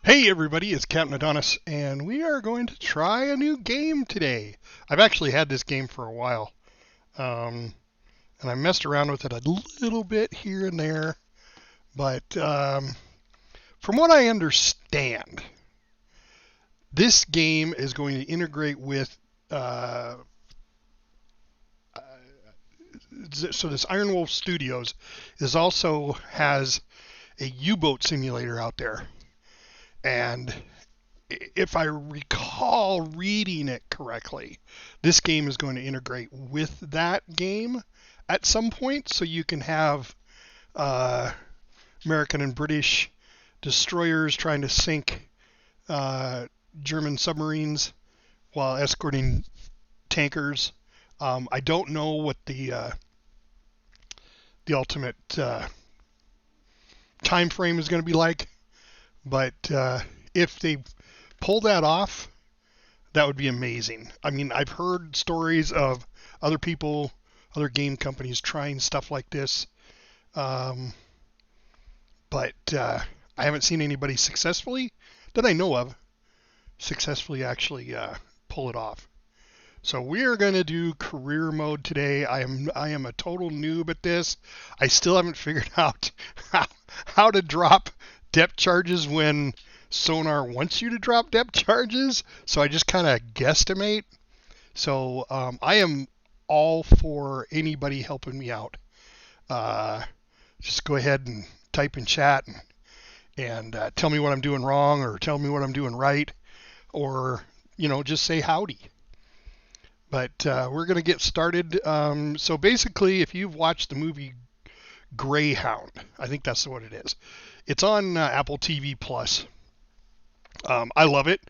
Hey everybody, it's Captain Adonis, and we are going to try a new game today. I've actually had this game for a while, and I messed around with it a little bit here and there, but from what I understand, this game is going to integrate with, so this Iron Wolf Studios also has a U-boat simulator out there, and if I recall reading it correctly, this game is going to integrate with that game at some point, so you can have American and British destroyers trying to sink German submarines while escorting tankers. I don't know what the ultimate time frame is going to be like, but if they pull that off, that would be amazing. I mean, I've heard stories of other people, other game companies trying stuff like this, but I haven't seen anybody successfully, that I know of, successfully actually pull it off. So we are going to do career mode today. I am a total noob at this. I still haven't figured out how to drop depth charges when sonar wants you to drop depth charges, so I just kind of guesstimate. So I am all for anybody helping me out. Just go ahead and type in chat and tell me what I'm doing wrong, or tell me what I'm doing right, or just say howdy. But we're going to get started. So basically, if you've watched the movie Greyhound, I think that's what it is. It's on Apple TV Plus. I love it.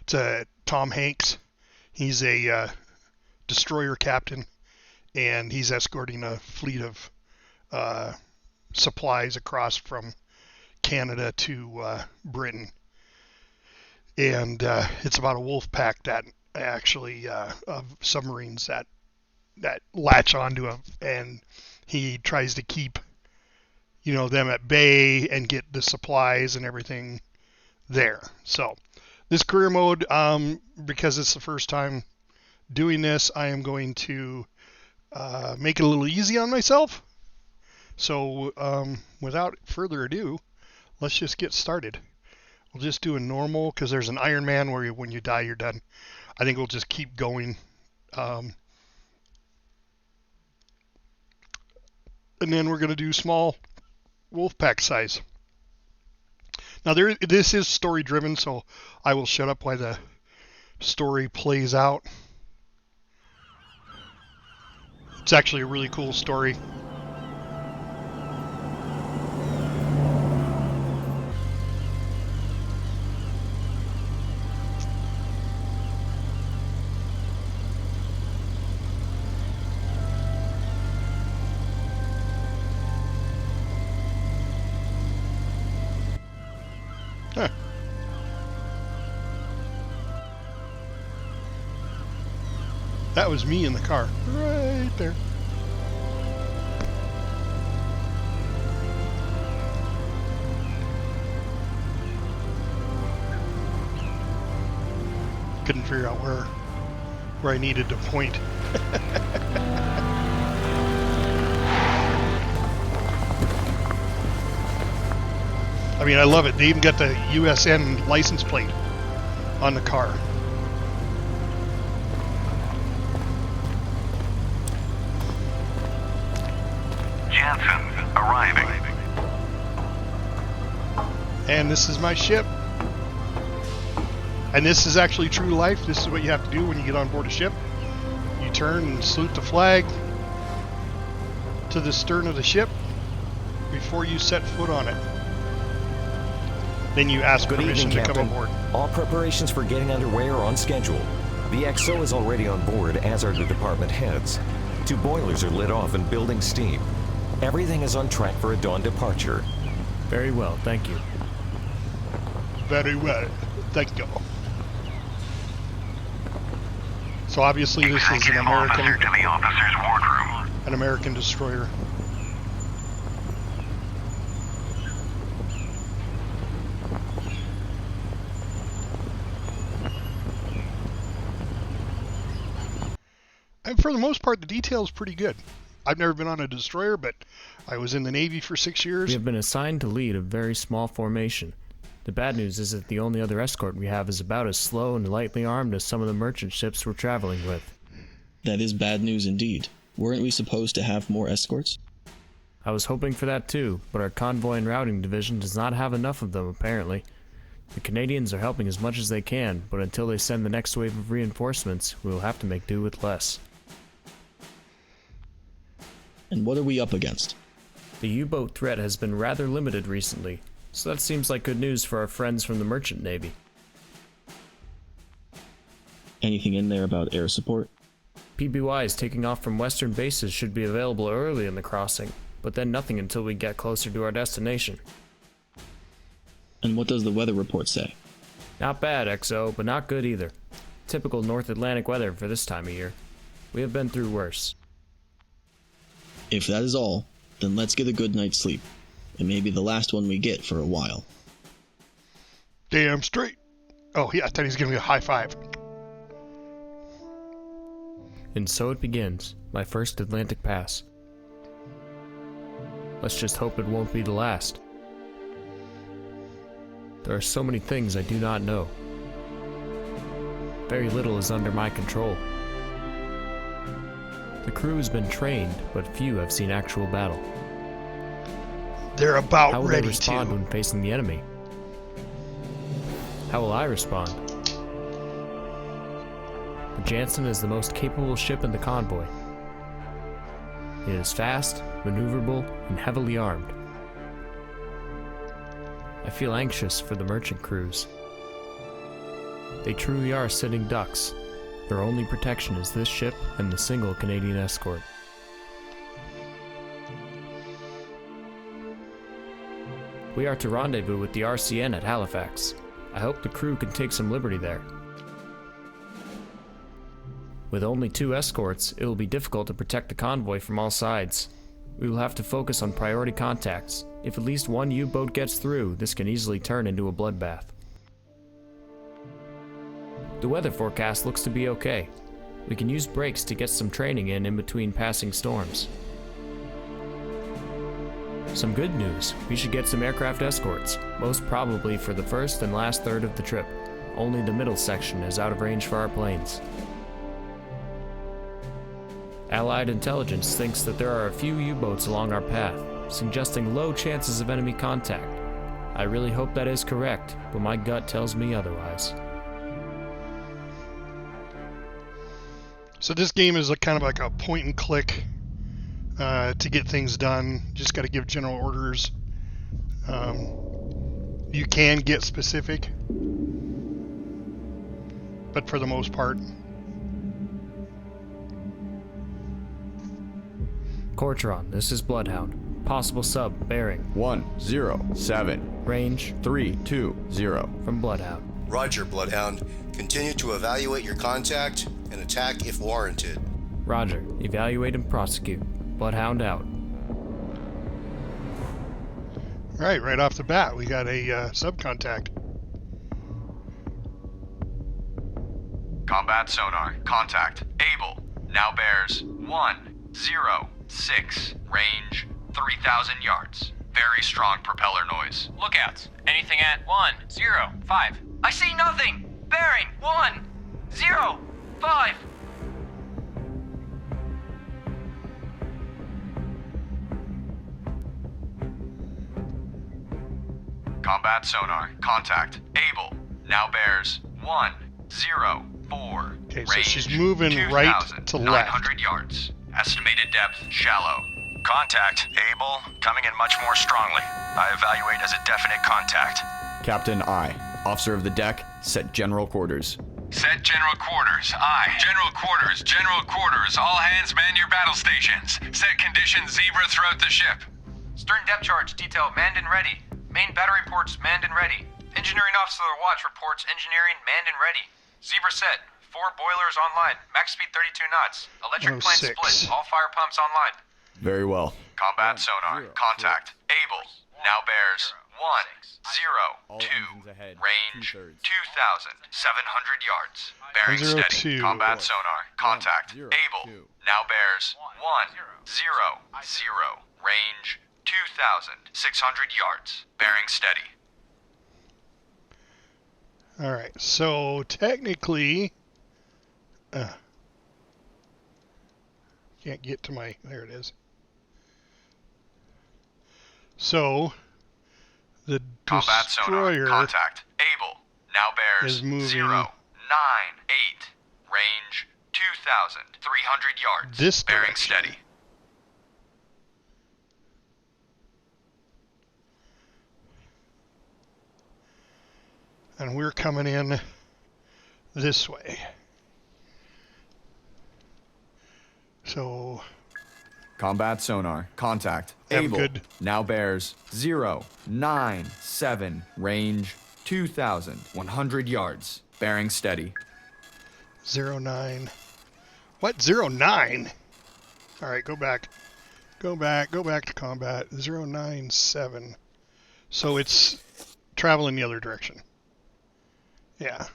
It's Tom Hanks. He's a destroyer captain, and he's escorting a fleet of supplies across from Canada to Britain. And it's about a wolf pack that actually of submarines that latch onto him, and he tries to keep them at bay and get the supplies and everything there. So this career mode, because it's the first time doing this, I am going to make it a little easy on myself. So without further ado, let's just get started. We'll just do a normal, because there's an Iron Man where when you die, you're done. I think we'll just keep going. And then we're going to do small wolfpack size. Now, this is story driven, so I will shut up while the story plays out. It's actually a really cool story. Huh. That was me in the car, right there. Couldn't figure out where I needed to point. I mean, I love it. They even got the USN license plate on the car. Jansen arriving. And this is my ship. And this is actually true life. This is what you have to do when you get on board a ship. You turn and salute the flag to the stern of the ship before you set foot on it. Then you ask permission to come aboard. All preparations for getting underway are on schedule. The XO is already on board, as are the department heads. 2 boilers are lit off and building steam. Everything is on track for a dawn departure. Very well, thank you. Very well, thank you. So obviously this is an American destroyer. For the most part, the detail's pretty good. I've never been on a destroyer, but I was in the Navy for 6 years. We have been assigned to lead a very small formation. The bad news is that the only other escort we have is about as slow and lightly armed as some of the merchant ships we're traveling with. That is bad news indeed. Weren't we supposed to have more escorts? I was hoping for that too, but our convoy and routing division does not have enough of them apparently. The Canadians are helping as much as they can, but until they send the next wave of reinforcements, we will have to make do with less. And what are we up against? The U-boat threat has been rather limited recently, so that seems like good news for our friends from the merchant navy. Anything in there about air support? PBYs taking off from western bases should be available early in the crossing, but then nothing until we get closer to our destination. And what does the weather report say? Not bad, XO, but not good either. Typical North Atlantic weather for this time of year. We have been through worse. If that is all, then let's get a good night's sleep. It may be the last one we get for a while. Damn straight. Oh, yeah, I thought he was giving me a high five. And so it begins, my first Atlantic pass. Let's just hope it won't be the last. There are so many things I do not know. Very little is under my control. The crew has been trained, but few have seen actual battle. They're about How will ready they respond to. when facing the enemy? How will I respond? The Jansen is the most capable ship in the convoy. It is fast, maneuverable, and heavily armed. I feel anxious for the merchant crews. They truly are sitting ducks. Their only protection is this ship and the single Canadian escort. We are to rendezvous with the RCN at Halifax. I hope the crew can take some liberty there. With only 2 escorts, it will be difficult to protect the convoy from all sides. We will have to focus on priority contacts. If at least one U-boat gets through, this can easily turn into a bloodbath. The weather forecast looks to be okay. We can use breaks to get some training in between passing storms. Some good news, we should get some aircraft escorts, most probably for the first and last third of the trip. Only the middle section is out of range for our planes. Allied intelligence thinks that there are a few U-boats along our path, suggesting low chances of enemy contact. I really hope that is correct, but my gut tells me otherwise. So this game is kind of like a point and click to get things done. Just got to give general orders. You can get specific, but for the most part. Cortron, this is Bloodhound. Possible sub, bearing. 107. Range 320. from Bloodhound. Roger, Bloodhound. Continue to evaluate your contact and attack if warranted. Roger, evaluate and prosecute. Bloodhound out. Right off the bat, we got a subcontact. Combat sonar. Contact. Able. Now bears 106. Range 3,000 yards. Very strong propeller noise. Lookouts. Anything at 105. I see nothing. Bearing 105. Combat sonar. Contact. Able. Now bears 104. Okay, so she's moving right to left. 900 yards. Estimated depth shallow. Contact. Able. Coming in much more strongly. I evaluate as a definite contact. Captain I, officer of the deck, set general quarters. Set general quarters. Aye. General quarters. General quarters. All hands man your battle stations. Set conditions zebra throughout the ship. Stern depth charge detail manned and ready. Main battery ports manned and ready. Engineering officer watch reports engineering manned and ready. Zebra set. 4 boilers online. Max speed 32 knots. Electric plant 106. split. All fire pumps online. Very well. Combat sonar. Contact. Able. Now bears All 102. engines ahead. Range 2/3. 2,700 yards. Bearing steady. 102. Combat sonar. Contact. 102. Able. Now bears 100. Range 2,600 yards. Bearing steady. All right. So technically, can't get to my. There it is. So the Combat sonar. destroyer Contact. Able. Now bears is moving 098. Range 2,300 yards. this Bearing direction. steady. And we're coming in this way. So Combat sonar. Contact. Have Able. good. Now bears 097. Range 2,100 yards. Bearing steady. 09. What? 09? All right, go back. Go back to combat. 097. So it's traveling the other direction. Yeah.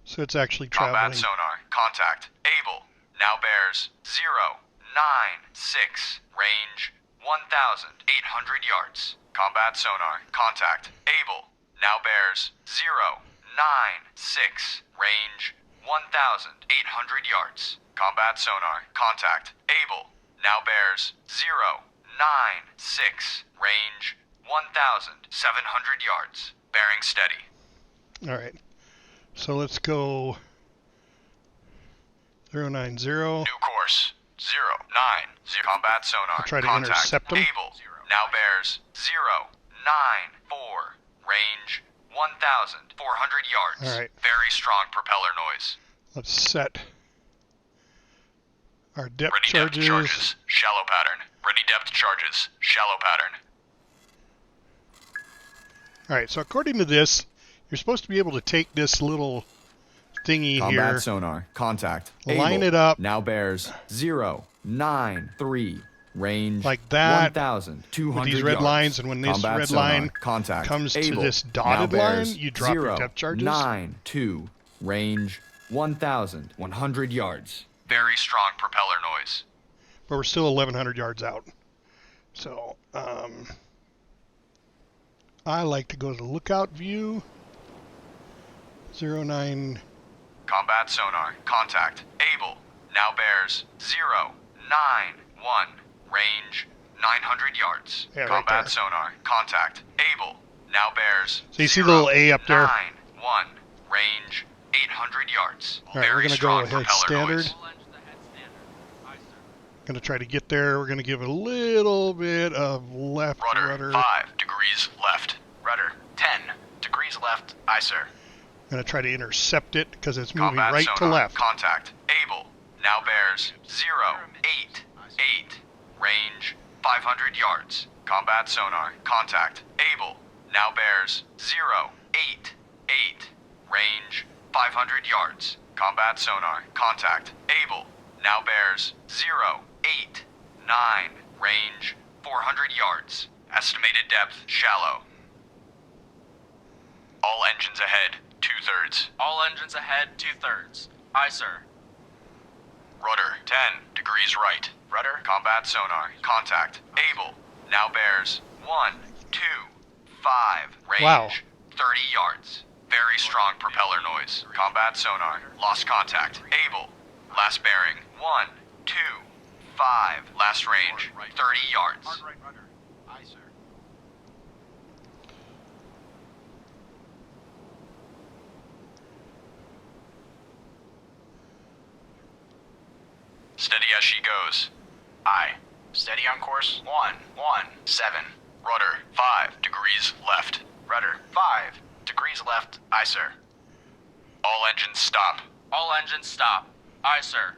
So it's actually traveling. Combat sonar. Contact. Able. Now bears 096. Range 1,800 yards. Combat sonar. Contact. Able. Now bears 096. Range 1,800 yards. Combat sonar. Contact. Able. Now bears 096. Range 1,700 yards. Bearing steady. All right. So let's go 090. New course. 090. Combat sonar. I'll try to Contact. intercept them. Able. Now bears 094. Range 1,400 yards. All right. Very strong propeller noise. Let's set our depth Ready charges. depth charges. Shallow pattern. Ready depth charges. Shallow pattern. All right. So according to this, you're supposed to be able to take this little thingy Combat here, sonar. Contact. line Able. it up Now bears 093. Range like that 1,200 with these red yards. lines, and when this Combat red sonar. line Contact. comes to Able. this Now dotted bears line, you drop your depth charges. 092. Range 1,100 yards. Very strong propeller noise. But we're still 1,100 yards out. So I like to go to the lookout view. 09. Combat sonar. Contact. Able. Now bears 091. Range 900 yards. Yeah, right Combat there. sonar. Contact. Able. Now bears So you see the little A up there? 091. Range 800 yards. All right, Very we're going to go strong ahead propeller standard. noise. Going to try to get there. We're going to give a little bit of left rudder. 5 degrees left. Rudder 10 degrees left. Aye, sir. Going to try to intercept it because it's moving Combat right to sonar. left. Contact. Able. Now bears 088. Range 500 yards. Combat sonar. Contact. Able. Now bears 088. Range 500 yards. Combat sonar. Contact. Able. Now bears 089. Range 400 yards. Estimated depth shallow. All engines ahead. 2/3. All engines ahead, 2/3. Aye, sir. Rudder 10 degrees right. Rudder. Combat sonar. Contact. Able. Now bears 125. Range Wow. 30 yards. Very strong propeller noise. Combat sonar. Lost contact. Able. Last bearing 125. Last range 30 yards. Hard right rudder. Aye, sir. Steady as she goes. Aye. Steady on course 117. Rudder 5 degrees left. Rudder 5 degrees left. Aye, sir. All engines stop. All engines stop. Aye, sir.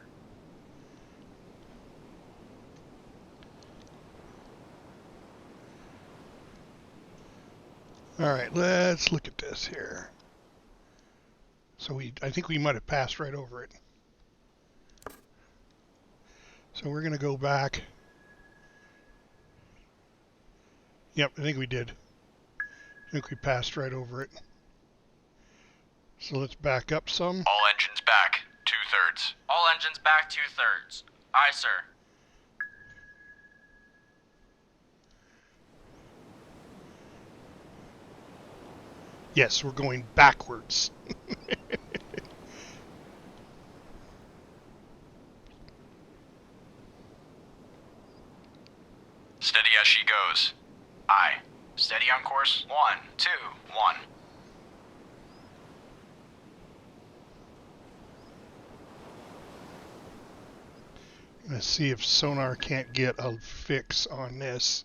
All right, let's look at this here. So I think we might have passed right over it. So we're going to go back. Yep, I think we did. I think we passed right over it. So let's back up some. All engines back, 2/3. All engines back 2/3. Aye, sir. Yes, we're going backwards. Steady as she goes. Aye. Steady on course. 1, 2, 1. Let's see if sonar can't get a fix on this.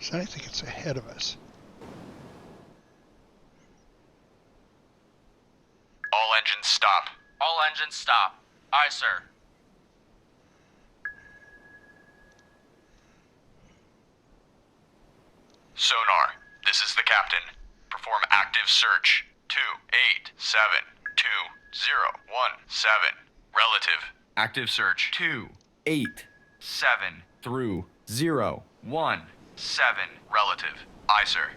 So I think it's ahead of us. All engines stop. All engines stop. Aye, sir. Sonar, this is the captain. Perform active search. 2872017. Relative. Active search 287 through 017. Relative. Aye, sir.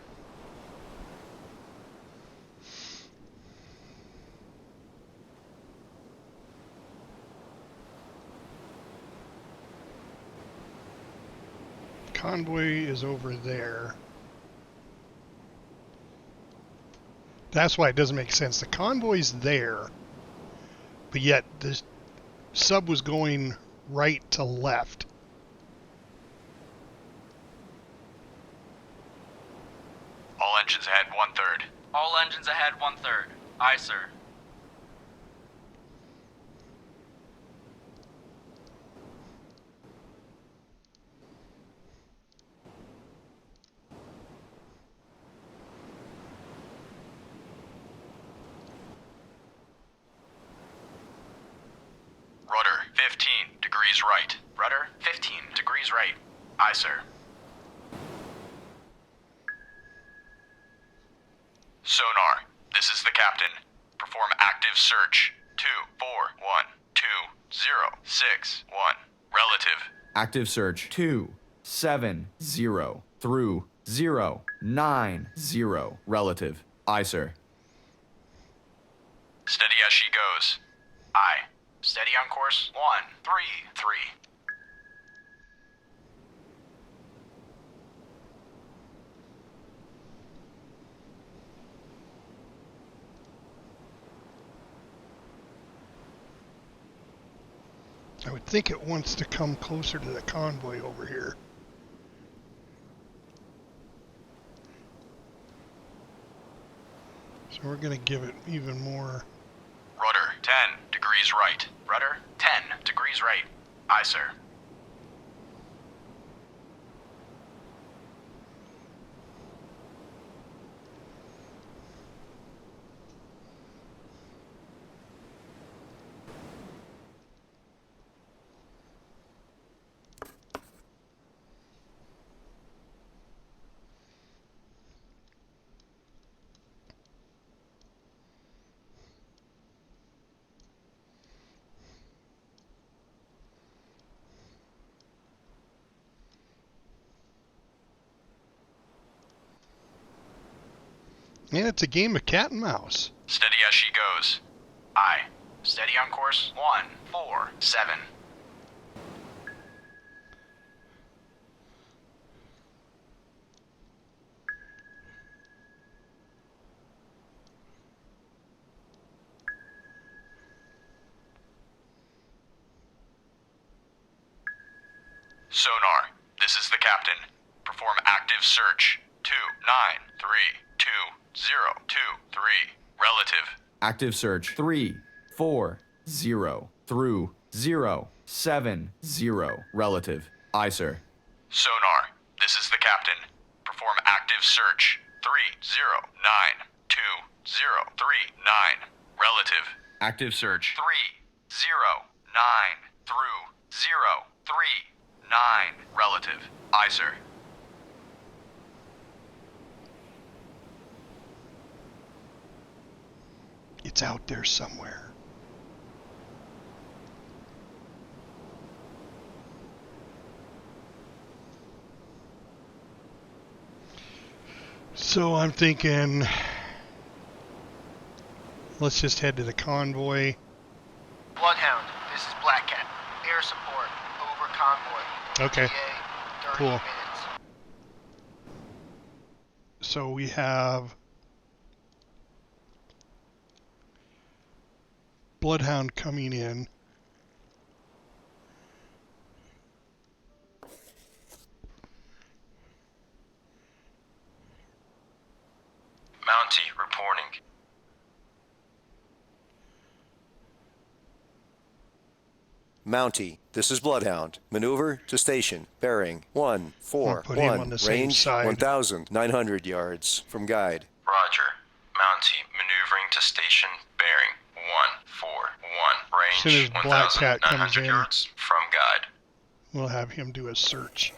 Convoy is over there. That's why it doesn't make sense. The convoy's there, but yet the sub was going right to left. All engines ahead 1/3. All engines ahead 1/3. Aye, sir. Rudder 15 degrees right. Rudder 15 degrees right. Aye, sir. Sonar, this is the captain. Perform active search. 2412061. Relative. Active search 270 through 090. Relative. Aye, sir. Steady as she goes. Aye. Steady on course. 133. I would think it wants to come closer to the convoy over here. So we're going to give it even more. Rudder 10 degrees right. Rudder 10 degrees right. Aye, sir. And it's a game of cat and mouse. Steady as she goes. Aye. Steady on course. 147. Sonar, this is the captain. Perform active search. 2932023. Relative. Active search 340 through 070. Relative. Aye, sir. Sonar, this is the captain. Perform active search. 3092039. Relative. Active search 309 through 039. Relative. Aye, sir. It's out there somewhere. So I'm thinking, let's just head to the convoy. Bloodhound, this is Black Cat. Air support, over convoy. Okay, ETA, 30 cool. minutes. So we have Bloodhound coming in. Mountie reporting. Mountie, this is Bloodhound. Maneuver to station. Bearing I'll put him on 141. the same Range side. 1,900 yards from guide. Roger. Mountie maneuvering to station. Bearing 141. As soon as Range Black Cat comes 1,900 in, yards from guide. we'll have him do a search.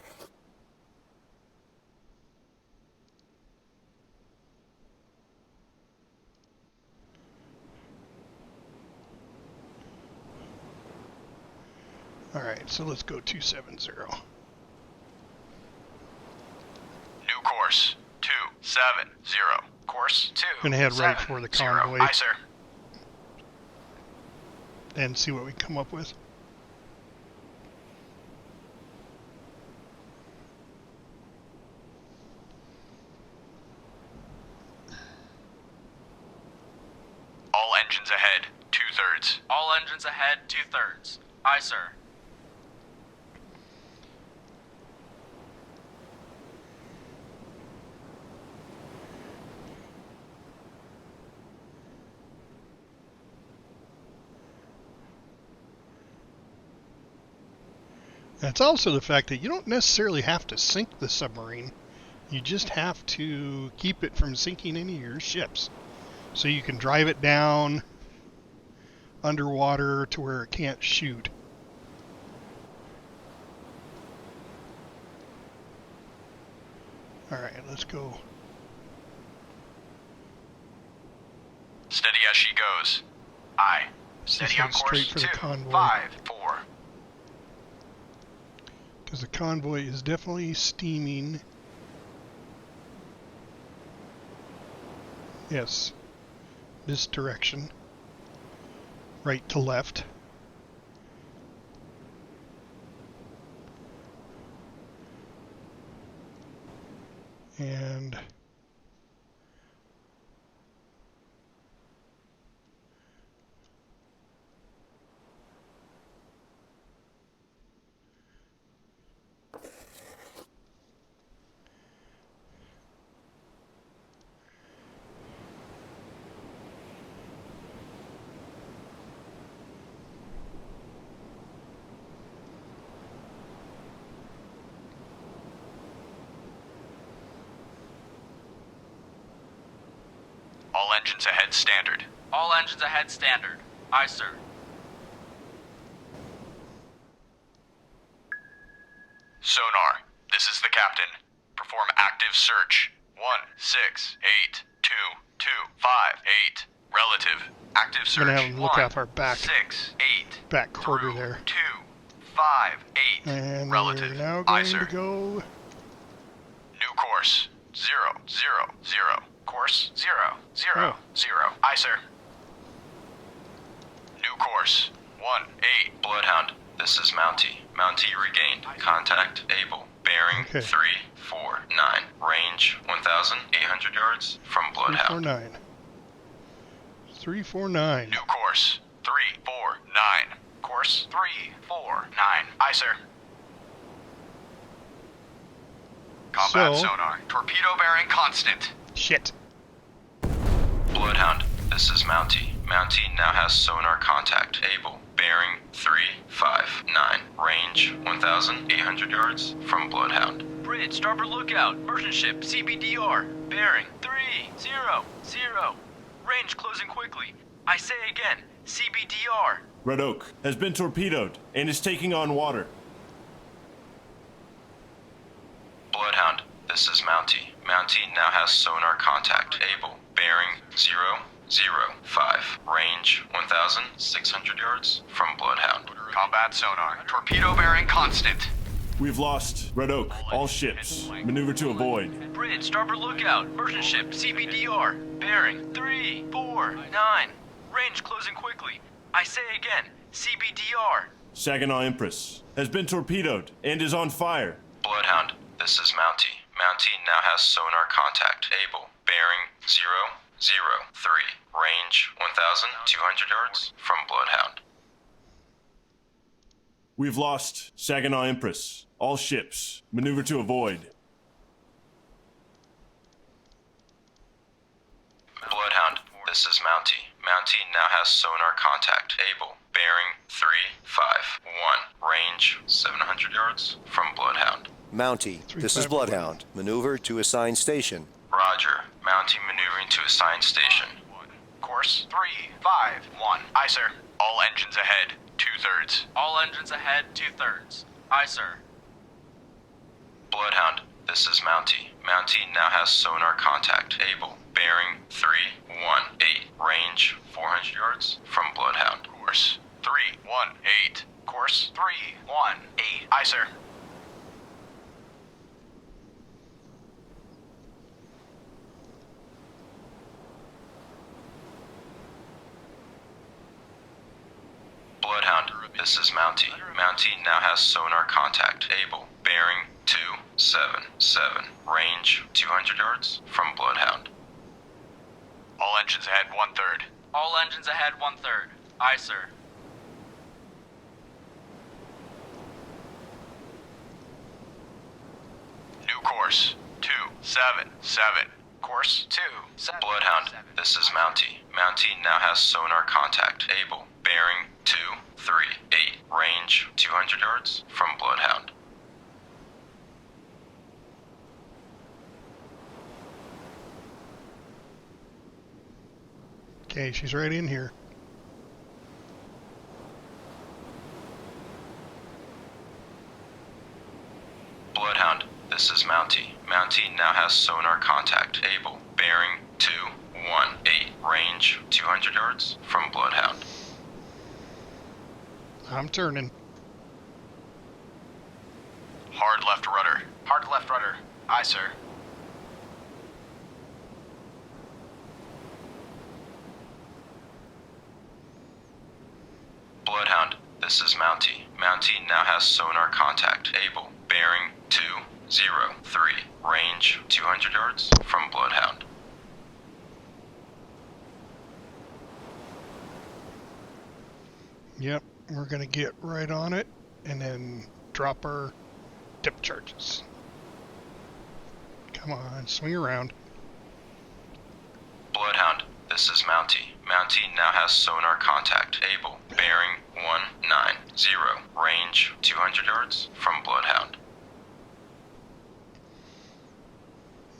Alright, so let's go 270. New course 270. Course 2. Gonna head right for the convoy. Aye, sir. And see what we come up with. All engines ahead. 2/3. All engines ahead, 2/3. Aye, sir. That's also the fact that you don't necessarily have to sink the submarine. You just have to keep it from sinking any of your ships. So you can drive it down underwater to where it can't shoot. Alright, let's go. Steady as she goes. Aye. Steady head on course straight for the 2, convoy. 5, 4. Because the convoy is definitely steaming. Yes. This direction. Right to left. And All engines ahead standard. All engines ahead, standard. Aye, sir. Sonar, this is the captain. Perform active search. 1682225 Relative. Active search. I'm gonna have them look out our back 168 back quarter there. 258 And Relative. we're now Aye, going sir. to go. New course 000. Course 000. Oh. Aye, sir. New course 18. Bloodhound, this is Mountie. Mountie regained. Contact able. Bearing Okay. 349. Range 1,800 yards from Bloodhound. 349. 349. New course 349. Course 349. Aye, sir. Combat So- sonar. Torpedo bearing constant. Shit. Bloodhound, this is Mountie. Mountie now has sonar contact. Able. Bearing 359. Range 1,800 yards from Bloodhound. Bridge, starboard lookout. Merchant ship, CBDR. Bearing 300. Range closing quickly. I say again, CBDR. Red Oak has been torpedoed and is taking on water. Bloodhound, this is Mountie. Mountie now has sonar contact. Able. Bearing 000. 5. Range 1,600 yards from Bloodhound. Combat sonar. Torpedo bearing constant. We've lost Red Oak. All ships. Maneuver to avoid. Bridge, starboard lookout. Immersion ship, CBDR. Bearing 3, 4, 9. Range closing quickly. I say again, CBDR. Saginaw Empress has been torpedoed and is on fire. Bloodhound, this is Mountie. Mountie now has sonar contact. Able. Bearing 0, 0, 3. Range 1,200 yards from Bloodhound. We've lost Saginaw Empress. All ships. Maneuver to avoid. Bloodhound, this is Mountie. Mountie now has sonar contact. Able. Bearing 3, 5, 1. Range 700 yards from Bloodhound. Mountie, this is Bloodhound. Maneuver to assigned station. Roger. Mountie maneuvering to assigned station. Course 3, 5, 1. Aye, sir. All engines ahead. 2/3. All engines ahead, 2/3. Aye, sir. Bloodhound, this is Mountie. Mountie now has sonar contact. Able. Bearing 3, 1, 8. Range 400 yards from Bloodhound. Course 3, 1, 8. Course 3, 1, 8. Aye, sir. Bloodhound, this is Mountie. Mountie now has sonar contact. Able. Bearing 2, 7, 7. Range 200 yards from Bloodhound. All engines ahead, 1/3. All engines ahead, 1/3. Aye, sir. New course 2, 7, 7. Course 2, 7. Bloodhound, this is Mountie. Mountie now has sonar contact. Able. Bearing 2, 3, 8. Range 200 yards from Bloodhound. Okay, she's right in here. Bloodhound, this is Mountie. Mountie now has sonar contact. Able. Bearing 2, 1, 8. Range 200 yards from Bloodhound. I'm turning. Hard left rudder. Hard left rudder. Aye, sir. Bloodhound, this is Mountie. Mountie now has sonar contact. Able. Bearing 2, 0, 3. Range 200 yards from Bloodhound. Yep, we're going to get right on it and then drop our dip charges. Come on, swing around. Bloodhound, this is Mountie. Mountie now has sonar contact. Able. Bearing 190. Range 200 yards from Bloodhound.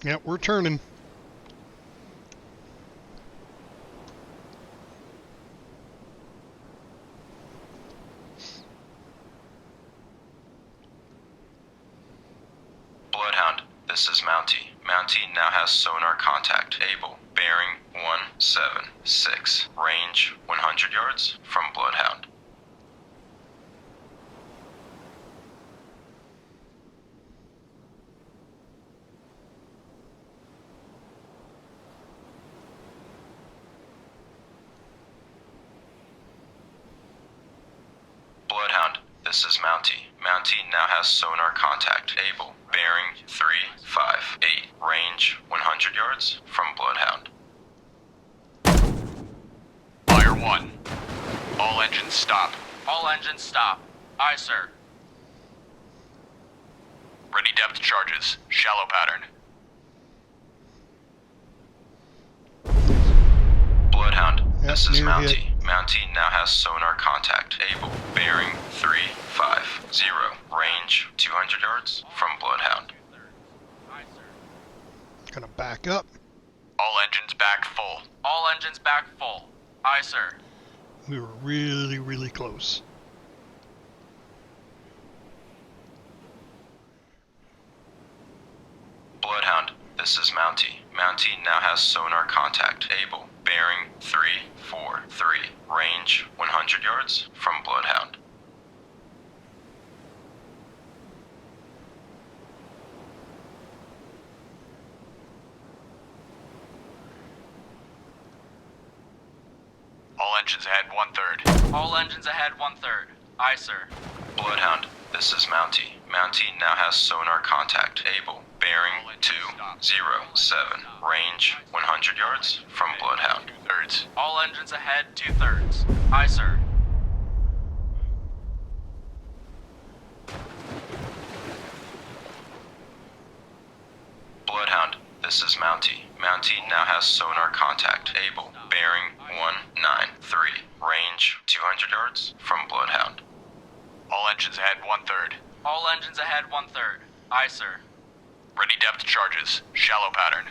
Yep, we're turning. Bloodhound, this is Mountie. Mountie now has sonar contact. Able. Bearing 176. Range 100 yards from Bloodhound. Bloodhound, this is Mountie. Mountie now has sonar contact. Able. Bearing 3, 5, 8. Range 100 yards from Bloodhound. Fire 1. All engines stop. All engines stop. Aye, sir. Ready depth charges. Shallow pattern. Bloodhound, Yep, this is near Mountie. hit. Mountie now has sonar contact. Able. Bearing 3, 5, 0. Range 200 yards from Bloodhound. Aye, sir. Gonna back up. All engines back full. All engines back full. Aye, sir. We were really, really close. Bloodhound, this is Mountie. Mountie now has sonar contact. Able. Bearing Bearing 343. Range 100 yards from Bloodhound. All engines ahead 1/3. All engines ahead 1/3. Aye, sir. Bloodhound, this is Mountie. Mountie now has sonar contact. Able. Bearing 207. Range 100 yards from Bloodhound. 2/3. All engines ahead 2/3. Aye, sir. Bloodhound, this is Mountie. Mountie now has sonar contact. Able. Bearing 193. Range 200 yards from Bloodhound. All engines ahead 1/3. All engines ahead 1/3. Aye, sir. Ready depth charges. Shallow pattern.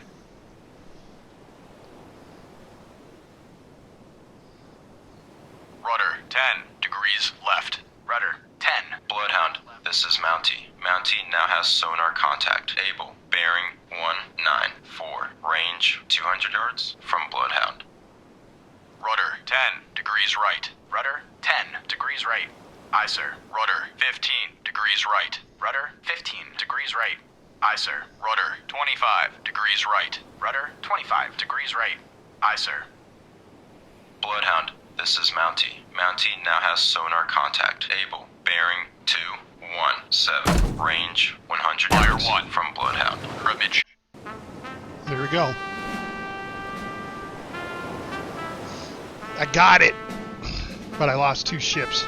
Rudder 10 degrees left. Rudder 10. Bloodhound, this is Mountie. Mountie now has sonar contact. Able. Bearing 194. Range 200 yards from Bloodhound. Rudder 10 degrees right. Rudder 10 degrees right. Aye, sir. Rudder 15 degrees right. Rudder 15 degrees right. Aye, sir. Rudder 25 degrees right. Rudder 25 degrees right. Aye, sir. Bloodhound, this is Mountie. Mountie now has sonar contact. Able. Bearing 217. Range 100 yards from Bloodhound. Cribbage. There we go. I got it, but I lost 2 ships.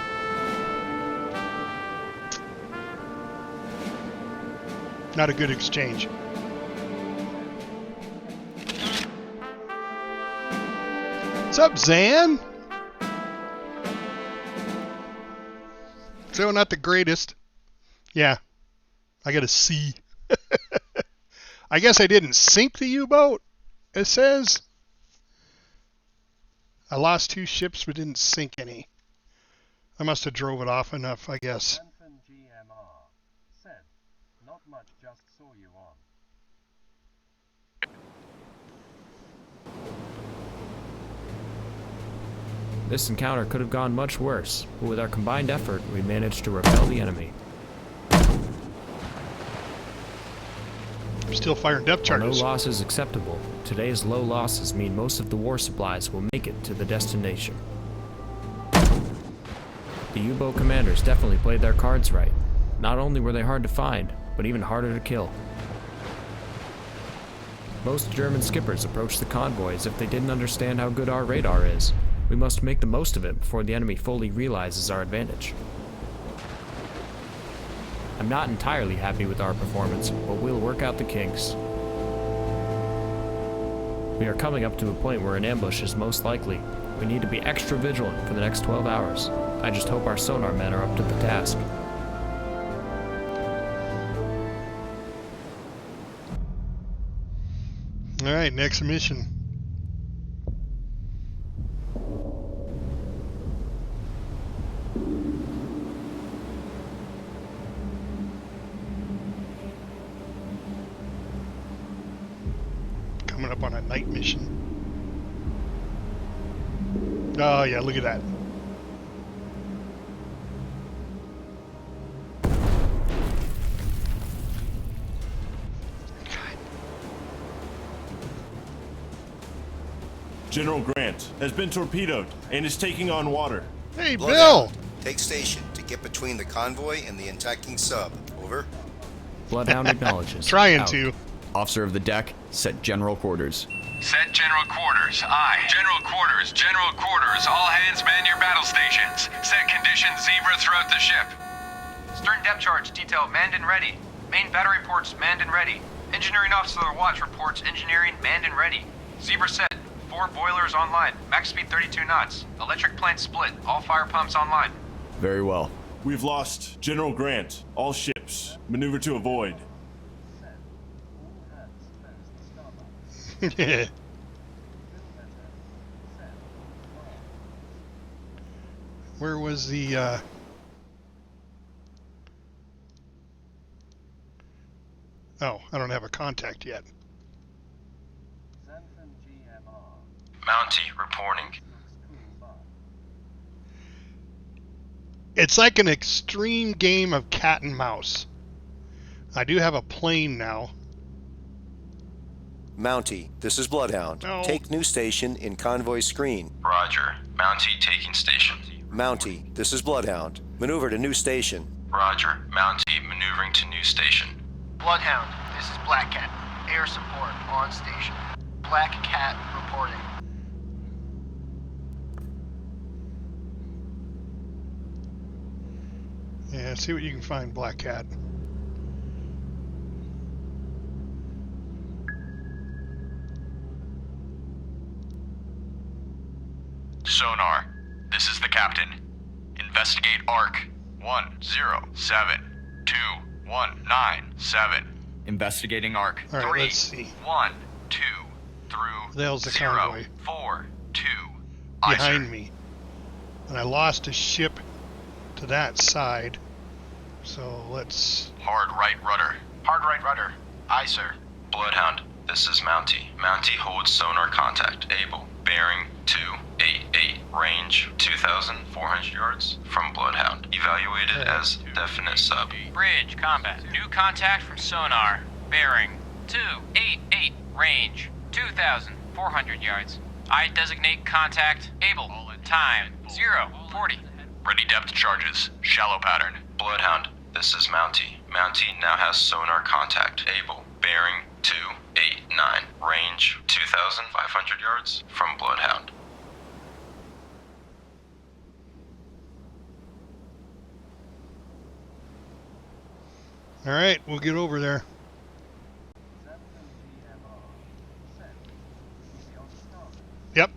Not a good exchange. What's up, Zan? So not the greatest. Yeah, I got a C. I guess I didn't sink the U-boat, it says. I lost 2 ships but didn't sink any. I must have drove it off enough, I guess. Not much, just saw you on. This encounter could have gone much worse, but with our combined effort, we managed to repel the enemy. I'm still firing depth While charges. no loss is acceptable, today's low losses mean most of the war supplies will make it to the destination. The U-boat commanders definitely played their cards right. Not only were they hard to find, but even harder to kill. Most German skippers approach the convoy as if they didn't understand how good our radar is. We must make the most of it before the enemy fully realizes our advantage. I'm not entirely happy with our performance, but we'll work out the kinks. We are coming up to a point where an ambush is most likely. We need to be extra vigilant for the next 12 hours. I just hope our sonar men are up to the task. All right, next mission. Coming up on a night mission. Oh yeah, look at that. General Grant has been torpedoed and is taking on water. Hey, Bloodhound, take station to get between the convoy and the attacking sub. Over. Bloodhound acknowledges. Trying Out. to. Officer of the deck, set general quarters. Set general quarters. Aye. General quarters. General quarters. All hands man your battle stations. Set conditions zebra throughout the ship. Stern depth charge detail manned and ready. Main battery ports manned and ready. Engineering officer of the watch reports engineering manned and ready. Zebra set. 4 boilers online. Max speed 32 knots. Electric plant split. All fire pumps online. Very well. We've lost General Grant. All ships. Maneuver to avoid. Where was the Oh, I don't have a contact yet. Mountie reporting. It's like an extreme game of cat and mouse. I do have a plane now. Mountie, this is Bloodhound. No. Take new station in convoy screen. Roger. Mountie taking station. Mountie, this is Bloodhound. Maneuver to new station. Roger. Mountie maneuvering to new station. Bloodhound, this is Black Cat. Air support on station. Black Cat reporting. Yeah, see what you can find, Black Cat. Sonar, this is the captain. Investigate ARC 10721997. Investigating ARC. All right, let's see. 1, 2 through The hell's the 0, convoy? 4, 2. Behind me. And I lost a ship to that side. So let's... Hard right rudder. Hard right rudder. Aye, sir. Bloodhound, this is Mountie. Mountie holds sonar contact. Able. Bearing 288. Range 2,400 yards from Bloodhound. Evaluated as definite sub. Bridge, combat. New contact from sonar. Bearing 288. Range 2,400 yards. I designate contact. Able. Time 0:40. Ready depth charges. Shallow pattern. Bloodhound, this is Mountie. Mountie now has sonar contact. Able. Bearing 289. Range 2,500 yards from Bloodhound. All right, we'll get over there. Yep.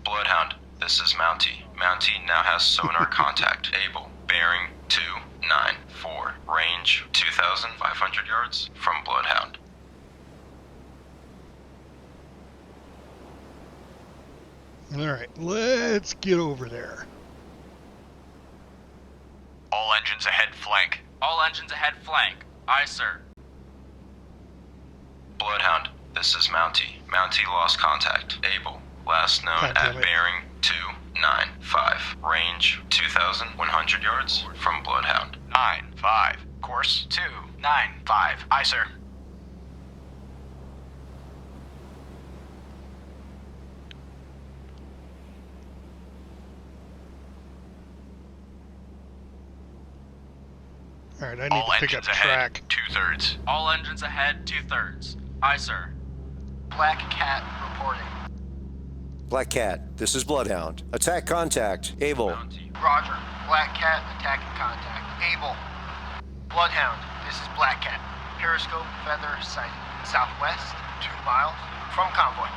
Bloodhound, this is Mountie. Mountie now has sonar contact. Able. Bearing 294. Range 2,500 yards from Bloodhound. All right, let's get over there. All engines ahead flank. All engines ahead flank. Aye, sir. Bloodhound, this is Mountie. Mountie lost contact. Able. Last known God damn at it. bearing 295. Range 2,100 yards from Bloodhound. 9-5. Course 295. Aye, sir. All right, I need All to pick up engines ahead. track. 2/3. All engines ahead 2/3. Aye, sir. Black Cat reporting. Black Cat, this is Bloodhound. Attack contact. Able. Roger. Black Cat attacking contact. Able. Bloodhound, this is Black Cat. Periscope feather sighted. Southwest, 2 miles from convoy.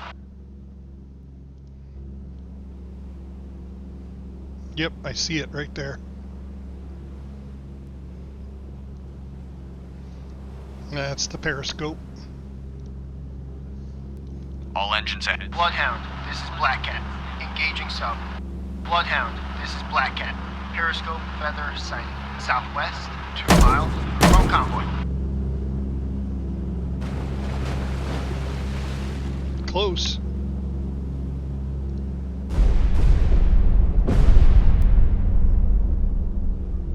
Yep, I see it right there. That's the periscope. All engines ahead. Bloodhound, this is Black Cat. Engaging sub. Bloodhound, this is Black Cat. Periscope feather sighted. Southwest, 2 miles from convoy. Close.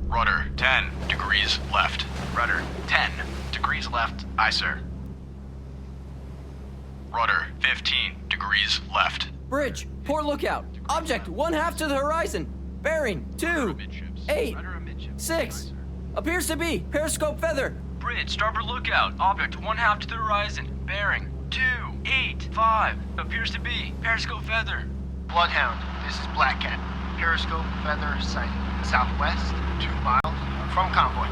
Rudder 10 degrees left. Rudder 10 degrees left. Aye, sir. Rudder 15 degrees left. Bridge, port lookout. Object 1/2 to the horizon. Bearing 286. Appears to be periscope feather. Bridge, starboard lookout. Object 1/2 to the horizon. Bearing 285. Appears to be periscope feather. Bloodhound, this is Black Cat. Periscope feather sighted. Southwest, 2 miles from convoy.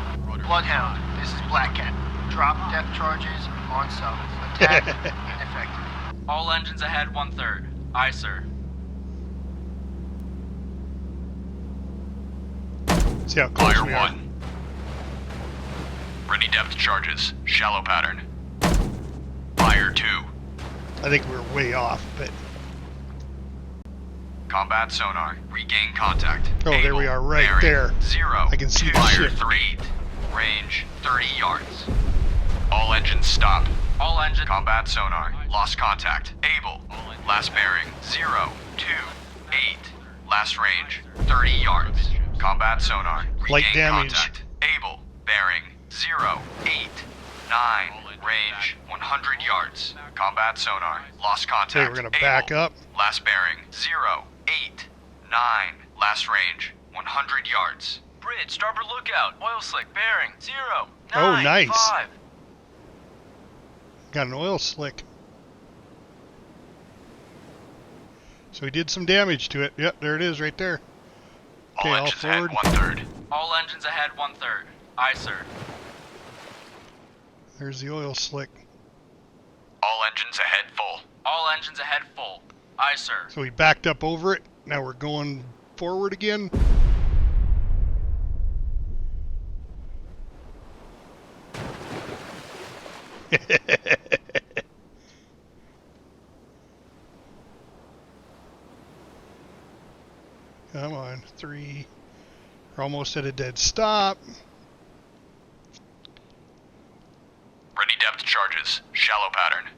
Bloodhound, this is Black Cat. Drop depth charges on sub. Attack ineffective. All engines ahead 1/3. Aye, sir. See how close Fire we are. 1. Ready depth charges. Shallow pattern. Fire 2. I think we're way off, but Combat sonar. Regain contact. oh, there we are, right Bearing there. 0. I can see the Fire ship. 3. Range 30 yards. All engines stop. All engine. Combat sonar. Lost contact. Able. Last bearing. 0, 2, 8. Last range. 30 yards. Combat sonar. Light Regain damage. contact. Able. Bearing. 0, 8, 9. Range. 100 yards. Combat sonar. Lost contact. Okay, we're gonna back Able. up. Last bearing. 0, 8, 9. Last range. 100 yards. Bridge, starboard lookout. Oil slick, bearing. 0, 9, Oh, nice. 5. Got an oil slick. So he did some damage to it. Yep, there it is right there. Okay, All all engines ahead. forward. 1/3. All engines ahead, 1/3. Aye, sir. There's the oil slick. All engines ahead full. All engines ahead, full. Aye, sir. So he backed up over it. Now we're going forward again. Come on, 3. We're almost at a dead stop. Ready depth charges. Shallow pattern.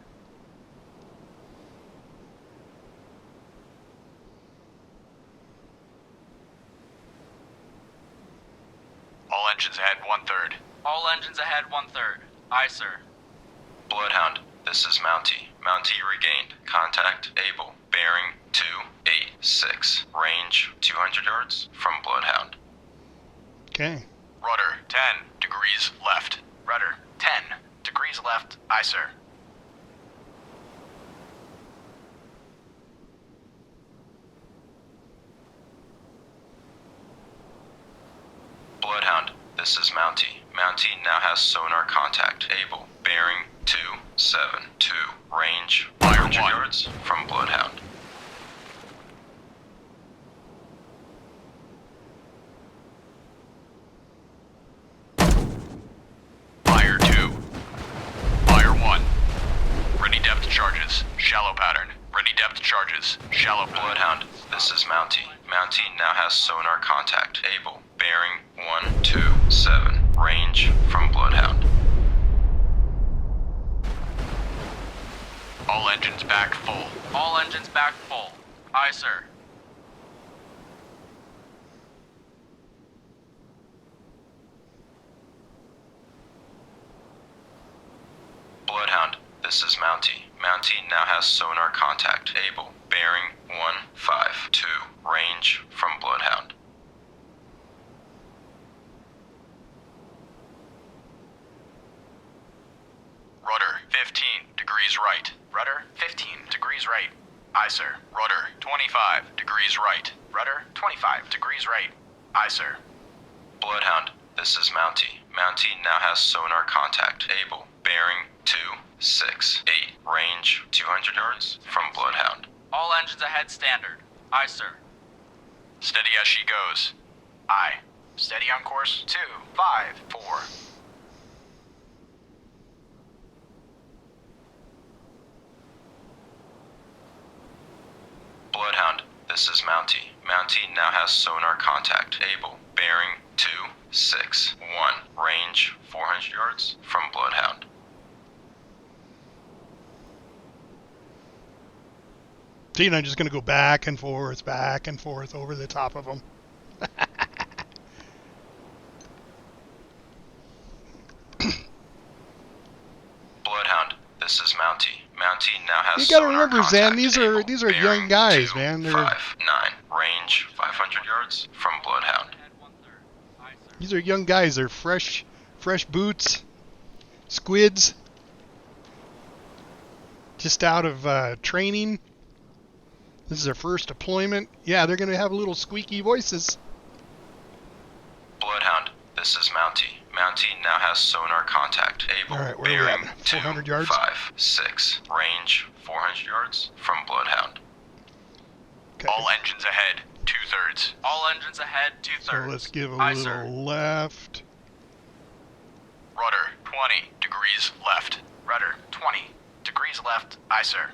All engines ahead 1/3. All engines ahead, 1/3. Aye, sir. Bloodhound, this is Mountie. Mountie regained. Contact able. Bearing 286. Range 200 yards from Bloodhound. Okay. Rudder 10 degrees left. Rudder 10 degrees left. Aye, sir. Bloodhound, this is Mountie. Mountie now has sonar contact able. Bearing 272. Range 500 yards from Bloodhound. Fire 2. Fire 1. Ready depth charges. Shallow pattern. Ready depth charges. Shallow pattern. Bloodhound, this is Mountie. Mountie now has sonar contact able. Bearing 127. Range from Bloodhound. All engines back full. All engines back full. Aye, sir. Bloodhound, this is Mountie. Mountie now has sonar contact able. Bearing 152. Range from Bloodhound. Rudder 15 degrees right. Rudder 15 degrees right. Aye, sir. Rudder 25 degrees right. Rudder 25 degrees right. Aye, sir. Bloodhound, this is Mountie. Mountie now has sonar contact able. Bearing 268. Range 200 yards from Bloodhound. All engines ahead, standard. Aye, sir. Steady as she goes. Aye. Steady on course 2, 5, 4. Bloodhound, this is Mountie. Mountie now has sonar contact able. Bearing 261. Range 400 yards from Bloodhound. See, and I'm just going to go back and forth over the top of them. Bloodhound, this is Mountie. Mountie now has You got to sonar remember, Zan, contact these are able. young guys, man. They're 259. Range 500 yards from Bloodhound. These are young guys. They're fresh boots, squids, just out of training. This is their first deployment. Yeah, they're going to have little squeaky voices. Bloodhound, this is Mountie. Mountie now has sonar contact able. All right, where are we Bearing at? 400 yards? 256. Range 400 yards from Bloodhound. Okay. All engines ahead 2/3. All engines ahead, 2/3. So let's give a Aye, little sir. left. Rudder 20 degrees left. Rudder 20 degrees left. Aye, sir.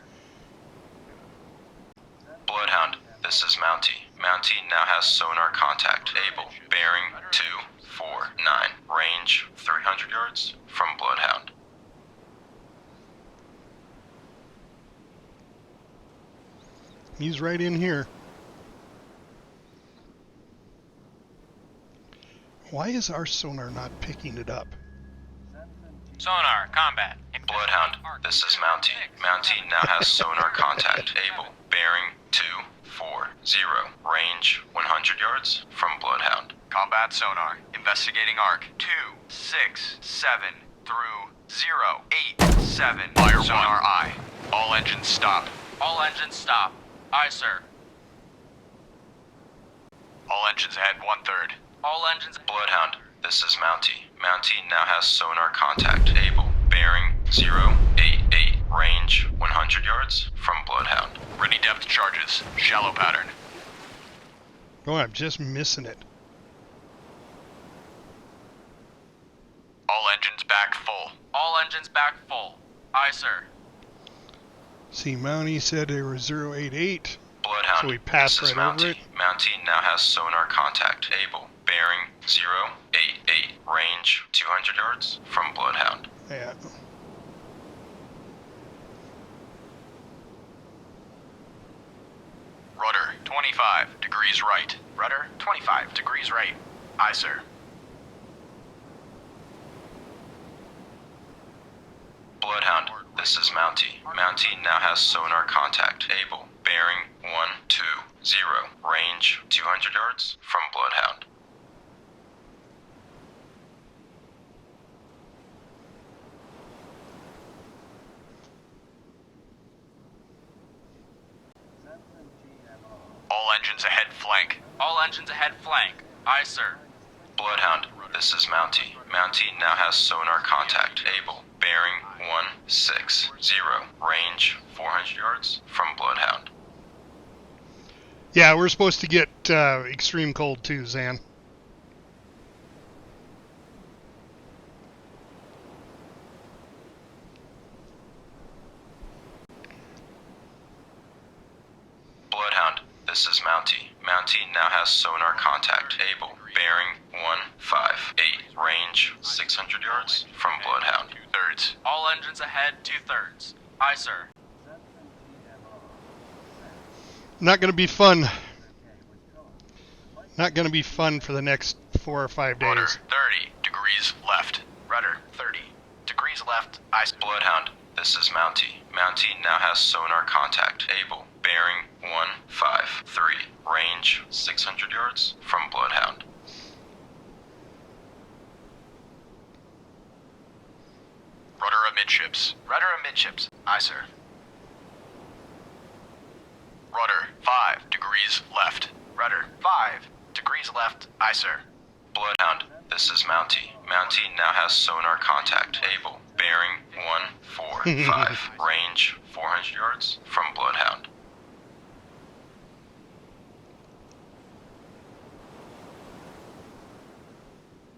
Bloodhound, this is Mountie. Mountie now has sonar contact able. Bearing 249. Range 300 yards from Bloodhound. he's right in here. Why is our sonar not picking it up? Sonar, combat. Bloodhound, this is Mountie. Mountie now has sonar contact. Able. Bearing 240. Range 100 yards from Bloodhound. Combat sonar. Investigating arc. 267 through 087. Fire Sonar one. I. All engines stop. All engines stop. Aye, sir. All engines ahead 1/3. All engines... Bloodhound, this is Mountie. Mountie now has sonar contact. Able. Bearing 088. Range 100 yards from Bloodhound. Ready depth charges. Shallow pattern. Oh, I'm just missing it. All engines back full. All engines back full. Aye, sir. See, Mountie said they were 088. Bloodhound, So we passed this is right over Mountie. it. Mountie now has sonar contact. Able. Bearing 088. Range 200 yards from Bloodhound. Yeah. Rudder 25 degrees right. Rudder 25 degrees right. Aye, sir. Bloodhound, this is Mountie. Mountie now has sonar contact. Able. Bearing 120. Range 200 yards from Bloodhound. All engines ahead flank. All engines ahead flank. Aye, sir. Bloodhound, this is Mountie. Mountie now has sonar contact. Able. Bearing 160. Range 400 yards from Bloodhound. Yeah, we're supposed to get extreme cold too, Zan. Bloodhound, this is Mountie. Mountie now has sonar contact. Able. Bearing 158. Range 600 yards from Bloodhound. 2/3. All engines ahead 2/3. Aye, sir. Not going to be fun. Not going to be fun for the next 4 or 5 days. Rudder 30 degrees left. Rudder 30 degrees left. Aye, sir. Bloodhound, this is Mountie. Mountie now has sonar contact. Able. Bearing 153. Range 600 yards from Bloodhound. Rudder amidships. Rudder amidships. Aye, sir. Rudder 5 degrees left. Rudder 5 degrees left. Aye, sir. Bloodhound, this is Mountie. Mountie now has sonar contact. Able. Bearing 145. Range 400 yards from Bloodhound.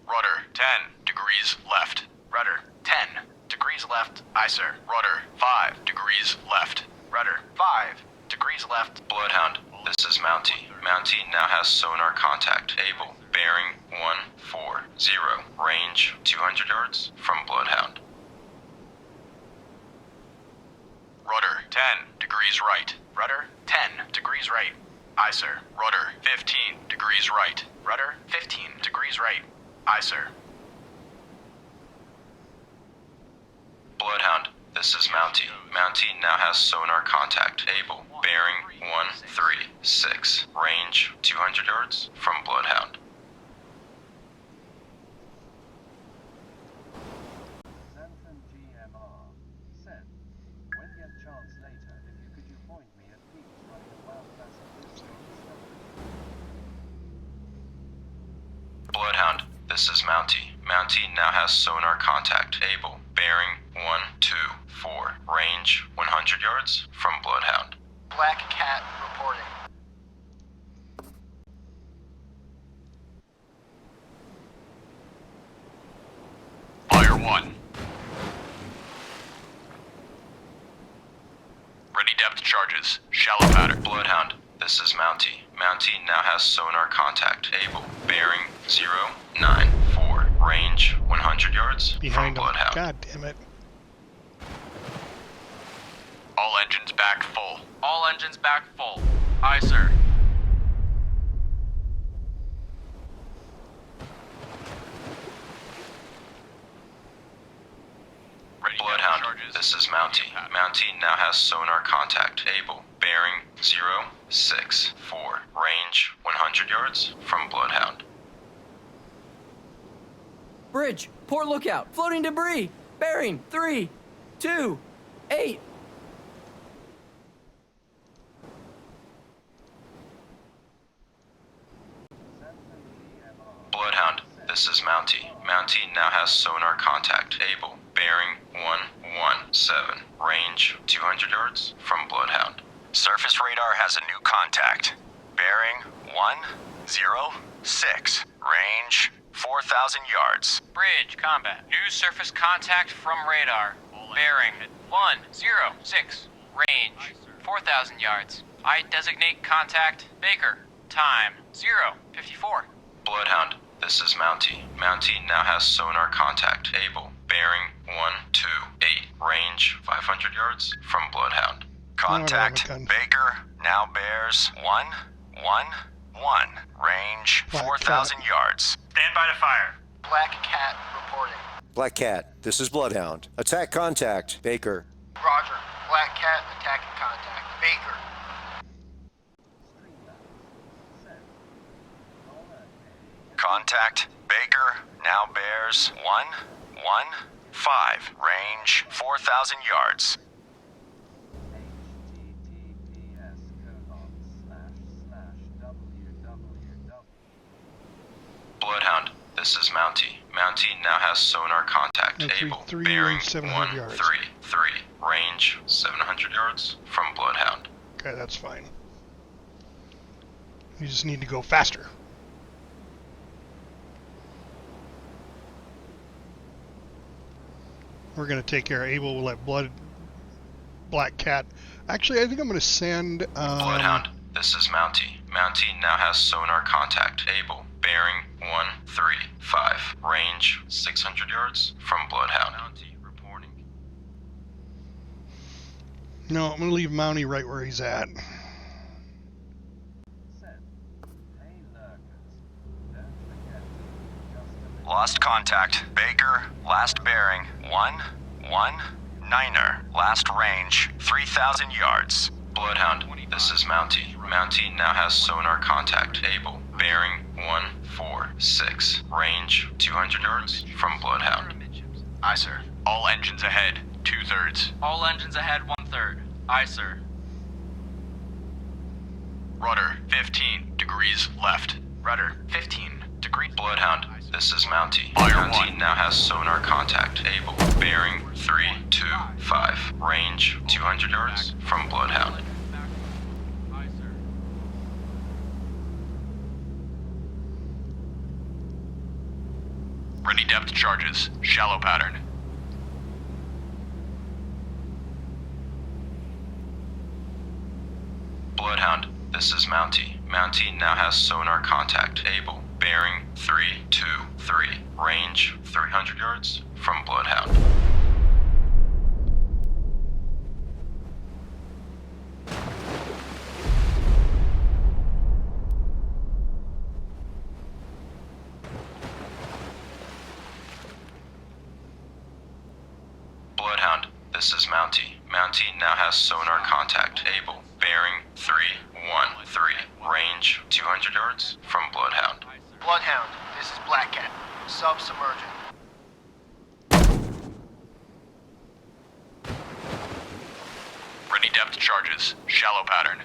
Rudder 10 degrees left. Rudder 10 degrees left. Aye, sir. Rudder 5 degrees left. Rudder 5 degrees left. Bloodhound, this is Mountie. Mountie now has sonar contact. Able. Bearing 140. Range 200 yards from Bloodhound. Rudder 10 degrees right. Rudder 10 degrees right. Aye, sir. Rudder 15 degrees right. Rudder 15 degrees right. Aye, sir. Bloodhound, this is Mountie. Mountie now has sonar contact. Able. Bearing 136. Range 200 yards from Bloodhound. Xanthan GMR. Send. When get chance later, if you could point me at peaks running a wild-class Bloodhound, this is Mountie. Mountie now has sonar contact. Able. Bearing 124. Range 100 yards from Bloodhound. Black Cat reporting. Fire 1. Ready depth charges. Shallow pattern. Bloodhound, this is Mountie. Mountie now has sonar contact. Able. Bearing 094. Range 100 yards Behind from him. Bloodhound. God damn it. All engines back full. All engines back full. Aye, sir. Bloodhound, this is Mountie. Mountie now has sonar contact. Able. Bearing 064. Range 100 yards from Bloodhound. Bridge, port lookout, floating debris. Bearing 3, 2, 8. Bloodhound, this is Mountie. Mountie now has sonar contact. Able. Bearing 117. Range 200 yards from Bloodhound. Surface radar has a new contact. Bearing 106. Range 4,000 yards. Bridge, combat. New surface contact from radar. Bearing 106. Range 4,000 yards. I designate contact Baker. Time 0:54. Bloodhound, this is Mountie. Mountie now has sonar contact. Able. Bearing 128. Range 500 yards from Bloodhound. Contact Baker now bears 111. Range 4,000 yards. Stand by to fire. Black Cat reporting. Black Cat, this is Bloodhound. Attack contact, Baker. Roger. Black Cat attacking contact. Baker. Contact Baker now bears 115. Range 4,000 yards. Bloodhound, this is Mountie. Mountie now has sonar contact. Able. Bearing 133. Range 700 yards from Bloodhound. Okay, that's fine. You just need to go faster. We're going to take care of Able. We'll let Black Cat. Actually, I think I'm going to send... Bloodhound, this is Mountie. Mountie now has sonar contact. Able. Bearing 135. Range 600 yards from Bloodhound. Mountie reporting. No, I'm going to leave Mountie right where he's at. Lost contact. Baker, last bearing 119er. Last range 3,000 yards. Bloodhound, this is Mountie. Mountie now has sonar contact. Able. Bearing 146. Range 200 yards from Bloodhound. Aye, sir. All engines ahead, 2/3. All engines ahead, 1/3. Aye, sir. Rudder 15 degrees left. Rudder 15 degrees. Bloodhound, this is Mountie. Iron Mountie 1. now has sonar contact. Able. Bearing 325. Range 200 yards from Bloodhound. Aye, sir. Ready depth charges. Shallow pattern. Bloodhound, this is Mountie. Mountie now has sonar contact. Able. Bearing 323. Range 300 yards from Bloodhound. Bloodhound, this is Mountie. Mountie now has sonar contact. Able. Bearing 313. Range 200 yards from Bloodhound. Bloodhound, this is Black Cat. Submerging. Ready depth charges. Shallow pattern.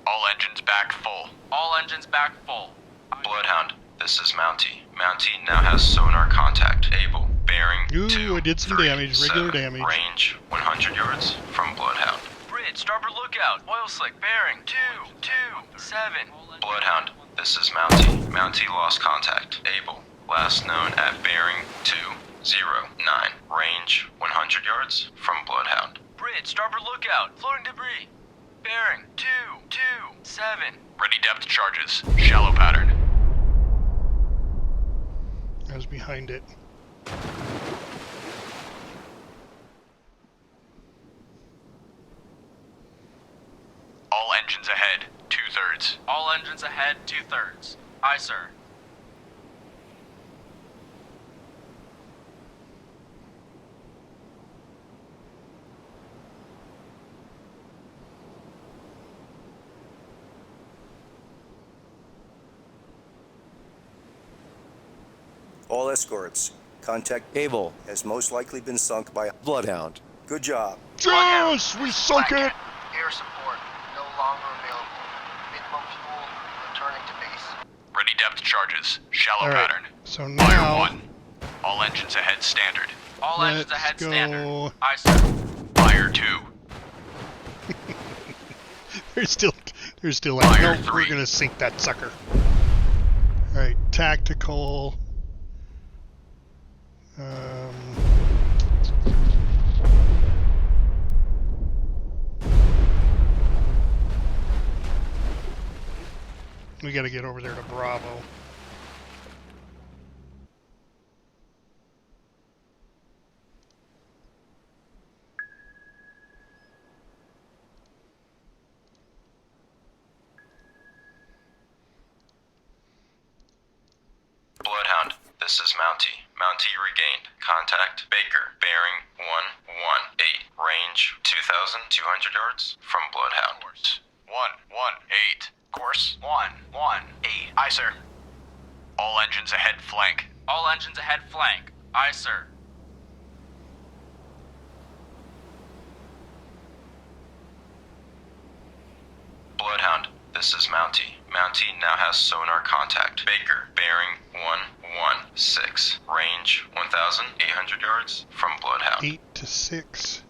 All engines back full. All engines back full. Bloodhound, this is Mountie. Mountie now has sonar contact. Able. Bearing Ooh, I did some damage, regular damage. Range 100 yards from Bloodhound. Bridge, starboard lookout. Oil slick, bearing 227. Bloodhound, this is Mountie. Mountie lost contact. Able. Last known at bearing 209. Range 100 yards from Bloodhound. Bridge, starboard lookout. Floating debris. Bearing 227. Ready depth charges. Shallow pattern. I was behind it. engines ahead, 2/3. All engines ahead, 2/3. Aye, sir. All escorts, contact Able has most likely been sunk by a Bloodhound. Good job. Yes, we sunk it. Air support no longer available. Minimum fuel returning to base. Ready depth charges. Shallow All right, pattern. so Fire now 1. All engines ahead standard. All engines let's ahead, go. standard. Aye, sir. Fire 2. There's still Fire no, 3. we're gonna sink that sucker. All right, tactical. We got to get over there to Bravo. Bloodhound, this is Mountie. Mountie regained. Contact Baker. Bearing 118. Range 2,200 yards from Bloodhound. 118. Course 118. Aye, sir. All engines ahead flank. All engines ahead, flank. Aye, sir. Bloodhound, this is Mountie. Mountie now has sonar contact. Baker, bearing 116. Range 1,800 yards from Bloodhound. 8 to 6.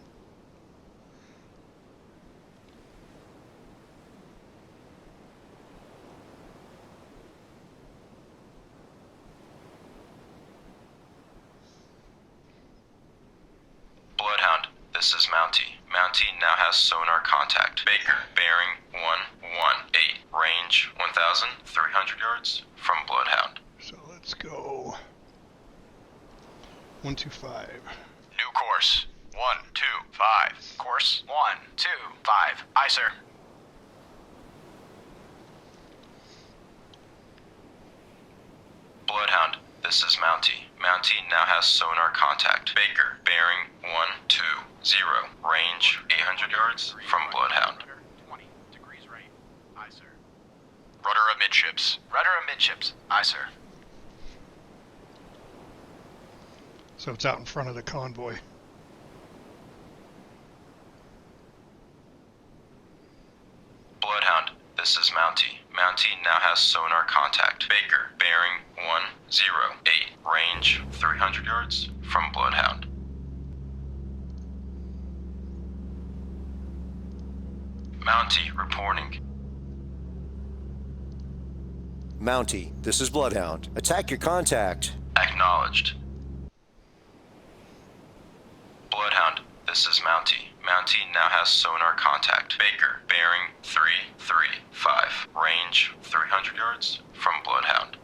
Bloodhound, this is Mountie. Mountie now has sonar contact. Baker, bearing 118. Range 1,300 yards from Bloodhound. So let's go. 125. New course 125. Course 125. Aye, sir. Bloodhound, this is Mountie. Mountie now has sonar contact. Baker, bearing 120. Range 800 yards from Bloodhound. 20 degrees right. Aye, sir. Rudder amidships. Rudder amidships. Aye, sir. So it's out in front of the convoy. Bloodhound, this is Mountie. Mountie now has sonar contact. Baker, bearing 108. Range 300 yards from Bloodhound. Mountie reporting. Mountie, this is Bloodhound. Attack your contact. Acknowledged. Bloodhound, this is Mountie. Mountie now has sonar contact. Baker, bearing 335. Range 300 yards from Bloodhound.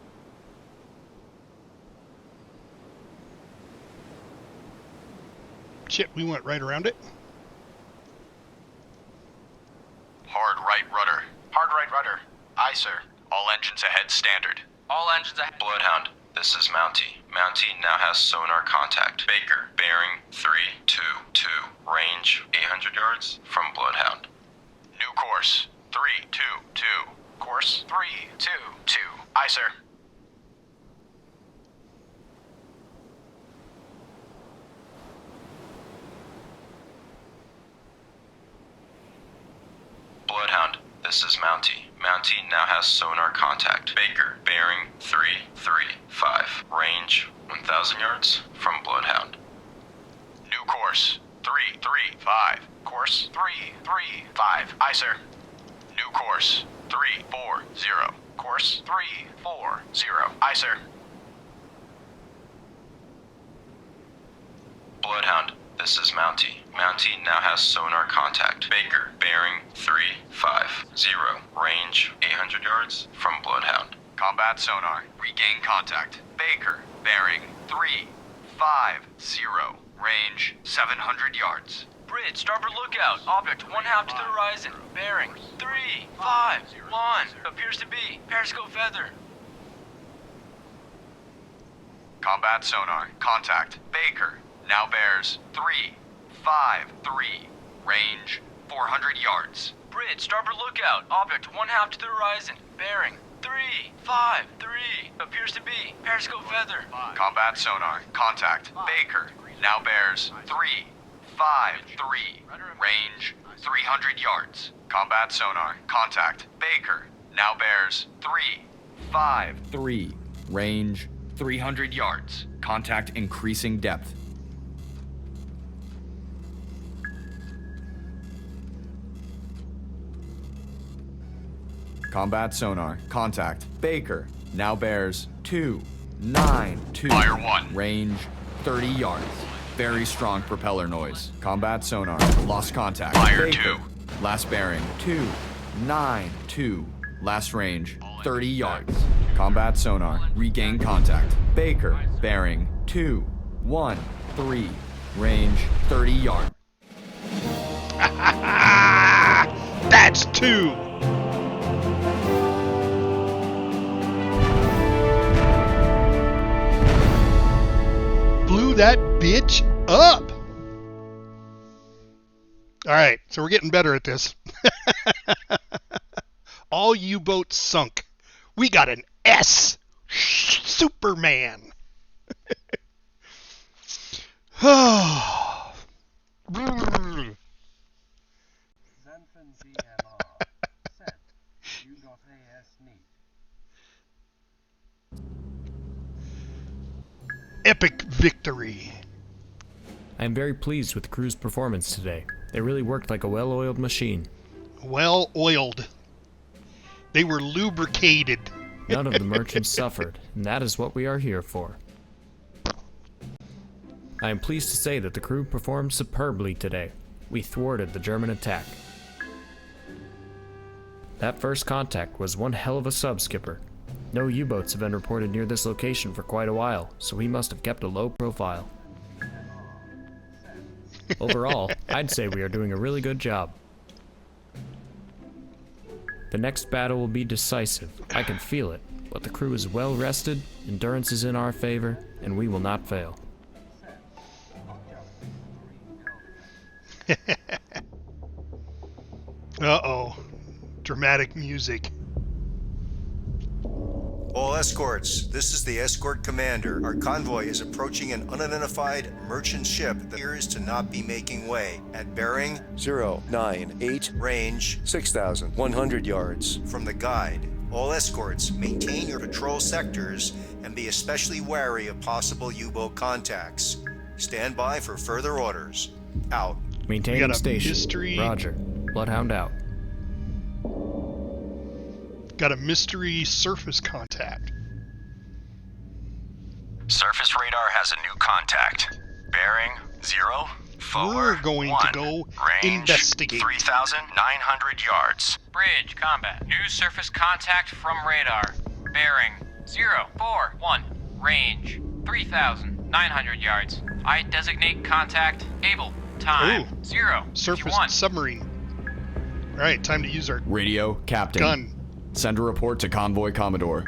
Shit, we went right around it. Hard right rudder. Hard right rudder. Aye, sir. All engines ahead standard. All engines ahead. Bloodhound, this is Mountie. Mountie now has sonar contact. Baker, bearing 322. Range 800 yards from Bloodhound. New course 322. Course 322. Aye, sir. Bloodhound, this is Mountie. Mountie now has sonar contact. Baker, bearing 335. Range 1,000 yards from Bloodhound. New course 335. Course 335. Aye, sir. New course 340. Course 340. Aye, sir. Bloodhound, this is Mountie. Mountie now has sonar contact. Baker, bearing 350. Range 800 yards from Bloodhound. Combat sonar. Regain contact. Baker, bearing 350. Range 700 yards. Bridge, starboard lookout. Object 1/2 to the horizon. Bearing 3, 5, 1. Appears to be periscope feather. Combat sonar. Contact. Baker. Now bears 3, 5, 3. Range 400 yards. Bridge, starboard lookout. Object 1/2 to the horizon. Bearing 3, 5, 3. Appears to be periscope feather. Combat sonar. Contact. Baker. Now bears 3, 5, 3. Range 300 yards. Combat sonar. Contact. Baker. Now bears 3, 5, 3. Range 300 yards. Contact increasing depth. Combat sonar. Contact. Baker. Now bears 2, 9, 2. Fire 1. Range 30 yards. Very strong propeller noise. Combat sonar. Lost contact. Fire Baker. 2. Last bearing 2, 9, 2. Last range 30 yards. Combat sonar. Regain contact. Baker. Bearing 2, 1, 3. Range 30 yards. That's 2. Blew that bitch up. All right, so we're getting better at this. All U-boats sunk. We got an S. Superman. Xanthan GMR. Sent. U.AS neat. Epic victory. I am very pleased with the crew's performance today. They really worked like a well-oiled machine. Well oiled. They were lubricated. None of the merchants suffered, and that is what we are here for. I am pleased to say that the crew performed superbly today. We thwarted the German attack. That first contact was one hell of a sub, Skipper. No U-boats have been reported near this location for quite a while, so he must have kept a low profile. Overall, I'd say we are doing a really good job. The next battle will be decisive. I can feel it, but the crew is well rested, endurance is in our favor, and we will not fail. Uh-oh. Dramatic music. All escorts, this is the escort commander. Our convoy is approaching an unidentified merchant ship that appears to not be making way. At bearing 098, range 6,100 yards. From the guide, all escorts, maintain your patrol sectors and be especially wary of possible U-boat contacts. Stand by for further orders. Out. Maintaining station. Mystery. Roger. Bloodhound out. Got a mystery surface contact. Surface radar has a new contact. Bearing 0, forward We're going 1. to go Range investigate. 3,900 yards. Bridge, combat. New surface contact from radar. Bearing 041. Range 3,900 yards. I designate contact. Able. Time. Ooh. 0. Surface 51. submarine. All right, time to use our Radio, Captain. gun. Send a report to Convoy Commodore.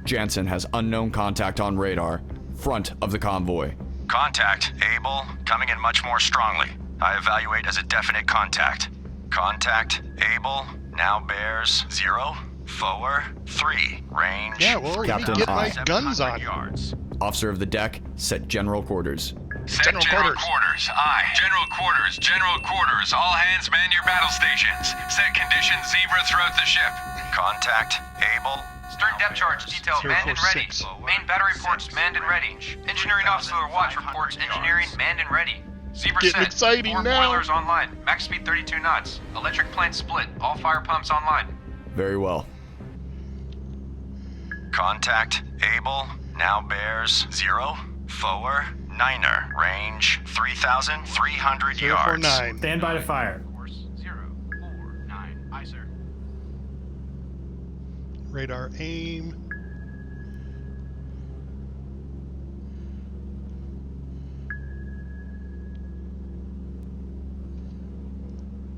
Jansen has unknown contact on radar. Front of the convoy. Contact. Able. Coming in much more strongly. I evaluate as a definite contact. Contact. Able. Now bears 0, forward 3. Range. Yeah, well, let me Captain get my I. guns on. Yards. Officer of the deck, set general quarters. Set General general quarters. quarters. Aye. General quarters. General quarters. All hands man your battle stations. Set conditions zebra throughout the ship. Contact. Able. Stern depth charge detail manned and ready. 046. Main battery reports manned and ready. Engineering officer of the watch reports engineering manned and ready. Zebra Getting set. exciting 4 now. boilers online. Max speed 32 knots. Electric plant split. All fire pumps online. Very well. Contact. Able. Now bears 0, forward 9er. Range 3,300 yards. 049. Stand by to fire. Course 049. Aye, sir. Radar aim.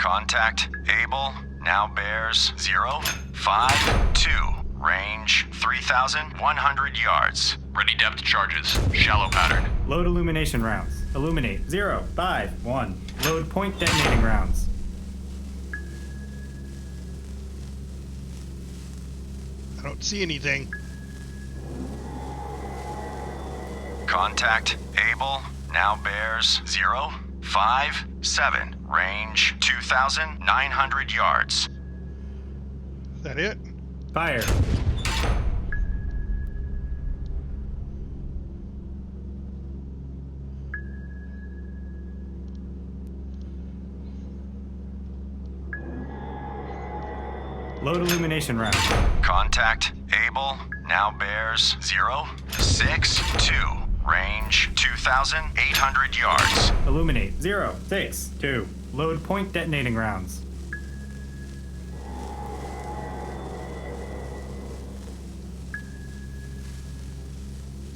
Contact Able now bears 052. Range 3,100 yards. Ready depth charges. Shallow pattern. Load illumination rounds. Illuminate 051. Load point detonating rounds. I don't see anything. Contact Able now bears 057. Range 2,900 yards. Is that it? Fire. Load illumination round. Contact Able now bears 062. Range 2,800 yards. Illuminate 062. Load point detonating rounds.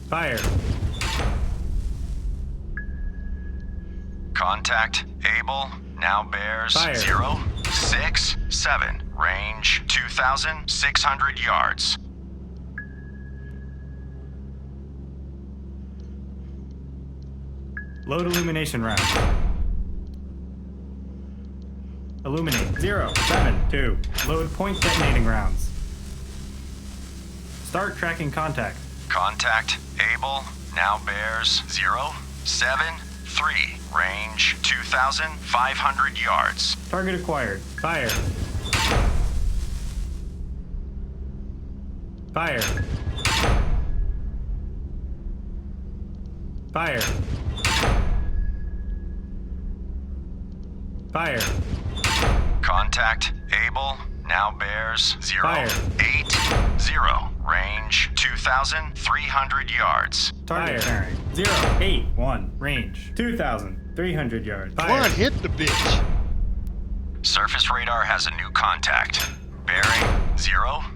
Fire. Contact Able now bears Fire. 067. Range 2,600 yards. Load illumination round. Illuminate 072. Load point detonating rounds. Start tracking contact. Contact Able now bears 073. Range 2,500 yards. Target acquired. Fire. Fire. Fire. Fire. Contact Able now bears Fire. 080. Range 2,300 yards. Target bearing 081. Range 2,300 yards. Fire. Come on, hit the bitch. Surface radar has a new contact. Bearing 015.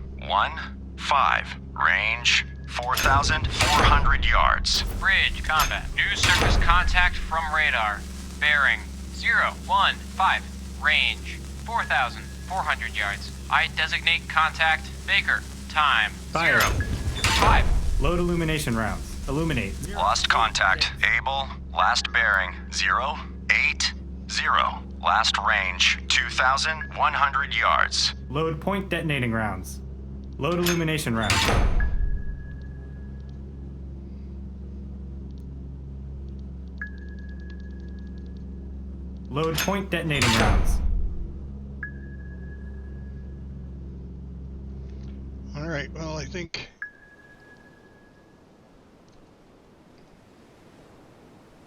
Range 4,400 yards. Bridge combat. New surface contact from radar. Bearing 015. Range 4,400 yards. I designate contact Baker. Time Fire. 055. Load illumination rounds. Illuminate. Lost contact. Able. Last bearing 080. Last range 2,100 yards. Load point detonating rounds. Load illumination rounds. Load point detonating rounds. All right, well, I think...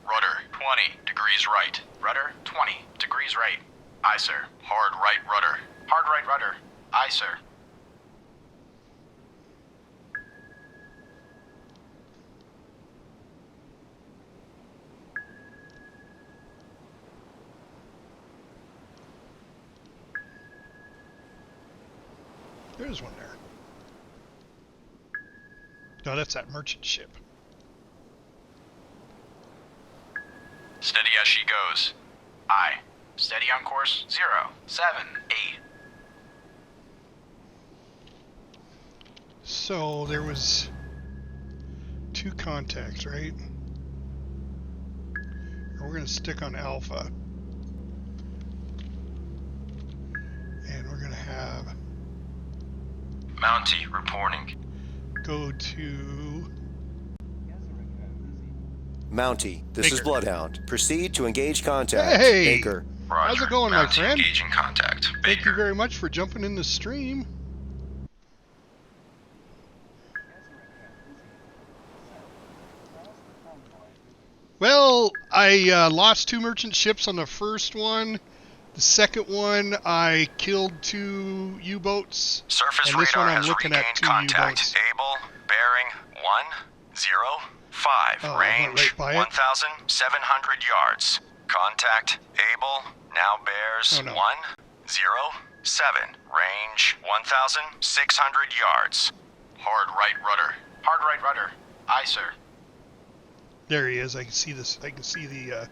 Rudder 20 degrees right. Rudder 20 degrees right. Aye, sir. Hard right rudder. Hard right rudder. Aye, sir. There's one there. No, that's that merchant ship. Steady as she goes. Aye. Steady on course 078. So there was 2 contacts, right? And we're going to stick on Alpha. And we're going to have... Mountie reporting. Go to... Mountie, this is Bloodhound. Proceed to engage contact. Hey! Baker. Roger. How's it going, my Mountie friend? engaging contact. Thank you Baker. very much for jumping in the stream. Well, I lost 2 merchant ships on the first one. The second one, I killed 2 U-boats. Surface and this radar one I'm has looking regained at 2 contact. U-boats. Able. Bearing 105. Oh, I went Range right by it. 1,700 yards. Contact Able now bears Oh, no. 107. Range 1,600 yards. Hard right rudder. Hard right rudder. Aye, sir. There he is. I can see this. I can see the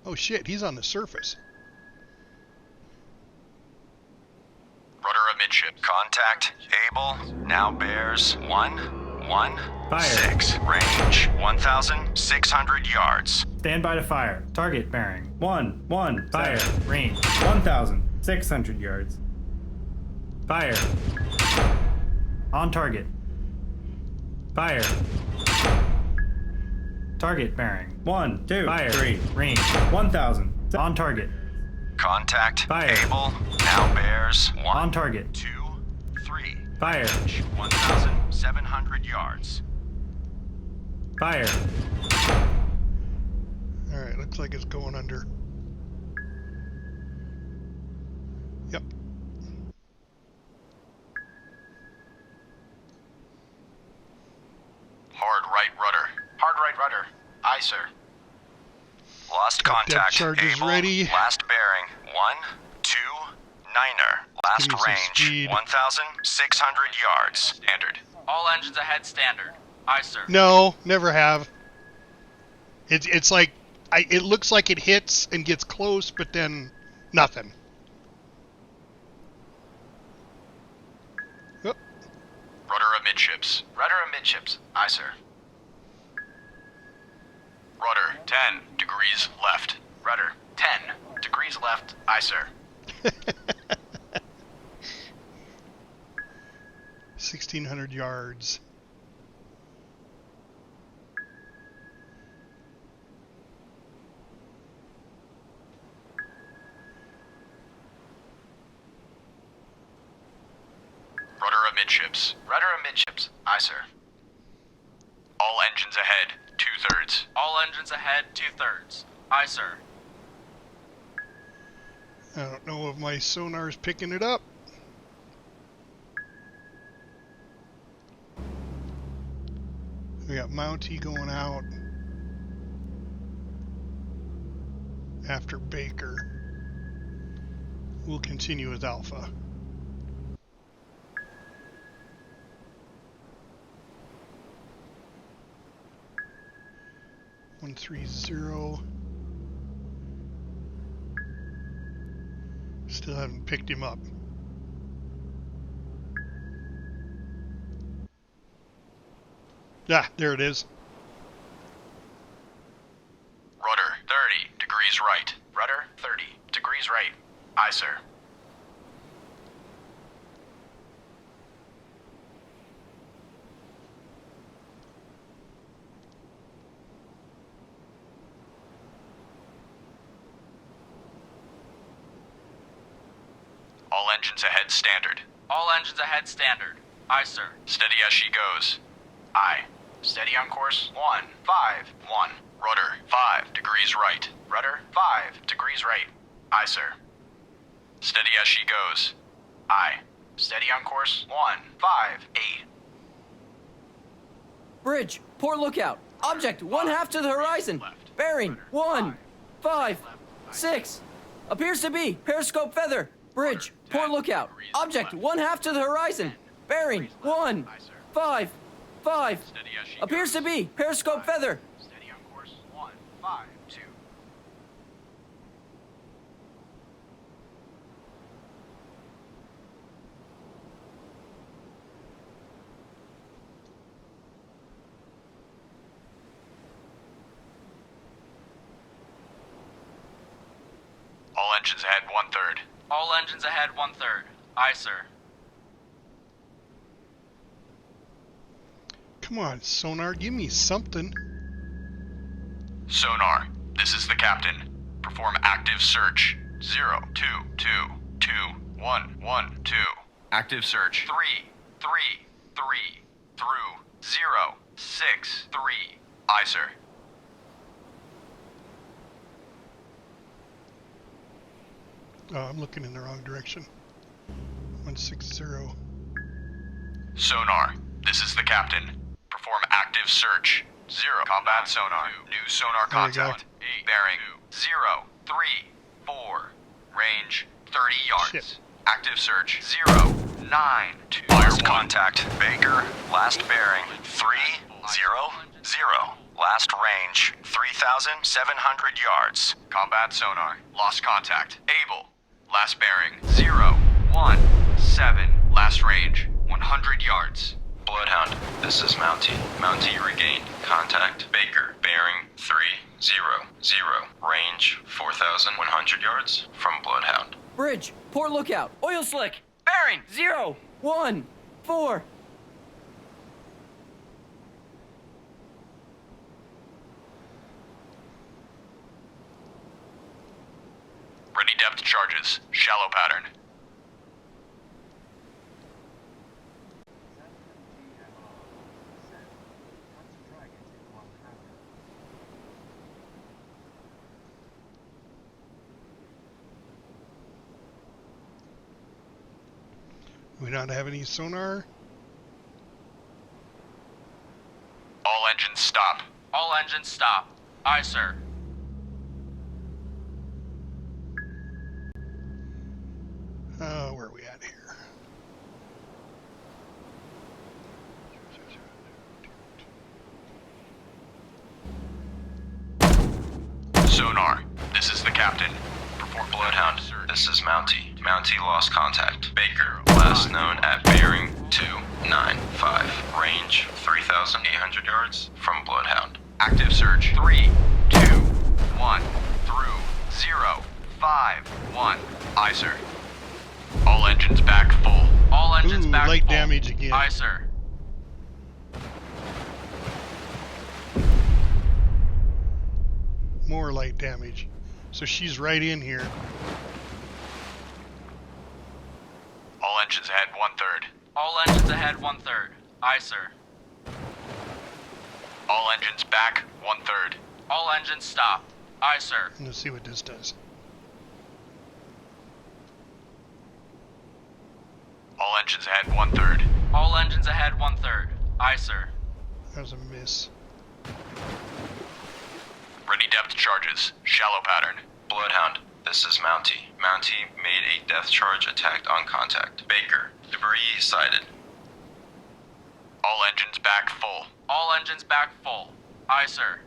Oh shit, he's on the surface. Rudder amidship. Contact. Able. Now bears 116. Range 1,600 yards. Stand by to fire. Target bearing 1-1. Fire. Range 1,600 yards. Fire. On target. Fire. Target bearing 1, 2, fire. 3. Range 1,000. On target. Contact. Fire. Able. Now bears 1. On target. 2, 3. Fire. 1,700 yards. Fire. Alright, looks like it's going under. Yep. Hard right rudder. Hard right rudder. Aye, sir. Lost Got depth contact. charges Able. ready. Last bearing 129er. Last Give me some range speed. 1,600 yards. Standard. All engines ahead standard. Aye, sir. No, never have. It's like it looks like it hits and gets close, but then nothing. Yep. Rudder amidships. Rudder amidships. Aye, sir. Rudder 10 degrees left. Rudder 10 degrees left. Aye, sir. 1,600 yards. Rudder amidships. Rudder amidships. Aye, sir. All engines ahead 2/3. All engines ahead 2/3. Aye, sir. I don't know if my sonar's picking it up. We got Mountie going out after Baker. We'll continue with Alpha. One 130. Still haven't picked him up. Ah, there it is. Rudder 30 degrees right. Rudder 30 degrees right. Aye, sir. All engines ahead standard. All engines ahead standard. Aye, sir. Steady as she goes. Aye. Steady on course 151. Rudder 5 degrees right. Rudder 5 degrees right. Aye, sir. Steady as she goes. Aye. Steady on course 158. Bridge, port lookout. Object 1/2 to the horizon. Bearing 156. Appears to be periscope feather. Bridge, port lookout. Object 1/2 to the horizon. Bearing 155. Appears to be periscope feather. Steady on course 152. All engines ahead 1/3. All engines ahead 1/3. Aye, sir. Come on, sonar, give me something. Sonar, this is the captain. Perform active search. 0222112. Active search. 333 through 063. Aye, sir. Oh, I'm looking in the wrong direction. 160. Sonar, this is the captain. Perform active search. 0. Combat sonar. New sonar There we go. contact. Bearing 034. Range 30 yards. Shit. Active search. 092. Fire contact. Baker. Last bearing 300. Last range, 3,700 yards. Combat sonar. Lost contact. Able. Last bearing. 017. Last range, 100 yards. Bloodhound, this is Mountie. Mountie regained. Contact Baker. Bearing 300. Range 4,100 yards from Bloodhound. Bridge, port lookout, oil slick. Bearing 014. Ready depth charges. Shallow pattern. We not have any sonar? All engines stop. All engines stop. Aye, sir. Where are we at here? Sonar, this is the captain. Report Bloodhound, this is Mountie. Mountie lost contact. Baker, last known at bearing 295. Range 3,800 yards from Bloodhound. Active search. 3, 2, 1, through 051. Aye, sir. All engines back full. All engines back light full. damage again. Aye, sir. More light damage. So she's right in here. All engines ahead 1/3. All engines ahead 1/3. Aye, sir. All engines back 1/3. All engines stop. Aye, sir. Let's see what this does. All engines ahead 1/3. All engines ahead 1/3. Aye, sir. That was a miss. Ready depth charges. Shallow pattern. Bloodhound, this is Mountie. Mountie made a depth charge attack on contact. Baker, debris sighted. All engines back full. All engines back full. Aye, sir.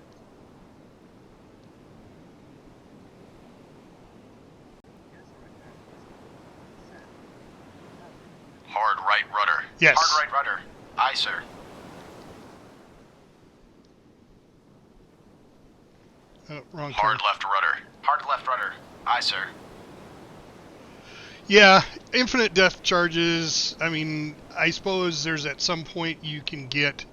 Hard right rudder. Yes. Hard right rudder. Aye, sir. Oh, wrong Hard turn. left rudder. Hard left rudder. Aye, sir. Yeah, infinite depth charges. I mean, I suppose there's at some point you can get,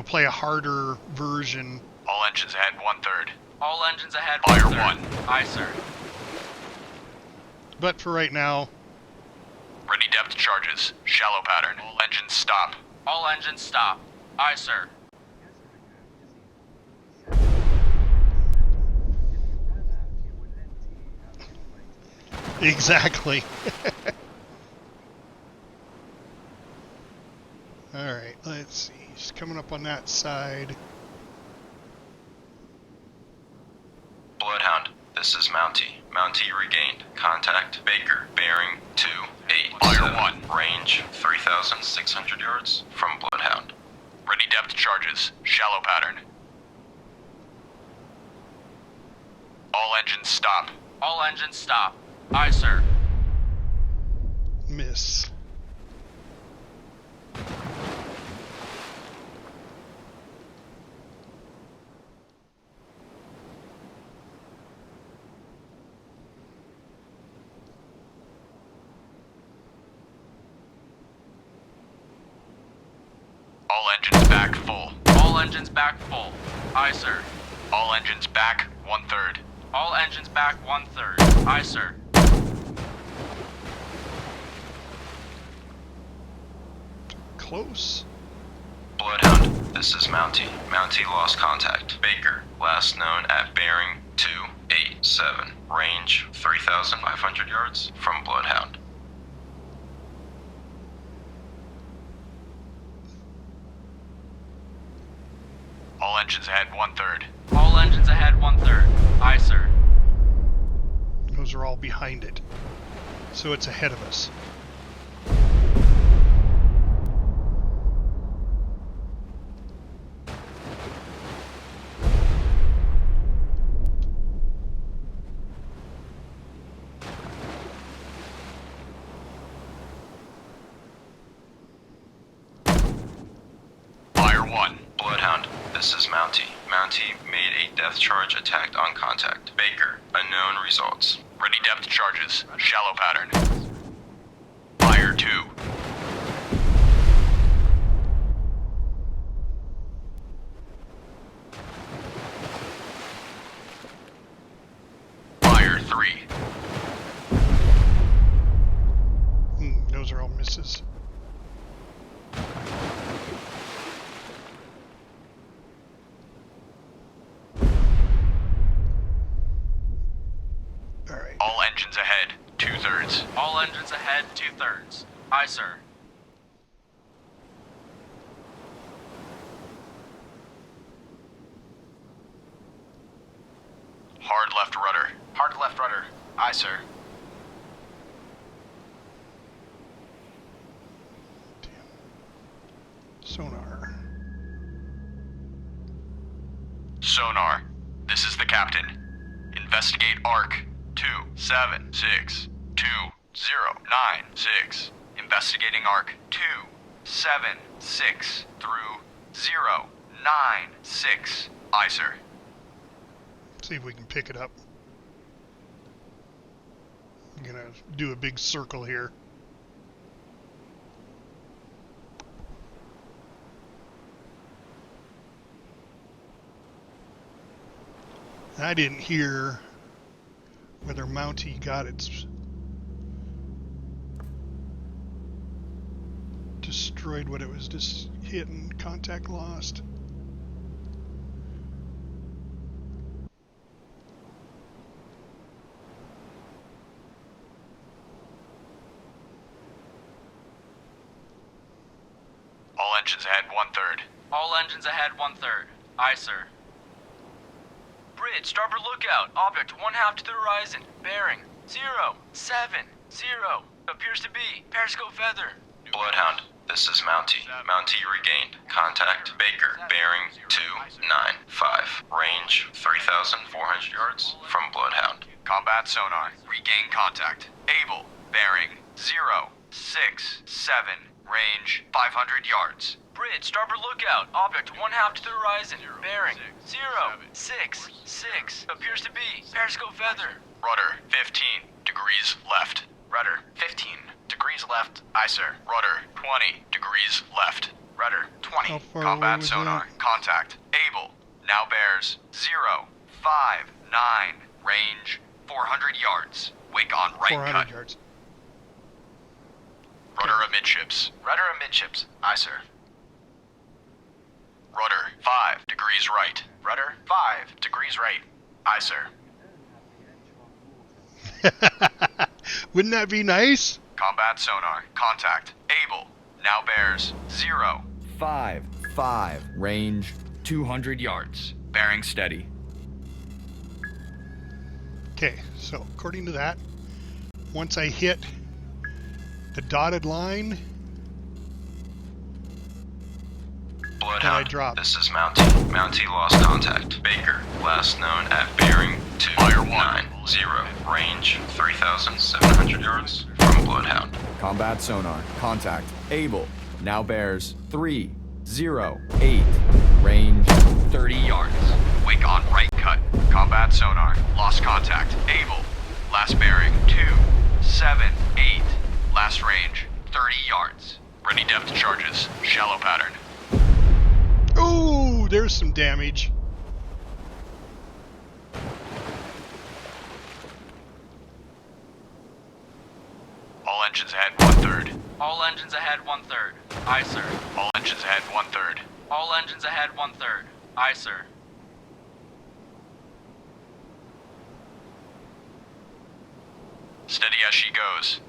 play a harder version. All engines ahead 1/3. All engines ahead Fire 1/3. 1. Aye, sir. But for right now, Ready depth charges. Shallow pattern. All engines stop. All engines stop. Aye, sir. exactly. Alright, let's see. She's coming up on that side. Bloodhound, this is Mountie. Mountie regained. Contact Baker. Bearing 287. Fire 1. Range 3,600 yards from Bloodhound. Ready depth charges. Shallow pattern. All engines stop. All engines stop. Aye, sir. Miss. All engines back full. All engines back full. Aye, sir. All engines back 1/3. All engines back 1/3. Aye, sir. Close. Bloodhound, this is Mountie. Mountie lost contact. Baker, last known at bearing 287. Range 3,500 yards from Bloodhound. All engines ahead 1/3. All engines ahead 1/3. Aye, sir. Those are all behind it. So it's ahead of us. this is Mountie. Mountie made a depth charge attack on contact. Baker, unknown results. Ready depth charges. Shallow pattern. Fire 2. Fire 3. Those are all misses. Alright. All engines ahead. 2/3. All engines ahead, 2/3. Aye, sir. Hard left rudder. Hard left rudder. Aye, sir. Sonar. Sonar. This is the captain. Investigate arc 2762096. Investigating arc 276 through 096. Aye, sir. See if we can pick it up. I'm gonna do a big circle here. I didn't hear whether Mountie got its destroyed what it was just hitting. Contact lost. All engines ahead 1/3. All engines ahead, 1/3. Aye, sir. Bridge, starboard lookout. Object 1/2 to the horizon. Bearing 070. Appears to be periscope feather. Bloodhound, this is Mountie. Mountie regained. Contact Baker, bearing 295. Range 3,400 yards from Bloodhound. Combat sonar. Regain contact. Able. Bearing 067. Range 500 yards. Bridge, starboard lookout. Object 1/2 to the horizon. Bearing 066. Appears to be periscope feather. Rudder 15 degrees left. Rudder 15 degrees left. Aye, sir. Rudder 20 degrees left. Rudder 20. How far Combat away was sonar. that? Contact. Able. Now bears 059. Range 400 yards. Wake on right 400 cut. yards. Rudder amidships. Rudder amidships. Aye, sir. Rudder 5 degrees right. Rudder 5 degrees right. Aye, sir. Wouldn't that be nice? Combat sonar. Contact. Able. Now bears 055. Range 200 yards. Bearing steady. Okay, so according to that, once I hit the dotted line, Bloodhound, I drop. This is Mountie. Mountie lost contact. Baker, last known at bearing 290. Range 3,700 yards from Bloodhound. Combat sonar. Contact. Able. Now bears 308. Range 30 yards. Wake on right cut. Combat sonar. Lost contact. Able. Last bearing 278. Last range 30 yards. Ready depth charges. Shallow pattern. ooh, there's some damage. All engines ahead 1/3. All engines ahead, 1/3. Aye, sir. All engines ahead 1/3. All engines ahead, 1/3. Aye, sir. Steady as she goes.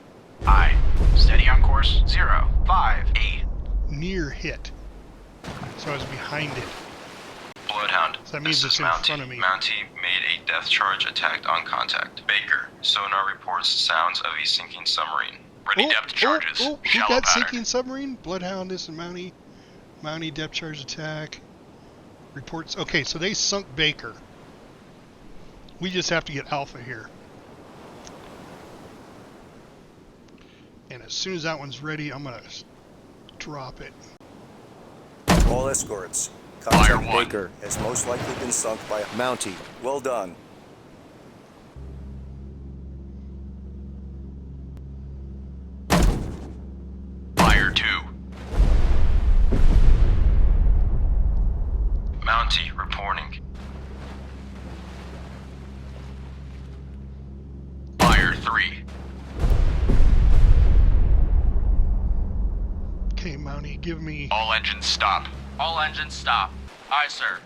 Aye. Steady on course 058. Near hit. So I was behind it. Bloodhound, So that means this it's is in Mountie. front of me. Mountie made a depth charge attack on contact. Baker, sonar reports sounds of a sinking submarine. Ready depth charges. Who Shallow got pattern. sinking submarine? Bloodhound, this is Mountie. Mountie depth charge attack. Reports. Okay, so they sunk Baker. We just have to get Alpha here. And as soon as that one's ready, I'm going to drop it. All escorts, Contact Baker has most likely been sunk by a Mountie. Well done. Fire 2. Mountie reporting. Fire 3. Okay, Mountie, give me... All engines stop. All engines stop. Aye, sir.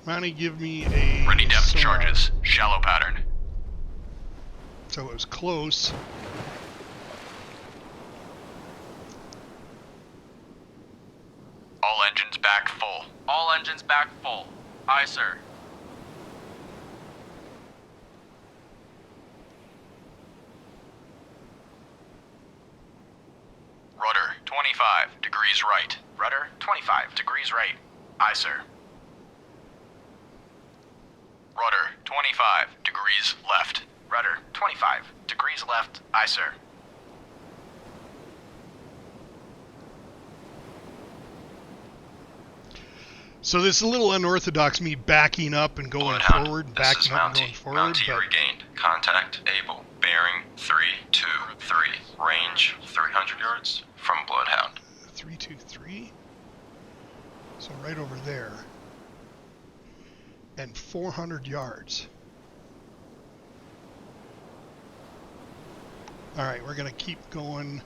Mountie, give me a... Ready depth sonar. charges. Shallow pattern. So it was close. All engines back full. All engines back full. Aye, sir. Rudder 25 degrees right. Rudder 25 degrees right. Aye, sir. Rudder 25 degrees left. Rudder 25 degrees left. Aye, sir. So this is a little unorthodox, me backing up and going Bloodhound, forward, this backing is up and Mountie. going forward. Mountie But regained. Contact able. Bearing 323. Range 300 yards from Bloodhound. 323. So right over there. And 400 yards. All right, we're going to keep going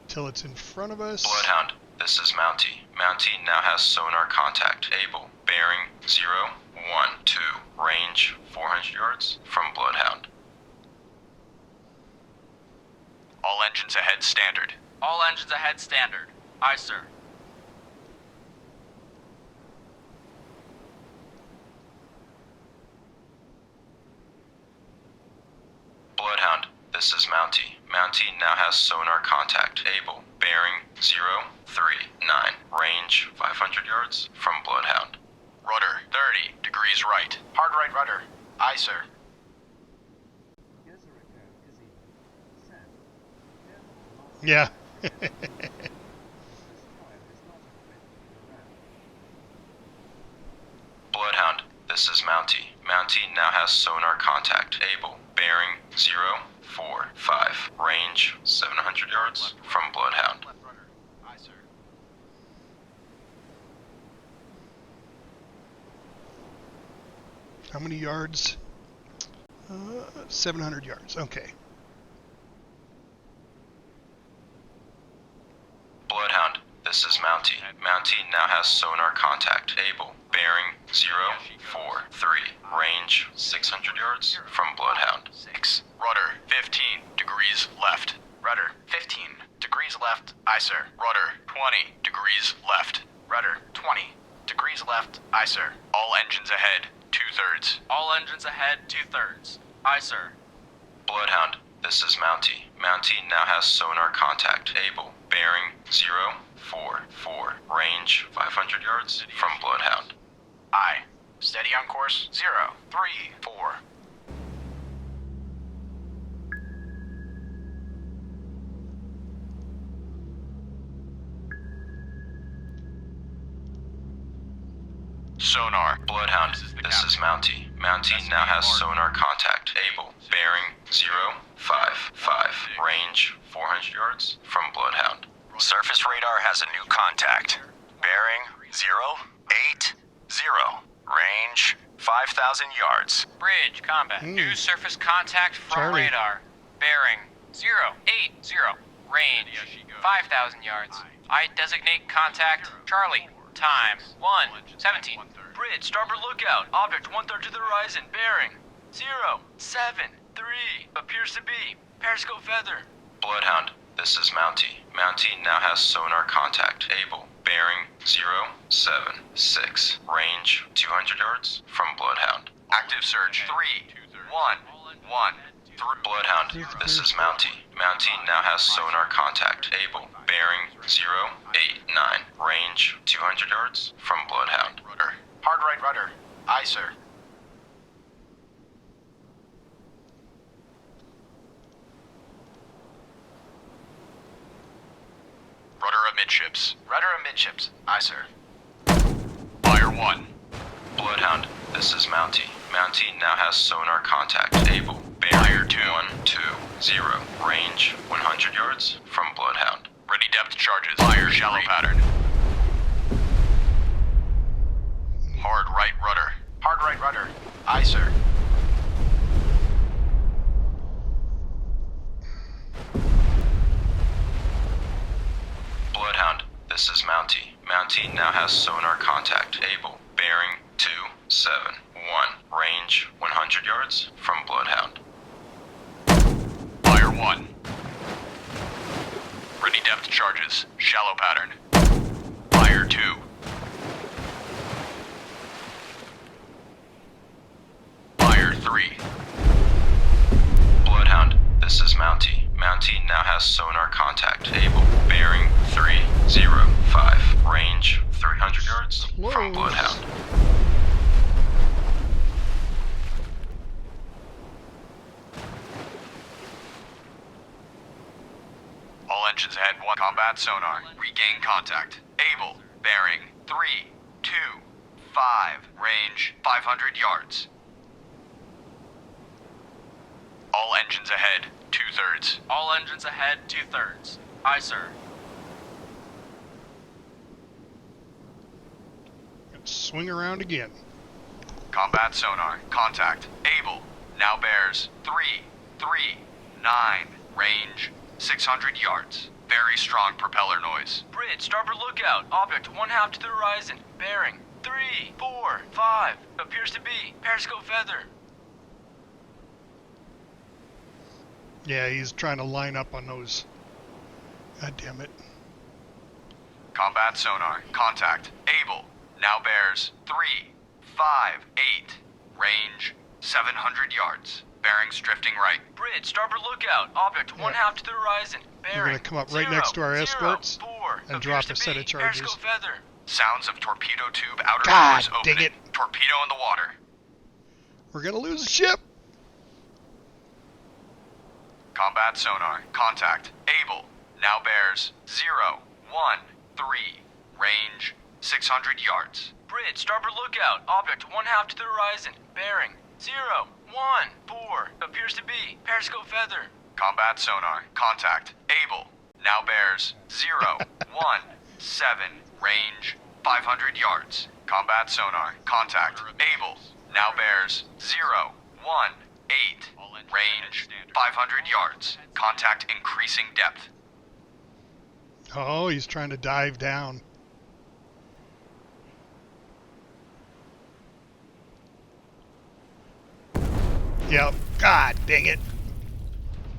till it's in front of us. Bloodhound, this is Mountie. Mountie now has sonar contact able. Bearing 012. Range 400 yards from Bloodhound. All engines ahead standard. All engines ahead standard. Aye, sir. Bloodhound, this is Mountie. Mountie now has sonar contact able. Bearing 039. Range 500 yards from Bloodhound. Rudder 30 degrees right. Hard right rudder. Aye, sir. Yeah. Bloodhound, this is Mountie. Mountie now has sonar contact able. Bearing 045. Range 700 yards from Bloodhound. Aye, sir. How many yards? 700 yards. Okay. Bloodhound, this is Mountie. Mountie now has sonar contact able. Bearing 043. Range 600 yards from Bloodhound. 6. Rudder 15 degrees left. Rudder 15 degrees left. Aye, sir. Rudder 20 degrees left. Rudder 20 degrees left. Aye, sir. All engines ahead. 2/3. All engines ahead 2/3. Aye, sir. Bloodhound, this is Mountie. Mountie now has sonar contact able. Bearing 044. Range 500 yards from Bloodhound. Aye. Steady on course. 034. Sonar. Bloodhound, this is Mountie. Mountie now has sonar contact able. Bearing 055. Range 400 yards from Bloodhound. Surface radar has a new contact. Bearing 080. Range 5,000 yards. Bridge combat. New surface contact from Charlie. radar. Bearing 080. Range 5,000 yards. I designate contact Charlie. Time 1:17. Bridge, starboard lookout. Object 1/3 to the horizon. Bearing 073. Appears to be periscope feather. Bloodhound, this is Mountie. Mountie now has sonar contact able. Bearing 076. Range 200 yards from Bloodhound. Active search. 3-1-1. Bloodhound, this is Mountie. Mountie now has sonar contact able. Bearing 089. Range 200 yards from Bloodhound. Rudder. Hard right rudder. Aye, sir. Rudder amidships. Rudder amidships. Aye, sir. Fire 1. Bloodhound, this is Mountie. Mountie now has sonar contact. Able. Fire 2. 120. Range 100 yards from Bloodhound. Ready depth charges. Fire shallow 3. Pattern. Hard right rudder. Hard right rudder. Aye, sir. Bloodhound, this is Mountie. Mountie now has sonar contact. Able. Bearing 271. Range 100 yards from Bloodhound. Fire 1. Ready depth charges. Shallow pattern. Fire 2. Fire 3. Bloodhound, this is Mountie. Mountie now has sonar contact. Able. Bearing 305. Range 300 yards from Bloodhound. All engines ahead. 1 combat sonar. Regain contact. Able. Bearing 325. Range 500 yards. All engines ahead. 2/3. All engines ahead, 2/3. Aye, sir. Swing around again. Combat sonar. Contact. Able. Now bears 339. Range 600 yards. Very strong propeller noise. Bridge, starboard lookout. Object 1/2 to the horizon. Bearing 345. Appears to be periscope feather. Yeah, he's trying to line up on those. God damn it. Combat sonar. Contact. Able. Now bears 358. Range 700 yards. Bearings drifting right. Bridge, starboard lookout. Object 1/2 to the horizon. We're Bearing going to come up right next to our escorts 04. and drop a set of charges. Periscope feather. Sounds of torpedo tube outer God doors dang opening. it. Torpedo in the water. We're going to lose the ship. Combat sonar. Contact. Able. Now bears 013. Range 600 yards. Bridge, starboard lookout. Object 1/2 to the horizon. Bearing 014. Appears to be periscope feather. Combat sonar. Contact. Able. Now bears 017. Range 500 yards. Combat sonar. Contact. Able. Now bears 018. Range 500 yards. Contact increasing depth. Oh, he's trying to dive down. Yep. God dang it.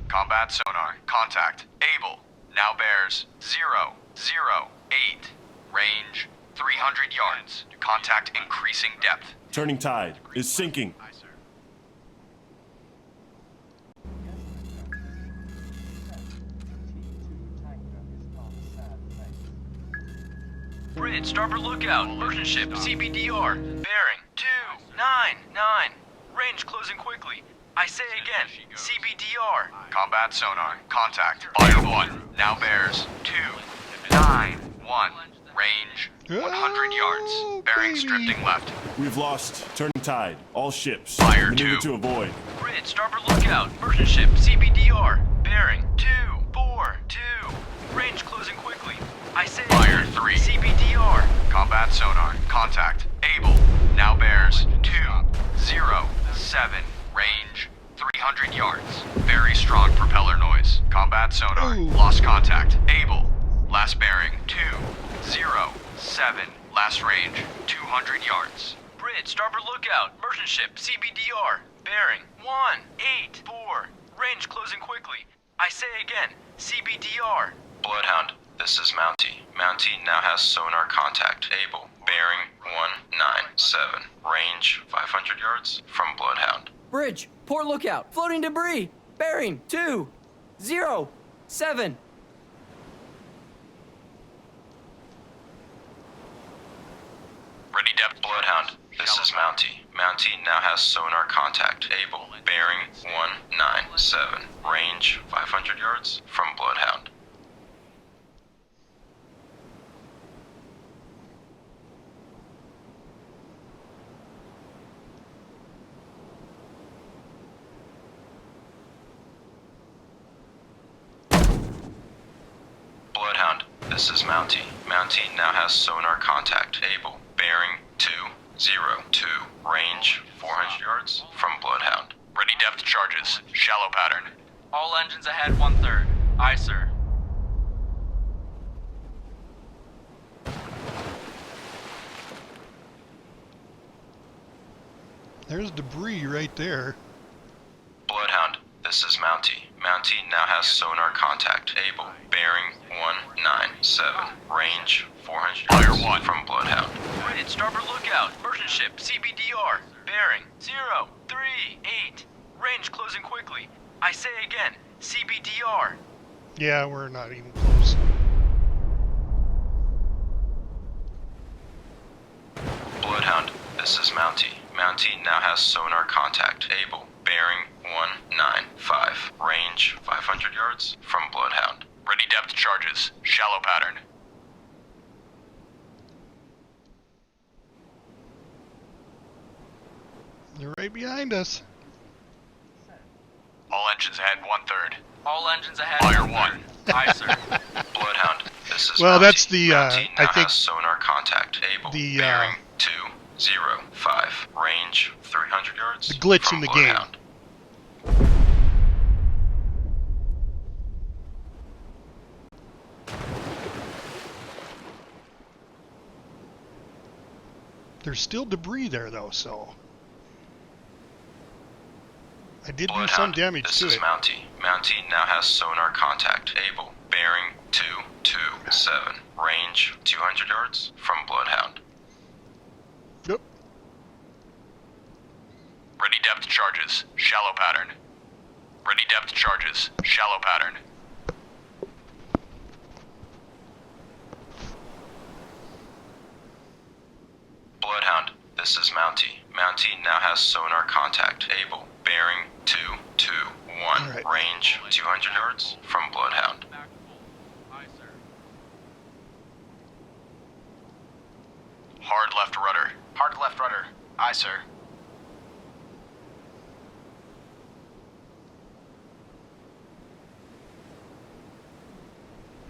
Combat sonar. Contact. Able. Now bears 008. Range 300 yards. Contact increasing depth. Turning tide is sinking. Bridge, starboard lookout. Immersion ship, CBDR. Bearing 299. Range closing quickly. I say again, CBDR. Combat sonar. Contact. Fire 1. Now bears 291. Range 100 yards. Bearings drifting left. We've lost turning tide. All ships. Fire Maneuver 2. to avoid. Bridge, starboard lookout. Immersion ship, CBDR. Bearing 242. Range closing quickly. I say Fire 3. CBDR. Combat sonar. Contact. Able. Now bears 207. Range 300 yards. Very strong propeller noise. Combat sonar. Lost contact. Able. Last bearing 207. Last range 200 yards. Bridge, starboard lookout. Immersion ship, CBDR. Bearing 184. Range closing quickly. I say again, CBDR. Bloodhound, this is Mountie. Mountie now has sonar contact. Able. Bearing 197. Range 500 yards from Bloodhound. Bridge, port lookout, floating debris. Bearing 207. Ready depth. Bloodhound, this is Mountie. Mountie now has sonar contact. Able. Bearing 197. Range 500 yards from Bloodhound. this is Mountie. Mountie now has sonar contact. Able. Bearing 202. Range 400 yards from Bloodhound. Ready depth charges. Shallow pattern. All engines ahead 1/3. Aye, sir. There's debris right there. Bloodhound, this is Mountie. Mountie now has sonar contact. Able. Bearing 197. Range 400 yards from Bloodhound. Right, starboard lookout. Immersion ship, CBDR. Bearing 038. Range closing quickly. I say again, CBDR. Yeah, we're not even close. Bloodhound, this is Mountie. Mountie now has sonar contact. Able. Bearing 195. Range 500 yards from Bloodhound. Ready depth charges. Shallow pattern. They're right behind us. All engines ahead 1/3. All engines ahead. Fire 1/3. one. Aye, sir. Bloodhound, this is Well, Mountie. that's the, Mountie now I think, has sonar contact. Able. the, Bearing 205. Range 300 yards the glitch from in the Bloodhound. game. There's still debris there, though, so I did do some damage this to is it. Mountie. Mountie now has sonar contact. Able. Bearing 227. Range 200 yards from Bloodhound. Yep. Ready depth charges. Shallow pattern. Ready depth charges. Shallow pattern. Bloodhound, this is Mountie. Mountie now has sonar contact. Able. Bearing 221. All right. Range 200 yards from Bloodhound. Hard left rudder. Hard left rudder. Aye, sir.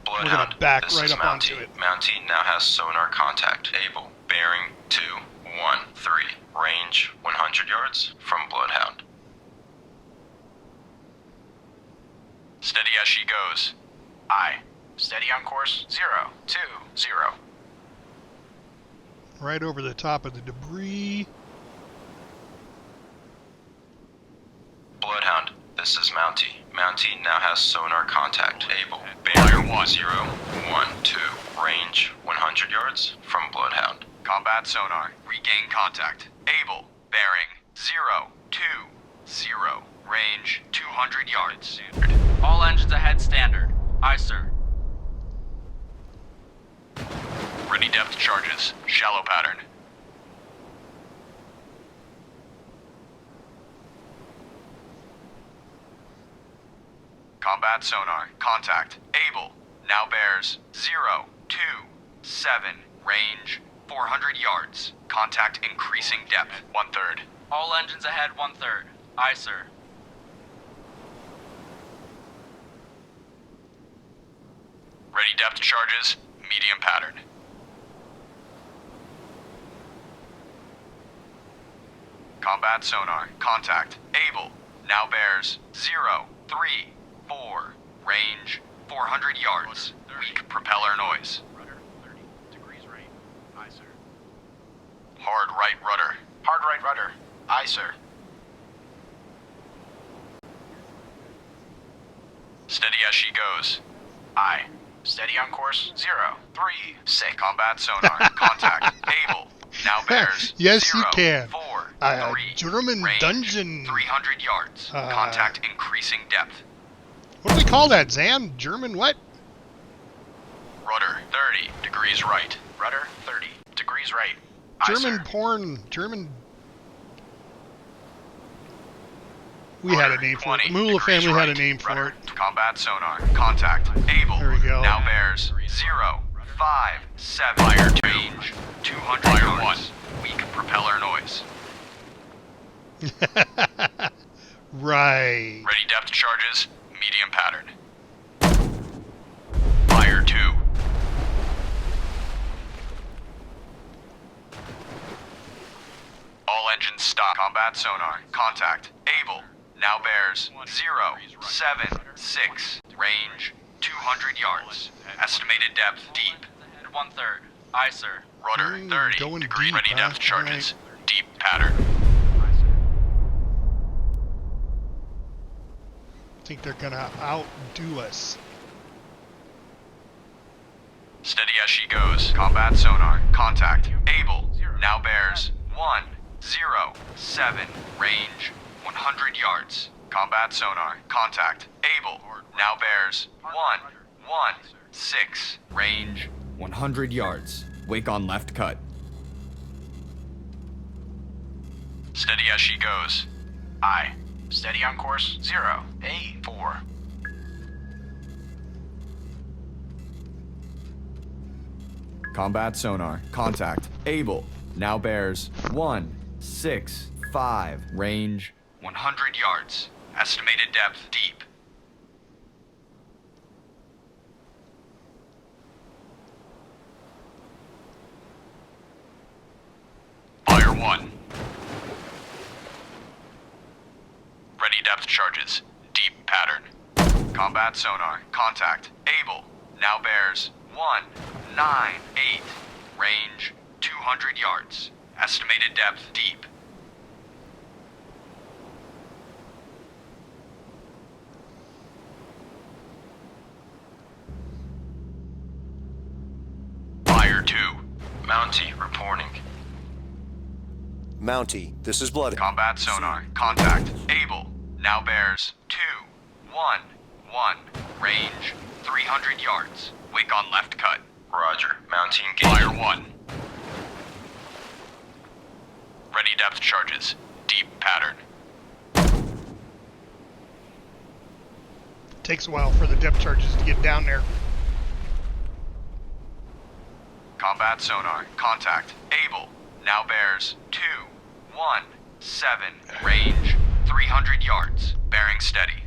Bloodhound, back this right is up Mountie. onto it. Mountie now has sonar contact. Able. Bearing 213. Range 100 yards from Bloodhound. Steady as she goes. Aye. Steady on course 020. Right over the top of the debris. Bloodhound, this is Mountie. Mountie now has sonar contact. Able. Bearing 012. Range 100 yards from Bloodhound. Combat sonar. Regain contact. Able. Bearing 020. Range 200 yards. All engines ahead standard. Aye, sir. Ready depth charges. Shallow pattern. Combat sonar. Contact. Able. Now bears 027. Range 400 yards. Contact increasing depth 1/3. All engines ahead 1/3. Aye, sir. Ready depth charges. Medium pattern. Combat sonar. Contact. Able. Now bears 034. Range 400 yards. Weak propeller noise. Hard right rudder. Hard right rudder. Aye, sir. Steady as she goes. Aye. Steady on course 036. Combat sonar. Contact. Able. Now bears Yes, you can. 043. German Range dungeon. 300 yards. Contact increasing depth. What do we call that, Zan? German what? Rudder 30 degrees right. Rudder 30 degrees right. Aye, German sir. porn. German. We had a name for it. 20 Mahula degrees family had a right. name for Rudder. it. Combat sonar. Contact. Able. There we go. Now bears 057. Fire 2. Range 200 Fire yards. 1. Weak propeller noise. Right. Ready depth charges. Medium pattern. Fire 2. Combat sonar. Contact. Able. Now bears 076. Range 200 yards. Estimated depth deep. 1/3. Aye, sir. Rudder 30 going degree. deep, Ready huh? depth charges. Alright. Deep pattern. I think they're gonna outdo us. Steady as she goes. Combat sonar. Contact. Able. Now bears 107. Range 100 yards. Combat sonar. Contact. Able. Now bears 116. Range 100 yards. Wake on left cut. Steady as she goes. Aye. Steady on course 084. Combat sonar. Contact. Able. Now bears 165. Range 100 yards. Estimated depth deep. Fire 1. Ready depth charges. Deep pattern. Combat sonar. Contact. Able. Now bears 198. Range 200 yards. Estimated depth deep. Fire 2. Mountie reporting. Mountie, this is Blood. Combat sonar. Contact. Able. Now bears 211. Range 300 yards. Wake on left cut. Roger. Mountie engaged. Fire 1. Ready depth charges. Deep pattern. Takes a while for the depth charges to get down there. Combat sonar. Contact. Able. Now bears 217. Range 300 yards. Bearing steady.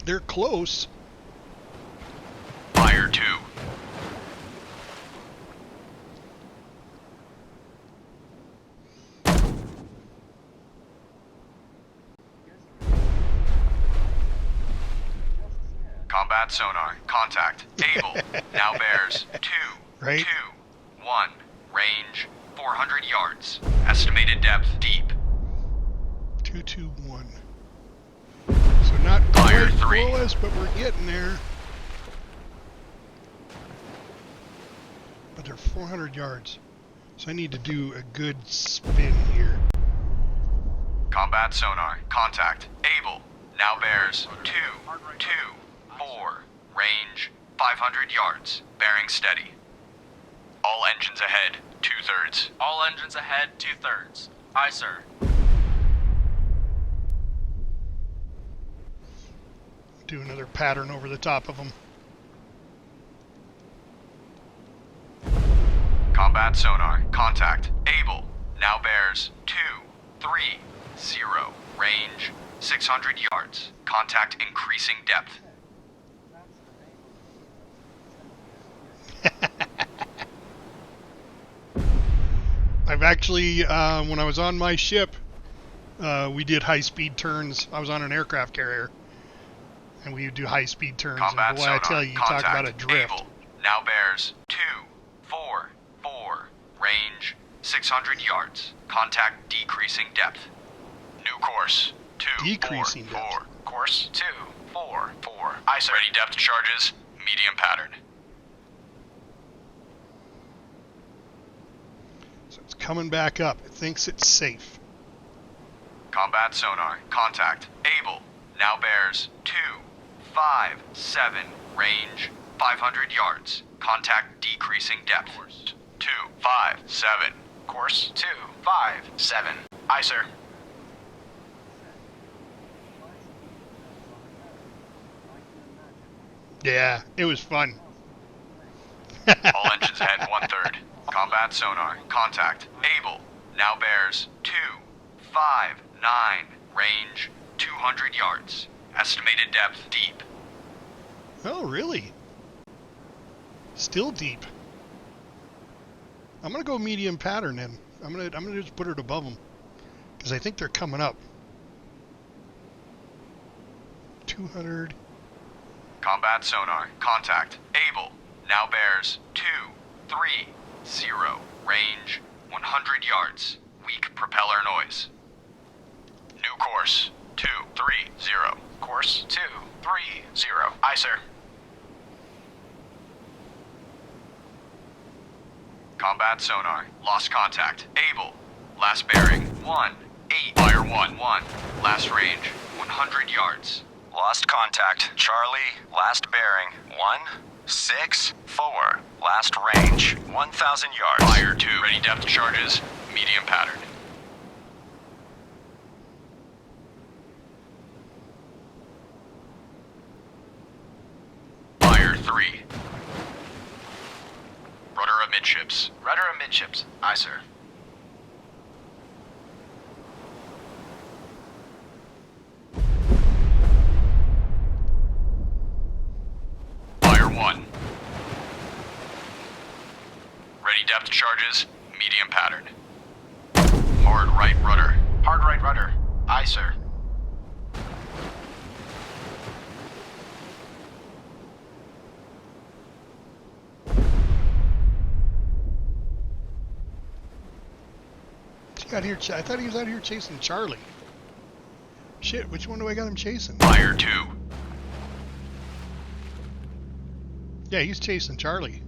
They're close. Fire 2. Combat sonar. Contact. Able. Now bears 221. Range 400 yards. Estimated depth deep. 221. So not Fire quite 3. below us, but we're getting there. But they're 400 yards. So I need to do a good spin here. Combat sonar. Contact. Able. Now bears 224. Range 500 yards. Bearing steady. All engines ahead. 2/3. All engines ahead, 2/3. Aye, sir. Do another pattern over the top of them. Combat sonar. Contact. Able. Now bears 230. Range 600 yards. Contact increasing depth. I've actually, when I was on my ship, we did high-speed turns. I was on an aircraft carrier, and we would do high-speed turns. Combat And boy, sonar. I tell you, you Contact. talk about a drift. Able. Now bears 244. Range 600 yards. Contact decreasing depth. New course. Decreasing 244. Course 244. Aye, sir. Ready depth charges. Medium pattern. So it's coming back up. It thinks it's safe. Combat sonar. Contact. Able. Now bears 257. Range 500 yards. Contact decreasing depth. 257. Course 257. Aye, sir. Yeah, it was fun. All engines ahead 1/3. Combat sonar. Contact. Able. Now bears 259. Range 200 yards. Estimated depth deep. Oh, really? Still deep. I'm gonna go medium pattern then. I'm gonna just put it above them, Because I think they're coming up. 200. Combat sonar. Contact. Able. Now bears 230. Range 100 yards. Weak propeller noise. New course 230. Course 230. Aye, sir. Combat sonar. Lost contact. Able. Last bearing 18. Fire 1. Last range 100 yards. Lost contact. Charlie, last bearing 164. Last range 1,000 yards. Fire 2. Ready depth charges. Medium pattern. Fire 3. Rudder amidships. Rudder amidships. Aye, sir. Fire 1. Ready depth charges. Medium pattern. Hard right rudder. Hard right rudder. Aye, sir. Out here, I thought he was out here chasing Charlie. Shit, which one do I got him chasing? Fire 2. Yeah, he's chasing Charlie.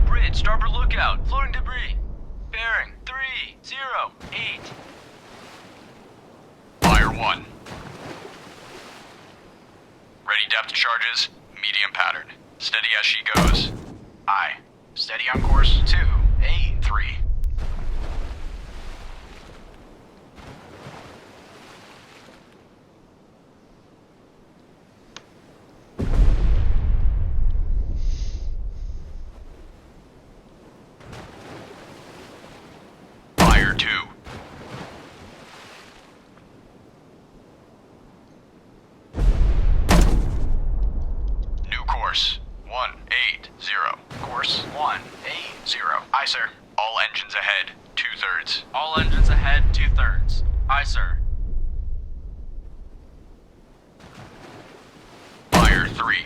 Bridge, starboard lookout. Floating debris. Bearing 308. Fire 1. Ready depth charges. Medium pattern. Steady as she goes. Aye. Steady on course 283. Fire 2. New course 180. Course 180. Aye, sir. All engines ahead. 2/3. All engines ahead, 2/3. Aye, sir. Fire 3.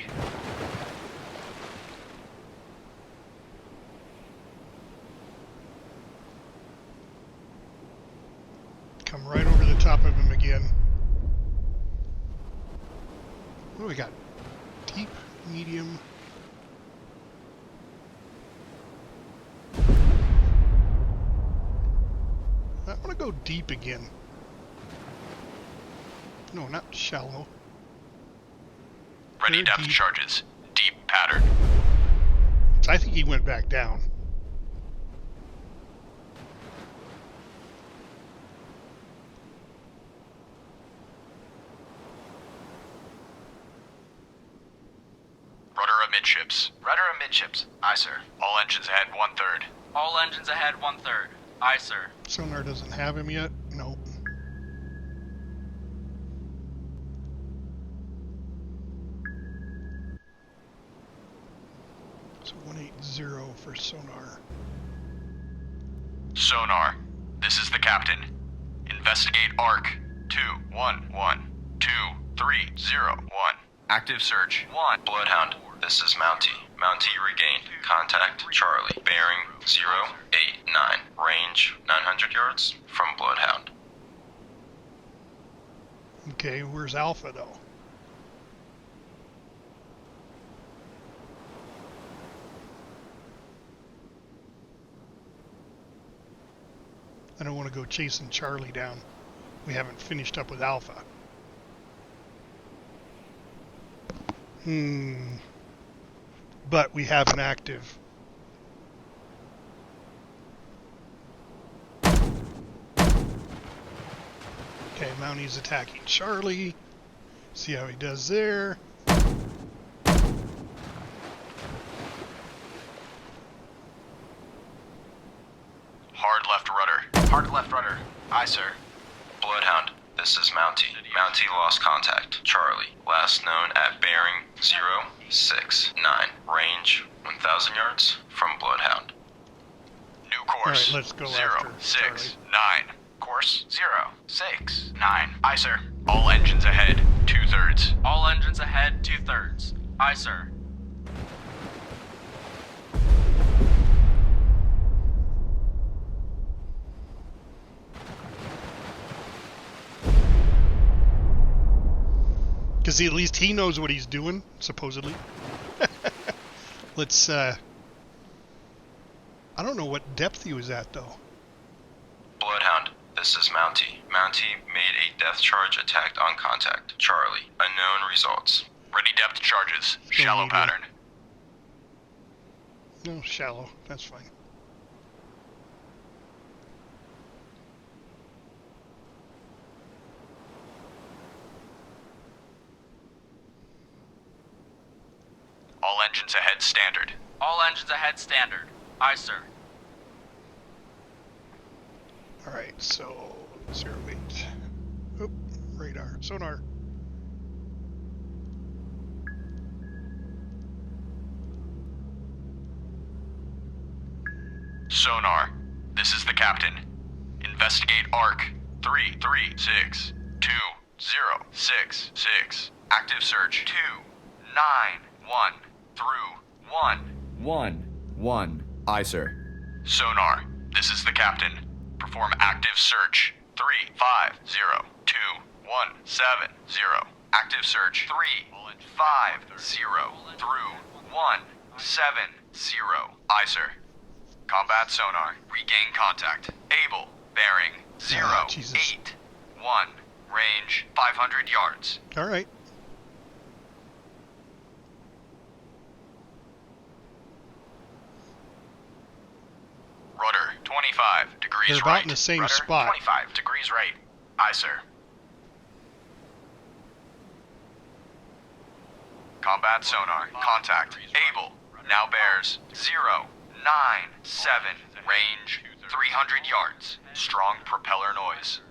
Come right over the top of him again. What do we got? Deep, medium. I want to go deep again. No, not shallow. Ready depth charges. Deep pattern. I think he went back down. Rudder amidships. Rudder amidships. Aye, sir. All engines ahead. 1/3. All engines ahead, 1/3. Aye, sir. Sonar doesn't have him yet. Nope. So 180 for sonar. Sonar. This is the captain. Investigate ARC 2112301. Active search 1. Bloodhound, this is Mountie. Mountie regained. Contact Charlie. Bearing 089. Range 900 yards from Bloodhound. Okay, where's Alpha though? I don't want to go chasing Charlie down. We haven't finished up with Alpha. But we have an active. Okay, Mountie's attacking Charlie. See how he does there. Hard left rudder. Hard left rudder. Aye, sir. Bloodhound, this is Mountie. Mountie lost contact. Charlie, last known at bearing 069, range 1,000 yards from Bloodhound. New course. All right, let's go 069. Course 069. Aye, sir. All engines ahead. 2/3. All engines ahead, 2/3. Aye, sir. Because at least he knows what he's doing, supposedly. Let's, I don't know what depth he was at, though. Bloodhound, this is Mountie. Mountie made a depth charge attack on contact. Charlie, unknown results. Ready depth charges. Shallow pattern. No, shallow. That's fine. All engines ahead standard. All engines ahead standard. Aye, sir. All right, so 08. Oop, radar, sonar. Sonar, this is the captain. Investigate arc 3362066. Active search 291 through 1. Aye, sir. Sonar, this is the captain. Perform active search 350217. Active search 350 through 170. Aye, sir. Combat sonar. Regain contact. Able. Bearing 081. Range 500 yards. All right. Rudder 25 degrees They're right. about in the same Rudder, spot. 25 degrees right. Aye, sir. Combat sonar. Contact. Able. Now bears 097. Range 300 yards. Strong propeller noise.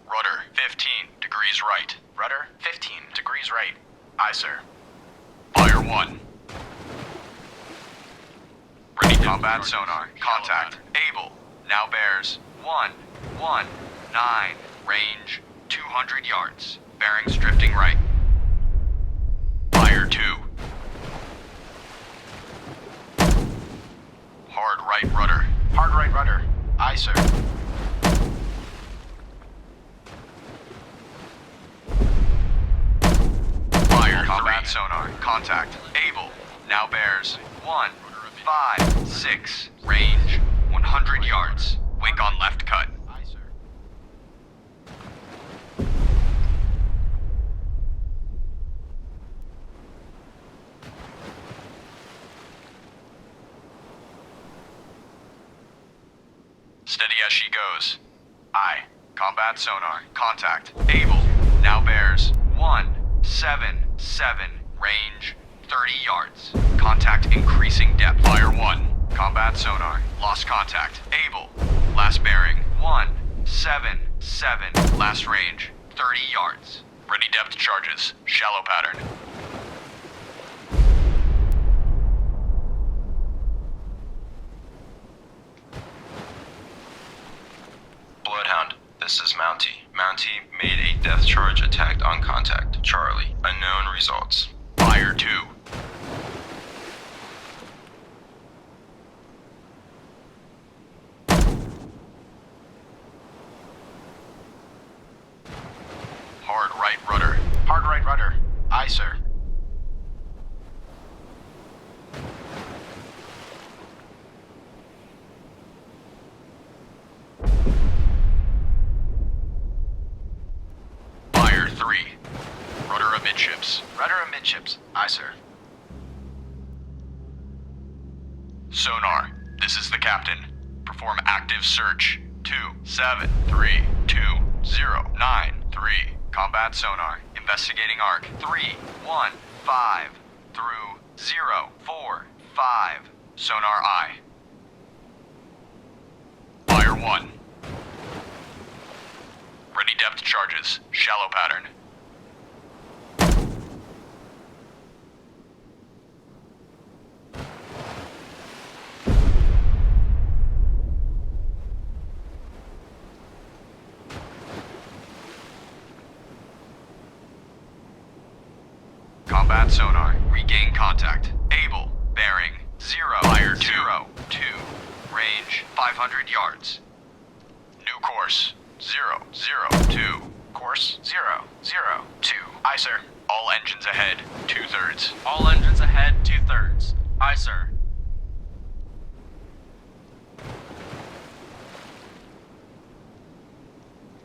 Rudder 15 degrees right. Rudder 15 degrees right. Aye, sir. Fire 1. Ready combat sonar. Contact. Able. Now bears 119. Range 200 yards. Bearings drifting right. Fire 2. Hard right rudder. Hard right rudder. Aye, sir. Fire combat sonar. Contact. Able. Now bears 156. Range 100 yards. Wake on left cut. Steady as she goes. Aye. Combat sonar. Contact. Able. Now bears 177. Range 30 yards. Contact increasing depth. Fire 1. Combat sonar. Lost contact. Able. Last bearing 177. Last range 30 yards. Ready depth charges. Shallow pattern. Bloodhound, this is Mountie. Mountie made a depth charge attack on contact. Charlie, unknown results. Fire 2. Hard right rudder. Hard right rudder. Aye, sir. Fire 3. Rudder amidships. Rudder amidships. Aye, sir. Sonar, this is the captain. Perform active search. 2732093. Combat sonar. Investigating arc. 315 through 045. Sonar eye. 1. Ready depth charges. Shallow pattern. Combat sonar. Regain contact. Able. Bearing. 0. Fire 2. 2. Range. 500 yards. New course. 0. 2. Course. 0. 2. Aye, sir. All engines ahead. 2/3. All engines ahead, 2/3. Aye, sir.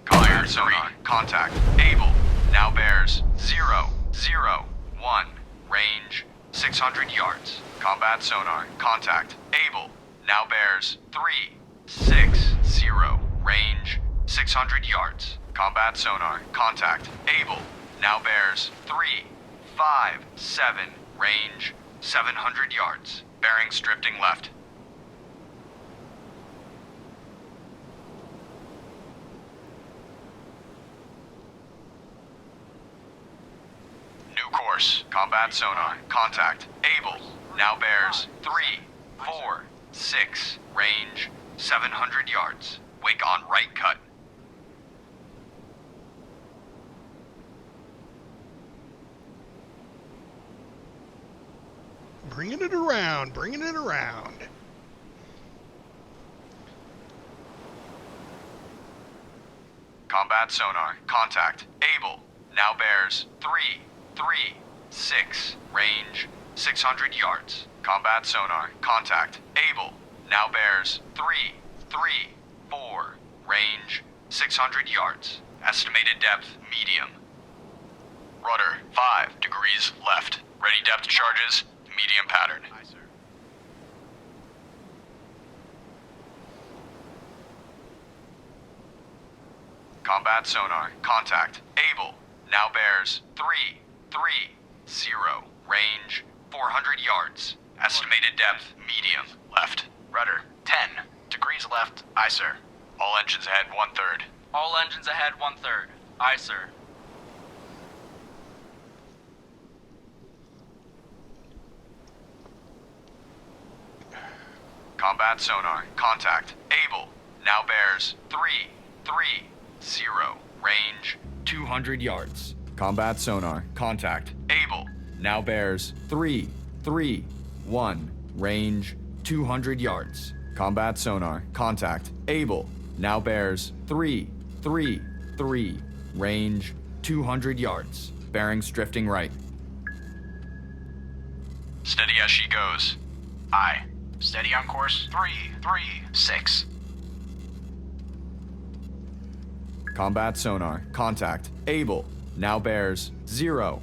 Combat sonar. Contact. Able. Now bears 0. 1. Range 600 yards. Combat sonar. Contact. Able. Now bears 3. 0. Range 600 yards. Combat sonar. Contact. Able. Now bears 3. 7. Range 700 yards. Bearings drifting left. New course. Combat sonar. Contact. Able. Now bears 3. 6. Range 700 yards. Wake on right cut. Bringing it around, bringing it around. Combat sonar. Contact. Able. Now bears 3. 6. Range 600 yards. Combat sonar. Contact. Able. Now bears 3. 4. Range 600 yards. Estimated depth medium. Rudder 5 degrees left. Ready depth charges. Medium pattern. Aye, sir. Combat sonar. Contact. Able. Now bears 3. 0. Range 400 yards. Estimated depth medium. Left. Rudder 10 degrees left. Aye, sir. All engines ahead 1/3. All engines ahead, 1/3. Aye, sir. Combat sonar. Contact. Able. Now bears 3. 0. Range 200 yards. Combat sonar. Contact. Able. Now bears 3. 1. Range 200 yards. Combat sonar. Contact. Able. Now bears 3. 3. Range 200 yards. Bearings drifting right. Steady as she goes. Aye. Steady on course. 3. 6. Combat sonar. Contact. Able. Now bears 0.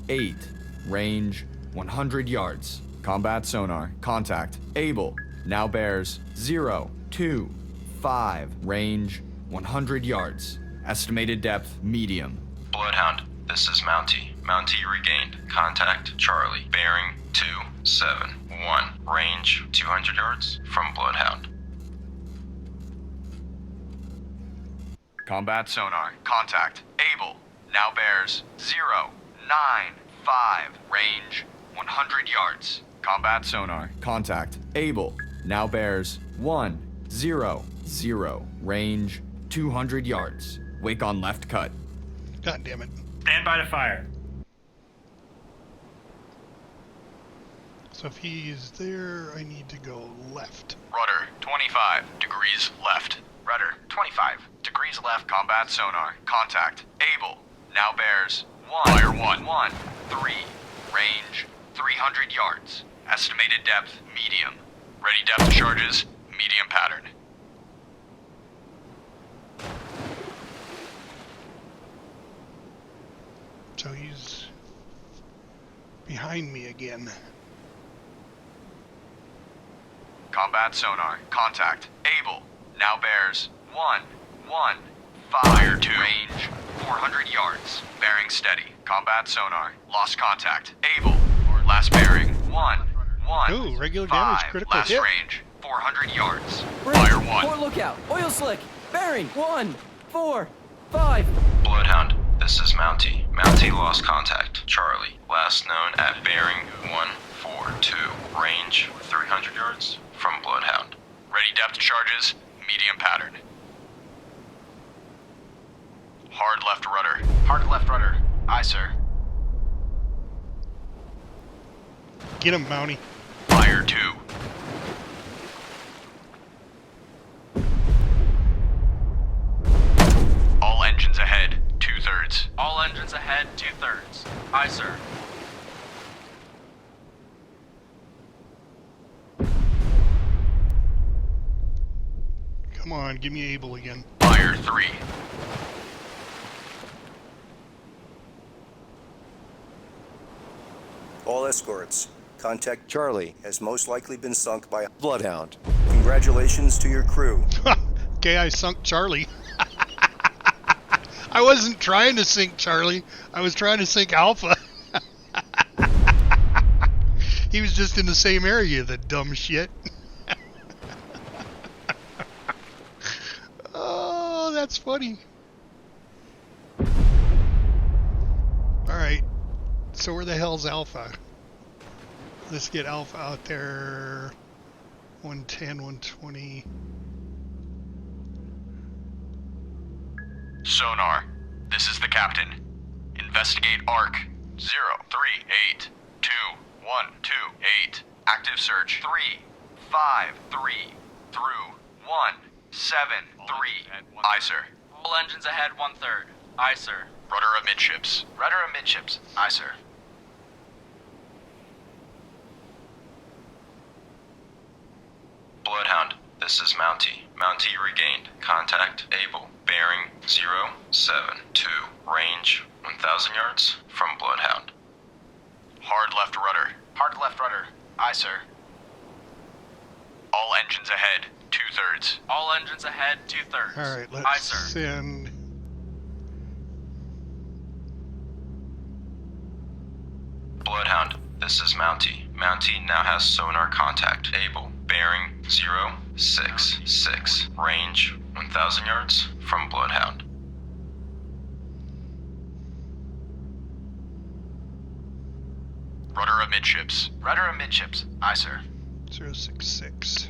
8. Range 100 yards. Combat sonar. Contact. Able. Now bears 0. 5. Range 100 yards. Estimated depth medium. Bloodhound, this is Mountie. Mountie regained. Contact Charlie. Bearing 271. Range 200 yards from Bloodhound. Combat sonar. Contact. Able. Now bears 0. 5. Range 100 yards. Combat sonar. Contact. Able. Now bears 1. 0. Range 200 yards. Wake on left cut. God damn it. Stand by to fire. So if he's there, I need to go left. Rudder 25 degrees left. Rudder 25 degrees left. Combat sonar. Contact. Able. Now bears 1. Fire 1. 3. Range 300 yards. Estimated depth medium. Ready depth charges. Medium pattern. So he's behind me again. Combat sonar. Contact. Able. Now bears 1. 5. 2. Range 400 yards. Bearing steady. Combat sonar. Lost contact. Able. Last bearing 1. Ooh, regular 5. damage, critical Last hit. range 400 yards. Bridge, Fire 1. port lookout. Oil slick. Bearing 1, 4, 5. Bloodhound, this is Mountie. Mountie lost contact. Charlie, last known at bearing 142. Range 300 yards from Bloodhound. Ready depth charges, medium pattern. Hard left rudder. Hard left rudder. Aye, sir. Get him, Mountie. Fire 2. All engines ahead, 2/3. All engines ahead, 2/3. Aye, sir. Come on, give me Able again. Fire 3. All escorts, contact Charlie has most likely been sunk by a Bloodhound. Congratulations to your crew. Okay, I sunk Charlie. I wasn't trying to sink Charlie. I was trying to sink Alpha. He was just in the same area, the dumb shit. Oh, that's funny. Alright. So where the hell's Alpha? Let's get Alpha out there. 110, 120. Sonar, this is the captain. Investigate ARC 03821228. Active search 353 through 173. Aye, sir. All engines ahead, 1/3. Aye, sir. Rudder amidships. Rudder amidships. Aye, sir. Bloodhound, this is Mountie. Mountie regained. Contact Able. Bearing 072. Range 1,000 yards from Bloodhound. Hard left rudder. Hard left rudder. Aye, sir. All engines ahead, 2/3. All engines ahead, 2/3. Alright, Aye, let's sir. send... Bloodhound, this is Mountie. Mountie now has sonar contact. Able. Bearing 066. Range 1,000 yards from Bloodhound. Rudder amidships. Rudder amidships. Aye, sir. 066.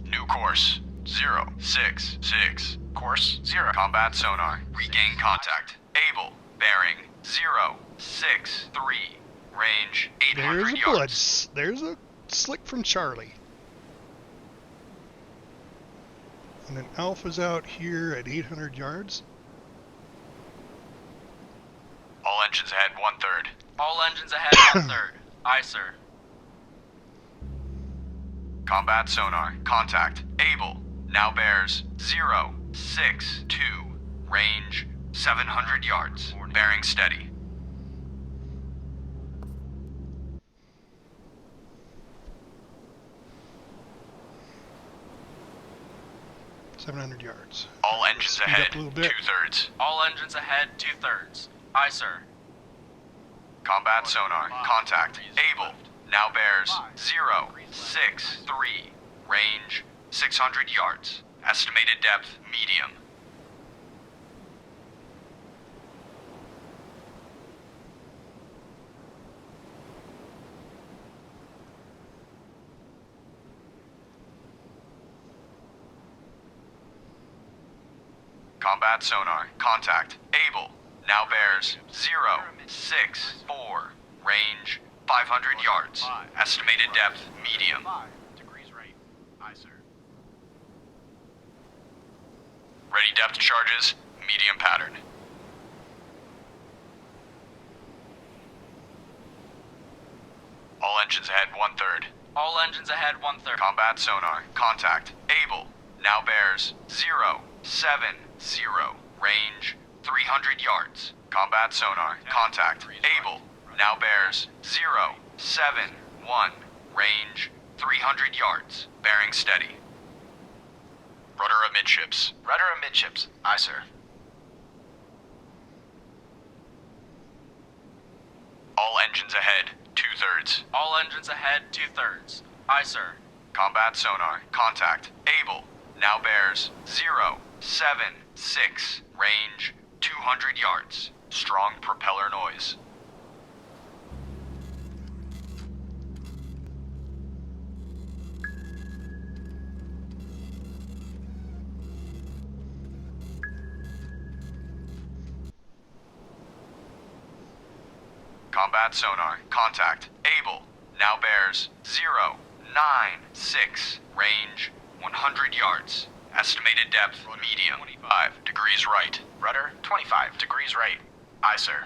New course 066. Course 0. Combat sonar. Regain contact. Able. Bearing 063. Range 800 There's a yards. There's a slick from Charlie. And then Alpha's out here at 800 yards. All engines ahead, 1/3. All engines ahead, 1/3. Aye, sir. Combat sonar. Contact. Able. Now bears 062. Range 700 yards. Bearing steady. 700 yards. All engines Speed ahead, up a little bit. 2/3. All engines ahead, 2/3. Aye, sir. Combat sonar. Contact. Able. Now bears 063. Range 600 yards. Estimated depth, medium. Combat sonar. Contact. Able. Now bears 064. Range 500 yards. Estimated depth, medium. 5 degrees right. Aye, sir. Ready depth charges, medium pattern. All engines ahead, 1/3. All engines ahead, 1/3. Combat sonar. Contact. Able. Now bears 070. Range 300 yards. Combat sonar. Contact. Able. Now bears 071. Range 300 yards. Bearing steady. Rudder amidships. Rudder amidships. Aye, sir. All engines ahead, 2/3. All engines ahead, 2/3. Aye, sir. Combat sonar. Contact. Able. Now bears 076. Range 200 yards. Strong propeller noise. Combat sonar. Contact. Able. Now bears 096. Range 100 yards. Estimated depth medium. 25 degrees right. Rudder, 25 degrees right. Aye, sir.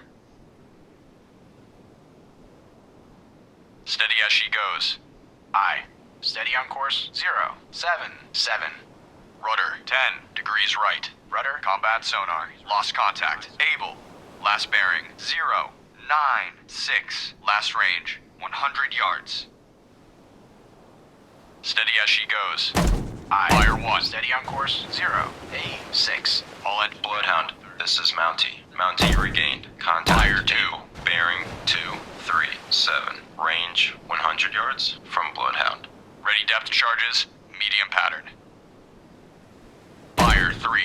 Steady as she goes. Aye. Steady on course 077. Rudder 10 degrees right. Rudder, Combat sonar. Lost contact. Able. Last bearing 096. Last range 100 yards. Steady as she goes. Aye. Fire 1. Steady on course 086. All in Bloodhound, this is Mountie. Mountie regained. Contact. Fire 2. Bearing 237. Range 100 yards from Bloodhound. Ready depth charges. Medium pattern. Fire 3.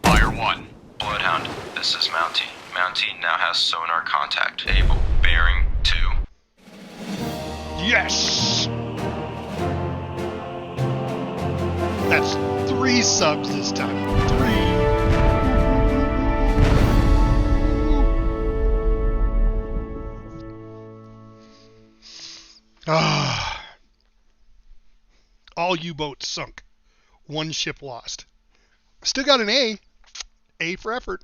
Fire 1. Bloodhound, this is Mountie. Mountie now has sonar contact. Able. Bearing 2. Yes! That's 3 subs this time. 3. Ah. All U-boats sunk. 1 ship lost. Still got an A. A for effort.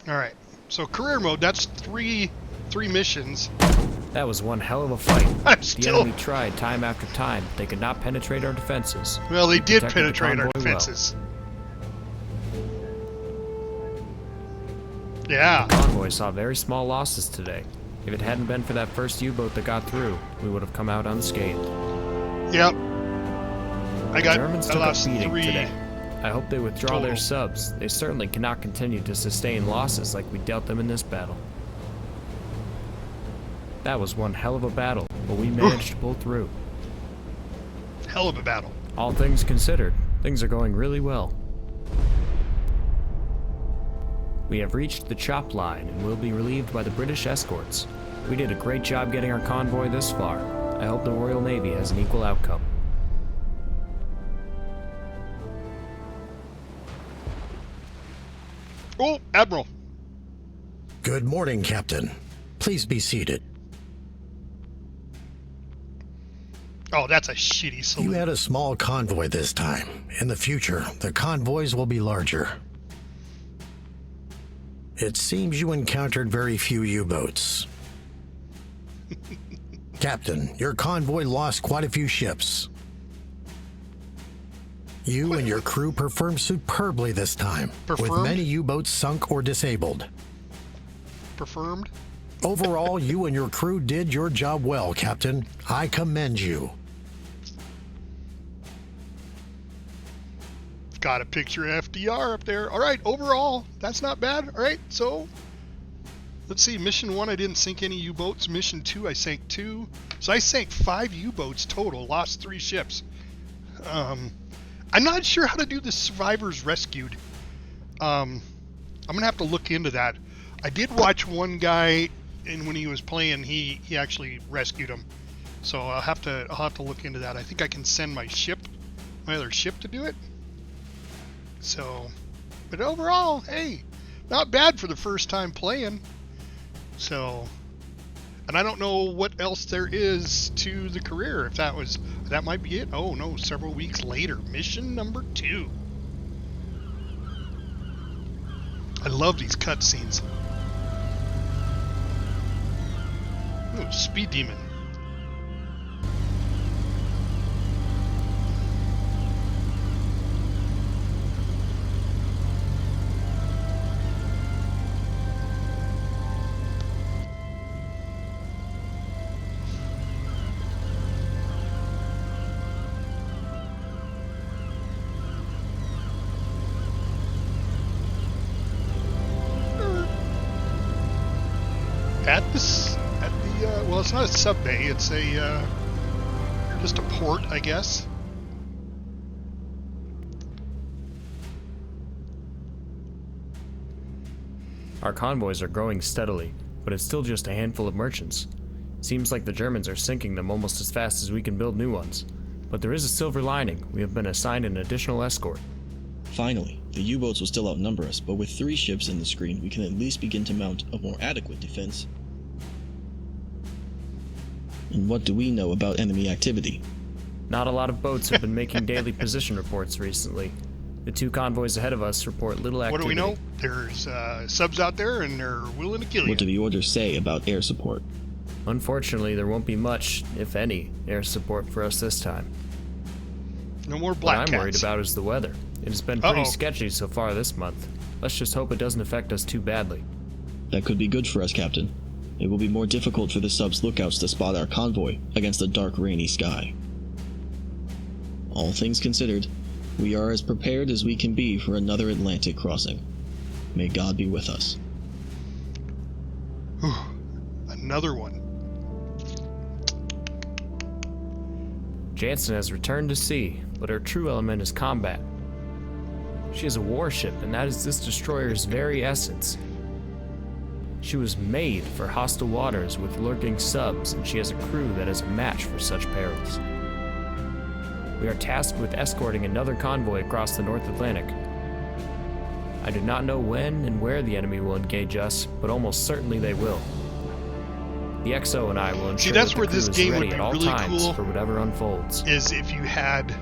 All right. So career mode, that's three missions. That was one hell of a fight. The enemy tried time after time, but they could not penetrate our defenses. Well, they did protected the penetrate our convoy well. defenses. Yeah. The convoy saw very small losses today. If it hadn't been for that first U-boat that got through, we would have come out unscathed. Yep. The Germans took a lost beating 3 today. I hope they withdraw their total. subs. They certainly cannot continue to sustain losses like we dealt them in this battle. That was one hell of a battle, but we managed to pull through. Hell of a battle. All things considered, things are going really well. We have reached the chop line and will be relieved by the British escorts. We did a great job getting our convoy this far. I hope the Royal Navy has an equal outcome. Oh, Admiral. Good morning, Captain. Please be seated. Oh, that's a shitty salute. You had a small convoy this time. In the future, the convoys will be larger. It seems you encountered very few U-boats. Captain, your convoy lost quite a few ships. You and your crew performed superbly this time, with many U-boats sunk or disabled. Performed? Overall, you and your crew did your job well, Captain. I commend you. Got a picture of FDR up there. All right, overall, that's not bad. All right, so let's see. Mission 1, I didn't sink any U-boats. Mission 2, I sank 2. So I sank 5 U-boats total, lost 3 ships. I'm not sure how to do the survivors rescued. I'm gonna have to look into that. I did watch one guy, and when he was playing, he actually rescued him. So I'll have to look into that. I think I can send my other ship to do it. So, but overall, hey, not bad for the first time playing. So, and I don't know what else there is to the career. If that might be it. Oh no, several weeks later, mission number 2. I love these cutscenes. Oh, Speed Demon. at the well, it's not a sub bay. It's a just a port, I guess. Our convoys are growing steadily, but it's still just a handful of merchants. Seems like the Germans are sinking them almost as fast as we can build new ones. But there is a silver lining. We have been assigned an additional escort. Finally, the U-boats will still outnumber us, but with 3 ships in the screen, we can at least begin to mount a more adequate defense. And what do we know about enemy activity? Not a lot of boats have been making daily position reports recently. The 2 convoys ahead of us report little activity. What do we know? There's subs out there and they're willing to kill you. What do the orders say about air support? Unfortunately, there won't be much, if any, air support for us this time. No more black What I'm cats. worried about is the weather. It has been pretty sketchy so far this month. Let's just hope it doesn't affect us too badly. That could be good for us, Captain. It will be more difficult for the sub's lookouts to spot our convoy against a dark, rainy sky. All things considered, we are as prepared as we can be for another Atlantic crossing. May God be with us. Another one. Jansen has returned to sea, but her true element is combat. She is a warship, and that is this destroyer's very essence. She was made for hostile waters with lurking subs, and she has a crew that is a match for such perils. We are tasked with escorting another convoy across the North Atlantic. I do not know when and where the enemy will engage us, but almost certainly they will. The XO and I will ensure that's that where the crew this is game ready would be at all really times cool. for whatever unfolds. Is if you had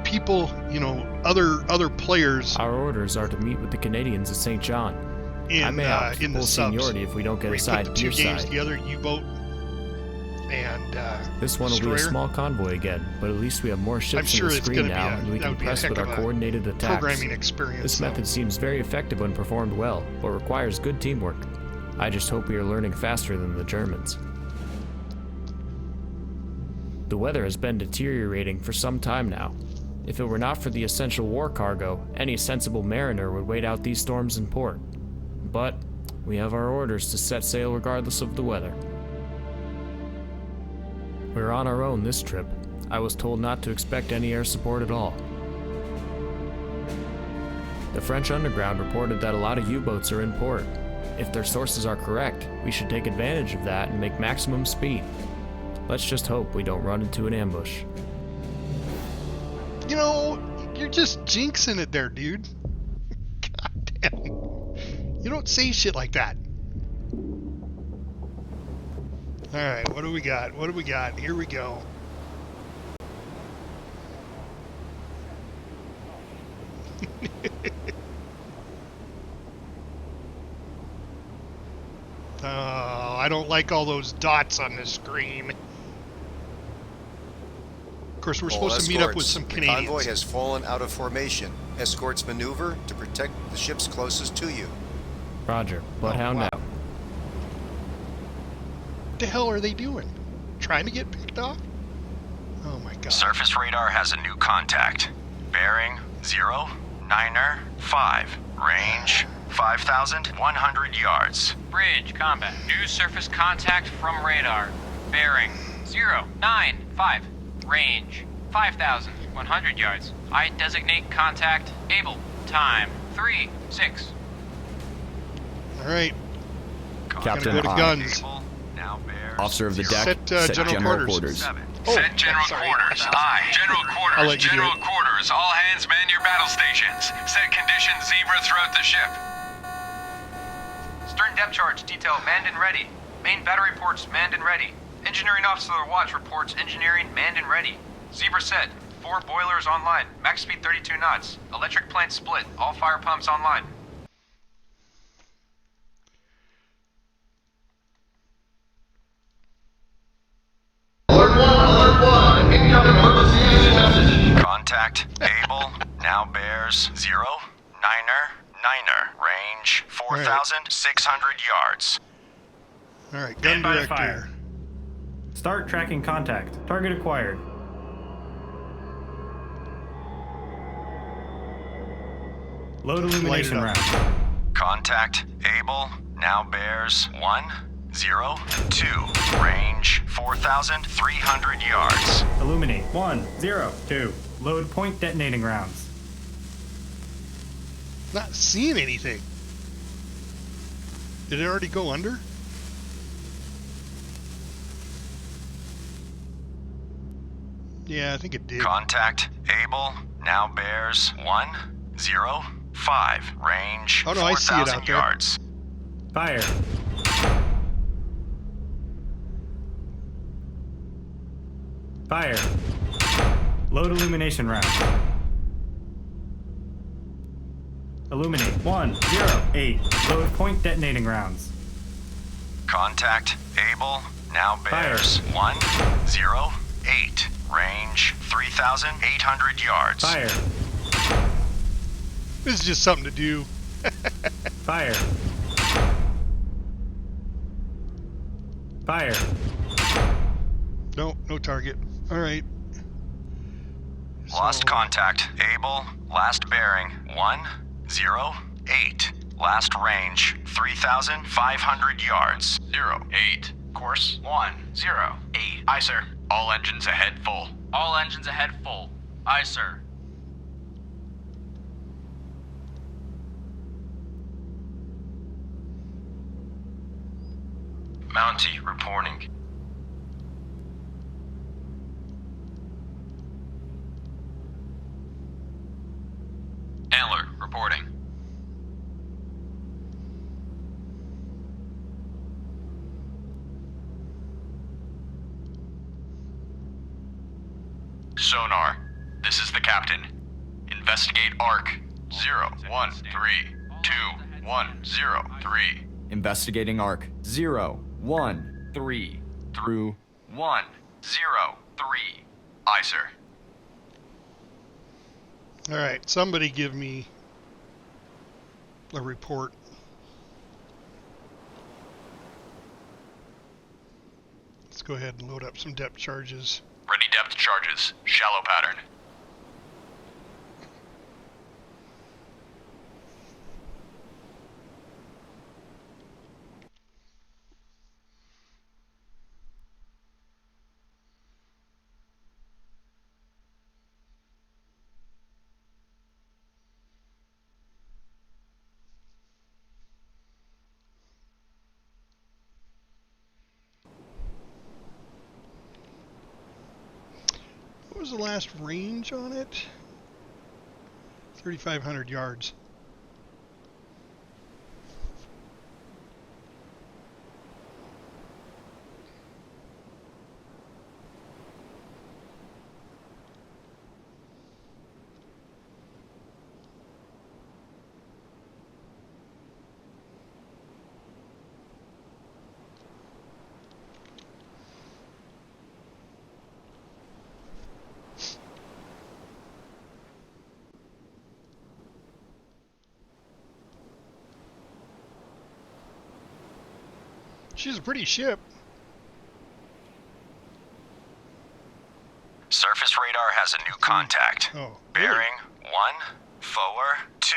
people, other players. Our orders are to meet with the Canadians at St. John. I may opt for in the full subs. seniority if we don't get Where you assigned put to the your two games side. together, U-boat and This one will be a destroyer. small convoy again, but at least we have more I'm ships sure in the it's screen going to be now, and we that can would be a press heck with of our a coordinated attacks. programming experience. This though. method seems very effective when performed well, but requires good teamwork. I just hope we are learning faster than the Germans. The weather has been deteriorating for some time now. If it were not for the essential war cargo, any sensible mariner would wait out these storms in port. But we have our orders to set sail regardless of the weather. We're on our own this trip. I was told not to expect any air support at all. The French underground reported that a lot of U-boats are in port. If their sources are correct, we should take advantage of that and make maximum speed. Let's just hope we don't run into an ambush. You're just jinxing it there, dude. God damn. You don't say shit like that. Alright, what do we got? What do we got? Here we go. Oh, I don't like all those dots on the screen. Of course, we're supposed to meet up with some The Canadians. convoy has fallen out of formation. Escorts maneuver to protect the ships closest to you. Roger. Bloodhound out. What the hell are they doing? Trying to get picked off? Oh my god. Surface radar has a new contact. Bearing 095. Range 5,100 yards. Bridge, combat. New surface contact from radar. Bearing 095. Range 5,100 yards. I designate contact able. Time 3-6. Alright. Captain Gotta go to I. guns. Officer of the deck, Set, general quarters. Set general quarters. Aye. General quarters. I'll let you do General it. quarters. All hands man your battle stations. Set conditions zebra throughout the ship. Stern depth charge detail manned and ready. Main battery ports manned and ready. Engineering officer watch reports engineering manned and ready. Zebra set. 4 boilers online. Max speed 32 knots. Electric plant split. All fire pumps online. Contact able now bears 099er. Range 4,600 yards. Alright, gun Stand by to director. fire. Start tracking contact. Target acquired. Load illumination round. Contact able now bears 102. Range 4,300 yards. Illuminate 102. Load point detonating rounds. Not seeing anything. Did it already go under? Yeah, I think it did. Contact Able now bears 105. Range Oh no, I see it out 4,000 there. yards. Fire. Fire. Load illumination round. Illuminate 108. Load point detonating rounds. Contact Able now bears 108. Range 3,800 yards. Fire. This is just something to do. Fire. Fire. No, no target. All right. Lost contact. Able. Last bearing 108. Last range 3,500 yards. 08. Course 108. Aye, sir. All engines ahead full. All engines ahead full. Aye, sir. Mountie reporting. Antler reporting. Sonar, this is the captain. Investigate ARC 01321003. Investigating arc 013 through 103. Aye, sir. All right, somebody give me a report. Let's go ahead and load up some depth charges. Ready depth charges. Shallow pattern. What was the last range on it? 3,500 yards. She's a pretty ship. Surface radar has a new contact. Oh, bearing 142.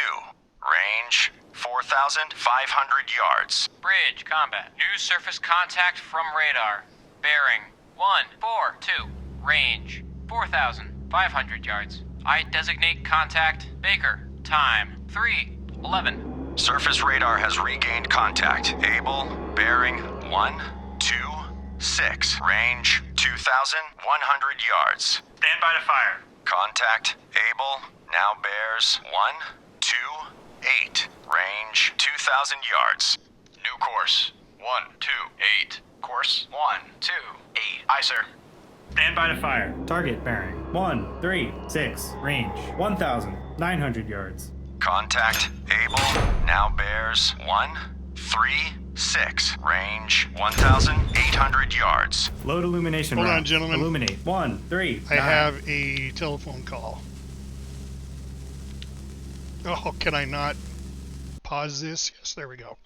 Range 4,500 yards. Bridge combat. New surface contact from radar. Bearing 142. Range 4,500 yards. I designate contact Baker. Time 3:11. Surface radar has regained contact. Able, bearing 126. Range 2,100 yards. Stand by to fire. Contact Able now bears 128. Range 2,000 yards. New course 128. Course 128. Aye, sir. Stand by to fire. Target bearing 136. Range 1,900 yards. Contact Able now bears 136. Range 1,800 yards. Load illumination Hold round. on, gentlemen. Illuminate 139. I have a telephone call. Oh, can I not pause this? Yes, there we go.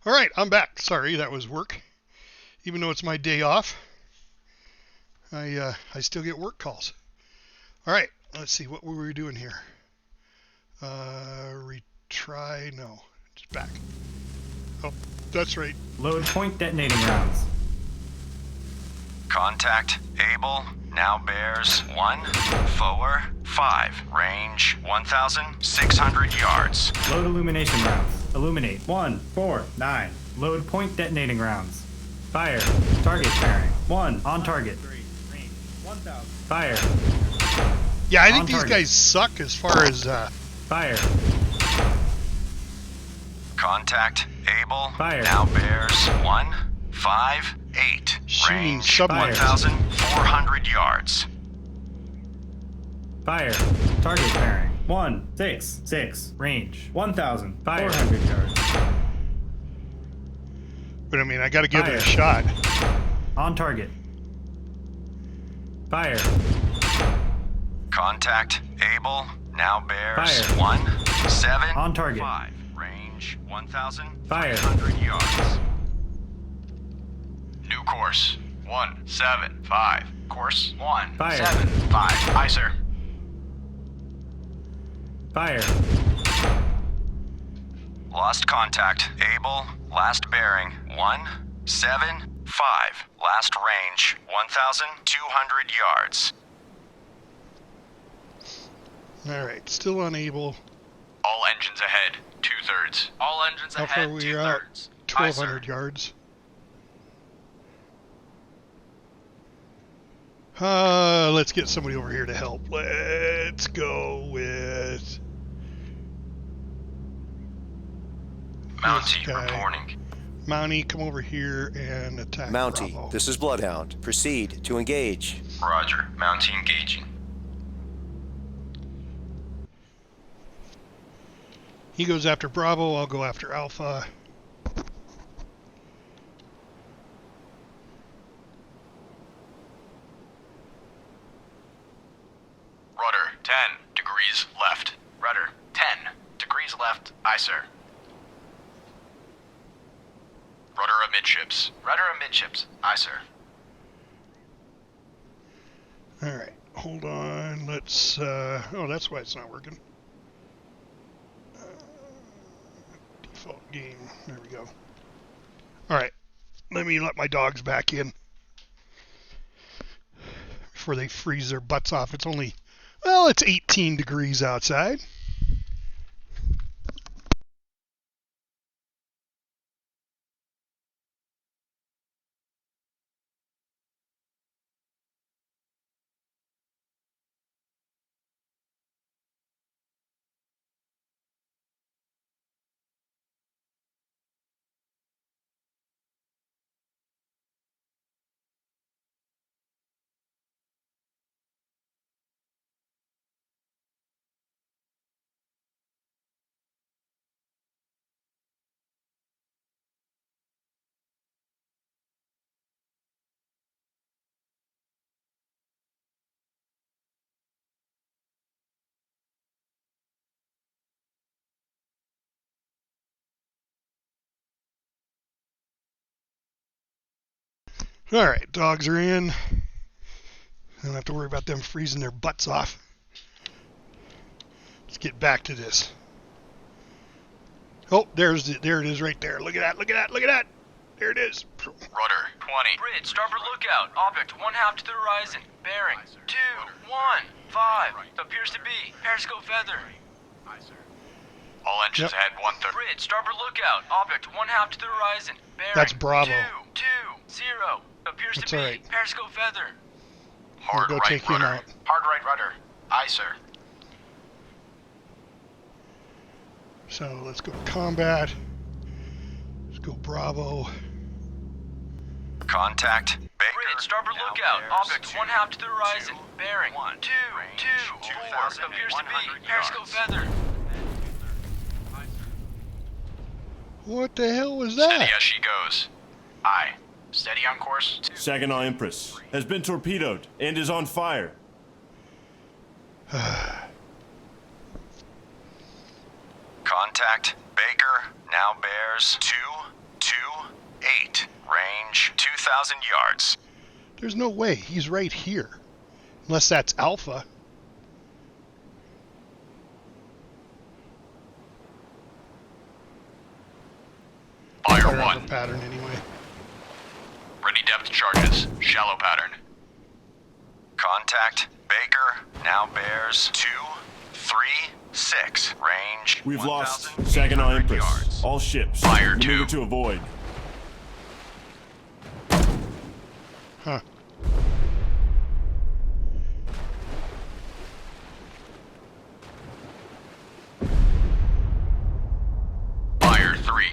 All right, I'm back. Sorry, that was work. Even though it's my day off, I still get work calls. All right, let's see. What were we doing here? Retry. No, just back. Oh, that's right. Load point detonating rounds. Contact Able now bears 145. Range 1,600 yards. Load illumination rounds. Illuminate 149. Load point detonating rounds. Fire. Target bearing 1 on target. Fire. Yeah, I think these guys suck as far as fire. Contact Able Fire. now bears 158. Shooting Range submarines. 1,400 yards. Fire. Target bearing 166. Range 1,400 yards. But I mean, I got to give it a Fire. shot. On target. Fire. Contact Able now bears Fire. 175. On target. Range 1,300 Fire. yards. New course 175. Course Fire. 175. Aye, sir. Fire. Lost contact. Able. Last bearing 175. Last range 1,200 yards. All right, still unable. All engines ahead. 2/3. All engines How far ahead. we are out? 2/3. 1,200 yards. Let's get somebody over here to help. Let's go with Mountie guy. reporting. Mountie. Come over here and attack Mountie, Bravo. this is Bloodhound. Proceed to engage. Roger. Mountie engaging. He goes after Bravo. I'll go after Alpha. Rudder 10 degrees left. Rudder 10 degrees left. Aye, sir. Rudder amidships. Rudder amidships. Aye, sir. All right, hold on. Let's. Oh, that's why it's not working. Default game. There we go. All right, let me let my dogs back in before they freeze their butts off. It's only, well, it's 18 degrees outside. All right, dogs are in. I don't have to worry about them freezing their butts off. Let's get back to this. Oh, there it is right there. Look at that, look at that, look at that. There it is. Rudder 20. Bridge, starboard lookout. Object 1/2 to the horizon. Bearing 215. Appears to be periscope feather. All engines ahead. 1/3. Bridge, starboard lookout. Object 1/2 to the horizon. Bearing That's Bravo. 220. Appears That's to be all right. periscope feather. We'll Hard go right take him rudder. out. Hard right rudder. Aye, sir. So let's go to combat. Let's go Bravo. Contact Baker. Bridge, starboard lookout. Object 1/2 to the horizon. Bearing 224. Appears to be periscope feather. What the hell was that? Steady as she goes. Aye. Steady on course. Saginaw Empress has been torpedoed and is on fire. Contact Baker now bears 2 range 2,000 yards. There's no way. He's right here. Unless that's Alpha. Fire 1. Pattern anyway. Ready depth charges. Shallow pattern. Contact Baker now bears 236. Range. We've lost second on Empress. Yards. All ships. Fire Maneuver 2. to avoid. Huh. Fire 3.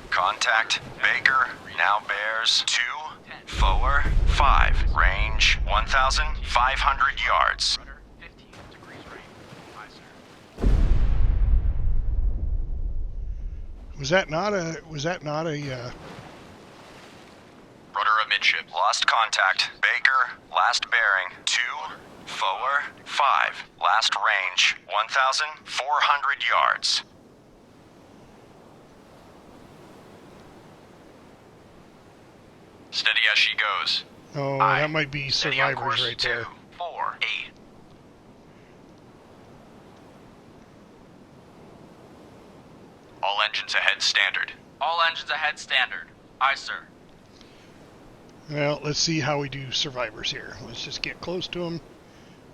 Contact Baker now bears 245. Range 1,500 yards. Was that not a Rudder amidship. Lost contact. Baker, last bearing 245. Last range 1,400 yards. Steady as she goes. Oh, that might be survivors right there. 248. All engines ahead standard. All engines ahead standard. Aye, sir. Well, let's see how we do survivors here. Let's just get close to them.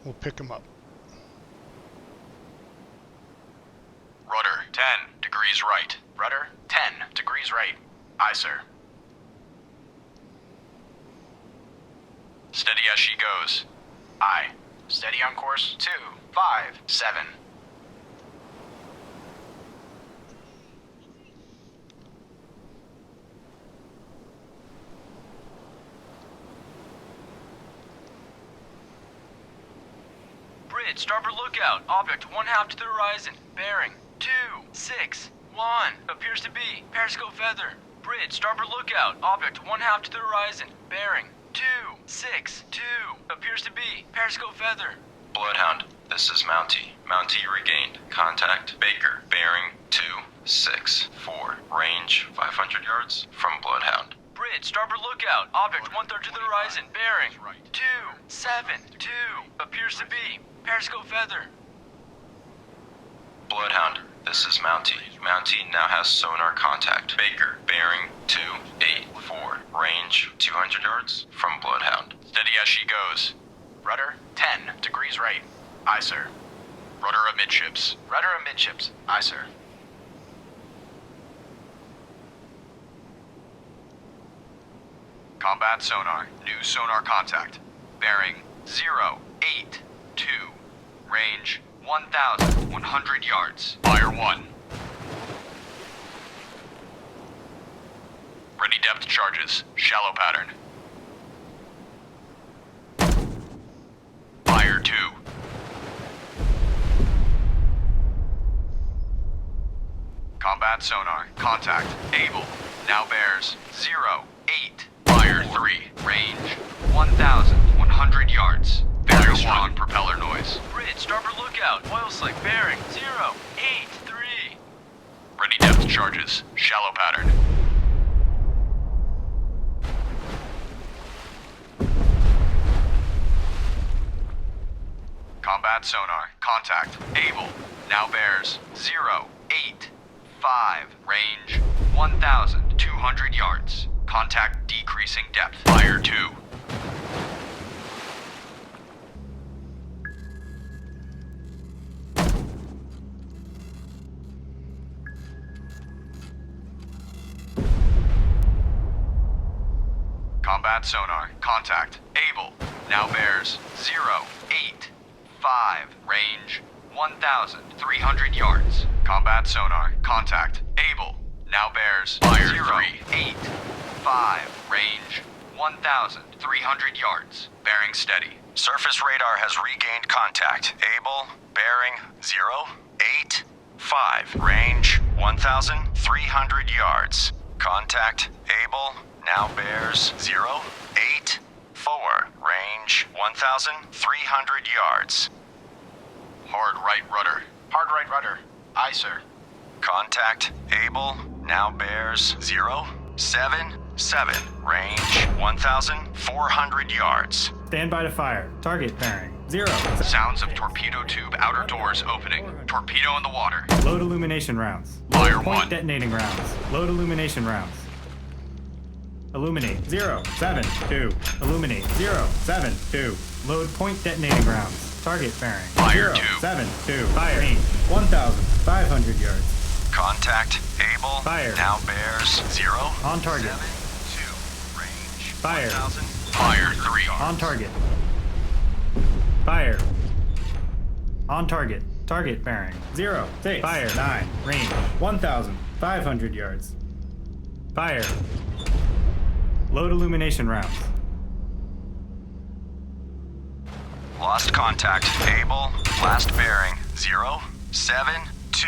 We'll pick them up. Rudder 10 degrees right. Rudder 10 degrees right. Aye, sir. Steady as she goes. Aye. Steady on course 257. Bridge, starboard lookout. Object 1/2 to the horizon. Bearing 261. Appears to be periscope feather. Bridge, starboard lookout. Object 1/2 to the horizon. Bearing 262. Appears to be periscope feather. Bloodhound, this is Mountie. Mountie regained. Contact Baker. Bearing 264. Range 500 yards from Bloodhound. Bridge, starboard lookout. Object 1/3 to the horizon. Bearing 272. Appears to be periscope feather. Bloodhound, this is Mountie. Mountie now has sonar contact. Baker, bearing 284. Range 200 yards from Bloodhound. Steady as she goes. Rudder 10 degrees right. Aye, sir. Rudder amidships. Rudder amidships. Aye, sir. Combat sonar. New sonar contact. Bearing 082. Range 1,100 yards. Fire 1. Ready depth charges. Shallow pattern. Fire 2. Combat sonar. Contact. Able. Now bears 08. Fire 3. Range 1,100 yards. Very strong propeller noise. Bridge, starboard lookout. Oil slick. Bearing 083. Ready depth charges. Shallow pattern. Combat sonar. Contact. Able. Now bears 085. Range 1,200 yards. Contact decreasing depth. Fire 2. Combat sonar. Contact. Able. Now bears 085. Range 1,300 yards. Combat sonar. Contact. Able. Now bears fire 385. Range 1,300 yards. Bearing steady. Surface radar has regained contact. Able. Bearing 085. Range 1,300 yards. Contact. Able. Now bears 084. Range 1,300 yards. Hard right rudder. Hard right rudder. Aye, sir. Contact. Able. Now bears 079. 7. Range 1,400 yards. Stand by to fire. Target bearing 0. Sounds of torpedo tube outer doors opening. Torpedo in the water. Load illumination rounds. Fire Point 1. detonating rounds. Load illumination rounds. Illuminate 0, 7, 2. Illuminate 0, 7, 2. Load point detonating rounds. Target bearing Fire 0, 2. 7, 2. Fire range 1,500 yards. Contact. Able. Fire. Now bears 0. On target. 7, 2. Range. Fire. 1,000. Fire 3. On target. Fire. On target. Target bearing 0, 6. Fire 9. Range 1,500 yards. Fire. Load illumination rounds. Lost contact. Able. Last bearing 0, 7, 2.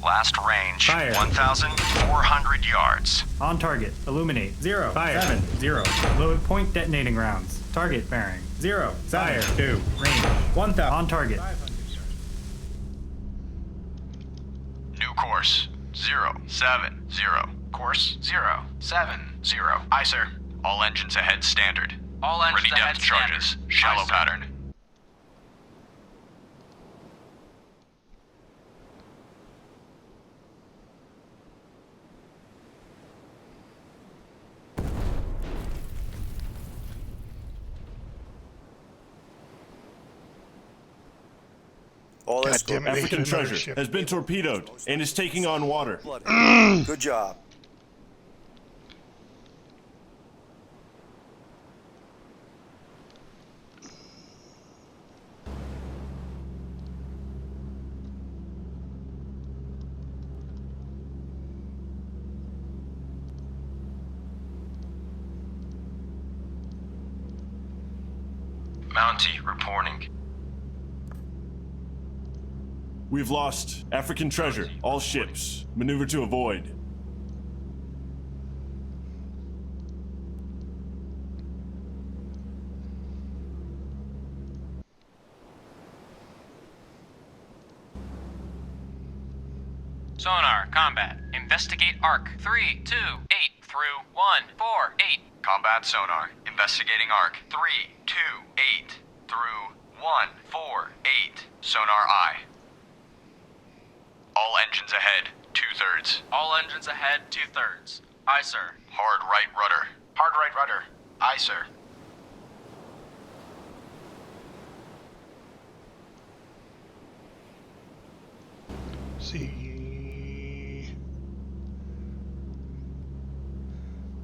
Last range Fire. 1,400 yards. On target. Illuminate 0, Fire 7, 0. Load point detonating rounds. Target bearing 0, Fire 2. Range 1,000. On target. New course 0, 7, 0. Course 0, 7, 0. Aye, sir. All engines ahead standard. All engines Ready ahead depth charges. standard. Shallow Aye, sir. pattern. All God escort. damn it, they hit African another treasure ship. has been torpedoed and is taking on water. Good job. Mountie reporting. We've lost African treasure. All ships. Maneuver to avoid. Sonar, combat. Investigate arc. 3, 2, 8 through 1, 4, 8. Combat sonar. Investigating arc. 3, 2, 8 through 1, 4, 8. Sonar eye. All engines ahead. 2/3. All engines ahead, 2/3. Aye, sir. Hard right rudder. Hard right rudder. Aye, sir. See.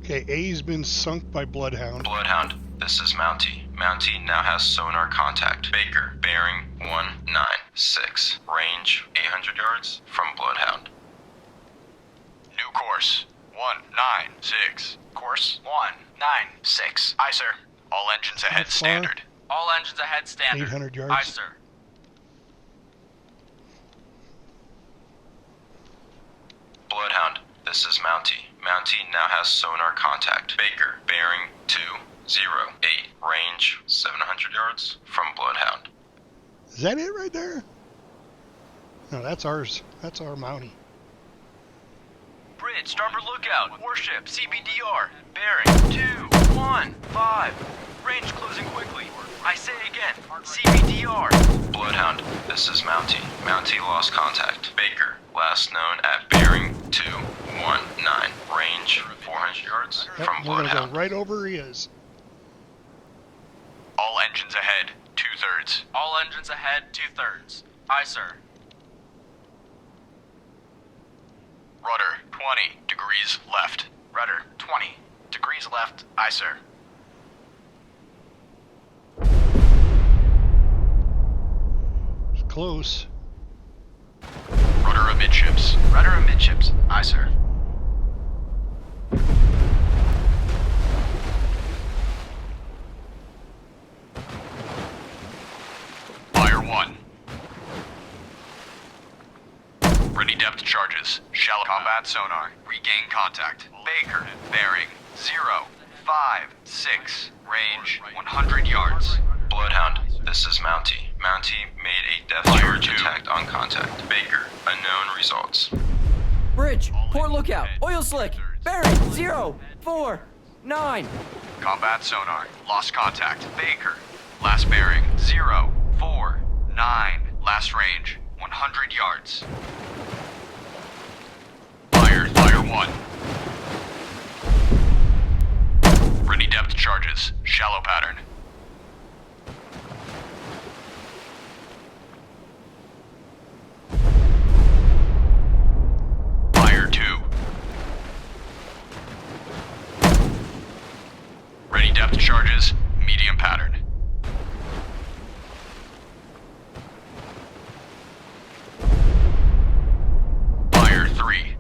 Okay, A's been sunk by Bloodhound. Bloodhound, this is Mountie. Mountie now has sonar contact. Baker, bearing 196. Range 800 yards from Bloodhound. New course. 196. Course 196. Aye, sir. All engines ahead far? standard. All engines ahead standard. 800 yards. Aye, sir. Bloodhound, this is Mountie. Mountie now has sonar contact. Baker, bearing 208. Range 700 yards from Bloodhound. Is that it right there? No, that's ours. That's our Mountie. Bridge, starboard lookout. Warship, CBDR. Bearing 215. Range closing quickly. I say again, CBDR. Bloodhound, this is Mountie. Mountie lost contact. Baker, last known at bearing 219. Range 400 yards Yep, from we're gonna Bloodhound. go right over he is. All engines ahead. 2/3. All engines ahead, 2/3. Aye, sir. Rudder 20 degrees left. Rudder 20 degrees left. Aye, sir. It's close. Rudder amidships. Rudder amidships. Aye, sir. Fire 1. Ready depth charges. Shallow combat sonar. Regain contact. Baker, bearing 056. Range 100 yards. Bloodhound, this is Mountie. Mountie made a depth charge attack on contact. Baker, unknown results. Bridge, port lookout, oil slick, bearing 0, 4, 9. Combat sonar. Lost contact. Baker. Last bearing 049. Last range 100 yards. Fire 1. Ready depth charges. Shallow pattern. Fire 2. Ready depth charges. Medium pattern. Fire 3.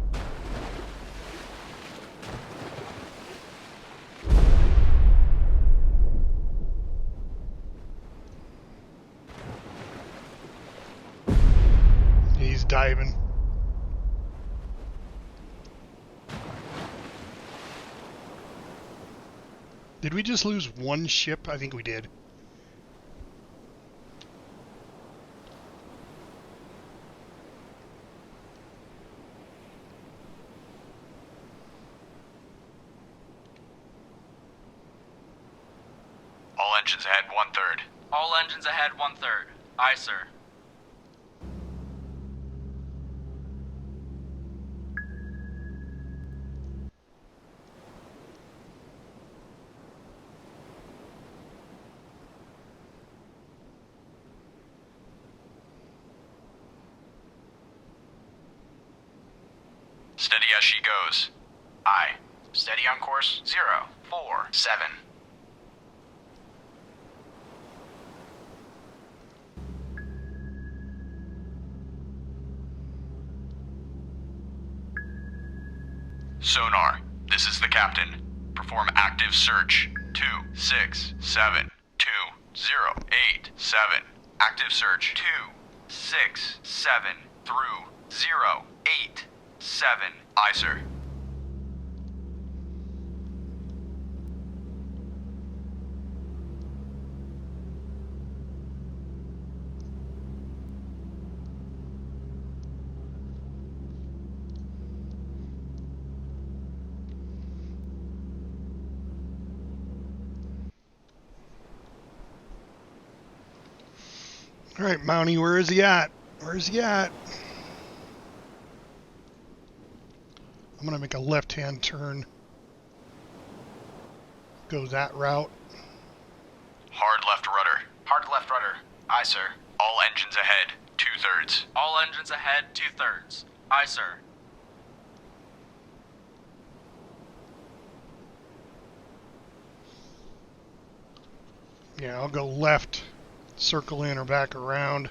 He's diving. Did we just lose one ship? I think we did. All engines ahead 1/3. All engines ahead 1/3. Aye, sir. Steady as she goes. Aye. Steady on course 047. Sonar, this is the captain. Perform active search 2672087. Active search 267 through 087. Aye, sir. All right, Mountie, where is he at? Where's he at? I'm going to make a left-hand turn. Go that route. Hard left rudder. Hard left rudder. Aye, sir. All engines ahead 2/3. All engines ahead 2/3. Aye, sir. Yeah, I'll go left, circle in or back around.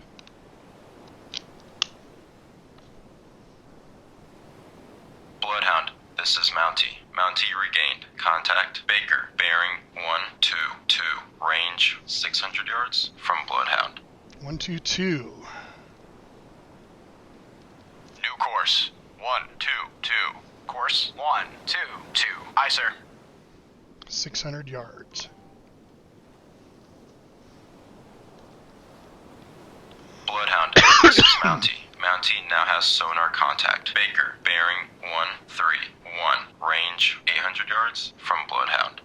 Bloodhound, this is Mountie. Mountie regained. Contact Baker. Bearing 122. Range 600 yards from Bloodhound. 122. New course 122. Course 122. Aye, sir. 600 yards. Bloodhound, this is Mountie. Mountie now has sonar contact. Baker, bearing 131. Range 800 yards from Bloodhound.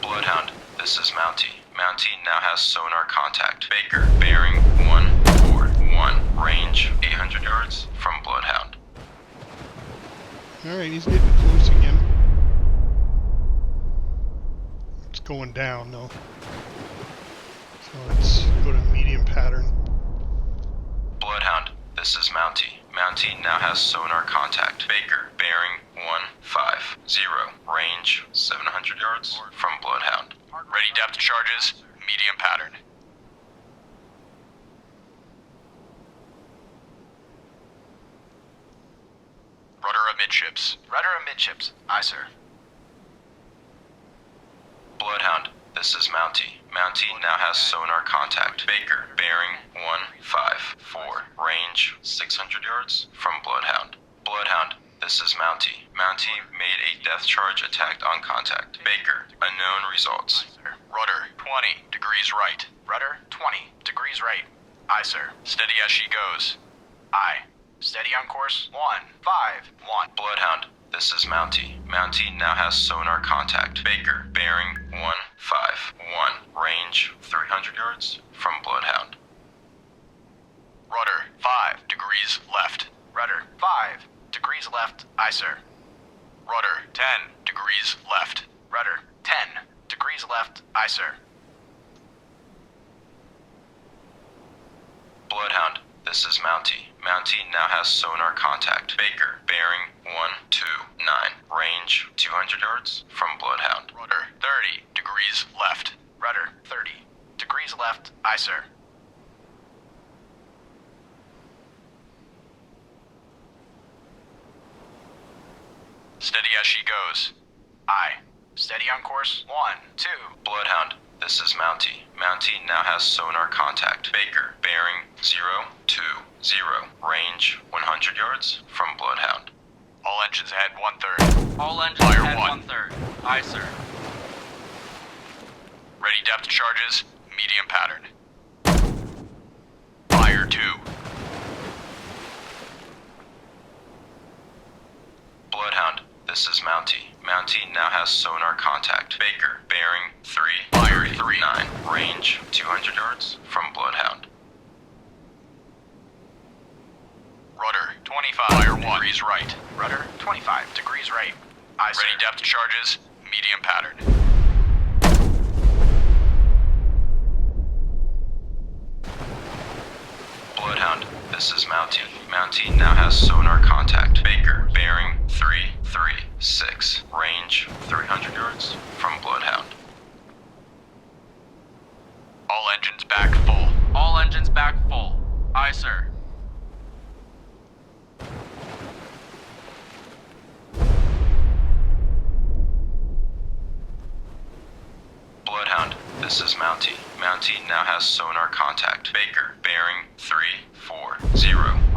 Bloodhound, this is Mountie. Mountie now has sonar contact. Baker, bearing 141. Range 800 yards from Bloodhound. Alright, he's getting close again. It's going down though. So let's go to medium pattern. Bloodhound, this is Mountie. Mountie now has sonar contact. Baker, bearing 150. Range 700 yards from Bloodhound. Ready depth charges. Medium pattern. Rudder amidships. Rudder amidships. Aye, sir. Bloodhound, this is Mountie. Mountie now has sonar contact. Baker, bearing 154. Range 600 yards from Bloodhound. Bloodhound, this is Mountie. Mountie made a depth charge attack on contact. Baker, unknown results. Rudder, 20 degrees right. Rudder, 20 degrees right. Aye, sir. Steady as she goes. Aye. Steady on course. 151. Bloodhound, this is Mountie. Mountie now has sonar contact. Baker, bearing 151. Range 300 yards from Bloodhound. Rudder, 5 degrees left. Rudder, 5 degrees left. Aye, sir. Rudder, 10 degrees left. Rudder, 10 degrees left. Aye, sir. Bloodhound, this is Mountie. Mountie now has sonar contact. Baker, bearing 129. Range 200 yards from Bloodhound. Rudder, 30 degrees left. Rudder, 30 degrees left. Aye, sir. Steady as she goes. Aye. Steady on course. 12. Bloodhound, this is Mountie. Mountie now has sonar contact. Baker, bearing 020. Range 100 yards from Bloodhound. All engines ahead 1/3. All engines Fire ahead 1. 1/3. Aye, sir. Ready depth charges. Medium pattern. Fire 2. Bloodhound, this is Mountie. Mountie now has sonar contact. Baker, bearing 339. Range 200 yards from Bloodhound. Rudder, 25 Fire 1 degrees right. Rudder, 25 degrees right. Aye, sir. Ready depth charges. Medium pattern. Bloodhound, this is Mountie. Mountie now has sonar contact. Baker, bearing 336. Range 300 yards from Bloodhound. All engines back full. All engines back full. Aye, sir. Bloodhound, this is Mountie. Mountie now has sonar contact. Baker, bearing 340.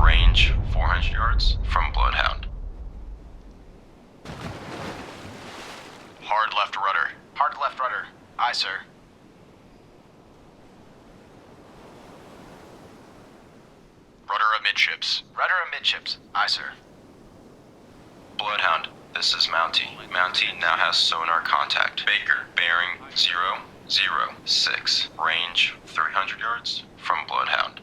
Range 400 yards from Bloodhound. Hard left rudder. Hard left rudder. Aye, sir. Rudder amidships. Rudder amidships. Aye, sir. Bloodhound, this is Mountie. Mountie now has sonar contact. Baker, bearing 006. Range 300 yards from Bloodhound.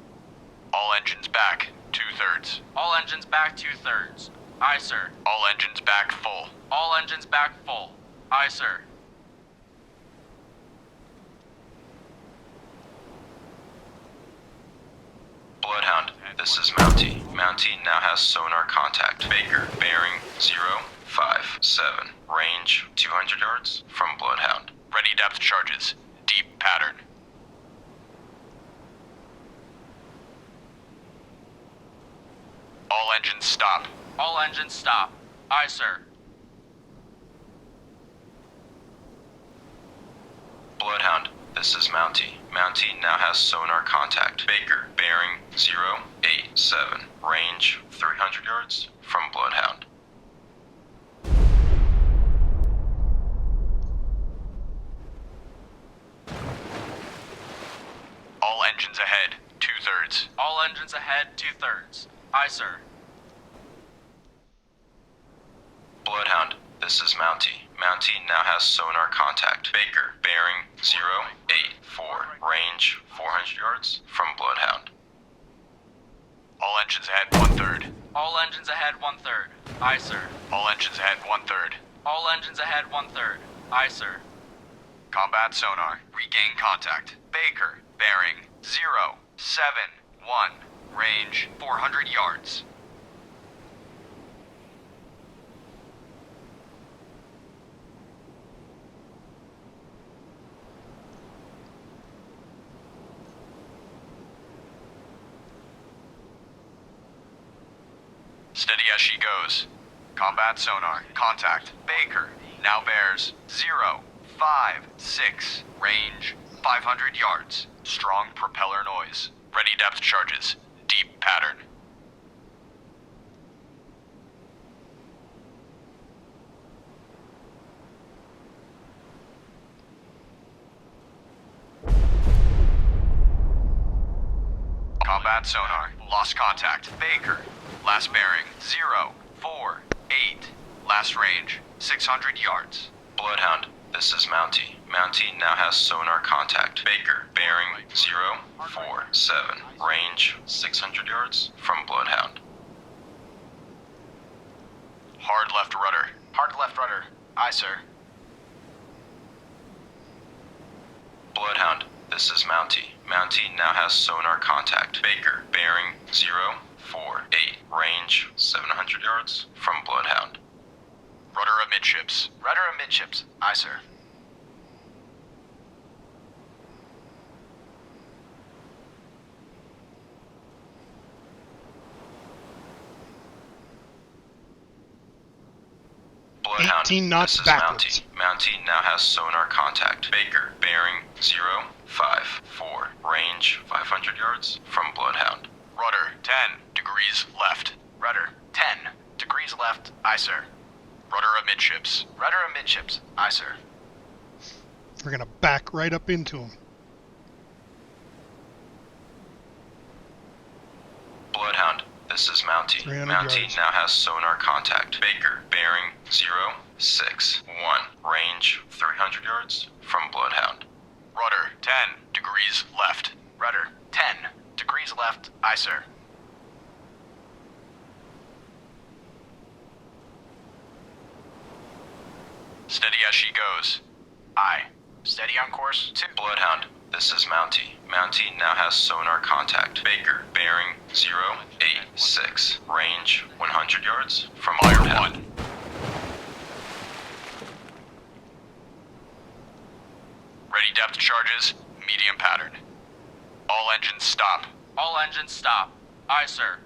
All engines back 2/3. All engines back 2/3. Aye, sir. All engines back full. All engines back full. Aye, sir. Bloodhound, this is Mountie. Mountie now has sonar contact. Baker, bearing 057. Range 200 yards from Bloodhound. Ready depth charges. Deep pattern. All engines stop. All engines stop. Aye, sir. Bloodhound, this is Mountie. Mountie now has sonar contact. Baker, bearing 087. Range 300 yards from Bloodhound. All engines ahead 2/3. All engines ahead 2/3. Aye, sir. Bloodhound, this is Mountie. Mountie now has sonar contact. Baker, bearing 084. Range 400 yards from Bloodhound. All engines ahead 1/3. All engines ahead 1/3. Aye, sir. All engines ahead 1/3. All engines ahead 1/3. Aye, sir. Combat sonar. Regain contact. Baker, bearing 071. Range 400 yards. Steady as she goes. Combat sonar. Contact. Baker. Now bears 056. Range 500 yards. Strong propeller noise. Ready depth charges. Deep pattern. Combat sonar. Lost contact. Baker. Last bearing. 048. Last range. 600 yards. Bloodhound, this is Mountie. Mountie now has sonar contact. Baker, bearing 047. Range 600 yards from Bloodhound. Hard left rudder. Hard left rudder. Aye, sir. Bloodhound, this is Mountie. Mountie now has sonar contact. Baker, bearing 048. Range 700 yards from Bloodhound. Rudder amidships. Rudder amidships. Aye, sir. Bloodhound, 18 knots this is backwards. Mountie. Mountie now has sonar contact. Baker, bearing 054. Range 500 yards from Bloodhound. Rudder 10 degrees left. Rudder 10 degrees left. Aye, sir. Rudder amidships. Rudder amidships. Aye, sir. We're going to back right up into them. Bloodhound, this is Mountie. 300 Mountie yards. now has sonar contact. Baker, bearing 061. Range 300 yards from Bloodhound. Rudder 10 degrees left. Rudder 10 degrees left. Aye, sir. Steady as she goes. Aye. Steady on course 2. Bloodhound, this is Mountie. Mountie now has sonar contact. Baker, bearing 086. Range 100 yards from Bloodhound. 1. Ready depth charges, medium pattern. All engines stop. All engines stop. Aye, sir.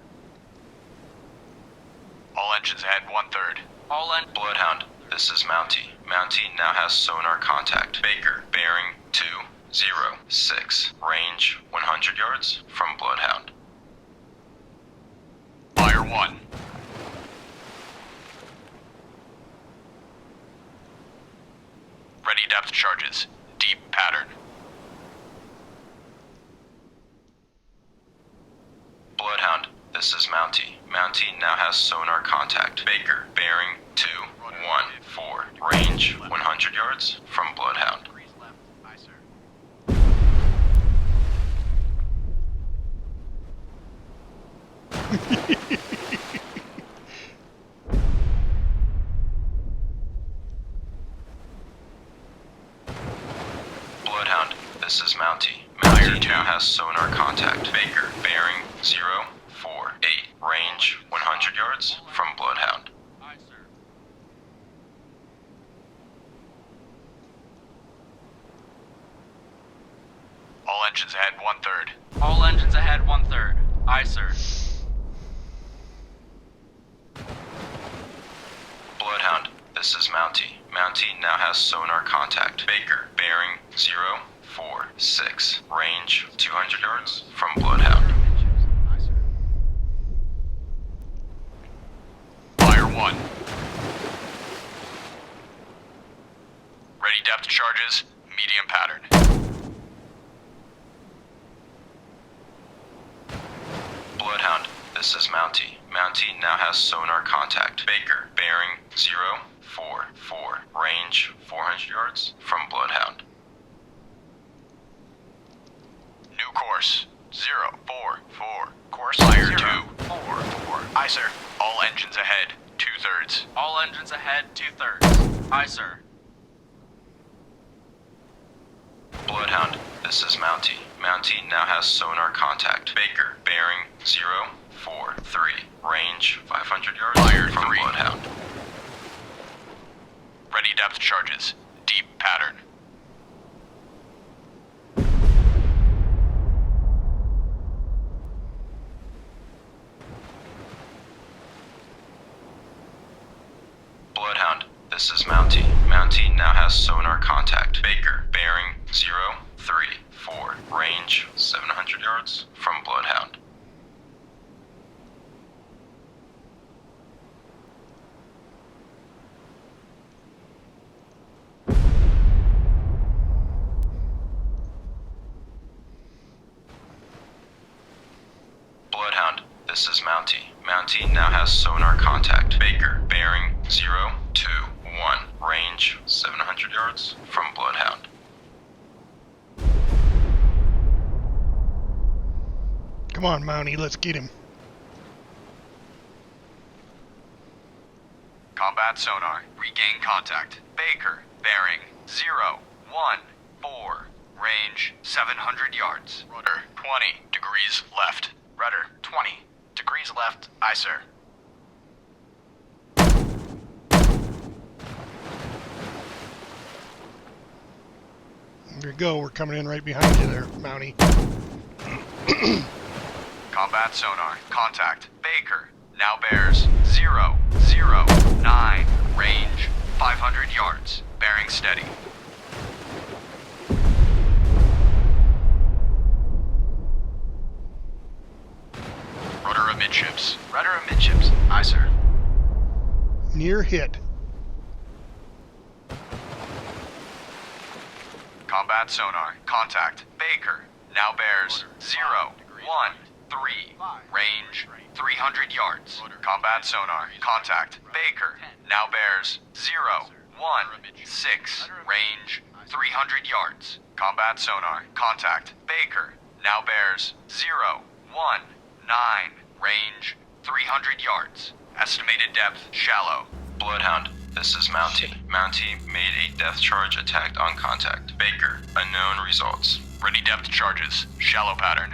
All engines ahead 1/3. Bloodhound, this is Mountie. Mountie now has sonar contact. Baker, bearing 206. Range 100 yards from Bloodhound. Fire 1. Ready depth charges, deep pattern. Bloodhound, this is Mountie. Mountie now has sonar contact. Baker, bearing 214. Range 100 yards from Bloodhound. Aye, sir. Bloodhound, this is Mountie. Mountie now has sonar contact. Baker, bearing 048. Range 100 yards from Bloodhound. Aye, sir. All engines ahead 1/3. All engines ahead 1/3. Aye, sir. Bloodhound, this is Mountie. Mountie now has sonar contact. Baker, bearing 046. Range 200 yards from Bloodhound. Fire 1. Ready depth charges, medium pattern. Bloodhound, this is Mountie. Mountie now has sonar contact. Baker, bearing 044. Range 400 yards from Bloodhound. New course, 044. Course fire 244. Aye, sir. All engines ahead, 2/3. All engines ahead 2/3. Aye, sir. Bloodhound, this is Mountie. Mountie now has sonar contact. Baker, bearing 043. Range 500 yards Fire from 3. Bloodhound. Ready depth charges, deep pattern. Bloodhound, this is Mountie. Mountie now has sonar contact. Baker, bearing 034. Range 700 yards from Bloodhound. this is Mountie. Mountie now has sonar contact. Baker, bearing 021, range 700 yards from Bloodhound. Come on, Mountie, let's get him. Combat sonar, regain contact. Baker, bearing 014, range 700 yards. Rudder 20 degrees left. Rudder 20 degrees left. Aye, sir. There you go. We're coming in right behind you there, Mountie. Combat sonar, contact. Baker, now bears 009, range 500 yards. Bearing steady. Rudder amidships. Rudder amidships. Aye, sir. Near hit. Combat sonar, contact. Baker, now bears 013, range 300 yards. Combat sonar, contact. Baker, now bears 016, range 300 yards. Combat sonar, contact. Baker, now bears 019, range 300 yards. Estimated depth, shallow. Bloodhound, this is Mountie. Mountie made a depth charge attack on contact. Baker, unknown results. Ready depth charges, shallow pattern.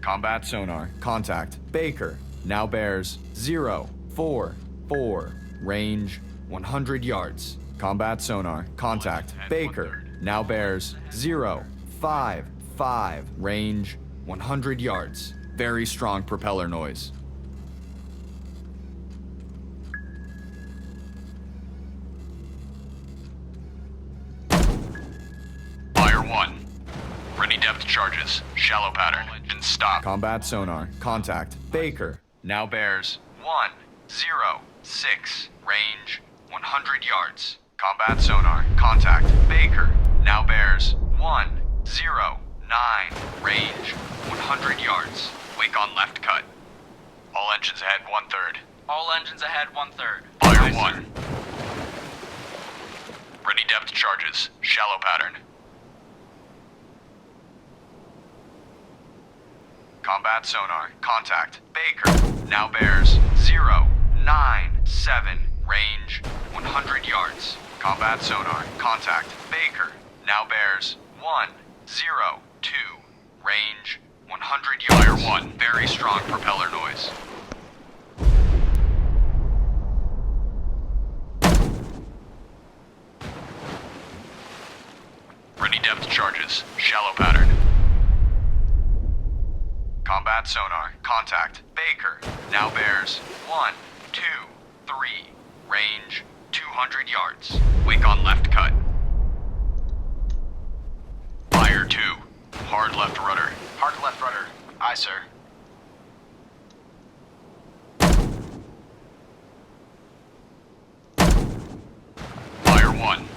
Combat sonar, contact. Baker, now bears 044, range 100 yards. Combat sonar, contact. Baker, now bears 055, range 100 yards. Very strong propeller noise. Fire 1. Ready depth charges, shallow pattern, and stop. Combat sonar, contact. Baker, now bears 106, range 100 yards. Combat sonar, contact. Baker, now bears 109, range 100 yards. Wake on left cut. All engines ahead 1/3. All engines ahead 1/3. Fire 1. Ready depth charges, shallow pattern. Combat sonar, contact. Baker, now bears 097, range 100 yards. Combat sonar, contact. Baker, now bears 102, range 100 yards. Fire 1, very strong propeller noise. Ready depth charges, shallow pattern. Combat sonar, contact. Baker, now bears 123, range 200 yards. Wake on left cut. Fire 2, hard left rudder. Hard left rudder. Aye, sir. Fire 1.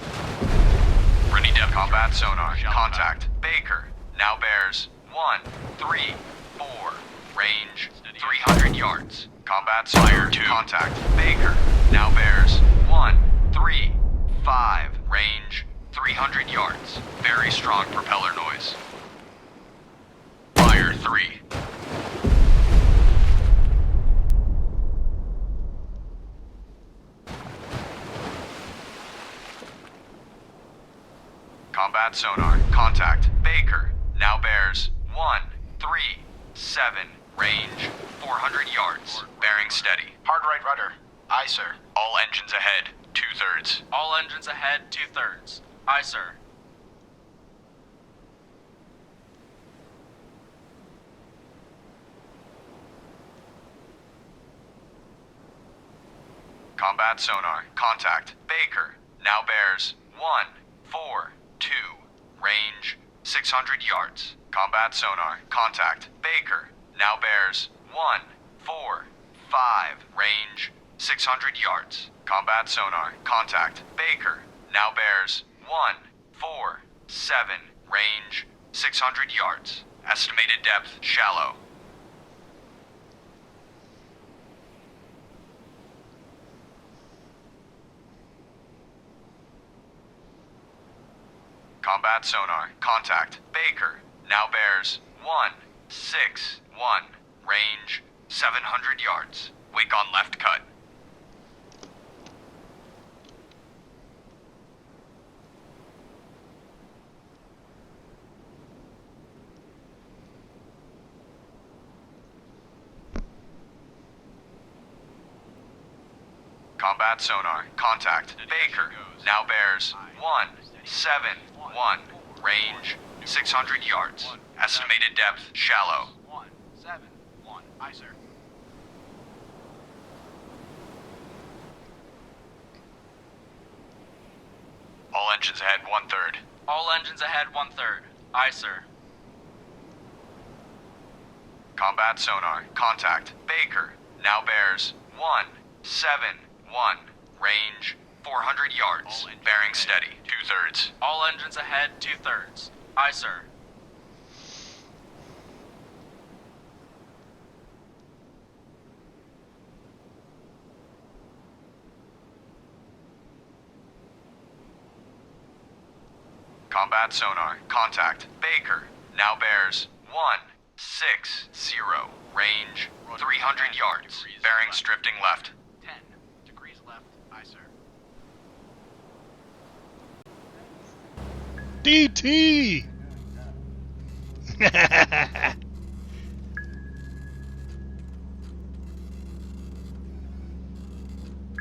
Ready depth combat sonar, contact. Baker, now bears 134, range 300 yards. Combat sonar, 2. Contact. Baker, now bears 135, range 300 yards. Very strong propeller noise. Fire 3. Combat sonar, contact. Baker, now bears 137, range 400 yards. Bearing steady. Hard right rudder. Aye, sir. All engines ahead, 2/3. All engines ahead 2/3. Aye, sir. Combat sonar, contact. Baker, now bears 142, range 600 yards. Combat sonar, contact. Baker, now bears 145, range 600 yards. Combat sonar, contact. Baker, now bears 147, range 600 yards. Estimated depth, shallow. Combat sonar. Contact. Baker. Now bears 161. Range 700 yards. Wake on left cut. Combat sonar. Contact. Baker. Now bears 171. Range 600 yards. Estimated depth shallow. 171. Aye, sir. All engines ahead 1/3. All engines ahead 1/3. Aye, sir. Combat sonar. Contact. Baker. Now bears 171. Range 400 yards. Bearing steady. 2/3. All engines ahead 2/3. Aye, sir. Combat sonar. Contact. Baker. Now bears 160. Range 300 yards. Bearings drifting left. 10 degrees left. Aye, sir. DT!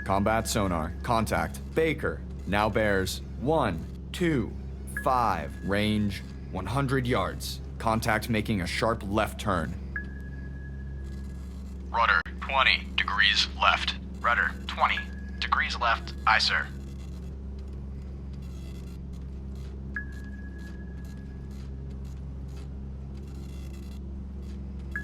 Combat sonar. Contact. Baker. Now bears 125. Range 100 yards. Contact making a sharp left turn. Rudder 20 degrees left. Rudder 20 degrees left. Aye, sir.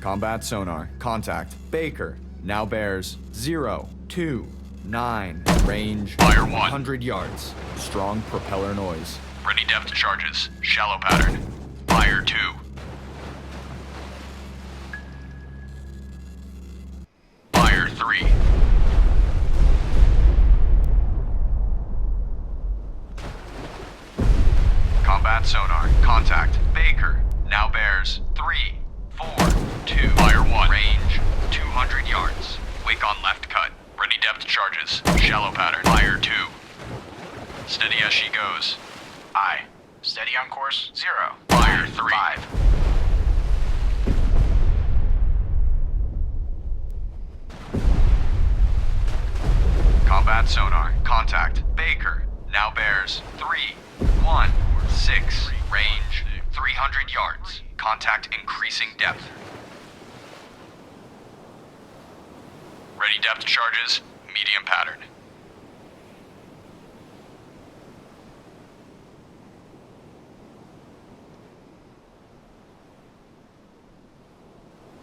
Combat sonar. Contact. Baker. Now bears 029. Range Fire 1. 100 yards. Strong propeller noise. Ready depth charges. Shallow pattern. Fire 2. Fire 3. Combat sonar. Contact. Baker. Now bears 342. Fire 1. Range 200 yards. Wake on left cut. Ready depth charges. Shallow pattern. Fire 2. Steady as she goes. Aye. Steady on course. 0. Fire 3. 5. Combat sonar. Contact. Baker. Now bears 316. Range 300 yards. Contact increasing depth. Ready depth charges. Medium pattern.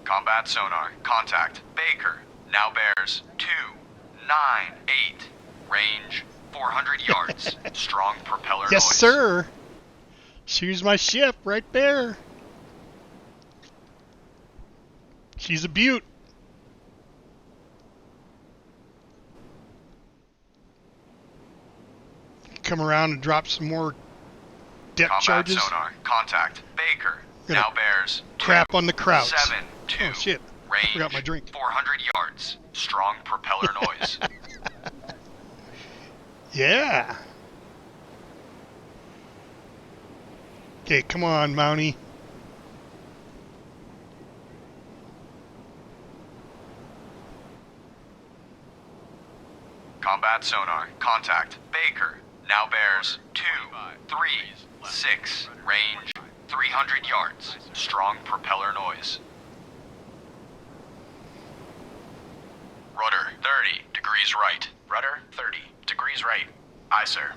Combat sonar. Contact. Baker. Now bears 298. Range 400 yards. Strong propeller Yes, noise. sir. She's my ship right there. She's a beaut. Come around and drop some more depth Combat charges. sonar. Contact. Baker. Gonna Now bears crap on the Krauts. 272. Oh shit! I Range forgot my drink. 400 yards. Strong propeller noise. Yeah. Okay, come on, Mountie. Combat sonar. Contact. Baker. Now bears 236. Range 300 yards. Strong propeller noise. Rudder 30 degrees right. Rudder 30 degrees right. Aye, sir.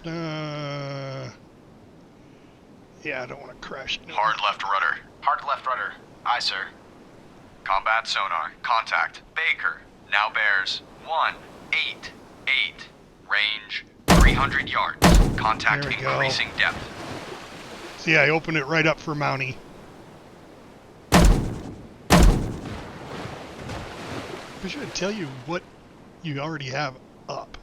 Yeah, I don't want to crash. Hard left rudder. Hard left rudder. Aye, sir. Combat sonar. Contact. Baker. Now bears 188. Range 300 yards. Contact There we go. increasing depth. See, I opened it right up for Mountie. I should tell you what you already have up.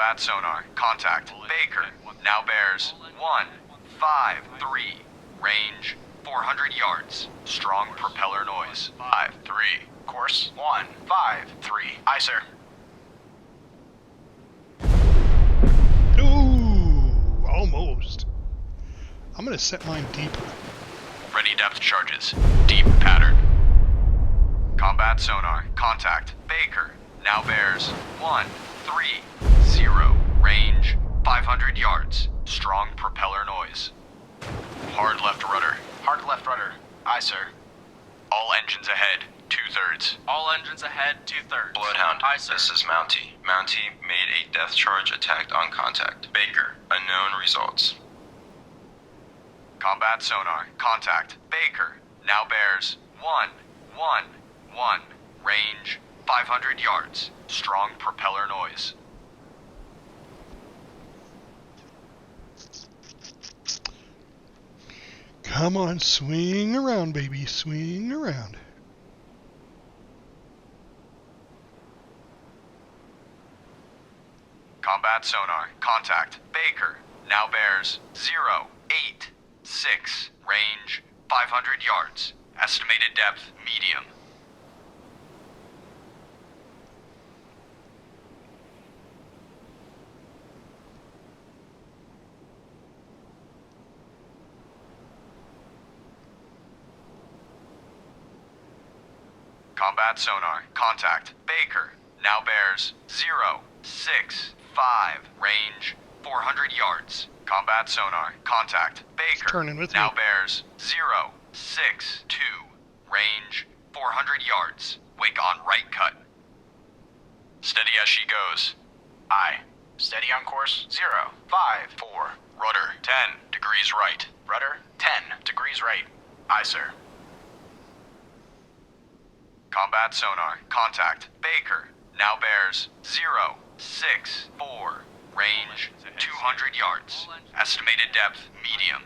Combat sonar. Contact. Baker. Now bears 153. Range 400 yards. Strong propeller noise. 5-3. Course 1-5-3. Aye, sir. Ooh, almost. I'm gonna set mine deeper. Ready depth charges. Deep pattern. Combat sonar. Contact. Baker. Now bears 130. Range 500 yards. Strong propeller noise. Hard left rudder. Hard left rudder. Aye, sir. All engines ahead. 2/3. All engines ahead, 2/3. Bloodhound, Aye, sir. this is Mountie. Mountie made a depth charge attack on contact. Baker, unknown results. Combat sonar. Contact. Baker. Now bears 111. Range 500 yards. Strong propeller noise. Come on, swing around, baby, swing around. Combat sonar. Contact. Baker. Now bears 086. Range 500 yards. Estimated depth medium. Combat sonar. Contact. Baker. Now bears 065. Range 400 yards. Combat sonar. Contact. Baker. Turning with now me. bears 062. Range 400 yards. Wake on right cut. Steady as she goes. Aye. Steady on course 054. Rudder 10 degrees right. Rudder 10 degrees right. Aye, sir. Combat sonar. Contact. Baker. Now bears 064. Range 200 yards. Estimated depth medium.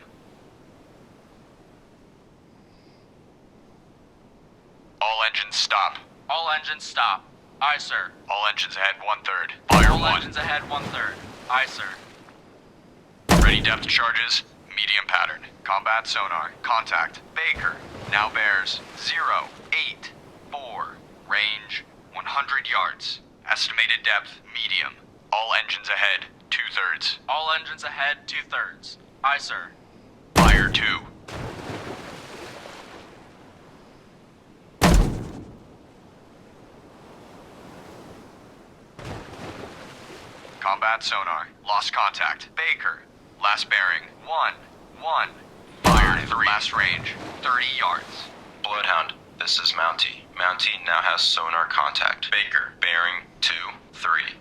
All engines stop. All engines stop. Aye, sir. All engines ahead 1/3. Fire All 1. engines ahead, 1/3. Aye, sir. Ready depth charges. Medium pattern. Combat sonar. Contact. Baker. Now bears 084. Range 100 yards. Estimated depth medium. All engines ahead 2/3. All engines ahead, 2/3. Aye, sir. Fire 2. Combat sonar. Lost contact. Baker. Last bearing 1. Fire 3. Last range 30 yards. Bloodhound, this is Mountie. Mountie now has sonar contact. Baker, bearing 230.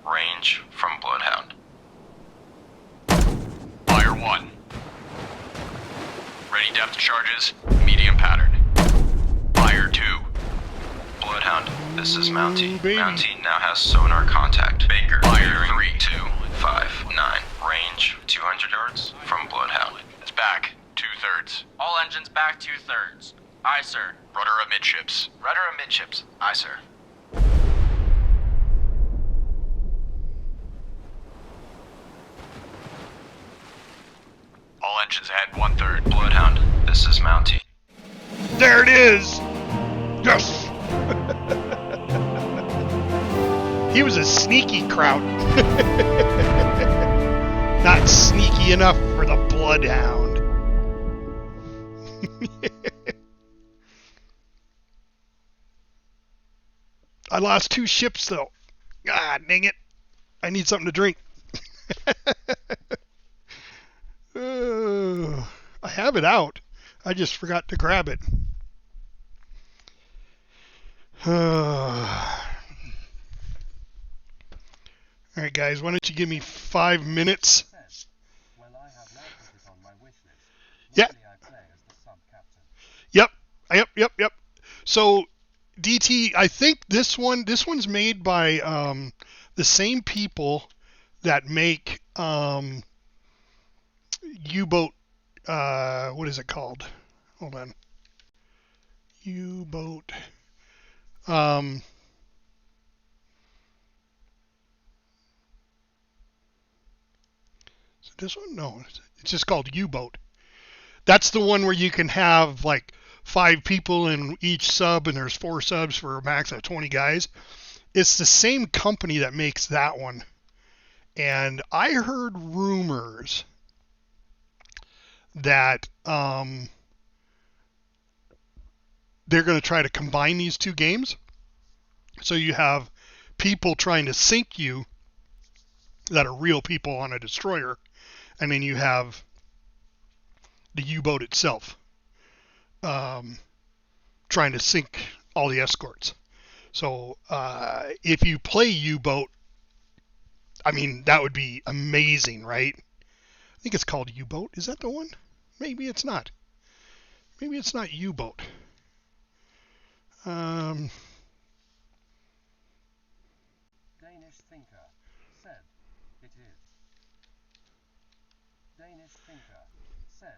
Range from Bloodhound. Fire 1. Ready depth charges. Medium pattern. Fire 2. Bloodhound, this is Mountie. baby. Mountie now has sonar contact. Baker, Fire bearing 3. 259. Range 200 yards from Bloodhound. It's back 2/3. All engines back, 2/3. Aye, sir. Rudder amidships. Rudder amidships. Aye, sir. All engines ahead 1/3. Bloodhound, this is Mountie. There it is! Yes! He was a sneaky kraut. Not sneaky enough for the Bloodhound. I lost 2 ships though. God dang it. I need something to drink. I have it out. I just forgot to grab it. Alright guys, why don't you give me 5 minutes? Well, I have now put it on my wish list. Yeah. Normally I play as the sub-captain. Yep. So DT, I think this one's made by the same people that make U-boat, what is it called? Hold on. U-boat. this one? No, it's just called U-boat. That's the one where you can have like 5 people in each sub, and there's 4 subs for a max of 20 guys. It's the same company that makes that one. And I heard rumors that they're going to try to combine these 2 games. So you have people trying to sink you that are real people on a destroyer, and then you have the U-boat itself trying to sink all the escorts. So if you play U-boat, I mean, that would be amazing, right? I think it's called U-boat. Is that the one? Maybe it's not. Maybe it's not U-boat. Danish thinker said it is. Danish thinker said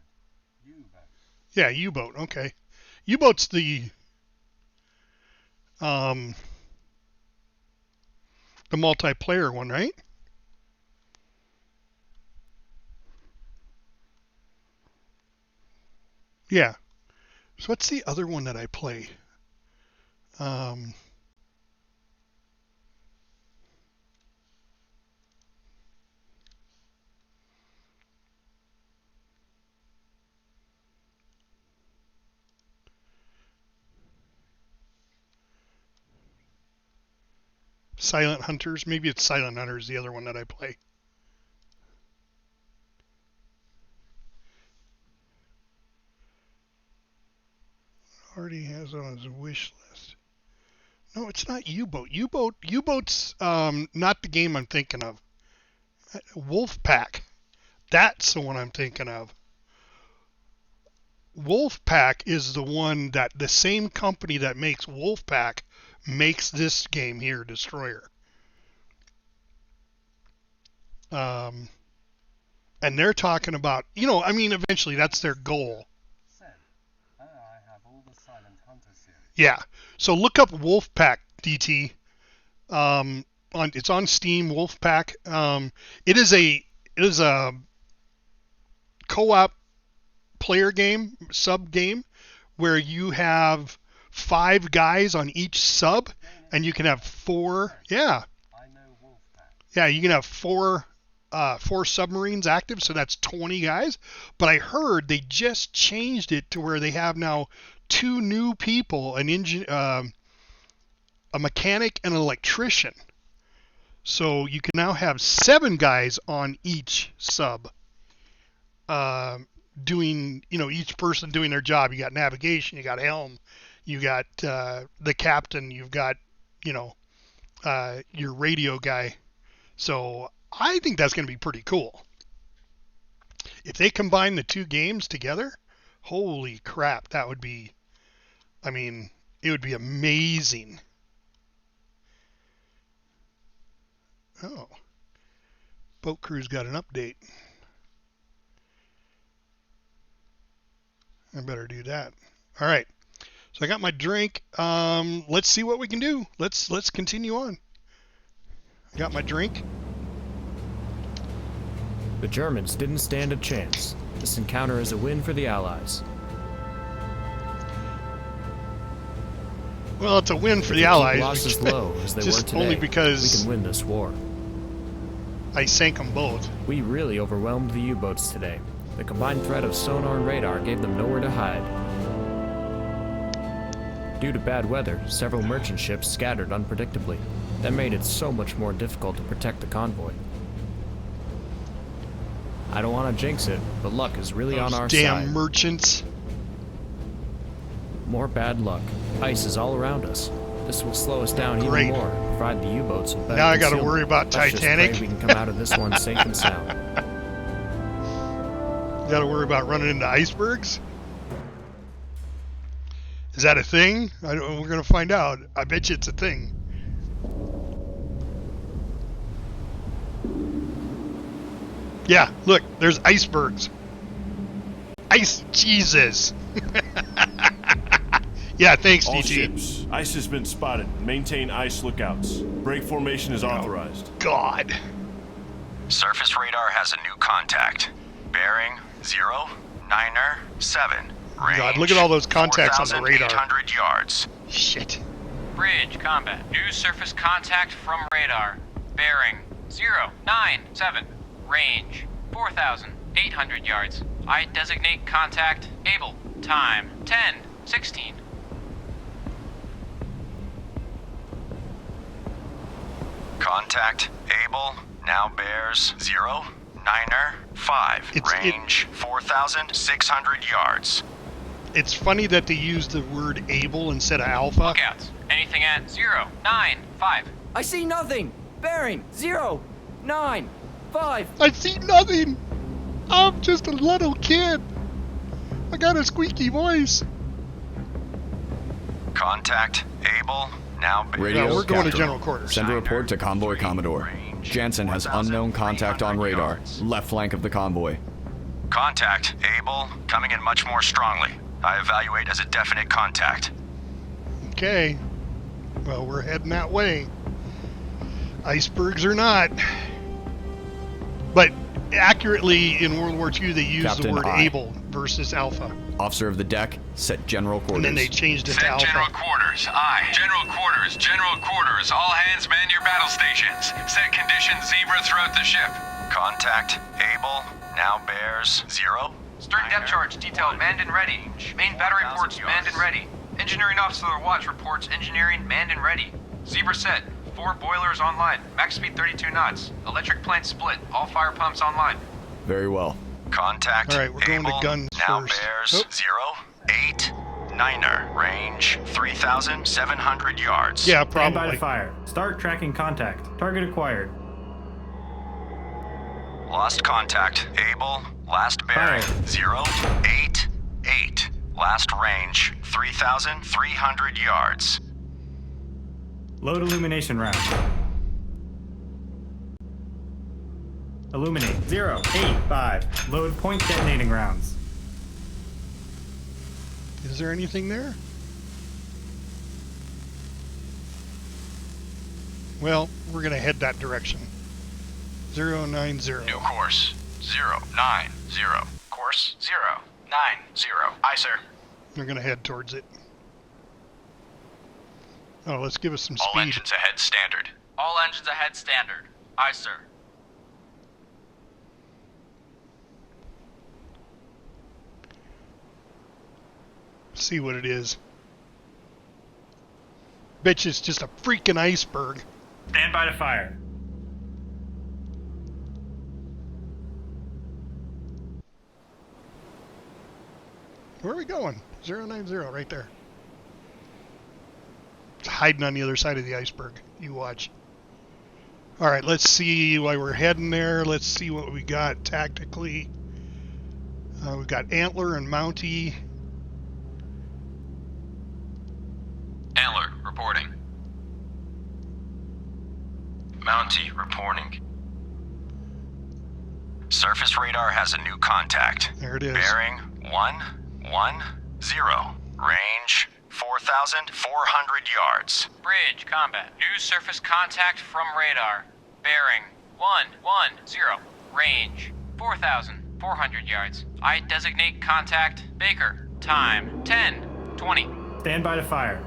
U-boat. Yeah, U-boat. Okay. U-boat's the multiplayer one, right? Yeah. So what's the other one that I play? Silent Hunters. Maybe it's Silent Hunters, the other one that I play. Already has on his wish list. No, it's not U-boat. U-boat's not the game I'm thinking of. Wolfpack. That's the one I'm thinking of. Wolfpack is the one that the same company that makes Wolfpack makes this game here, Destroyer. And they're talking about, I mean, eventually that's their goal. Yeah. So look up Wolfpack, DT. It's on Steam, Wolfpack. It is a co-op player game, sub game, where you have 5 guys on each sub, and you can have 4. Yeah. Yeah, you can have 4 submarines active, so that's 20 guys. But I heard they just changed it to where they have now 2 new people, an engine, a mechanic, and an electrician. So you can now have 7 guys on each sub, doing, each person doing their job. You got navigation, you got helm, you got the captain, you've got, your radio guy. So I think that's going to be pretty cool. If they combine the 2 games together, holy crap, that would be, it would be amazing. Oh, Boat Crew's got an update. I better do that. All right. So I got my drink. Let's see what we can do. Let's continue on. I got my drink. The Germans didn't stand a chance. This encounter is a win for the Allies. Well, it's a win for the Allies. Losses low as they just were today, only because we can win this war. I sank them both. We really overwhelmed the U-boats today. The combined threat of sonar and radar gave them nowhere to hide. Due to bad weather, several merchant ships scattered unpredictably. That made it so much more difficult to protect the convoy. I don't want to jinx it, but luck is really on our side. Damn merchants. More bad luck. Ice is all around us. This will slow us down even more, provide the U-boats with better Now I got to concealment. worry about Let's Titanic. Just pray we can come out of this one safe and sound. Got to worry about running into icebergs? Is that a thing? We're going to find out. I bet you it's a thing. Yeah, look, there's icebergs. Ice, Jesus. Yeah, thanks, All DT. ships. Ice has been spotted. Maintain ice lookouts. Break formation is authorized. God. Surface radar has a new contact. Bearing 097. Range God, look at all those contacts on the radar. 4,800 yards. Shit. Bridge, combat. New surface contact from radar. Bearing 097. Range 4,800 yards. I designate contact able. Time 10:16. Contact able now bears 095. Range 4,600 yards. It's funny that they use the word able instead of alpha. Lookouts. Anything at 095. I see nothing. Bearing 095. I see nothing. I'm just a little kid. I got a squeaky voice. Contact able now bears. Radio we're going to capture. general quarters. Send a report to Convoy Commodore. Jansen has unknown contact on radar, left flank of the convoy. Contact able coming in much more strongly. I evaluate as a definite contact. Okay. Well, we're heading that way. Icebergs or not. But accurately, in World War II, they used Captain the word I. able versus alpha. Officer of the deck, set general quarters. And then they changed it to Set alpha. general quarters. Aye. General quarters. General quarters. All hands man your battle stations. Set conditions zebra throughout the ship. Contact able now bears 0. Stern depth charge detail manned and ready. Main battery reports manned and ready. Engineering officer of the watch reports engineering manned and ready. Zebra set. 4 boilers online. Max speed 32 knots. Electric plant split. All fire pumps online. Very well. Contact All right, we're going to able guns now first. bears 089er. Range 3,700 yards. Yeah, Stand by probably. to fire. Start tracking contact. Target acquired. Lost contact. Able. Last bearing 088. Last range 3,300 yards. Load illumination round. Illuminate 085. Load point detonating rounds. Is there anything there? Well, we're going to head that direction. 090. New course 090. Course 090. Aye, sir. We're going to head towards it. Oh, let's give us some All speed. engines ahead standard. All engines ahead standard. Aye, sir. See what it is. Bet you it's just a freaking iceberg. Stand by to fire. Where are we going? 090, right there. It's hiding on the other side of the iceberg. You watch. All right, let's see why we're heading there. Let's see what we got tactically. We've got Antler and Mountie. Antler, reporting. Mountie, reporting. Surface radar has a new contact. There it is. Bearing 110. Range 4,400 yards. Bridge, combat. New surface contact from radar. Bearing 110. Range 4,400 yards. I designate contact Baker. Time 10:20. Stand by to fire.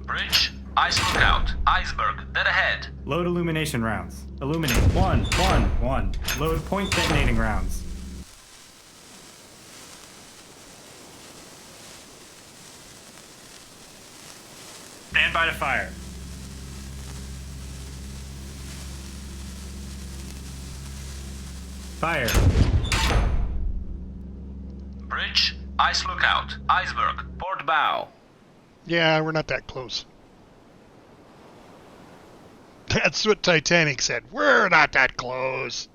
Bridge. Ice lookout. Iceberg. Dead ahead. Load illumination rounds. Illuminate 111. Load point detonating rounds. Stand by to fire. Fire. Bridge. Ice lookout. Iceberg. Port bow. Yeah, we're not that close. That's what Titanic said. We're not that close.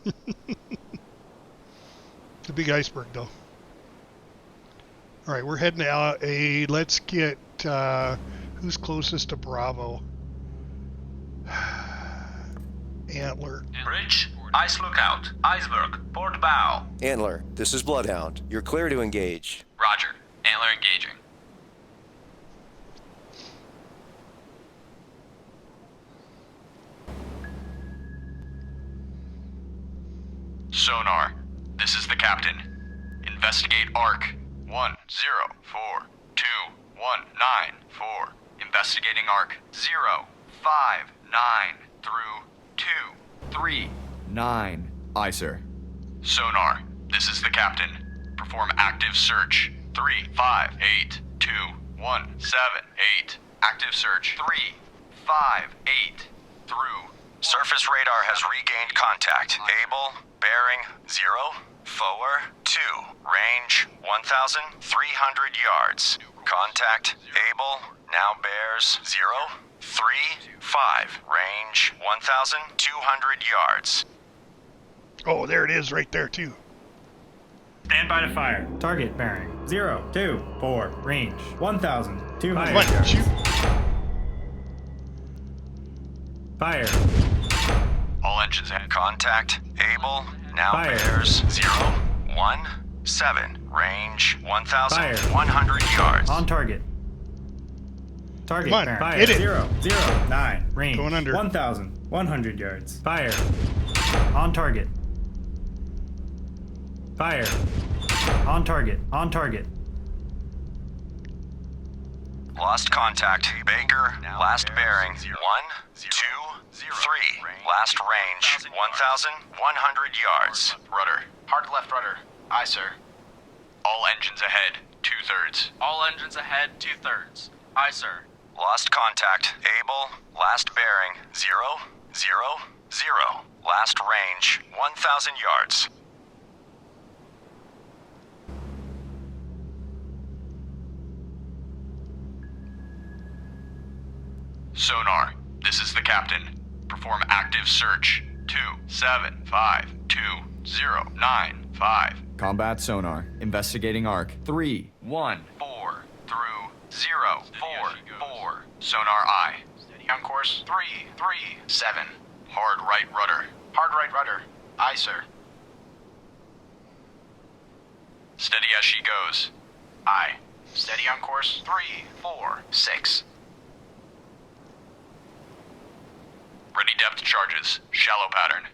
It's a big iceberg, though. All right, we're heading out. Let's get who's closest to Bravo. Antler. Bridge. Ice lookout. Iceberg. Port bow. Antler, this is Bloodhound. You're clear to engage. Roger. Antler engaging. Sonar, this is the captain. Investigate ARC 104219. Investigating ARC 059 through 239. Aye, sir. Sonar, this is the captain. Perform active search 358217. Active search 358 through. Surface radar has regained contact. Able, bearing 042. Range 1,300 yards. Contact able, now bears 035. Range 1,200 yards. Oh, there it is right there, too. Stand by to fire. Target bearing 024. Range 1,200 Come on, yards. shoot. Fire. All engines ahead. Contact able, now Fire. bears 017. Range 1,100 yards. On target. Target Come on, bearing hit it. 009. Range Going under. 1,100 yards. Fire. On target. Fire. On target. On target. Lost contact. Baker, last bearing 123. Last range 1,100 yards. Rudder. Hard left rudder. Aye, sir. All engines ahead, 2/3. All engines ahead, 2/3. Aye, sir. Lost contact. Able, last bearing 000. Last range 1,000 yards. Sonar, this is the captain. Perform active search 2752095. Combat sonar. Investigating ARC 314. 4 through 044. Sonar I. Steady on course 337. Hard right rudder. Hard right rudder. Aye, sir. Steady as she goes. Aye. Steady on course 346. Ready depth charges. Shallow pattern.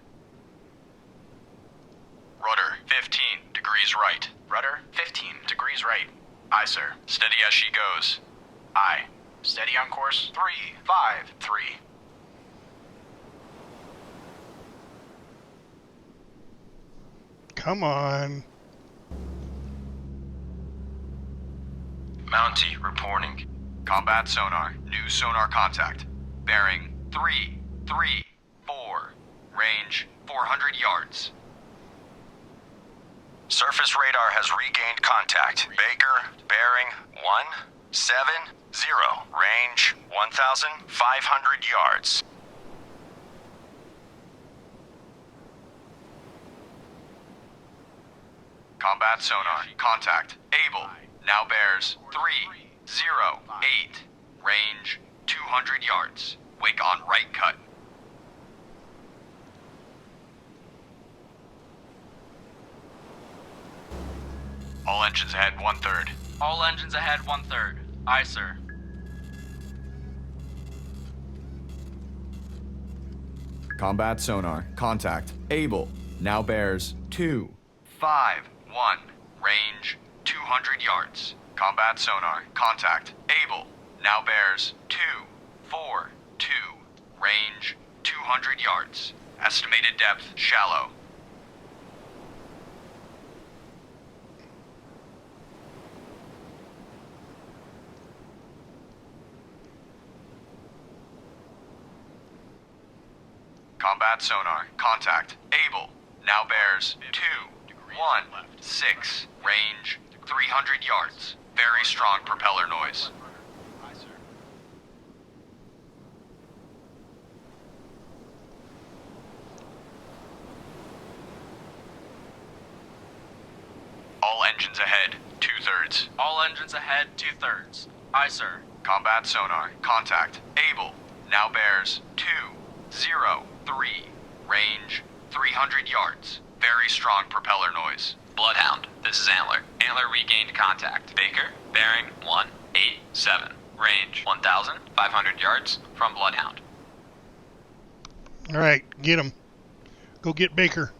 Rudder 15 degrees right. Rudder 15 degrees right. Aye, sir. Steady as she goes. Aye. Steady on course 353. Come on. Mountie reporting. Combat sonar. New sonar contact. Bearing 334. Range 400 yards. Surface radar has regained contact. Baker, bearing 170. Range 1,500 yards. Combat sonar. Contact. Able. Now bears 308. Range 200 yards. Wake on right cut. All engines ahead 1/3. All engines ahead, 1/3. Aye, sir. Combat sonar. Contact. Able. Now bears 251. Range 200 yards. Combat sonar. Contact. Able. Now bears 242. Range 200 yards. Estimated depth shallow. Combat sonar. Contact. Able. Now bears 216. Range 300 yards. Very strong propeller noise. All engines ahead, 2/3. All engines ahead, 2/3. Aye, sir. Combat sonar. Contact. Able. Now bears 203. Range 300 yards. Very strong propeller noise. Bloodhound, this is Antler. Antler regained contact. Baker, bearing 187. Range 1,500 yards from Bloodhound. All right, get him. Go get Baker.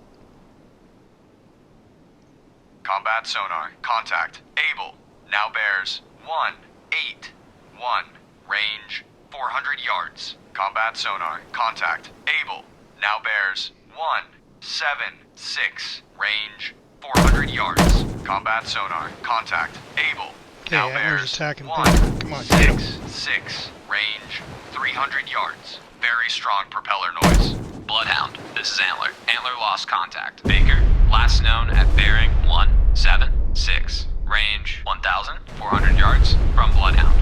Combat sonar. Contact. Able. Now bears 181. Range 400 yards. Combat sonar. Contact. Able. Now bears 176. Range 400 yards. Combat sonar. Contact. Able. Now bears attacking Baker. Come on, get him. 166. Range 300 yards. Very strong propeller noise. Bloodhound, this is Antler. Antler lost contact. Baker, last known at bearing 176. Range 1,400 yards from Bloodhound.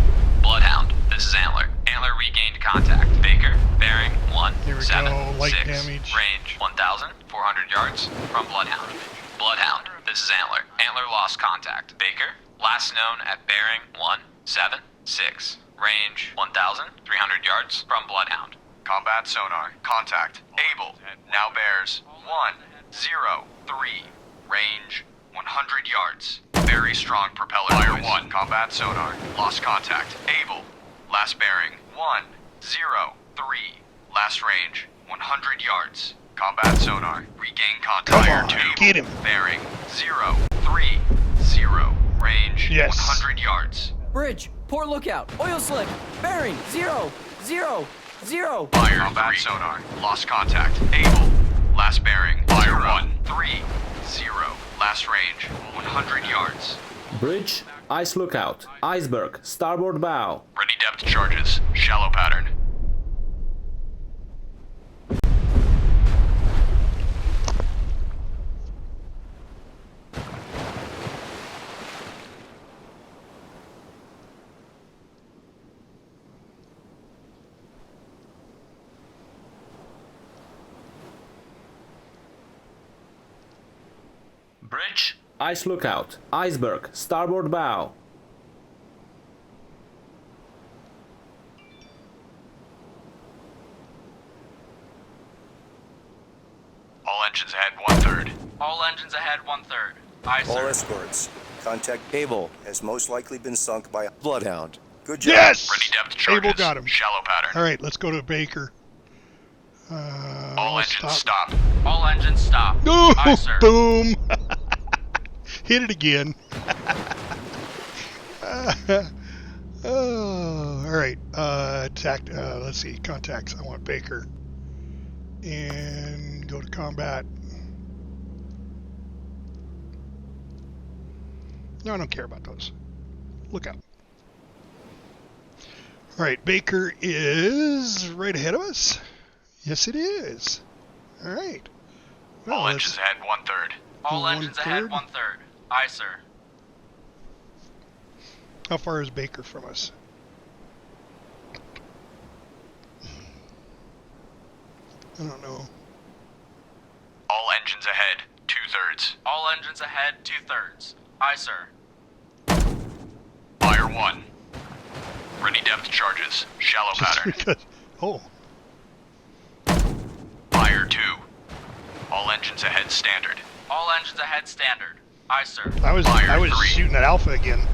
Bloodhound, this is Antler. Antler regained contact. Baker, bearing 176. Light damage. Range 1,400 yards from Bloodhound. Bloodhound, this is Antler. Antler lost contact. Baker, last known at bearing 176. Range 1,300 yards from Bloodhound. Combat sonar. Contact. Able. Now bears 103. Range 100 yards. Very strong propeller. Fire 1. Combat sonar. Lost contact. Able. Last bearing 103. Last range 100 yards. Combat sonar. Regain contact. Come on, 2. get him. Bearing 030. Range 100 yards. Bridge. Port lookout. Oil slick. Bearing 000. Fire combat 3. Sonar. Lost contact. Able. Last bearing. Fire 130. Last range 100 yards. Bridge. Ice lookout. Iceberg. Starboard bow. Ready depth charges. Shallow pattern. Bridge. Ice lookout. Iceberg. Starboard bow. All engines ahead 1/3. All engines ahead 1/3. Aye, sir. All escorts. Contact Able has most likely been sunk by a Bloodhound. Good job. Yes! Ready depth charges. Able got him. Shallow pattern. All right, let's go to Baker. All engines stop. All engines stop. Ooh, Aye, sir. boom. Hit it again. Oh, all right. Let's see. Contacts. I want Baker. And go to combat. No, I don't care about those. Look out. All right, Baker is right ahead of us. Yes, it is. All right. Well, all engines ahead 1/3. All engines ahead 1/3. Aye, sir. How far is Baker from us? I don't know. All engines ahead 2/3. All engines ahead 2/3. Aye, sir. Fire 1. Ready depth charges. Shallow pattern. Oh. Fire 2. All engines ahead standard. All engines ahead standard. Aye, sir. I was 3. shooting at Alpha again.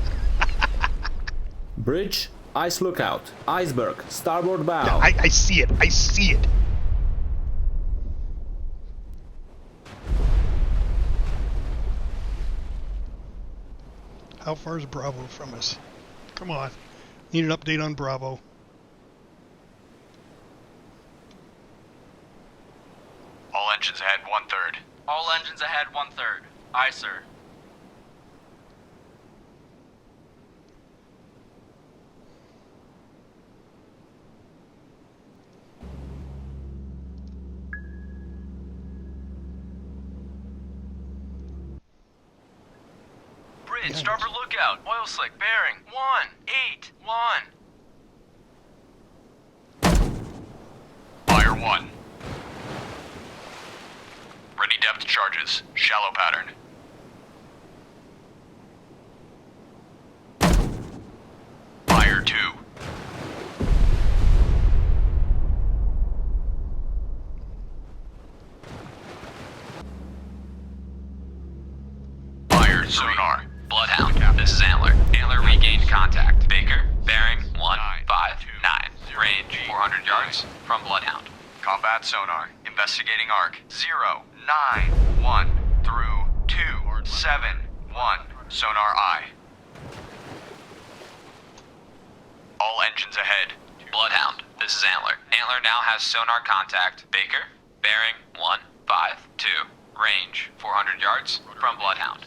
Bridge. Ice lookout. Iceberg. Starboard bow. Yeah, I see it. I see it. How far is Bravo from us? Come on. Need an update on Bravo. All engines ahead 1/3. All engines ahead 1/3. Aye, sir. Bridge, starboard lookout. Oil slick, bearing 181. Fire 1. Ready depth charges. Shallow pattern. Fire 2. yards from Bloodhound. Combat sonar. Investigating arc. 091 through 271. Sonar I. All engines ahead. Bloodhound, this is Antler. Antler now has sonar contact. Baker, bearing 152. Range 400 yards from Bloodhound.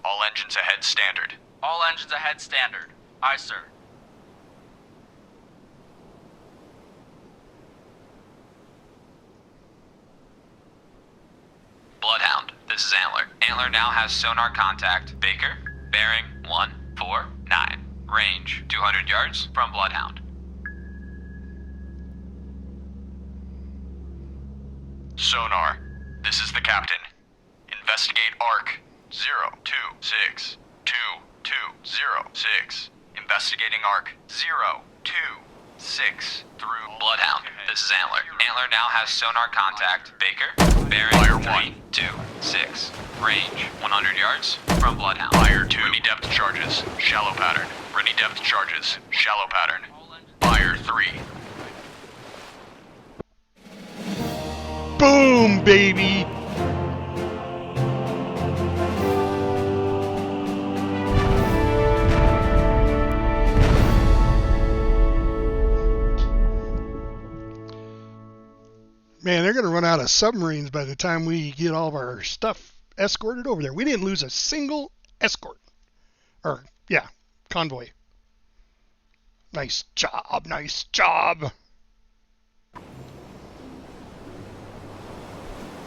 All engines ahead standard. All engines ahead standard. Aye, sir. Bloodhound, this is Antler. Antler now has sonar contact. Baker, bearing 149. Range 200 yards from Bloodhound. Sonar, this is the captain. Investigate arc 0262206. Investigating arc 026 through Bloodhound. This is Antler. Antler now has sonar contact. Baker, bearing 326. Range 100 yards from Bloodhound. Fire 2. Ready depth charges. Shallow pattern. Ready depth charges. Shallow pattern. Fire 3. Boom, baby! Man, they're going to run out of submarines by the time we get all of our stuff escorted over there. We didn't lose a single escort. Or, yeah, convoy. Nice job, nice job.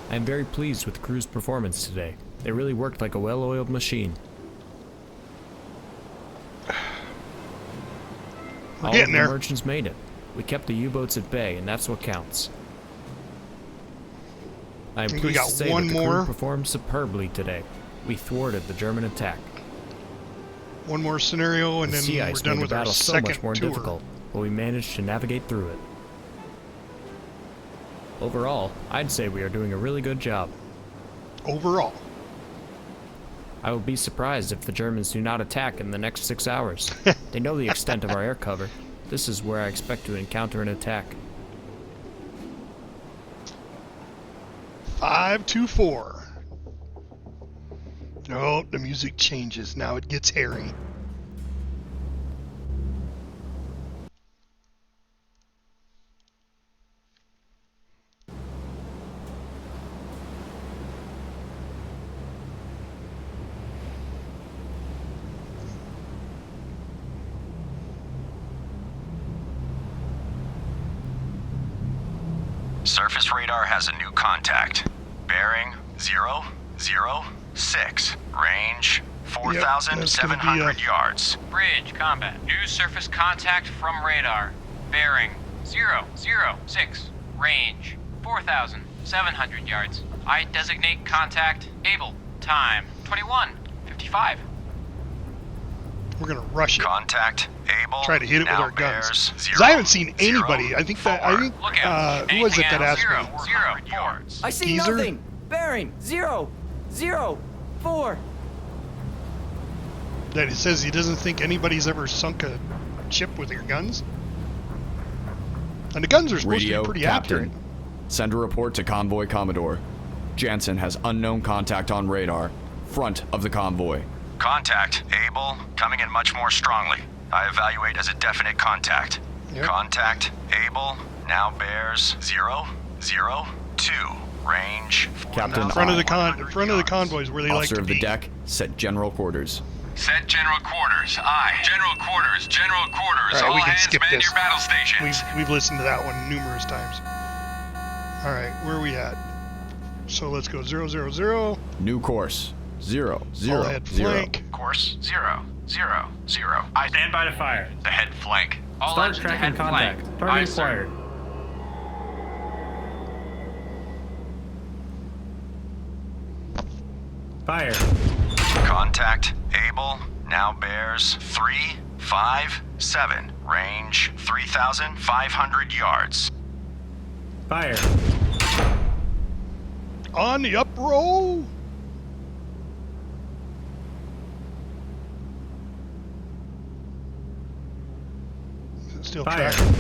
I am very pleased with the crew's performance today. They really worked like a well-oiled machine. All of the merchants made it. We kept the U-boats at bay, and that's what counts. I am pleased to say that the crew performed superbly today. We thwarted the German attack. One more scenario, and then we're done with our second so much more tour. difficult, but we managed to navigate through it. Overall, I'd say we are doing a really good job. Overall. I will be surprised if the Germans do not attack in the next 6 hours. They know the extent of our air cover. This is where I expect to encounter an attack. 524. Oh, the music changes. Now it gets hairy. Surface radar has a new contact. Bearing 006. Range 4,700 yards. Bridge combat. New surface contact from radar. Bearing 006. Range 4,700 yards. I designate contact. Able. Time 21:55. We're gonna rush it. Contact. Able. Try to hit it with our guns. Because I haven't seen anybody. I think who was it that asked me? I see Geezer? nothing. Bearing 004. That it says he doesn't think anybody's ever sunk a ship with your guns. And the guns are supposed to be pretty accurate. Send a report to Convoy Commodore. Jansen has unknown contact on radar. Front of the convoy. Contact. Able. Coming in much more strongly. I evaluate as a definite contact. Yep. Contact. Able. Now bears 002. Range. Captain. In front of the convoys where they Officer like to of the be. deck. Set general quarters. Set general quarters. Aye. General quarters. General quarters. All right, All we can hands skip man this. your battle stations. We've listened to that one numerous times. All right, where are we at? So let's go 000. New course. 000. All head flank. Course 000. I Stand by to fire. The head flank. All Start engines tracking ahead contact. flank. Target Aye, sir. acquired. Fire. Contact. Able. Now bears 357. Range 3,500 yards. Fire. On the up roll. Still Fire. tracking.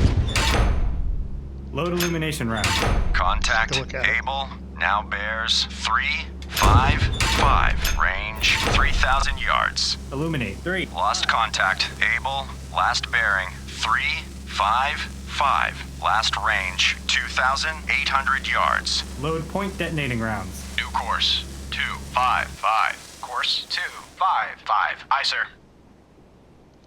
Load illumination round. Contact Able now bears 355. Range 3,000 yards. Illuminate. 3. Lost contact Able. Last bearing 355. Last range 2,800 yards. Load point detonating rounds. New course 255. Course 255. Aye, sir.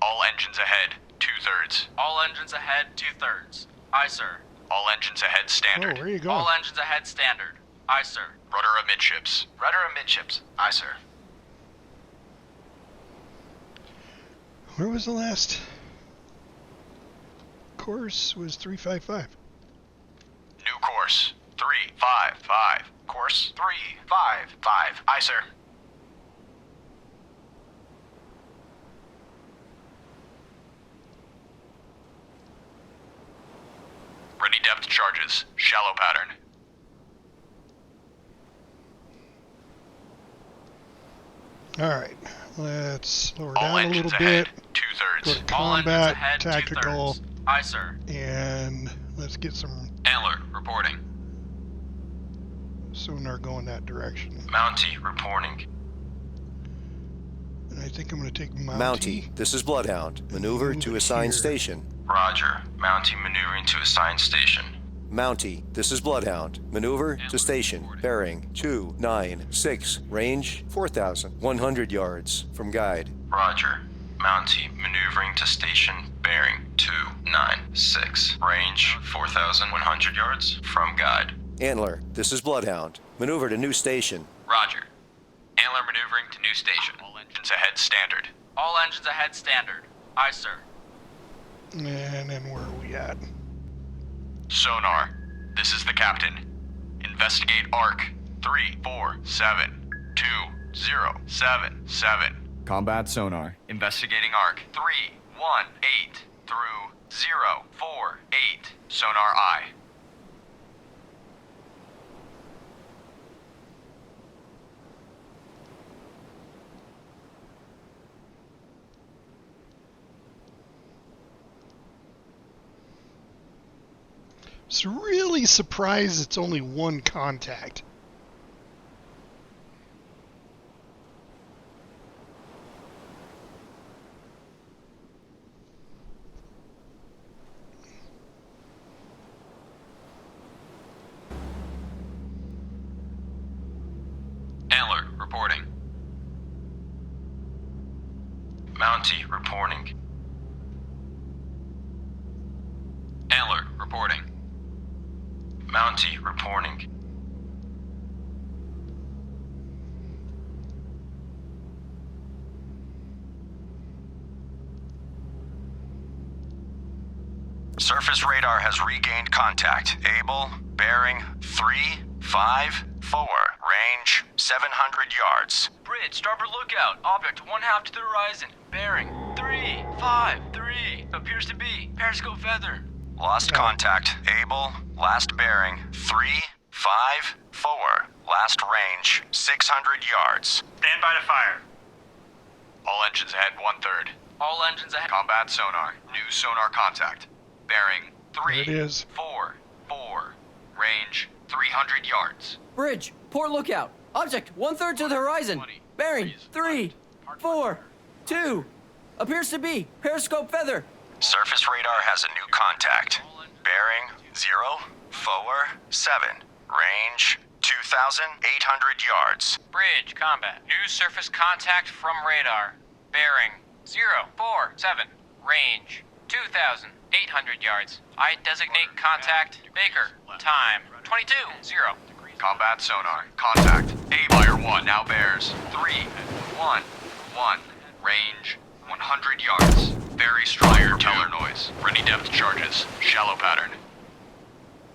All engines ahead, 2/3. All engines ahead, 2/3. Aye, sir. All engines ahead, standard. Oh, where are you going? All engines ahead, standard. Aye, sir. Rudder amidships. Rudder amidships. Aye, sir. Where was the last course? Was 355. New course 355. Course 355. Aye, sir. Ready depth charges. Shallow pattern. All right, let's slow her All down a engines little ahead, bit. 2/3. Go to All engines combat, ahead, tactical, 2/3. Aye, sir. and let's get some Antler reporting. sonar going that direction. Mountie reporting. And I think I'm going to take Mountie, this is Bloodhound. Maneuver to assigned station. Roger. Mountie maneuvering to assigned station. Mountie, this is Bloodhound. Maneuver to station. Bearing 296. Range 4,100 yards. From guide. Roger. Mountie maneuvering to station. Bearing 296. Range 4,100 yards. From guide. Antler, this is Bloodhound. Maneuver to new station. Roger. Antler maneuvering to new station. All engines ahead, standard. All engines ahead, standard. Aye, sir. And then where are we at? Sonar. This is the captain. Investigate ARC 3472077. Combat sonar. Investigating ARC 318 through 048. Sonar I. It's really surprised it's only one contact. Antler reporting. Mountie reporting. Antler reporting. Mountie reporting. Surface radar has regained contact. Able, bearing 354. Range 700 yards. Bridge, starboard lookout. Object 1/2 to the horizon. Bearing 353. Appears to be periscope feather. Lost contact. Able, last bearing 354. Last range 600 yards. Stand by to fire. All engines ahead, 1/3. All engines ahead. Combat sonar. New sonar contact. Bearing There it is. 344. Range 300 yards. Bridge, port lookout. Object 1/3 to the horizon. Bearing 342. Appears to be periscope feather. Surface radar has a new contact. Bearing 047. Range 2,800 yards. Bridge, combat. New surface contact from radar. Bearing 047. Range 2,800 yards. I designate contact Baker. Time 22:0. Combat sonar. Contact. A-Buyer 1 now bears 311. Range 100 yards. Very strong propeller noise. Ready depth charges. Shallow pattern.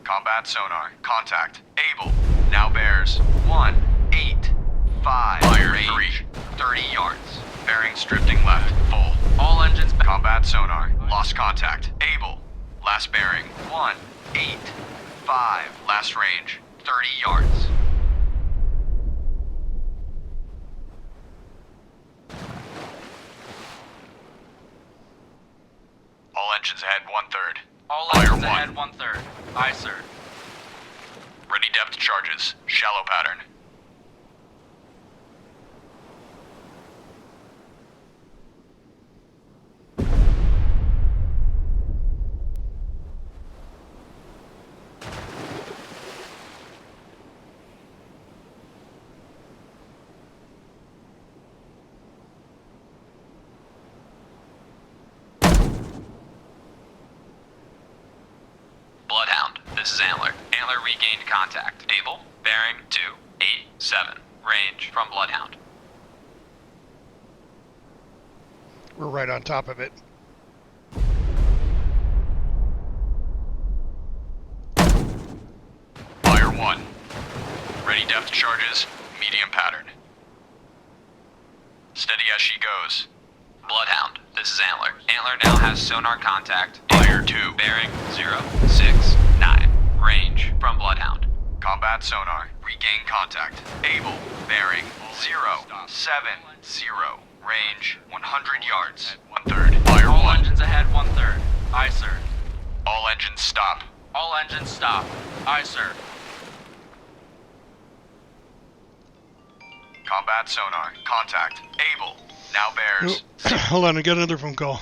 Combat sonar. Contact. Able. Now bears 185. Fire range 30 yards. Bearings drifting left. Full. All engines. Combat sonar. Lost contact. Able. Last bearing 185. Last range 30 yards. All engines ahead 1/3. All Fire engines 1. ahead 1/3. Aye, sir. Ready depth charges. Shallow pattern. Bloodhound, this is Antler. Antler regained contact. Able, bearing 287. Range from Bloodhound. We're right on top of it. Fire 1. Ready depth charges. Medium pattern. Steady as she goes. Bloodhound, this is Antler. Antler now has sonar contact. Fire 2. Bearing 069. Range from Bloodhound. Combat sonar. Regain contact. Able. Bearing 070. Range 100 yards. 1/3. Fire All 1. engines ahead 1/3. Aye, sir. All engines stop. All engines stop. Aye, sir. Combat sonar. Contact. Able. Now bears. Hold on, I got another phone call.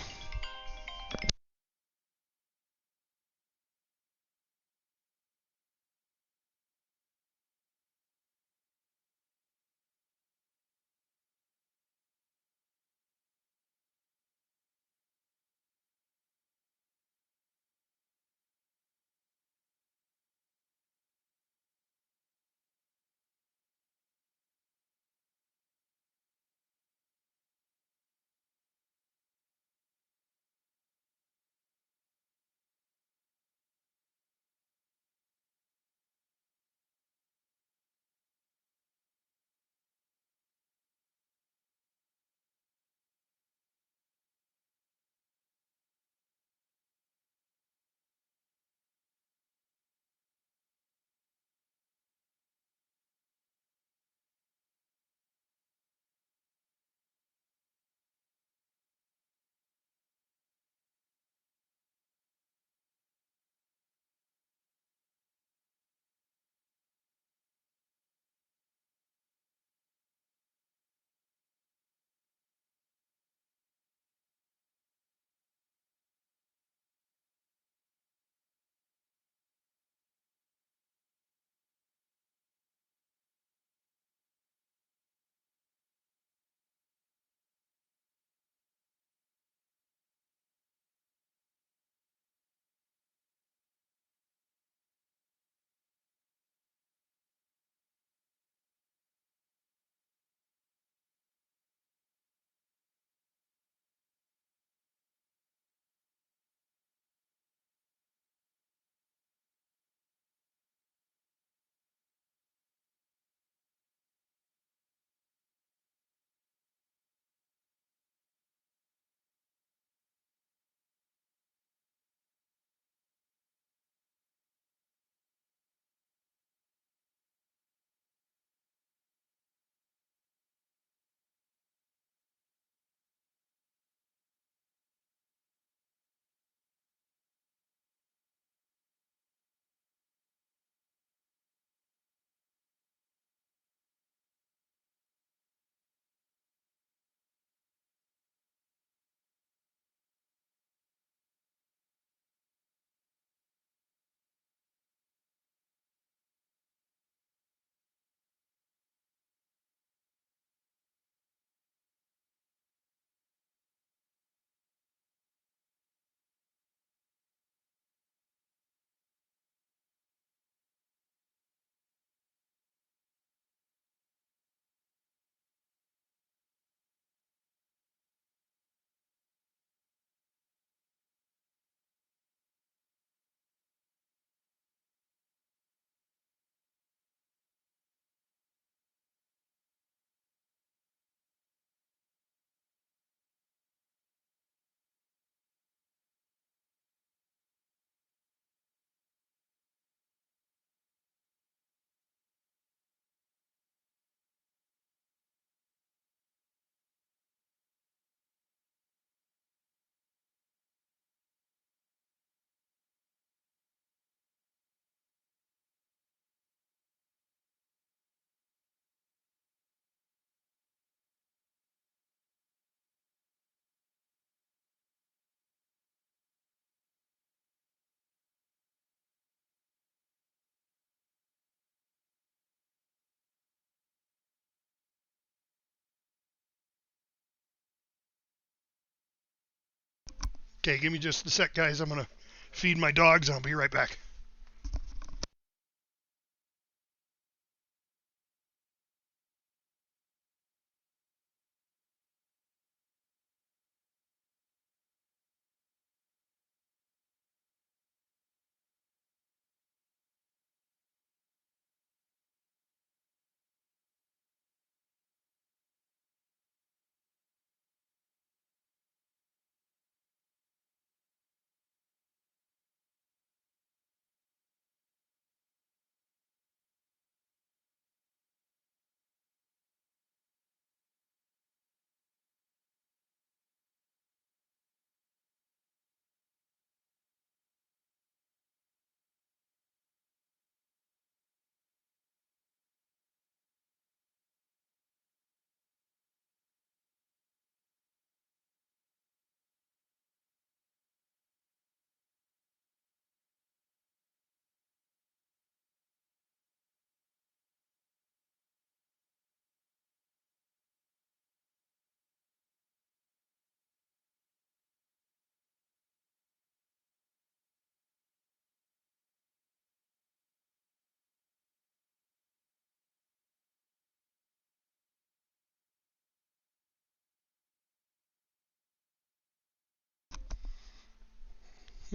Okay, give me just a sec, guys. I'm going to feed my dogs. I'll be right back.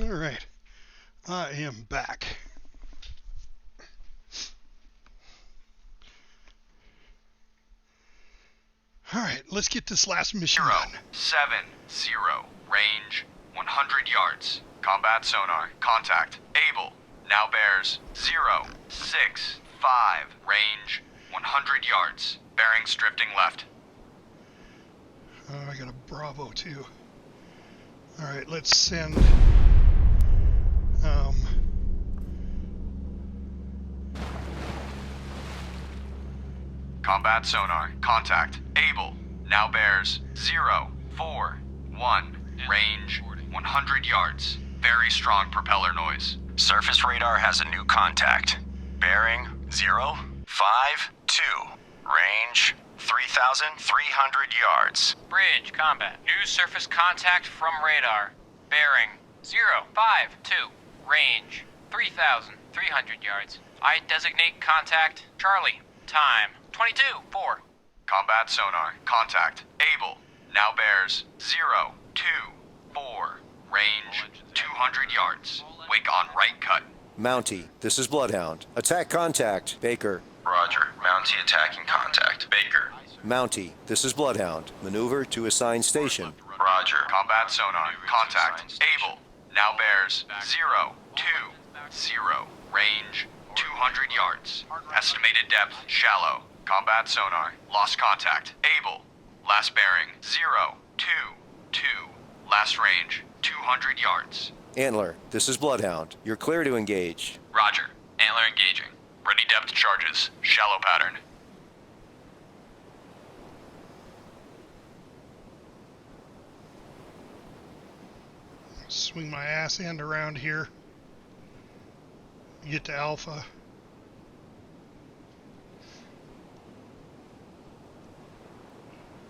All right, I am back. All right, let's get this last mission done. 070, range 100 yards. Combat sonar, contact, able, now bears 065, range 100 yards. Bearings drifting left. I got a Bravo too. All right, let's send. Combat sonar, contact, able, now bears 041, range 100 yards. Very strong propeller noise. Surface radar has a new contact. Bearing 052. Range 3,300 yards. Bridge, combat. New surface contact from radar. Bearing 052. Range 3,300 yards. I designate contact Charlie. Time 22:4. Combat sonar, contact, able, now bears 024, range 200 yards. Wake on right cut. Mountie, this is Bloodhound. Attack contact, Baker. Roger. Mountie attacking contact. Baker. Mountie, this is Bloodhound. Maneuver to assigned station. Roger. Combat sonar, contact, able, now bears 020, range 200 yards. Estimated depth, shallow. Combat sonar, lost contact, able. Last bearing, 022. Last range, 200 yards. Antler, this is Bloodhound. You're clear to engage. Roger. Antler engaging. Ready depth charges. Shallow pattern. Swing my ass end around here. Get to Alpha.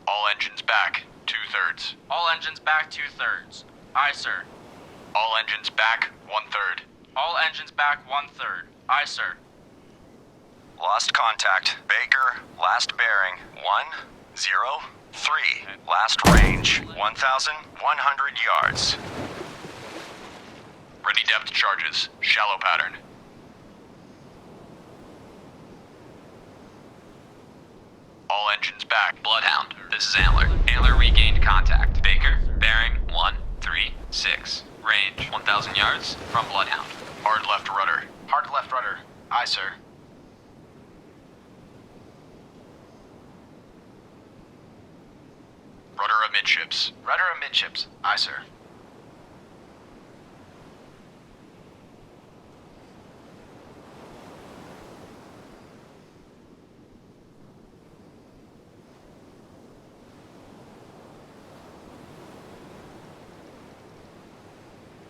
All engines back, 2/3. All engines back 2/3. Aye, sir. All engines back, 1/3. All engines back 1/3. Aye, sir. Lost contact. Baker. Last bearing 103. Last range 1,100 yards. Ready depth charges. Shallow pattern. All engines back. Bloodhound, this is Antler. Antler regained contact. Baker, bearing 136. Range 1,000 yards from Bloodhound. Hard left rudder. Hard left rudder. Aye, sir. Rudder amidships. Rudder amidships. Aye, sir.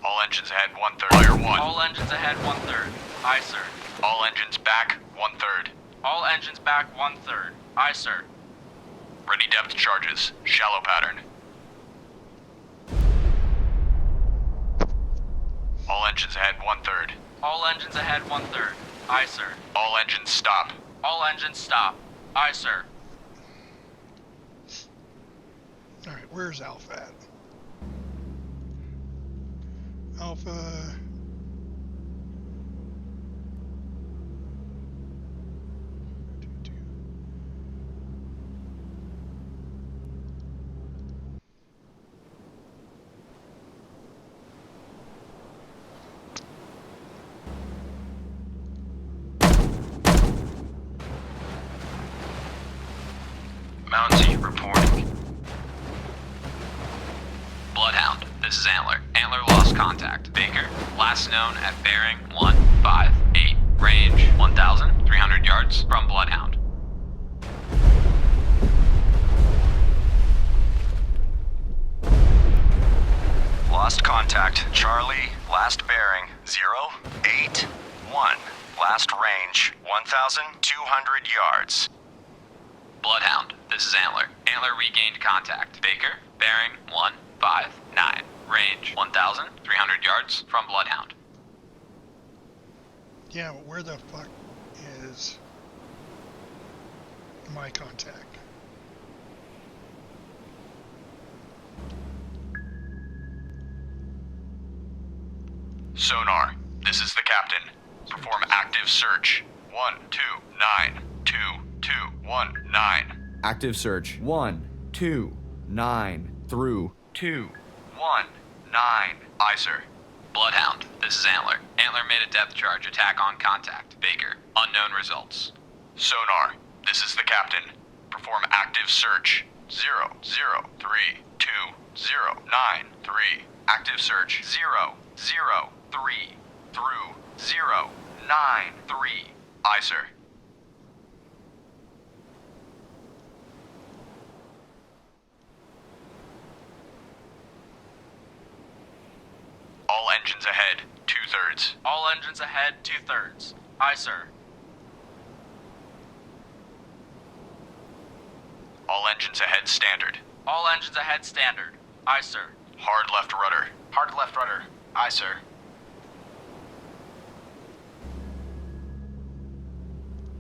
All engines ahead 1/3. Fire 1. All engines ahead 1/3. Aye, sir. All engines back 1/3. All engines back 1/3. Aye, sir. Ready depth charges. Shallow pattern. engines ahead 1/3. All engines ahead 1/3. Aye, sir. All engines stop. All engines stop. Aye, sir. All right, where's Alpha at? Alpha. Mountie reporting. Bloodhound, this is Antler. Antler lost contact. Baker, last known at bearing 158. Range 1,300 yards from Bloodhound. Lost contact. Charlie, last bearing 081. Last range 1,200 yards. Bloodhound, this is Antler. Antler regained contact. Baker, bearing 159. Range 1,300 yards from Bloodhound. Yeah, but where the fuck is my contact? Sonar, this is the captain. Perform active search. 1292219. Active search 129 through 219. Aye, sir. Bloodhound, this is Antler. Antler made a depth charge attack on contact. Baker, unknown results. Sonar, this is the captain. Perform active search. 0032093. Active search 003 through 093. Aye, sir. All engines ahead 2/3. All engines ahead 2/3. Aye, sir. All engines ahead standard. All engines ahead standard. Aye, sir. Hard left rudder. Hard left rudder. Aye, sir.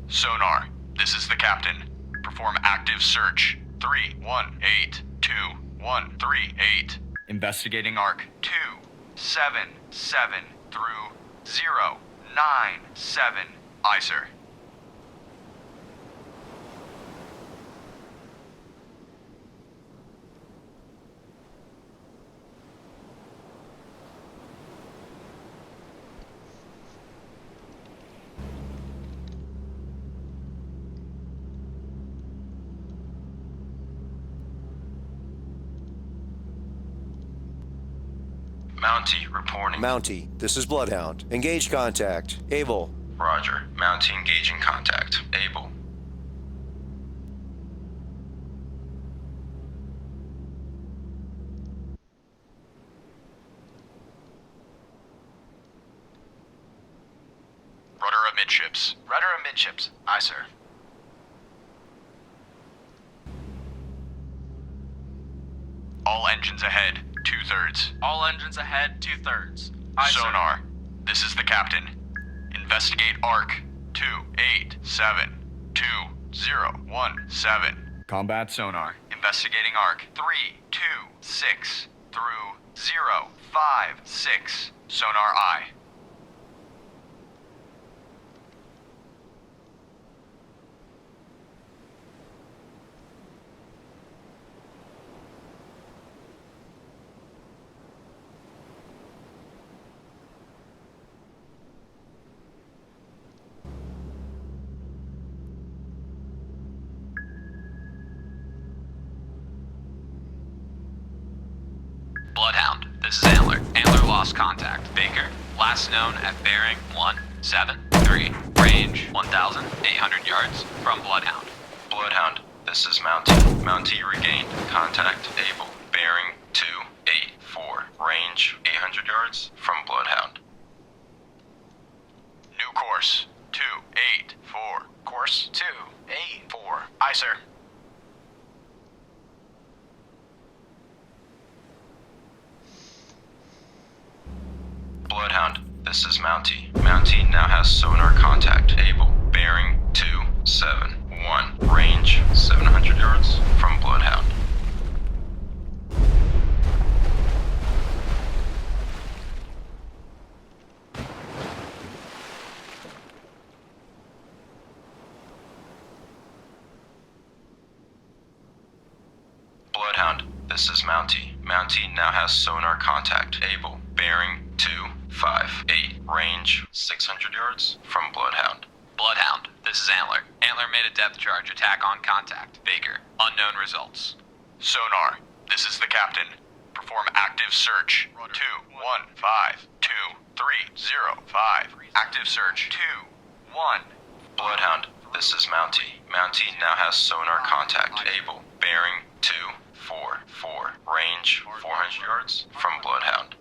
Sonar, this is the captain. Perform active search. 31821138. Investigating arc 277 through 097. Aye, sir. Mountie reporting. Mountie, this is Bloodhound. Engage contact. Able. Roger. Mountie engaging contact. Able. Rudder amidships. Rudder amidships. Aye, sir. All engines ahead 2/3. All engines ahead 2/3. Aye, Sonar, this is the captain. Investigate arc 2872017. combat sonar. Investigating arc 326 through 056. Sonar eye. Bloodhound, this is Antler. Antler lost contact. Baker, last known at bearing 173. Range 1,800 yards from Bloodhound. Bloodhound, this is Mountie. Mountie regained contact. Able. Bearing 284. Range 800 yards from Bloodhound. New course 284. Course 284. Aye, sir. Bloodhound, this is Mountie. Mountie now has sonar contact. Able. Bearing 271. Range 700 yards from Bloodhound. Bloodhound, this is Mountie. Mountie now has sonar contact. Able. Bearing 258. Range 600 yards from Bloodhound. Bloodhound, this is Antler. Antler made a depth charge attack on contact. Baker, unknown results. Sonar, this is the captain. Perform active search. 2152305. Active search. 21. Bloodhound, this is Mountie. Mountie now has sonar contact. Able. Bearing 244. Range 400 yards from Bloodhound.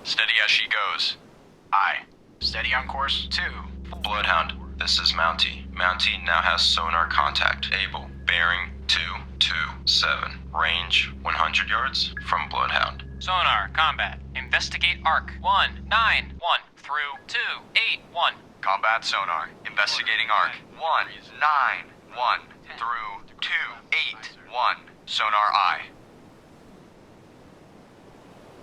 Steady as she goes. Aye. Steady on course 2. Bloodhound, this is Mountie. Mountie now has sonar contact. Able. Bearing 227. Range 100 yards from Bloodhound. Sonar, combat. Investigate arc 191 through 281. Combat sonar. Investigating arc 191 through 281. Sonar I.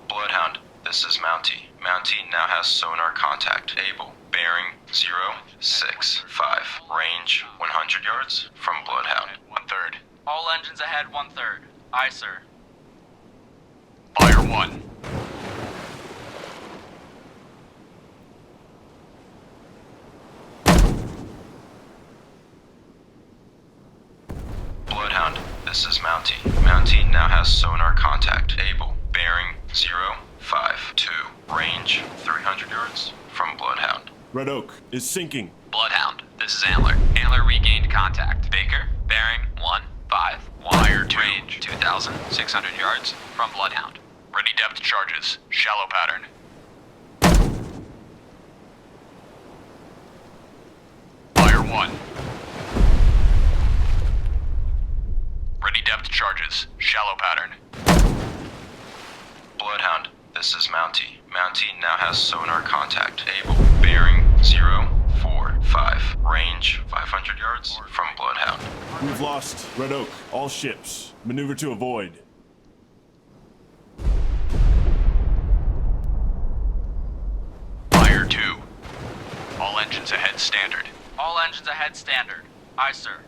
Bloodhound, this is Mountie. Mountie now has sonar contact. Able. Bearing 065. Range 100 yards from Bloodhound. 1/3. All engines ahead 1/3. Aye, sir. Fire 1. Bloodhound, this is Mountie. Mountie now has sonar contact. Able. Bearing 052. Range 300 yards from Bloodhound. Red Oak is sinking. Bloodhound, this is Antler. Antler regained contact. Baker, bearing 151. Fire 2. Range 2,600 yards from Bloodhound. Ready depth charges. Shallow pattern. Fire 1. Ready depth charges. Shallow pattern. Bloodhound, this is Mountie. Mountie now has sonar contact. Able. Bearing 045. Range 500 yards from Bloodhound. We've lost Red Oak. All ships. Maneuver to avoid. Fire 2. All engines ahead standard. All engines ahead standard. Aye, sir.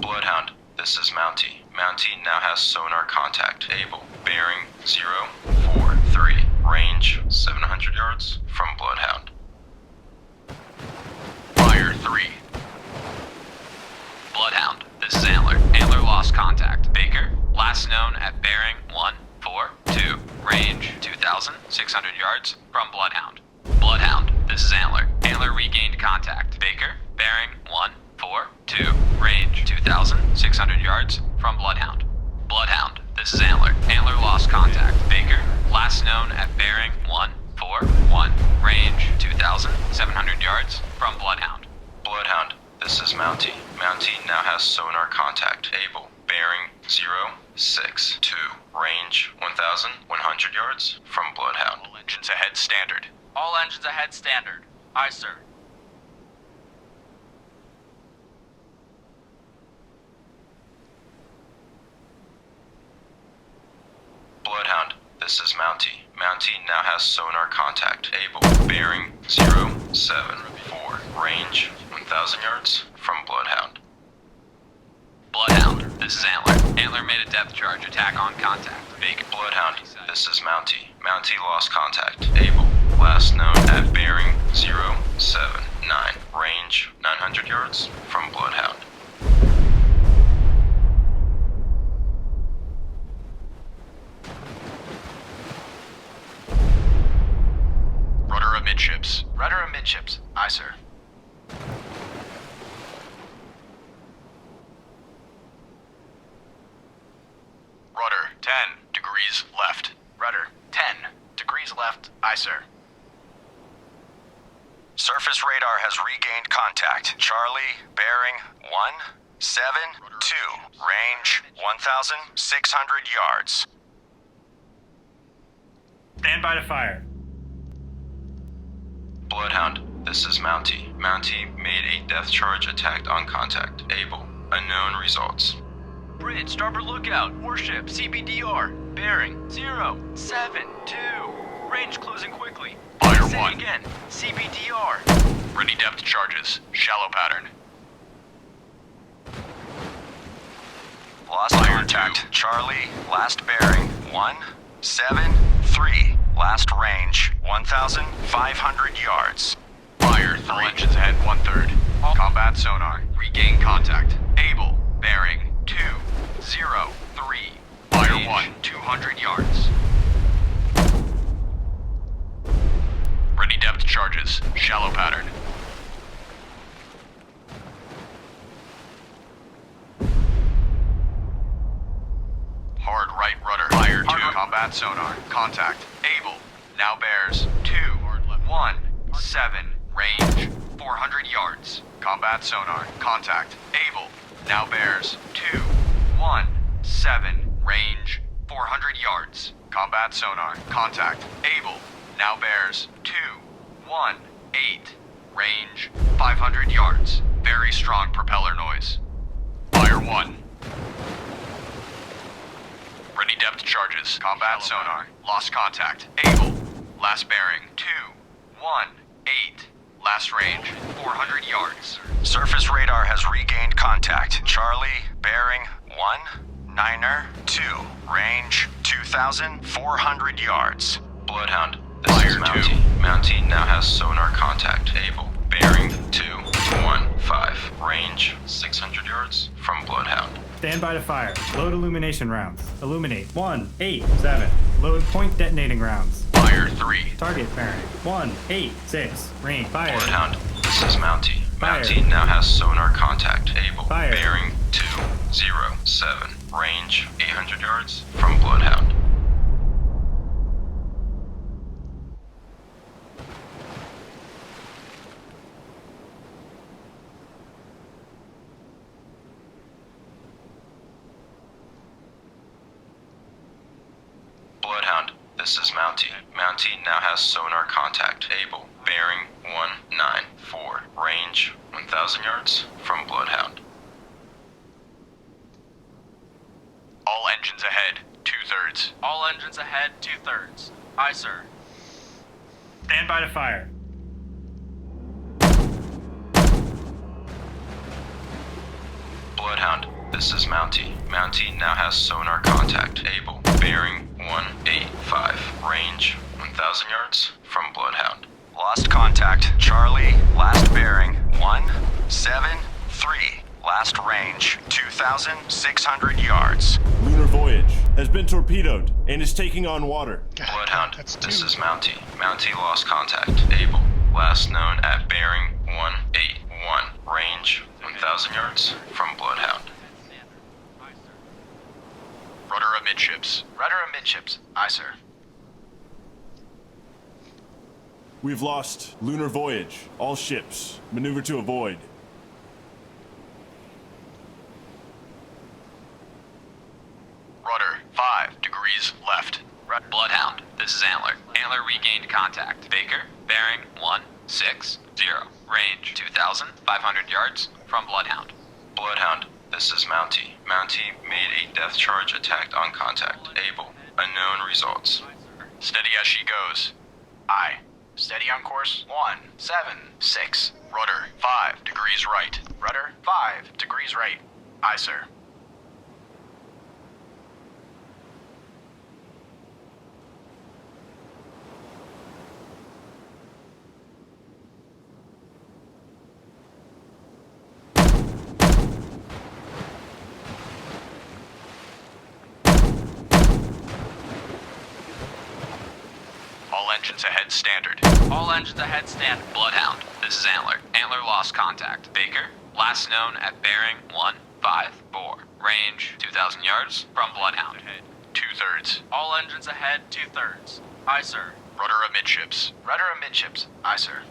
Bloodhound, this is Mountie. Mountie now has sonar contact. Able. Bearing 043. Range 700 yards from Bloodhound. Fire 3. Bloodhound, this is Antler. Antler lost contact. Baker, last known at bearing 142. Range 2,600 yards from Bloodhound. Bloodhound, this is Antler. Antler regained contact. Baker, bearing 142. Range 2,600 yards from Bloodhound. Bloodhound, this is Antler. Antler lost contact. Baker, last known at bearing 141. Range 2,700 yards from Bloodhound. Bloodhound, this is Mountie. Mountie now has sonar contact. Able. Bearing 062. Range 1,100 yards from Bloodhound. All engines ahead standard. All engines ahead standard. Aye, sir. Bloodhound, this is Mountie. Mountie now has sonar contact. Able. Bearing 074. Range 1,000 yards from Bloodhound. Bloodhound, this is Antler. Antler made a depth charge attack on contact. Baker. Bloodhound, this is Mountie. Mountie lost contact. Able. Last known at bearing 079. Range 900 yards from Bloodhound. Rudder amidships. Rudder amidships. Aye, sir. Rudder 10 degrees left. Rudder 10 degrees left. Aye, sir. Surface radar has regained contact. Charlie, bearing 172, range 1,600 yards. Stand by to fire. Bloodhound, this is Mountie. Mountie made a depth charge attack on contact. Able. Unknown results. Bridge, starboard lookout. Warship, CBDR. Bearing 072. Range closing quickly. Fire Say 1. again. CBDR. Ready depth charges. Shallow pattern. Lost contact. Charlie, last bearing 173. Last range 1,500 yards. Fire 3. Engines ahead 1/3. Combat sonar. Regain contact. Able. Bearing 203. Fire 1. 200 yards. Ready depth charges. Shallow pattern. Hard right rudder. Fire 2. Combat sonar. Contact. Able. Now bears 217. Range 400 yards. Combat sonar. Contact. Able. Now bears 217. Range 400 yards. Combat sonar. Contact. Able. Now bears 218. Range 500 yards. Very strong propeller noise. Fire 1. Ready depth charges. Combat sonar. Lost contact. Able. Last bearing 218. Last range 400 yards. Surface radar has regained contact. Charlie, bearing 192. Range 2,400 yards. Bloodhound, this is Mountie. Mountie now has sonar contact. Able. Bearing 215. Range 600 yards from Bloodhound. Stand by to fire. Load illumination rounds. Illuminate. 187. Load point detonating rounds. Fire 3. Target bearing. 186. Range. Fire. Bloodhound, this is Mountie. Fire. Mountie now has sonar contact. Able. Fire. Bearing 207. Range 800 yards from Bloodhound. Bloodhound, this is Mountie. Mountie now has sonar contact. Able. Bearing 194. Range 1,000 yards from Bloodhound. All engines ahead 2/3. All engines ahead, 2/3. Aye, sir. Stand by to fire. Bloodhound, this is Mountie. Mountie now has sonar contact. Able. Bearing 185. Range 1,000 yards from Bloodhound. Lost contact. Charlie, last bearing 173. Last range 2,600 yards. Lunar Voyage has been torpedoed and is taking on water. Bloodhound, this is Mountie. Mountie lost contact. Able. Last known at bearing 181. Range 1,000 yards from Bloodhound. Rudder amidships. Rudder amidships. Aye, sir. We've lost Lunar Voyage. All ships, maneuver to avoid. Rudder 5 degrees left. Bloodhound, this is Antler. Antler regained contact. Baker, bearing 160. Range 2,500 yards from Bloodhound. Bloodhound, this is Mountie. Mountie made a depth charge attack on contact. Able. Unknown results. Steady as she goes. Aye. Steady on course 176. Rudder 5 degrees right. Rudder 5 degrees right. Aye, sir. All engines ahead standard. All engines ahead stand. Bloodhound, this is Antler. Antler lost contact. Baker, last known at bearing 154. Range 2,000 yards from Bloodhound. 2/3. All engines ahead, 2/3. Aye, sir. Rudder amidships. Rudder amidships. Aye, sir.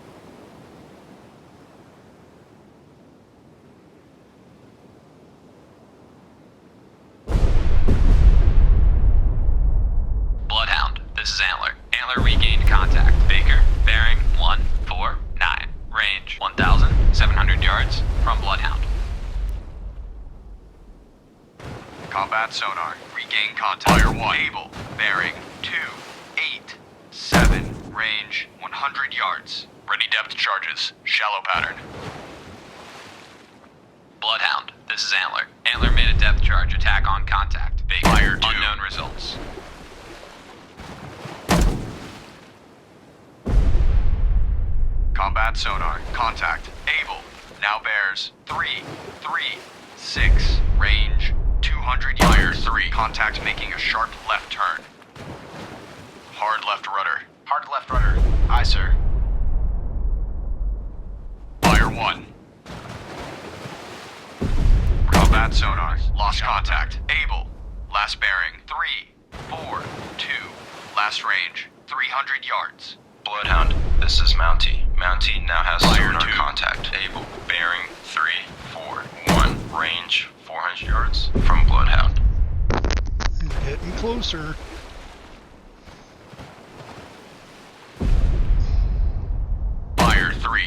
Combat sonar. Regain contact. Fire 1. Able. Bearing 287. Range 100 yards. Ready depth charges. Shallow pattern. Bloodhound, this is Antler. Antler made a depth charge attack on contact. Big Fire 2. Unknown results. Combat sonar. Contact. Able. Now bears 336. Range 200 yards. Fire 3. Contact making a sharp left turn. Hard left rudder. Hard left rudder. Aye, sir. Fire 1. Combat sonar. Lost contact. Able. Last bearing 342. Last range 300 yards. Bloodhound, this is Mountie. Mountie now has Fire sonar 2. contact. Able. Bearing 341. Range 400 yards from Bloodhound. Getting closer. Fire 3.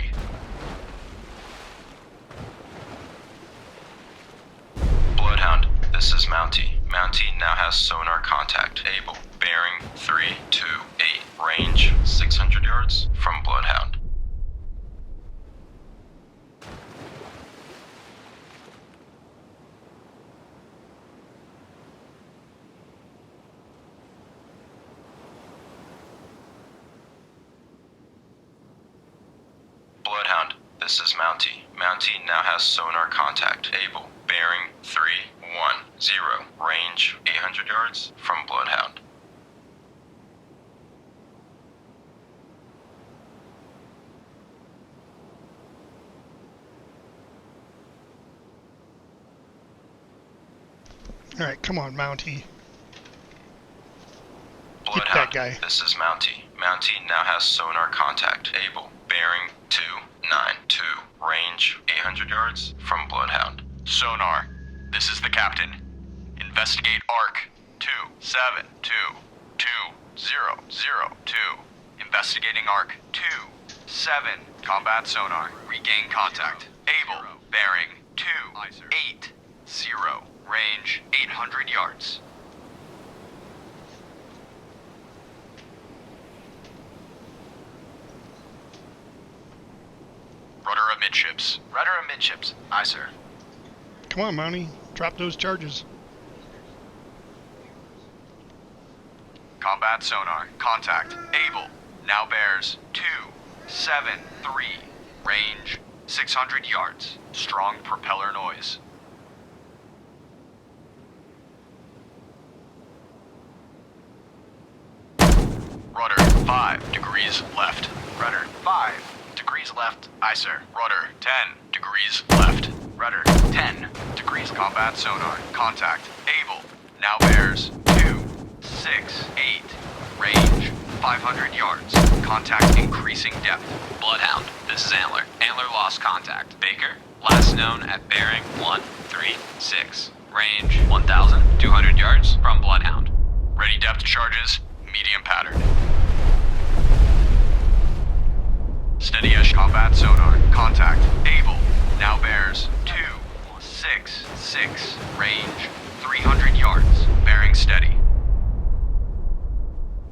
Bloodhound, this is Mountie. Mountie now has sonar contact. Able. Bearing 328. Range 600 yards from Bloodhound. Bloodhound, this is Mountie. Mountie now has sonar contact. Able. Bearing 310. Range 800 yards from Bloodhound. All right, come on, Mountie. Bloodhound, that guy. this is Mountie. Mountie now has sonar contact. Able. Bearing 292. Range 800 yards from Bloodhound. Sonar. This is the captain. Investigate ARC 2722002. Investigating ARC 27. Combat sonar. Regain contact. Able. Bearing 280. Range 800 yards. Rudder amidships. Rudder amidships. Aye, sir. Come on, Mountie. Drop those charges. Combat sonar. Contact. Able. Now bears 273. Range 600 yards. Strong propeller noise. Rudder 5 degrees left. Rudder 5 degrees left. Aye, sir. Rudder 10 degrees left. Rudder 10 degrees. Combat sonar. Contact. Able. Now bears 268. Range 500 yards. Contact increasing depth. Bloodhound, this is Antler. Antler lost contact. Baker, last known at bearing 136. Range 1,200 yards from Bloodhound. Ready depth charges. Medium pattern. Steady as combat sonar. Contact. Able. Now bears 266. Range 300 yards. Bearing steady.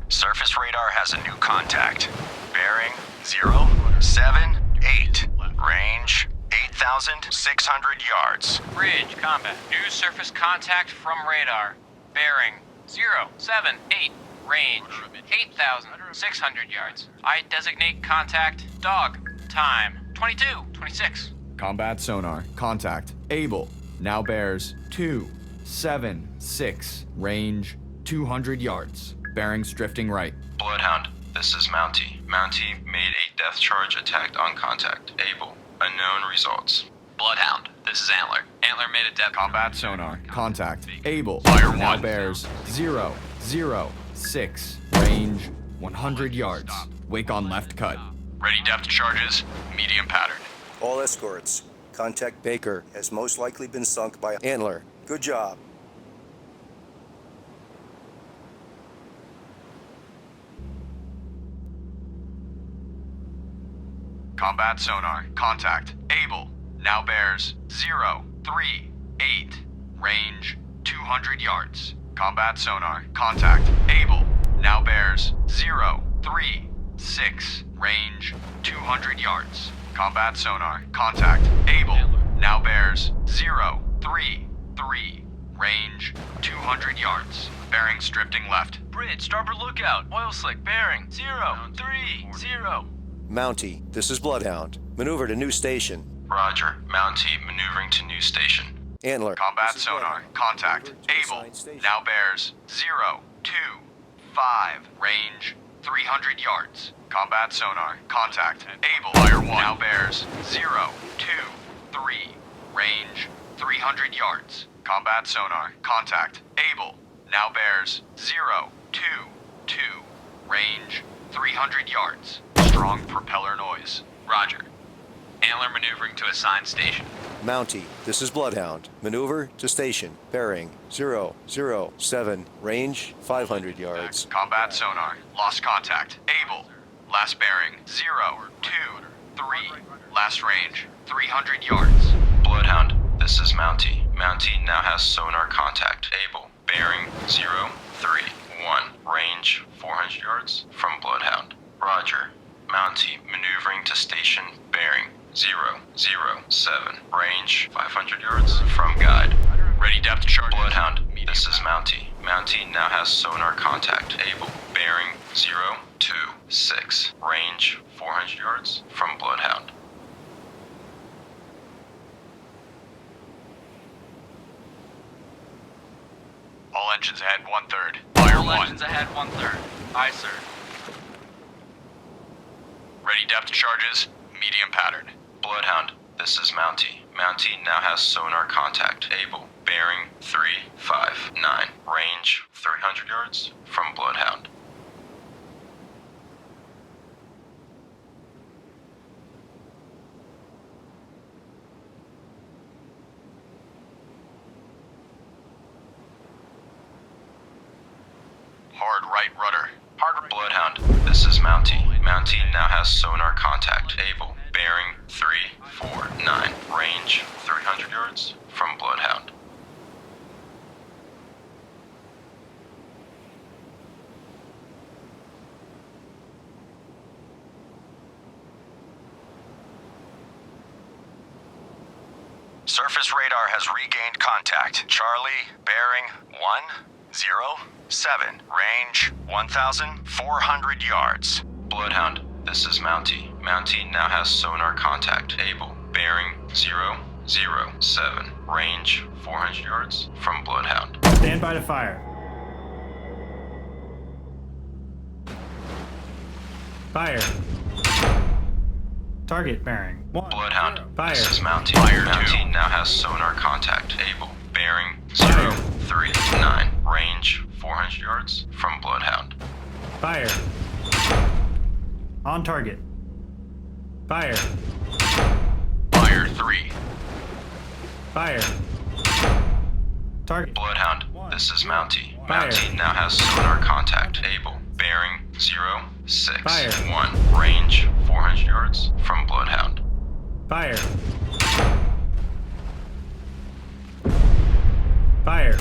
Surface radar has a new contact. Bearing 078. Range 8,600 yards. Bridge combat. New surface contact from radar. Bearing 078. Range 8,600 yards. I designate contact dog. Time 22:26. Combat sonar. Contact. Able. Now bears 276. Range 200 yards. Bearings drifting right. Bloodhound, this is Mountie. Mountie made a depth charge attack on contact. Able. Unknown results. Bloodhound, this is Antler. Antler made a depth... Combat sonar. Contact. Able. Fire 1. Now bears 006. Range 100 yards. Wake on left cut. Ready depth charges. Medium pattern. All escorts. Contact Baker has most likely been sunk by Antler. Good job. Combat sonar. Contact. Able. Now bears 038. Range 200 yards. Combat sonar. Contact. Able. Now bears 036. Range 200 yards. Combat sonar. Contact. Able. Now bears 033. Range 200 yards. Bearings drifting left. Bridge, starboard lookout. Oil slick, bearing 030. Mountie, this is Bloodhound. Maneuver to new station. Roger. Mountie, maneuvering to new station. Antler. Combat sonar. Contact. Able. Now bears 025. Range 300 yards. Combat sonar. Contact. Able. Fire 1. Now bears 023. Range 300 yards. Combat sonar. Contact. Able. Now bears 022. Range 300 yards. Strong propeller noise. Roger. Antler maneuvering to assigned station. Mountie, this is Bloodhound. Maneuver to station. Bearing 007. Range 500 yards. Combat sonar. Lost contact. Able. Last bearing 023. Last range 300 yards. Bloodhound, this is Mountie. Mountie now has sonar contact. Able. Bearing 031. Range 400 yards from Bloodhound. Roger. Mountie maneuvering to station. Bearing 007. Range 500 yards from guide. Ready depth charge. Bloodhound, this is Mountie. Mountie now has sonar contact. Able. Bearing 026. Range 400 yards from Bloodhound. All engines ahead 1/3. Fire All 1. engines ahead 1/3. Aye, sir. Ready depth charges. Medium pattern. Bloodhound, this is Mountie. Mountie now has sonar contact. Able. Bearing 359. Range 300 yards from Bloodhound. Hard right rudder. Hard Bloodhound, this is Mountie. Mountie now has sonar contact. Able. Bearing 349. Range 300 yards from Bloodhound. Surface radar has regained contact. Charlie, bearing 107. Range 1,400 yards. Bloodhound, this is Mountie. Mountie now has sonar contact. Able. Bearing 007. Range 400 yards from Bloodhound. Stand by to fire. Fire. Target bearing 1. Bloodhound, Fire. this is Mountie. Fire Mountie 2. now has sonar contact. Able. Bearing 039. Range 400 yards from Bloodhound. Fire. On target. Fire. Fire 3. Fire. Target. Bloodhound, this is Mountie. Fire. Mountie now has sonar contact. Able. Bearing 061. Fire. Range 400 yards from Bloodhound. Fire. Fire.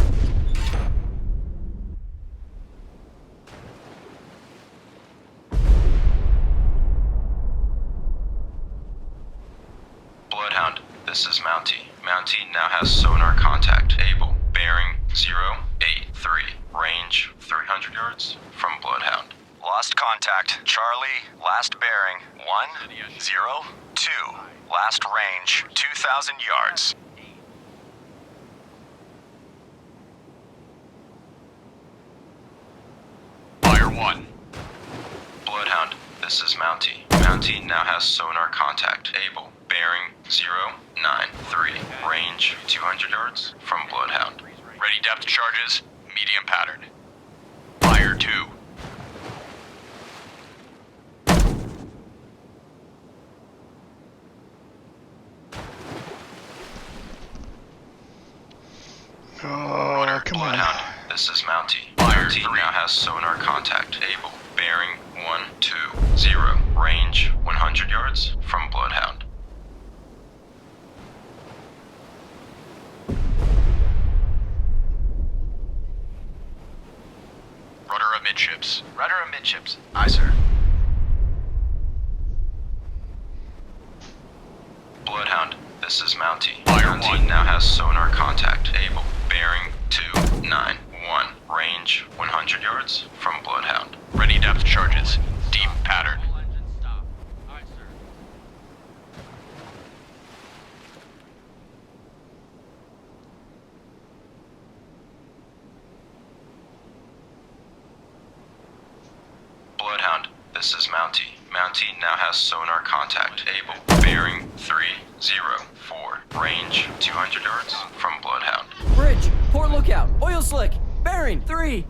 Bloodhound, this is Mountie. Mountie now has sonar contact. Able. Bearing 083. Range 300 yards from Bloodhound. Lost contact. Charlie, last bearing 102. Last range 2,000 yards. Fire 1. Bloodhound, this is Mountie. Mountie now has sonar contact. Able. Bearing 093. Range 200 yards from Bloodhound. Ready depth charges. Medium pattern. Fire 2. Oh, come on. Bloodhound, this is Mountie. Fire Mountie 3. now has sonar contact. Able. Bearing 120. Range 100 yards from Bloodhound. amidships. Aye, sir. Bloodhound, this is Mountie. Mountie now has sonar contact. Able. Bearing 291. Range 100 yards from Bloodhound. Ready depth charges. Deep pattern. Bloodhound, this is Mountie. Mountie now has sonar contact. Able. Bearing 304. Range 200 yards from Bloodhound. Bridge, port lookout, oil slick, bearing 308.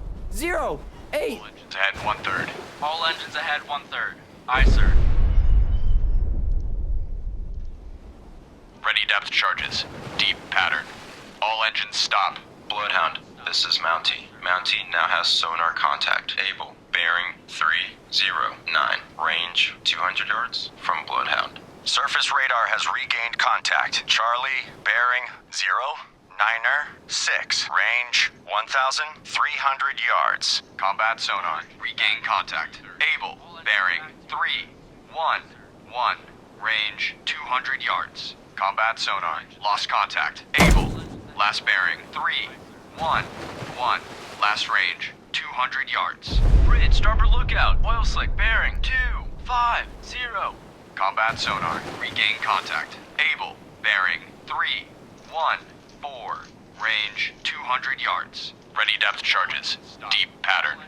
Engines ahead 1/3. All engines ahead 1/3. Aye, sir. Ready depth charges. Deep pattern. All engines stop. Bloodhound, this is Mountie. Mountie now has sonar contact. Able. Bearing 309. Range 200 yards from Bloodhound. Surface radar has regained contact. Charlie, bearing 096. Range 1,300 yards. Combat sonar. Regain contact. Able. Bearing 311. Range 200 yards. Combat sonar. Lost contact. Able. Last bearing 311. Last range 200 yards. Bridge, starboard lookout, oil slick, bearing 250. Combat sonar. Regain contact. Able. Bearing 314. Range 200 yards. Ready depth charges. Deep pattern.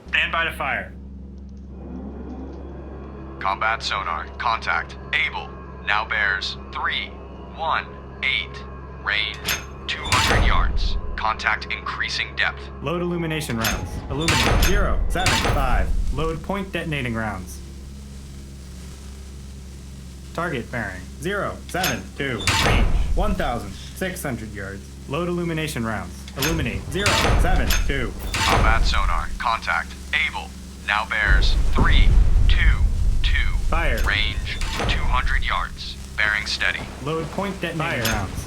Stand by to fire. Combat sonar. Contact. Able. Now bears 318. Range 200 yards. Contact increasing depth. Load illumination rounds. Illuminate 075. Load point detonating rounds. Target bearing 072. Range 1,600 yards. Load illumination rounds. Illuminate 072. Combat sonar. Contact. Able. Now bears 322. Fire. Range 200 yards. Bearing steady. Load point detonating rounds.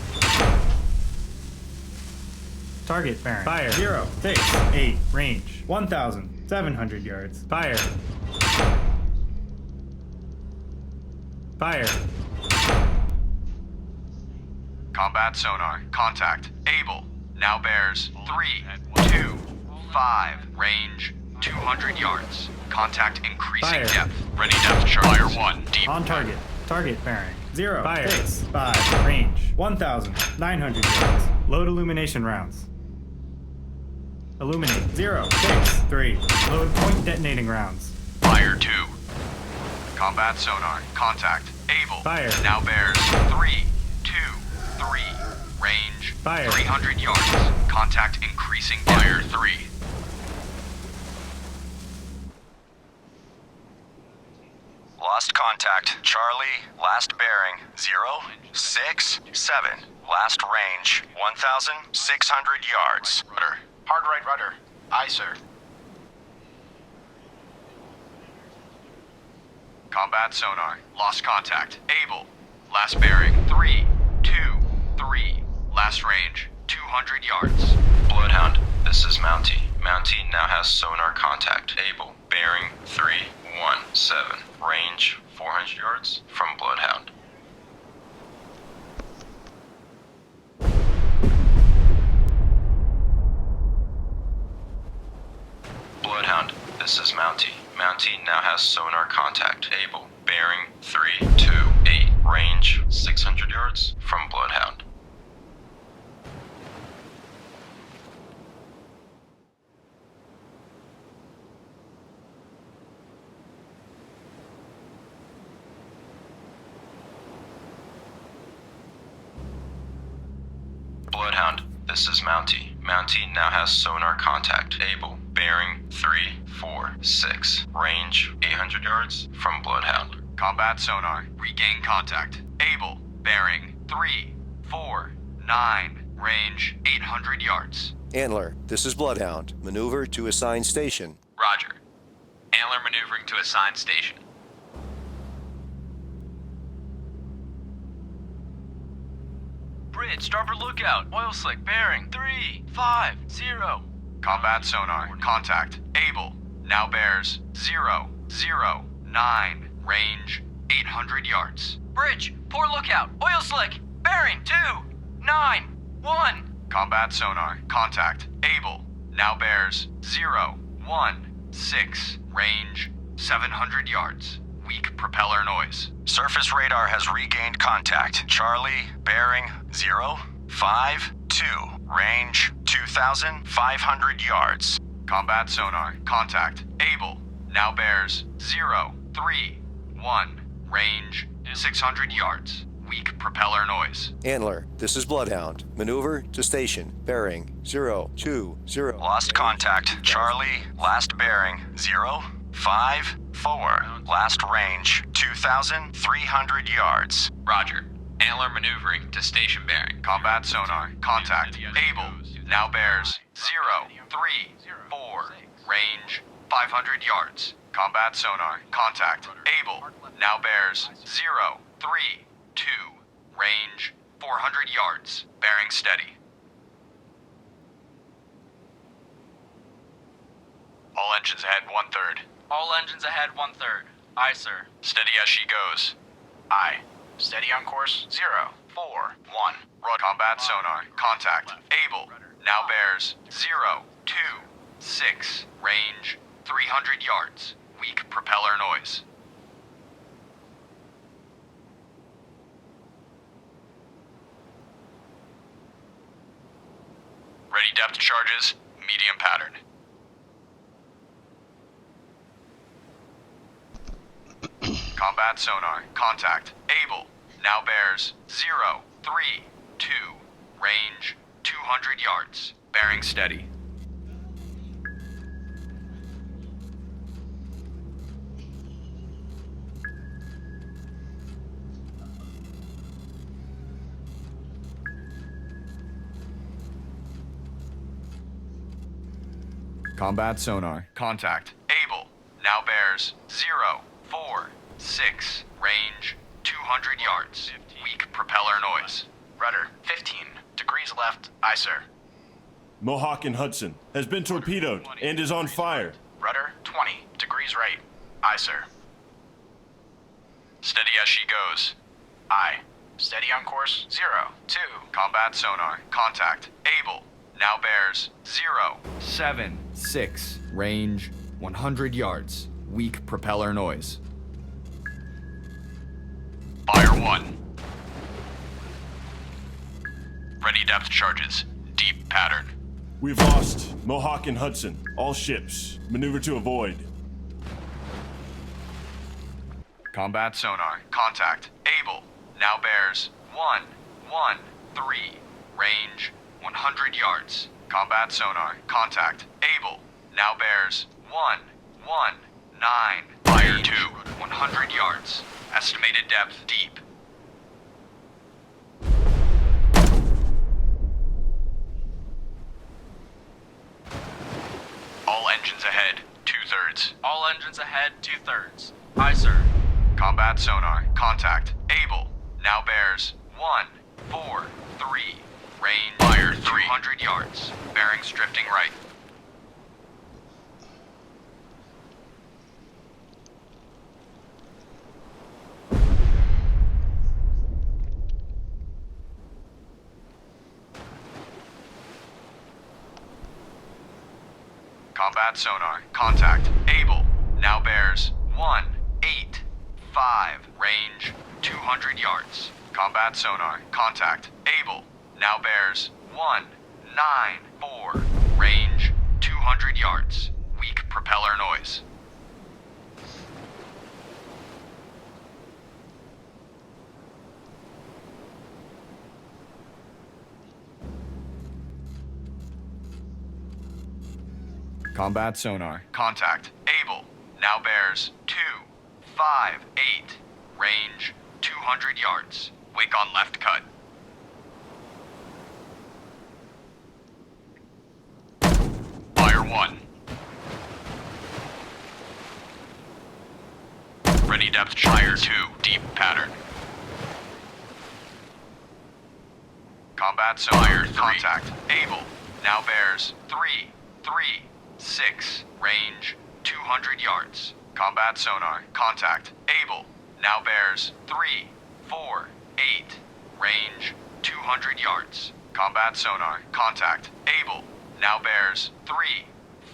Target bearing. Fire. 068. Range 1,700 yards. Fire. Fire. Combat sonar. Contact. Able. Now bears 325. Range 200 yards. Contact increasing Fire. depth. Ready depth charge. Fire 1. Deep. On target. Target bearing. 065. Range 1,900 yards. Load illumination rounds. Illuminate 063. Load point detonating rounds. Fire 2. Combat sonar. Contact. Able. Fire. Now bears 323. Range Fire. 300 yards. Contact increasing depth. Fire 3. Lost contact. Charlie, last bearing 067. Last range 1,600 yards. Rudder. Hard right rudder. Aye, sir. Combat sonar. Lost contact. Able. Last bearing 323. Last range 200 yards. Bloodhound, this is Mountie. Mountie now has sonar contact. Able. Bearing 317. Range 400 yards from Bloodhound. Bloodhound, this is Mountie. Mountie now has sonar contact. Able. Bearing 328. Range 600 yards from Bloodhound. Bloodhound, this is Mountie. Mountie now has sonar contact. Able. Bearing 346. Range 800 yards from Bloodhound. Combat sonar. Regain contact. Able. Bearing 349. Range 800 yards. Antler, this is Bloodhound. Maneuver to assigned station. Roger. Antler maneuvering to assigned station. Bridge, starboard lookout, oil slick, bearing 350. Combat sonar. Contact. Able. Now bears 009. Range 800 yards. Bridge, poor lookout. Oil slick. Bearing 291. Combat sonar. Contact. Able. Now bears 016. Range 700 yards. Weak propeller noise. Surface radar has regained contact. Charlie, bearing 052. Range 2,500 yards. Combat sonar. Contact. Able. Now bears 031. Range 600 yards. Weak propeller noise. Antler, this is Bloodhound. Maneuver to station. Bearing 020. Lost contact. Charlie, last bearing 054. Last range 2,300 yards. Roger. Antler maneuvering to station bearing. Combat sonar. Contact. Able. Now bears 034. Range 500 yards. Combat sonar. Contact. Able. Now bears 032. Range 400 yards. Bearing steady. All engines ahead 1/3. All engines ahead 1/3. Aye, sir. Steady as she goes. Aye. Steady on course 041. Combat sonar. Contact. Able. Now bears 026. Range 300 yards. Weak propeller noise. Ready depth charges. Medium pattern. Combat sonar. Contact. Able. Now bears 032. Range 200 yards. Bearing steady. Combat sonar. Contact. Able. Now bears 046. Range 200 yards. Weak propeller noise. Rudder 15 degrees left. Aye, sir. Mohawk and Hudson has been torpedoed and is on fire. Rudder 20 degrees right. Aye, sir. Steady as she goes. Aye. Steady on course 02. Combat sonar. Contact. Able. Now bears 076. Range 100 yards. Weak propeller noise. Fire 1. Ready depth charges. Deep pattern. We've lost Mohawk and Hudson. All ships. Maneuver to avoid. Combat sonar. Contact. Able. Now bears 113. Range 100 yards. Combat sonar. Contact. Able. Now bears 119. Fire 2. 100 yards. Estimated depth deep. All engines ahead 2/3. All engines ahead 2/3. Aye, sir. Combat sonar. Contact. Able. Now bears 143. Range fire 300 yards. Bearings drifting right. Combat sonar. Contact. Able. Now bears 185. Range 200 yards. Combat sonar. Contact. Able. Now bears 194. Range 200 yards. Weak propeller noise. Combat sonar. Contact. Able. Now bears 258. Range 200 yards. Wake on left cut. Fire 1. Ready depth fire 2. Deep pattern. Combat sonar. Contact. Able. Now bears 3 3, 6, range 200 yards. Combat sonar, contact, able, now bears 3, 4, 8, range 200 yards. Combat sonar, contact, able, now bears 3,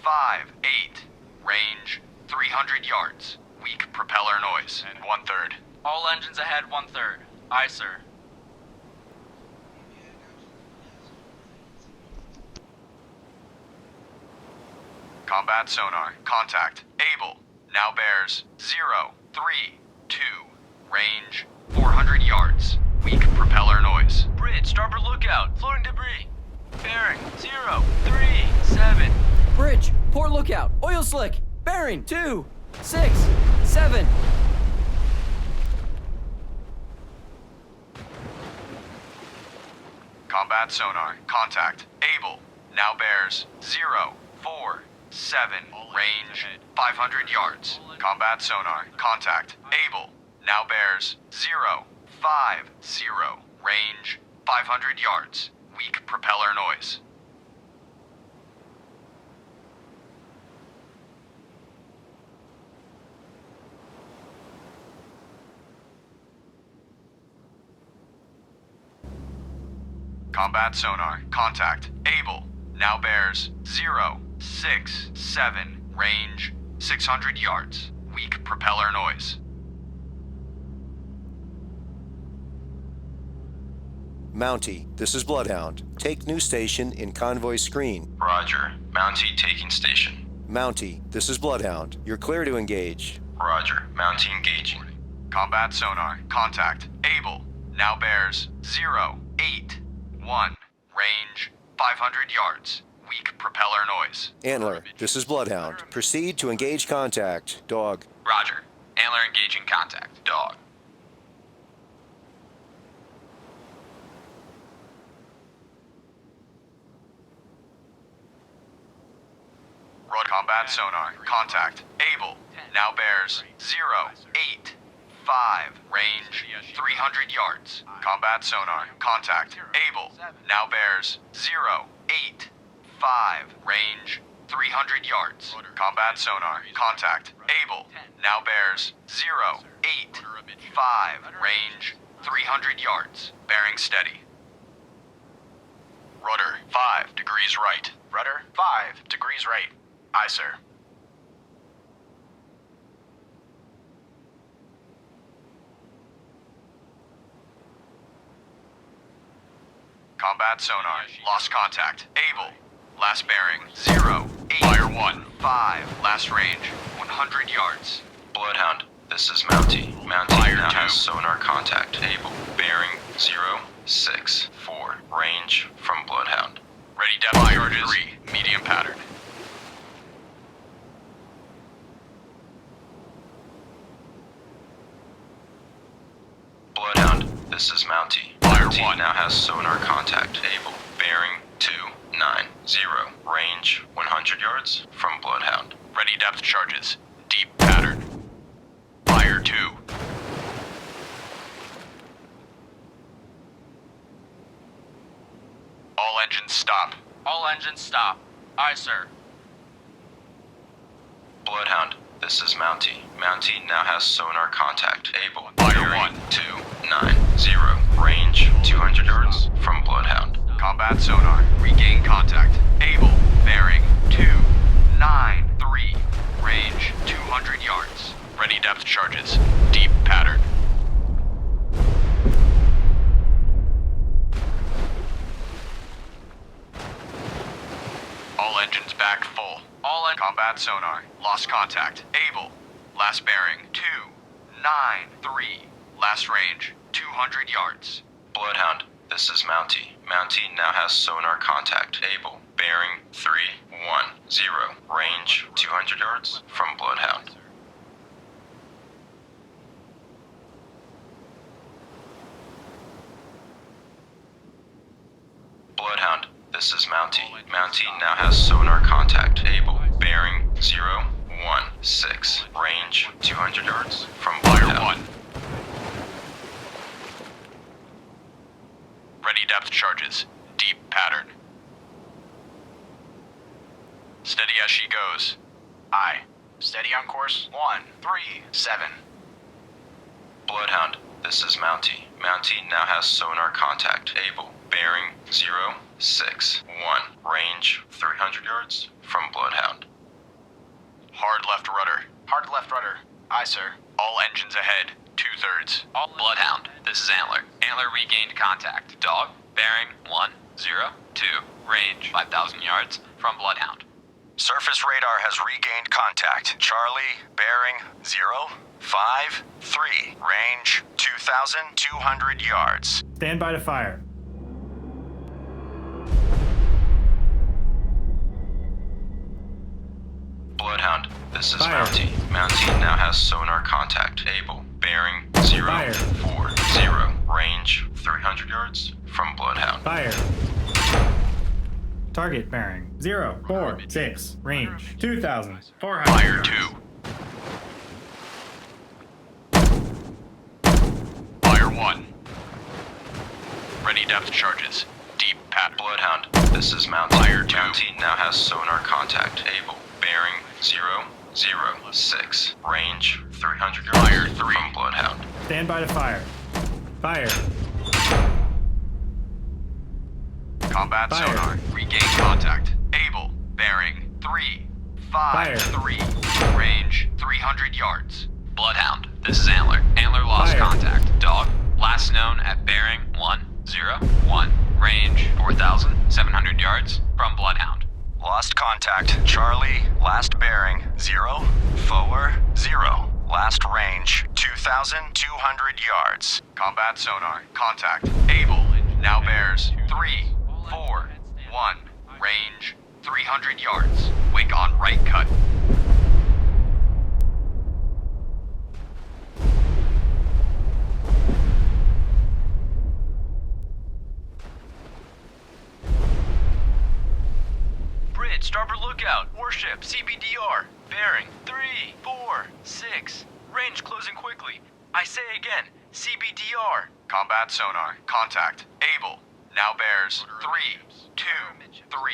5, 8, range 300 yards. Weak propeller noise, 1/3. All engines ahead 1/3. Aye, sir. Combat sonar, contact, able, now bears 0, 3, 2, range 400 yards. Weak propeller noise. Bridge, starboard lookout, floating debris. Bearing 0, 3, 7. Bridge, port lookout, oil slick. Bearing 2, 6, 7. Combat sonar, contact, able, now bears 0, 4, 7, range 500 yards. Combat sonar, contact, able, now bears 0, 5, 0, range 500 yards. Weak propeller noise. Combat sonar, contact, able, now bears 0, 6, 7, range 600 yards. Weak propeller noise. Mountie, this is Bloodhound. Take new station in convoy screen. Roger. Mountie taking station. Mountie, this is Bloodhound. You're clear to engage. Roger. Mountie engaging. Combat sonar, contact, able, now bears 0, 8, 1, range 500 yards. Weak propeller noise. Antler, this is Bloodhound. Proceed to engage contact. Dog. Roger. Antler engaging contact. Dog. Combat sonar, contact, able, now bears 0, 8, 5, range 300 yards. Combat sonar, contact, able, now bears 0, 8, 5, range 300 yards. Combat sonar, contact, able, now bears 0, 8, 5, range 300 yards. Bearing steady. Rudder 5 degrees right. Rudder 5 degrees right. Aye, sir. Combat sonar, lost contact, able. Last bearing, 0, 8, fire 1, 5, last range, 100 yards. Bloodhound, this is Mountie. Mountie now has sonar contact, able. Bearing 0, 6, 4, range from Bloodhound. Ready depth charges, 3, medium pattern. Bloodhound, this is Mountie. Mountie now has sonar contact, able. Bearing 290, range 100 yards from Bloodhound. Ready depth charges, deep pattern. Fire 2. All engines stop. All engines stop. Aye, sir. Bloodhound, this is Mountie. Mountie now has sonar contact, able. Fire 1. 290, range 200 yards from Bloodhound. Combat sonar, regain contact, able. Bearing 293, range 200 yards. Ready depth charges, deep pattern. All engines back full. Combat sonar, lost contact, able. Last bearing, 293. Last range, 200 yards. Bloodhound, this is Mountie. Mountie now has sonar contact, able. Bearing 310, range 200 yards from Bloodhound. Bloodhound, this is Mountie. Mountie now has sonar contact, able. Bearing 016, range 200 yards from Bloodhound. Fire 1. Ready depth charges, deep pattern. Steady as she goes. Aye. Steady on course 137. Bloodhound, this is Mountie. Mountie now has sonar contact. Able. Bearing 061. Range 300 yards from Bloodhound. Hard left rudder. Hard left rudder. Aye, sir. All engines ahead. 2/3. All Bloodhound, this is Antler. Antler regained contact. Dog, bearing 102. Range 5,000 yards from Bloodhound. Surface radar has regained contact. Charlie, bearing 053. Range 2,200 yards. Stand by to fire. Bloodhound, this is Fire. Mountie. Mountie now has sonar contact. Able. Bearing 040. Range 300 yards from Bloodhound. Fire. Target bearing 046. Range 2,400. Fire 2. Fire 1. Ready depth charges. Deep pattern. Bloodhound, this is Mountie. Fire 2. Mountie now has sonar contact. Able. Bearing 006. Range 300 yards Fire 3. from Bloodhound. Stand by to fire. Fire. Combat Fire. sonar. Regain contact. Able. Bearing 353. Range 300 yards. Bloodhound, this is Antler. Antler lost Fire. contact. Dog, last known at bearing 101. Range 4,700 yards from Bloodhound. Lost contact. Charlie, last bearing 040. Last range 2,200 yards. Combat sonar. Contact. Able. Now bears 341. Range 300 yards. Wake on right cut. Bridge, starboard lookout. Warship, CBDR. Bearing 346. Range closing quickly. I say again, CBDR. Combat sonar. Contact. Able. Now bears 323.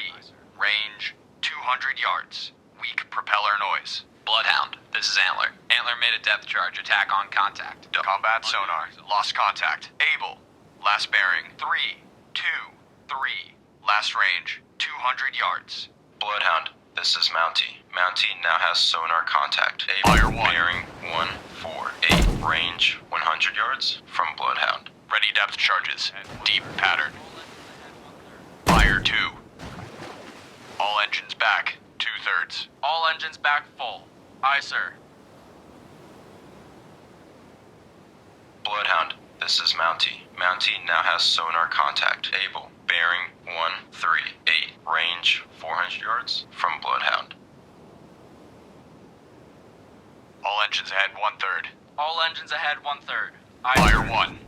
Range 200 yards. Weak propeller noise. Bloodhound, this is Antler. Antler made a depth charge. Attack on contact. Combat sonar. Lost contact. Able. Last bearing 323. Last range 200 yards. Bloodhound, this is Mountie. Mountie now has sonar contact. Able. Fire 1. Bearing 148. Range 100 yards from Bloodhound. Ready depth charges. Deep pattern. Fire 2. All engines back. 2/3. All engines back full. Aye, sir. Bloodhound, this is Mountie. Mountie now has sonar contact. Able. Bearing 138. Range 400 yards from Bloodhound. All engines ahead 1/3. All engines ahead 1/3. Aye, Fire sir. 1.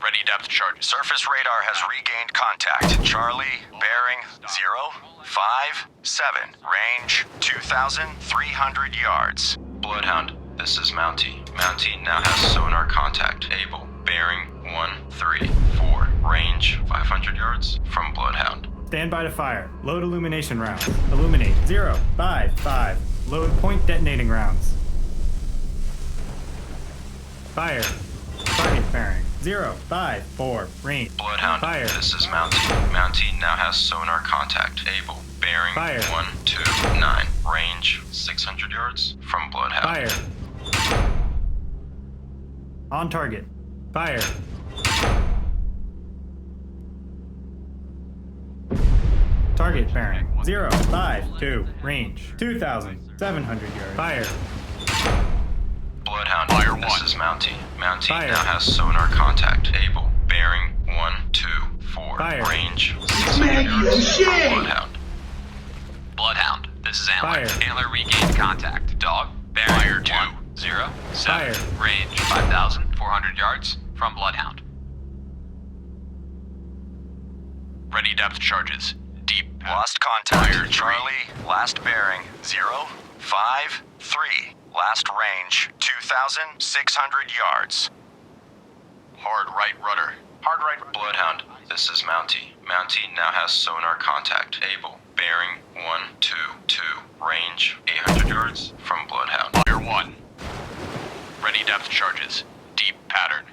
Ready depth charge. Surface radar has regained contact. Charlie, bearing 057. Range 2,300 yards. Bloodhound, this is Mountie. Mountie now has sonar contact. Able. Bearing 134. Range 500 yards from Bloodhound. Stand by to fire. Load illumination rounds. Illuminate 055. Load point detonating rounds. Fire. Target bearing 054. Range. Bloodhound, Fire. this is Mountie. Mountie now has sonar contact. Able. Bearing Fire. 129. Range 600 yards from Bloodhound. Fire. On target. Fire. Target bearing 052. Range 2,700 yards. Fire. Bloodhound, Fire this 1. is Mountie. Mountie Fire. now has sonar contact. Able. Bearing 124. Fire. Range 600 yards from Bloodhound. Bloodhound, this is Antler. Fire. Antler regained contact. Dog, bearing Fire 2. 107. Fire. Range 5,400 yards from Bloodhound. Ready depth charges. Deep pattern. Lost contact. Fire 3. Charlie, last bearing 053. Last range 2,600 yards. Hard right rudder. Hard right. Bloodhound, this is Mountie. Mountie now has sonar contact. Able. Bearing 122. Range 800 yards from Bloodhound. Fire 1. Ready depth charges. Deep pattern.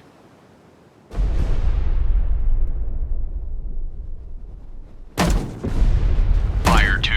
Fire 2.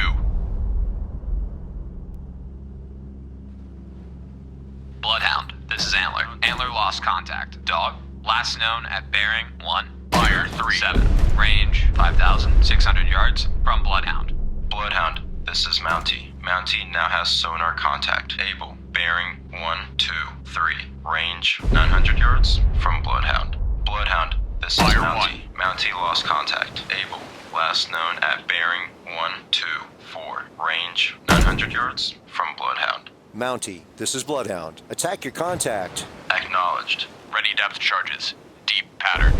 Bloodhound, this is Antler. Antler lost contact. Dog, last known at bearing 1. Fire 3. 7. Range 5,600 yards from Bloodhound. Bloodhound, this is Mountie. Mountie now has sonar contact. Able. Bearing 123. Range 900 yards from Bloodhound. Bloodhound, this is Fire Mountie. Mountie lost contact. Able. Last known at bearing 124. Range 900 yards from Bloodhound. Mountie, this is Bloodhound. Attack your contact. Acknowledged. Ready depth charges. Deep pattern.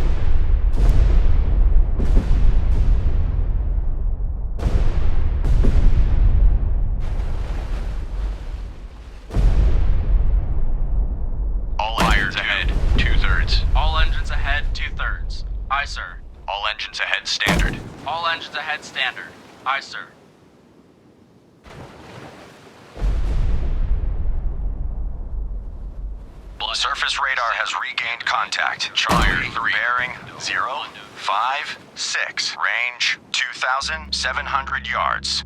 All engines ahead, 2/3. All engines ahead, 2/3. Aye, sir. All engines ahead, standard. All engines ahead, standard. Aye, sir. Surface radar has regained contact. Charlie 3. Bearing 056. Range 2,700 yards.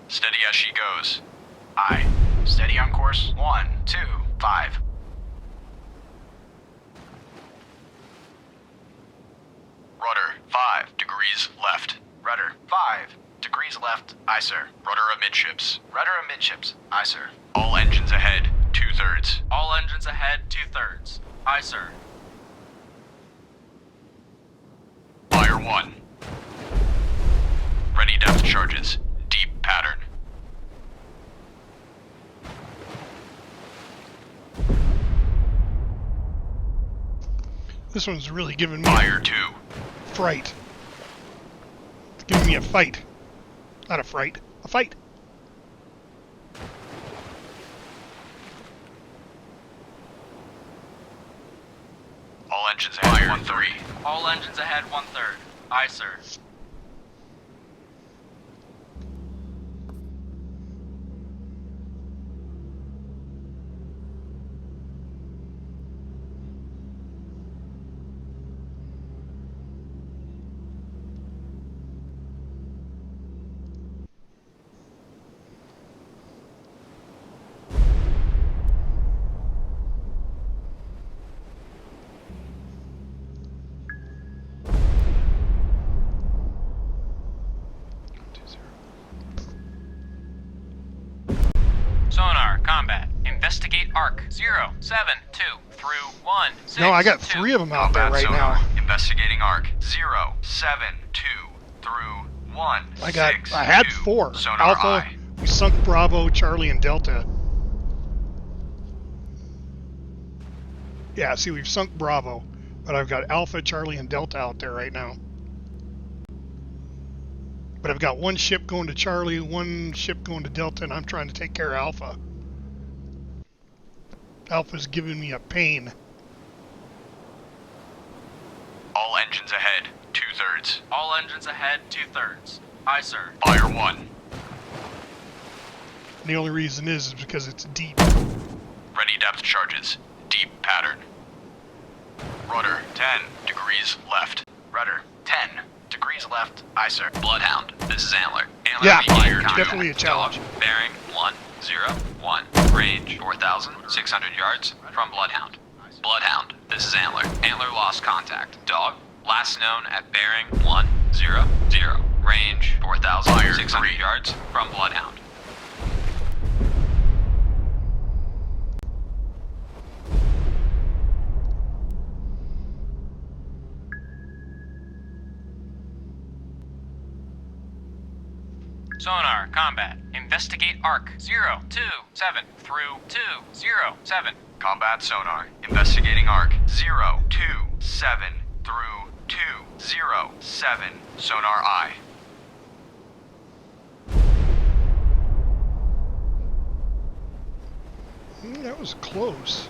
Steady as she goes. Aye. Steady on course. 1, 2, 5. Rudder 5 degrees left. Rudder 5 degrees left. Aye, sir. Rudder amidships. Rudder amidships. Aye, sir. All engines ahead. 2/3. All engines ahead, 2/3. Aye, sir. Fire 1. Ready depth charges. Deep pattern. This one's really giving me Fire 2. fright. It's giving me a fight. Not a fright. A fight. All engines ahead. 1/3. All engines ahead, 1/3. Aye, sir. Sonar, combat. Investigate arc 072 through 162. No, I got 3 of them out there right sonar. now. Investigating arc 072 through 1. I had 4. Sonar Alpha, eye. we sunk Bravo, Charlie, and Delta. Yeah, see, we've sunk Bravo, but I've got Alpha, Charlie, and Delta out there right now. But I've got 1 ship going to Charlie, 1 ship going to Delta, and I'm trying to take care of Alpha. Alpha's giving me a pain. All engines ahead. 2/3. All engines ahead, 2/3. Aye, sir. Fire 1. And the only reason is because it's deep. Ready depth charges. Deep pattern. Rudder 10 degrees left. Rudder 10 degrees left. Aye, sir. Bloodhound, this is Antler. Antler Yeah, regained contact. definitely a challenge. Dog, bearing 101. Range 4,600 yards from Bloodhound. Bloodhound, this is Antler. Antler lost contact. Dog, last known at bearing 100. Range 4,600 yards from Bloodhound. Sonar, combat. Investigate arc 027 through 207. Combat sonar. Investigating arc 027 through 207. Sonar eye. that was close.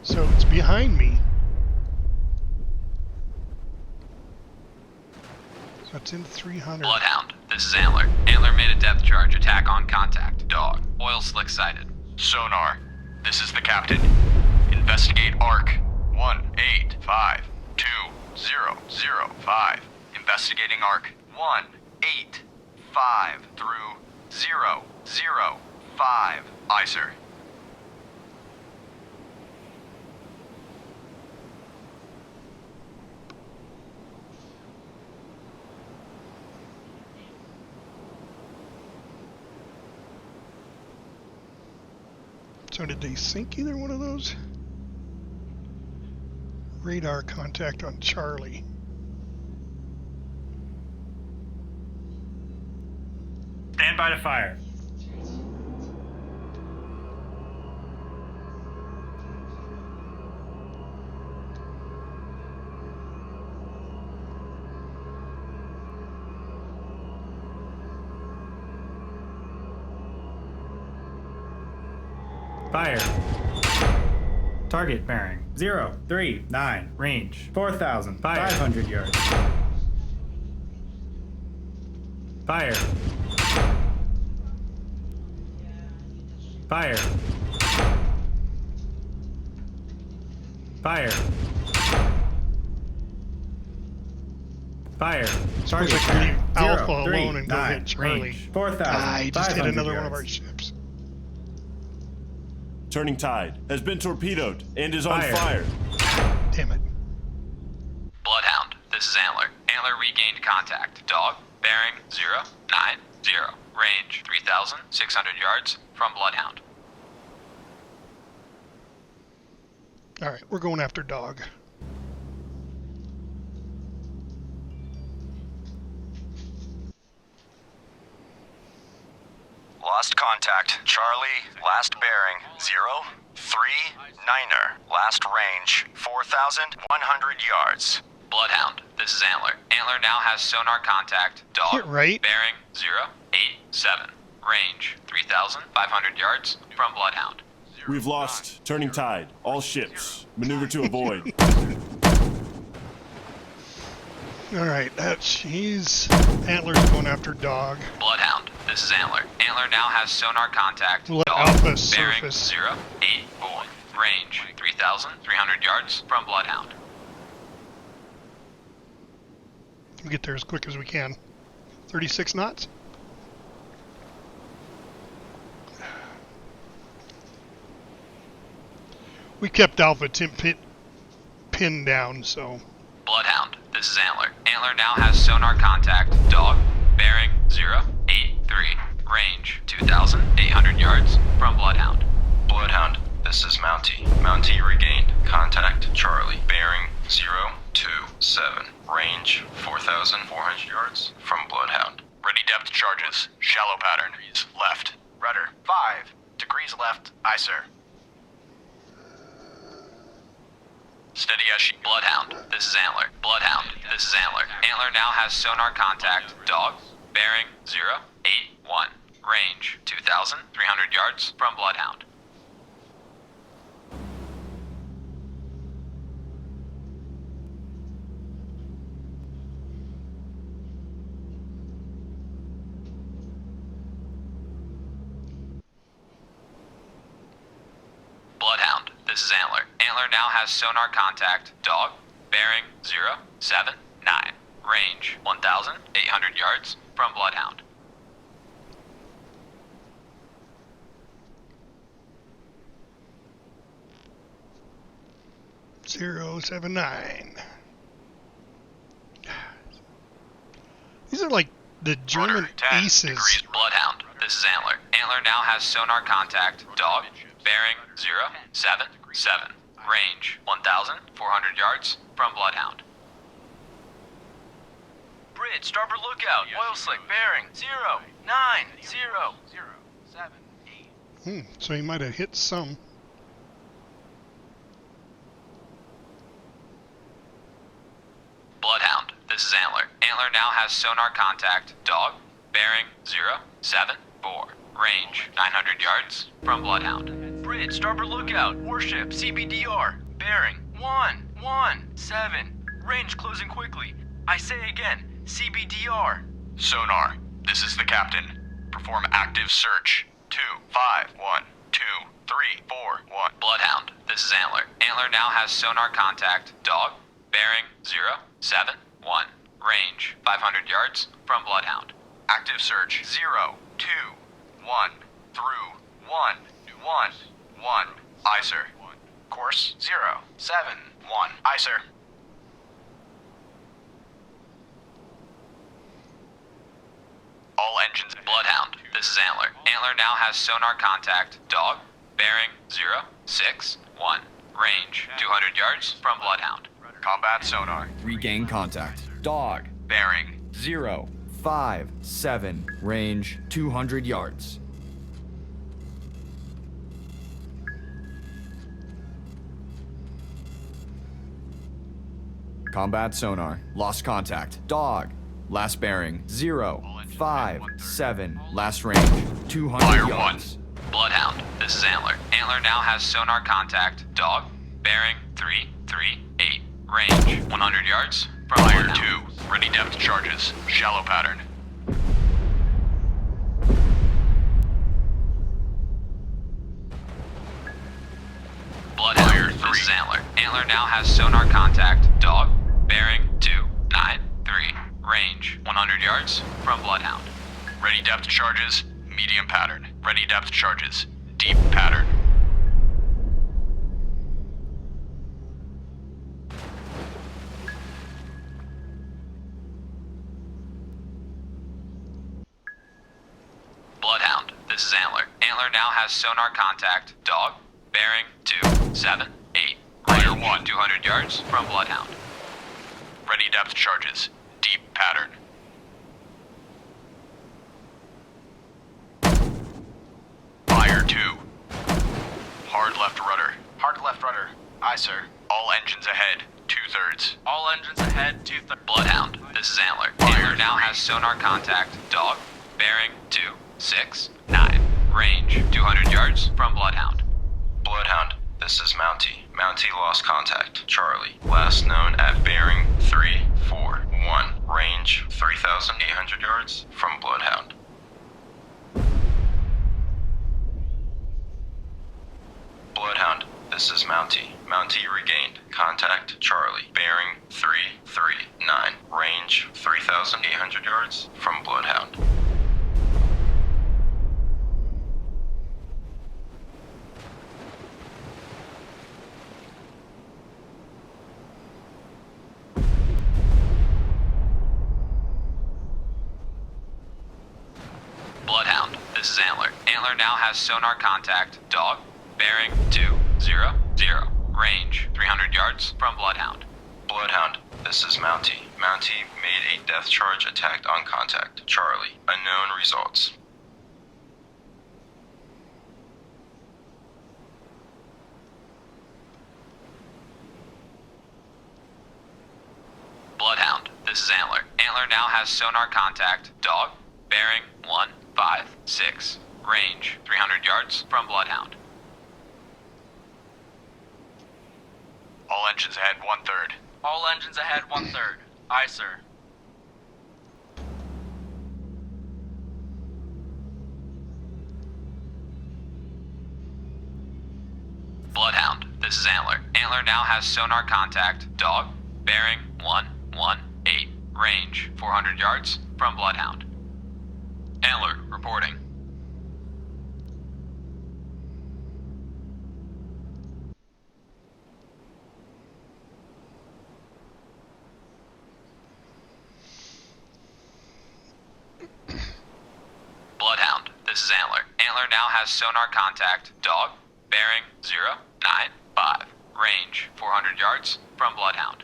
So it's behind me. So it's in 300. Bloodhound, this is Antler. Antler made a depth charge attack on contact. Dog, oil slick sighted. Sonar, this is the captain. Investigate ARC 1852005. Investigating ARC 185 through 005. Aye, sir. So did they sink either one of those? Radar contact on Charlie. Stand by to fire. Fire. Target bearing 039, range 4,500 yards. Fire. Fire. Fire. Suppose Fire. I Target can leave bearing Alpha 039, alone and go hit Charlie. range 4,500 He just hit another one of yards. our ships. Turning tide has been torpedoed and is Fire. on fire. Damn it. Bloodhound, this is Antler. Antler regained contact. Dog, bearing 090. Range 3,600 yards from Bloodhound. Alright, we're going after Dog. Lost contact. Charlie, last bearing 039er. Last range 4,100 yards. Bloodhound, this is Antler. Antler now has sonar contact. Dog, Get right. bearing 087. Range 3,500 yards from Bloodhound. We've lost turning tide. All ships. Maneuver to avoid. Alright, he's Antler's going after Dog. Bloodhound, this is Antler. Antler now has sonar contact. We'll let Dog, Alpha bearing surface. 084. Range 3,300 yards from Bloodhound. We'll get there as quick as we can. 36 knots? We kept Alpha pinned down, so... Bloodhound, this is Antler. Antler now has sonar contact. Dog, bearing 083. Range 2,800 yards from Bloodhound. Bloodhound, this is Mountie. Mountie regained contact. Charlie, bearing 027. Range 4,400 yards from Bloodhound. Ready depth charges. Shallow pattern. Left. Rudder 5 degrees left. Aye, sir. Steady as she. Bloodhound, this is Antler. Bloodhound, this is Antler. Antler now has sonar contact. Dog, bearing 081. Range 2,300 yards from Bloodhound. Bloodhound, this is Antler. Antler now has sonar contact. Dog, bearing 079. Range 1,800 yards from Bloodhound. Zero 079. These are like the German aces. Bloodhound, this is Antler. Antler now has sonar contact. Dog, bearing 077. Range 1,400 yards from Bloodhound. Bridge, starboard lookout. Oil slick, bearing 090. So he might have hit some. Bloodhound, this is Antler. Antler now has sonar contact. Dog, bearing 074. Range 900 yards from Bloodhound. Bridge, starboard lookout. Warship, CBDR. Bearing 117. Range closing quickly. I say again, CBDR. Sonar, this is the captain. Perform active search. 2, 5, 1, 2, 3, 4, 1. Bloodhound, this is Antler. Antler now has sonar contact. Dog, bearing 0, 7, 1. Range 500 yards from Bloodhound. Active search. 0, 2, 1, through 1, 1, 1. Aye, sir. Course 0, 7, 1. Aye, sir. All engines. Bloodhound, this is Antler. Antler now has sonar contact. Dog, bearing 0, 6, 1. Range 200 yards from Bloodhound. Combat sonar. Regain contact. Dog, bearing 0, 5, 7. Range 200 yards. Combat sonar. Lost contact. Dog. Last bearing 0, 5, 7. Last range 200 Fire yards. 1. Bloodhound, this is Antler. Antler now has sonar contact. Dog, bearing 3, 3, 8. Range 100 yards from Fire Bloodhound. 2. Ready depth charges. Shallow pattern. Bloodhound, Fire 3. this is Antler. Antler now has sonar contact. Dog, bearing 2, 9, 3. Range 100 yards from Bloodhound. Ready depth charges. Medium pattern. Ready depth charges. Deep pattern. Bloodhound, this is Antler. Antler now has sonar contact. Dog, bearing 2, 7, 8. Fire Range 1. 200 yards from Bloodhound. Ready depth charges. Deep pattern. Fire 2. Hard left rudder. Hard left rudder. Aye, sir. All engines ahead. 2/3. All engines ahead, 2/3. Bloodhound, this is Antler. Fire Antler now 3. has sonar contact. Dog, bearing 2, 6, 9. Range 200 yards from Bloodhound. Bloodhound, this is Mountie. Mountie lost contact. Charlie, last known at bearing 3, 4, 1. Range 3,800 yards from Bloodhound. Bloodhound, this is Mountie. Mountie regained contact. Charlie, bearing 3, 3, 9. Range 3,800 yards from Bloodhound. Bloodhound, this is Antler. Antler now has sonar contact. Dog, bearing 2, 0, 0. Range 300 yards from Bloodhound. Bloodhound, this is Mountie. Mountie made a death charge attack on contact. Charlie, unknown results. Bloodhound, this is Antler. Antler now has sonar contact. Dog, bearing 1, 5, 6. Range 300 yards from Bloodhound. All engines ahead. 1/3. All engines ahead, 1/3. Aye, sir. Bloodhound, this is Antler. Antler now has sonar contact. Dog, bearing 1, 1, 8. Range 400 yards from Bloodhound. Antler, reporting. Bloodhound, this is Antler. Antler now has sonar contact. Dog, bearing 0, 9, 5. Range 400 yards from Bloodhound.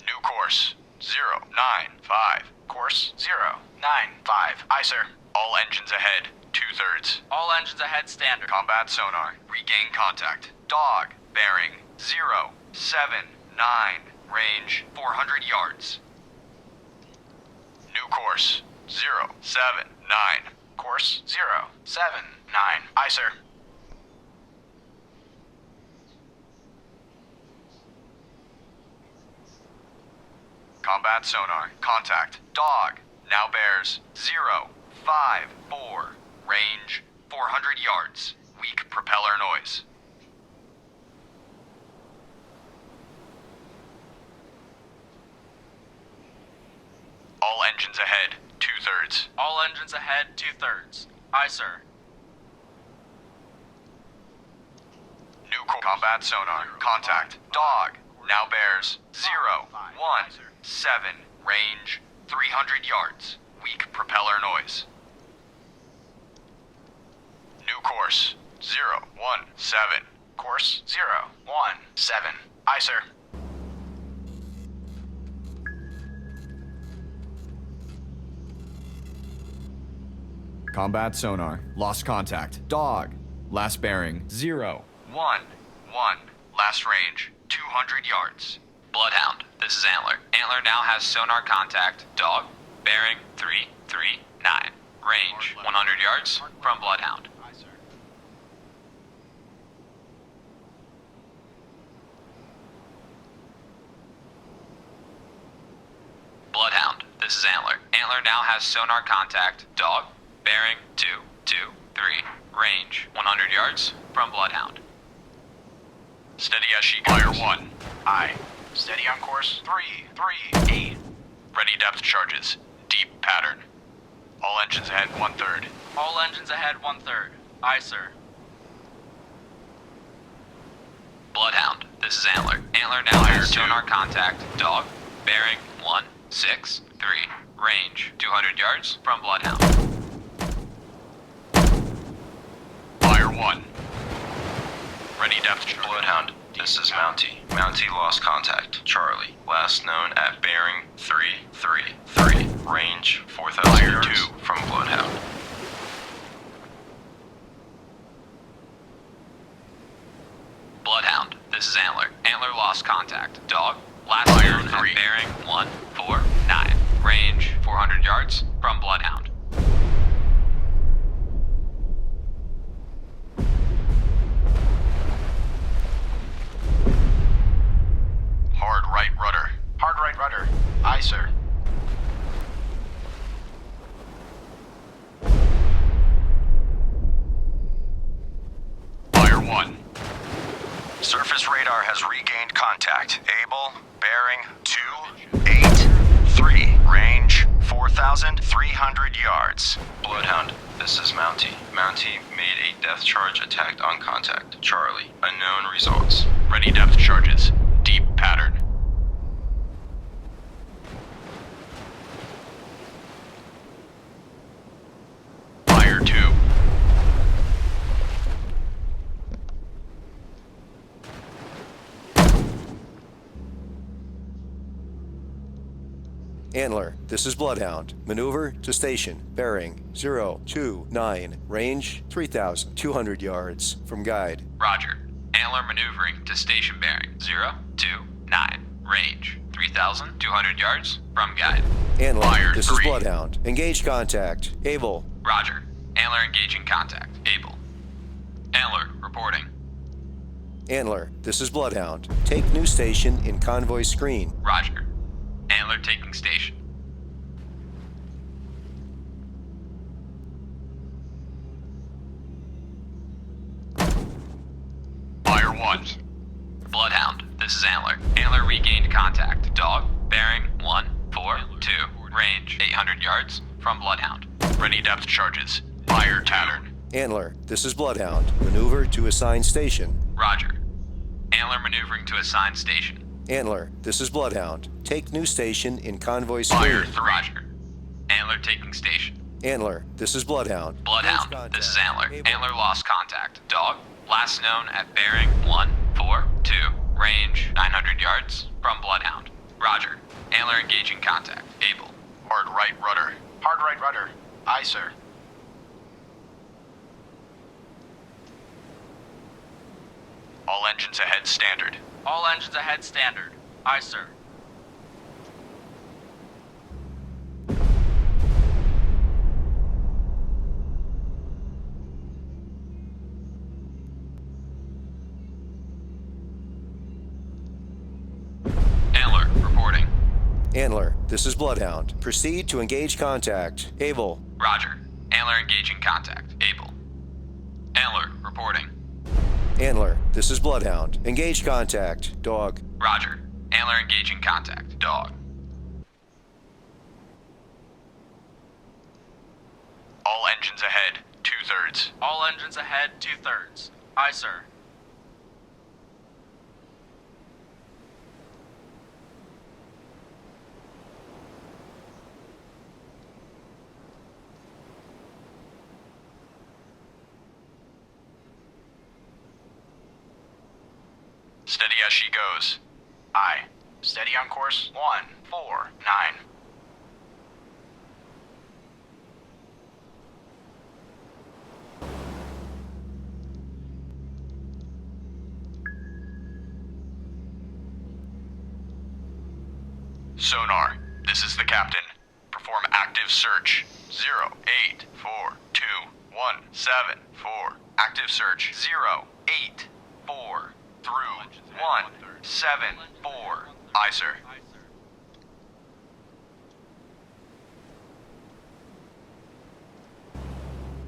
New course. 0, 9, 5. Course 0, 9, 5. Aye, sir. All engines ahead. 2/3. All engines ahead, standard. Combat sonar. Regain contact. Dog, bearing 0, 7, 9. Range 400 yards. New course. 079. Course 079. Aye, sir. Combat sonar. Contact. Dog. Now bears 054. Range 400 yards. Weak propeller noise. All engines ahead. 2/3. All engines ahead, 2/3. Aye, sir. New combat sonar. Contact. Dog. Now bears 017. Range 300 yards. Weak propeller noise. New course 017. Course 017. Aye, sir. Combat sonar. Lost contact. Dog. Last bearing 011. Last range 200 yards. Bloodhound, this is Antler. Antler now has sonar contact. Dog, bearing 339. Range 100 yards from Bloodhound. Bloodhound, this is Antler. Antler now has sonar contact. Dog, bearing 223. Range 100 yards from Bloodhound. Steady as she goes. Fire 1. Aye. Steady on course 338. Ready depth charges. Deep pattern. All engines ahead 1/3. All engines ahead, 1/3. Aye, sir. Bloodhound, this is Antler. Antler now has sonar contact. Dog, bearing 163. Range 200 yards from Bloodhound. Fire 1. Ready depth charges. Bloodhound, this is Mountie. Mountie lost contact. Charlie, last known at bearing 333. Range 4,000 yards 2 from Bloodhound. Bloodhound, this is Antler. Antler lost contact. Dog, last Fire known 3. at bearing 149. Range 400 yards from Bloodhound. Hard right rudder. Hard right rudder. Aye, sir. Fire 1. Surface radar has regained contact. Able, bearing 283. Range 4,300 yards. Bloodhound, this is Mountie. Mountie made a depth charge attack on contact. Charlie, unknown results. Ready depth charges. Deep pattern. Fire 2. Antler, this is Bloodhound. Maneuver to station. Bearing 029. Range 3,200 yards from guide. Roger. Antler maneuvering to station bearing 029. Range 3,200 yards from guide. Antler, Fire this 3. is Bloodhound. Engage contact. Able. Roger. Antler engaging contact. Able. Antler reporting. Antler, this is Bloodhound. Take new station in convoy screen. Roger. Antler taking station. Fire 1. Bloodhound, this is Antler. Antler regained contact. Dog, bearing 142. Range 800 yards from Bloodhound. Ready depth charges. Fire pattern. Antler, this is Bloodhound. Maneuver to assigned station. Roger. Antler maneuvering to assigned station. Antler, this is Bloodhound. Take new station in convoy screen. Fire 3. Roger. Antler taking station. Antler, this is Bloodhound. Bloodhound, this is Antler. Antler lost contact. Dog, last known at bearing 142. Range 900 yards from Bloodhound. Roger. Antler engaging contact. Able. Hard right rudder. Hard right rudder. Aye, sir. All engines ahead standard. All engines ahead, standard. Aye, sir. Antler, this is Bloodhound. Proceed to engage contact. Able. Roger. Antler engaging contact. Able. Antler reporting. Antler, this is Bloodhound. Engage contact. Dog. Roger. Antler engaging contact. Dog. All engines ahead, 2/3. All engines ahead, 2/3. Aye, sir. Steady as she goes. Aye. Steady on course 149. Sonar, this is the captain. Perform active search. 084217. Active search 084 through 174. Aye, sir.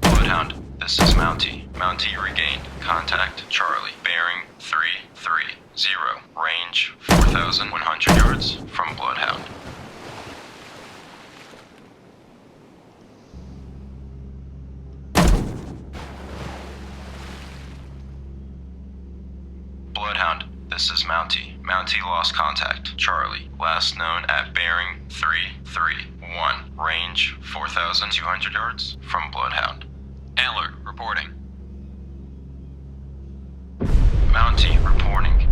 Bloodhound, this is Mountie. Mountie regained. Contact Charlie. Bearing 330. Range 4,100 yards from Bloodhound. Bloodhound, this is Mountie. Mountie lost contact. Charlie. Last known at bearing 331. Range 4,200 yards from Bloodhound. Antler reporting. Mountie reporting.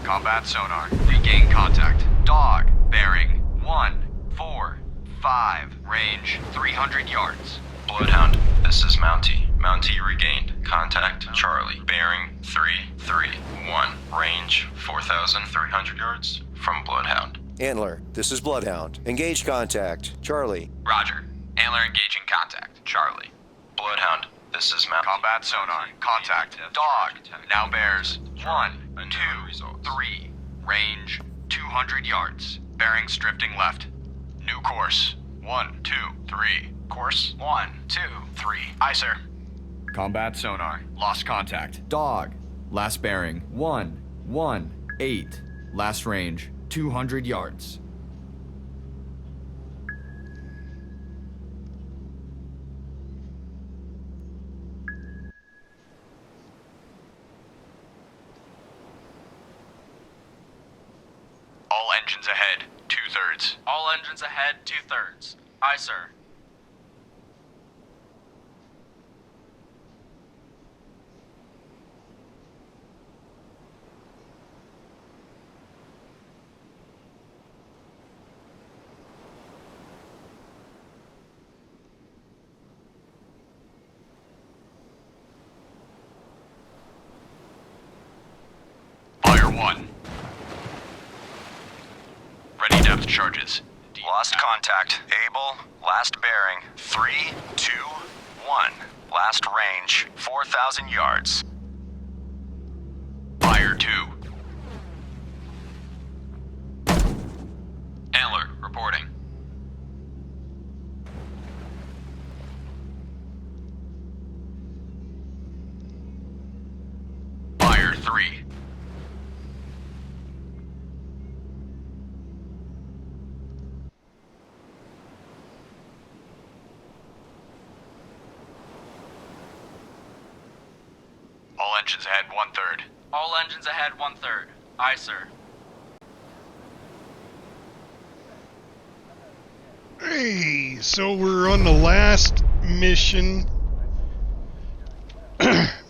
Combat sonar. Regain contact. Dog. Bearing 145. Range 300 yards. Bloodhound, this is Mountie. Mountie regained. Contact Charlie. Bearing 331. Range 4,300 yards from Bloodhound. Antler, this is Bloodhound. Engage contact. Charlie. Roger. Antler engaging contact. Charlie. Bloodhound, this is Mountie. Combat sonar. Contact. Dog. Now bears 123. Range 200 yards. Bearings drifting left. New course 123. Course 123. Aye, sir. Combat sonar. Lost contact. Dog. Last bearing 118. Last range 200 yards. All engines ahead, 2/3. All engines ahead, 2/3. Aye, sir. Fire 1. Ready depth charges. Lost contact. Able. Last bearing 321. Last range 4,000 yards. Fire 2. Antler reporting. Fire 3. All engines ahead, 1/3. All engines ahead, 1/3. Aye, sir. Hey, so we're on the last mission.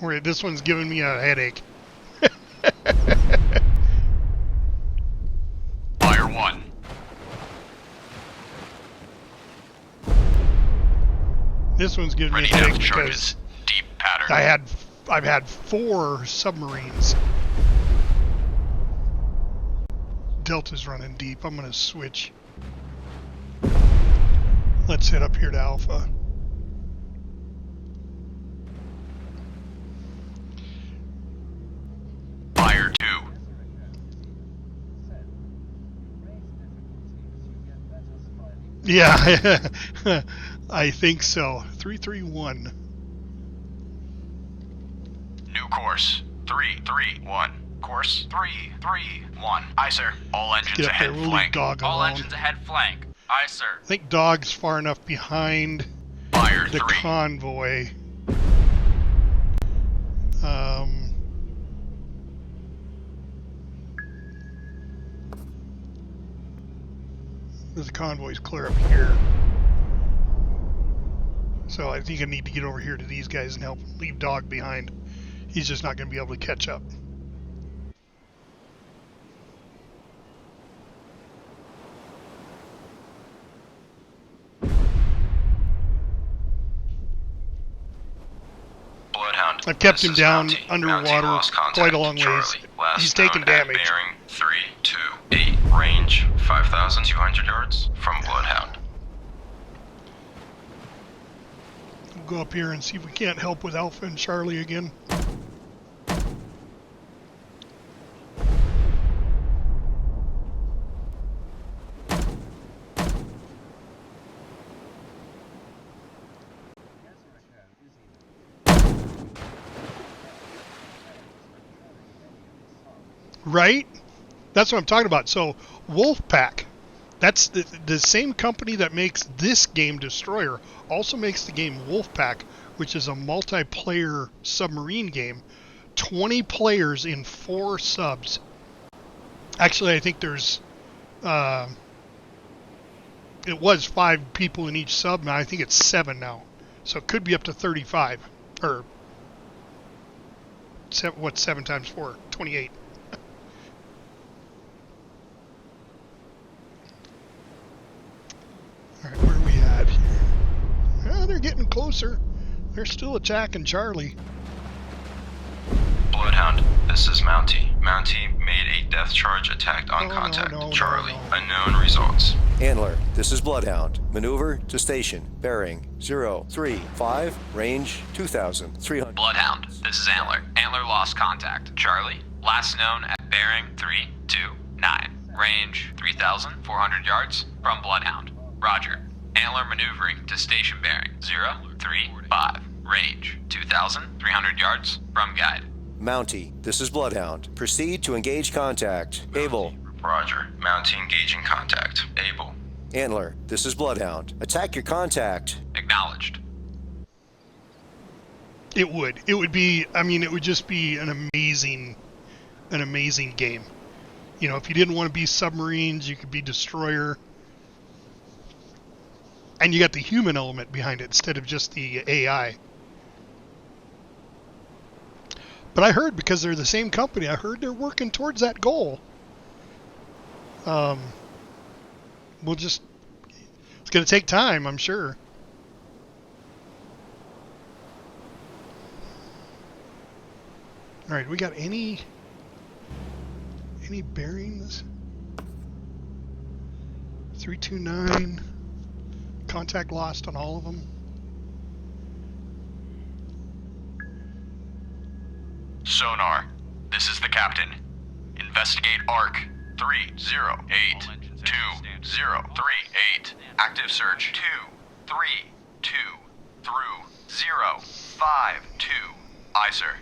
Where this one's giving me a headache. Fire 1. This one's giving Ready me a headache depth because charges. Deep pattern. I've had 4 submarines. Delta's running deep. I'm gonna switch. Let's head up here to Alpha. Fire 2. Yeah, I think so. 331. New course. 331. Course 331. Aye, sir. All engines Get up there. ahead. We'll leave Flank. Dog All alone. engines ahead, flank. Aye, sir. I think Dog's far enough behind Fire the 3. convoy. The convoy's clear up here. So I think I need to get over here to these guys and help leave Dog behind. He's just not going to be able to catch up. Bloodhound. I've kept this him is down Mountie. underwater Mountie lost contact. quite a long ways. Charlie. Last He's taking known at damage. Bearing 328. Range 5,200 yards from Bloodhound. We'll go up here and see if we can't help with Alpha and Charlie again. Right? That's what I'm talking about. So, Wolfpack, that's the same company that makes this game Destroyer, also makes the game Wolfpack, which is a multiplayer submarine game. 20 players in 4 subs. Actually, I think there's... it was 5 people in each sub, now I think it's 7 now. So it could be up to 35. Or... what's 7 times 4? 28. Alright, where are we at here? Well, they're getting closer. They're still attacking Charlie. Bloodhound, this is Mountie. Mountie made a death charge attack on contact. Charlie, unknown results. Antler, this is Bloodhound. Maneuver to station. Bearing 035, range 2,300. Bloodhound, this is Antler. Antler lost contact. Charlie, last known at bearing 329. Range 3,400 yards from Bloodhound. Roger. Antler maneuvering to station bearing 035. Range 2,300 yards from guide. Mountie, this is Bloodhound. Proceed to engage contact. Able. Roger. Mountie engaging contact. Able. Antler, this is Bloodhound. Attack your contact. Acknowledged. It would. It would be, I mean, it would just be an amazing game. You know, if you didn't want to be submarines, you could be Destroyer. And you got the human element behind it instead of just the AI. But I heard, because they're the same company, I heard they're working towards that goal. It's going to take time, I'm sure. All right, we got any bearings? 329. Contact lost on all of them. Sonar, this is the captain. Investigate ARC 3082038. Active search 232 through 052. Aye, sir.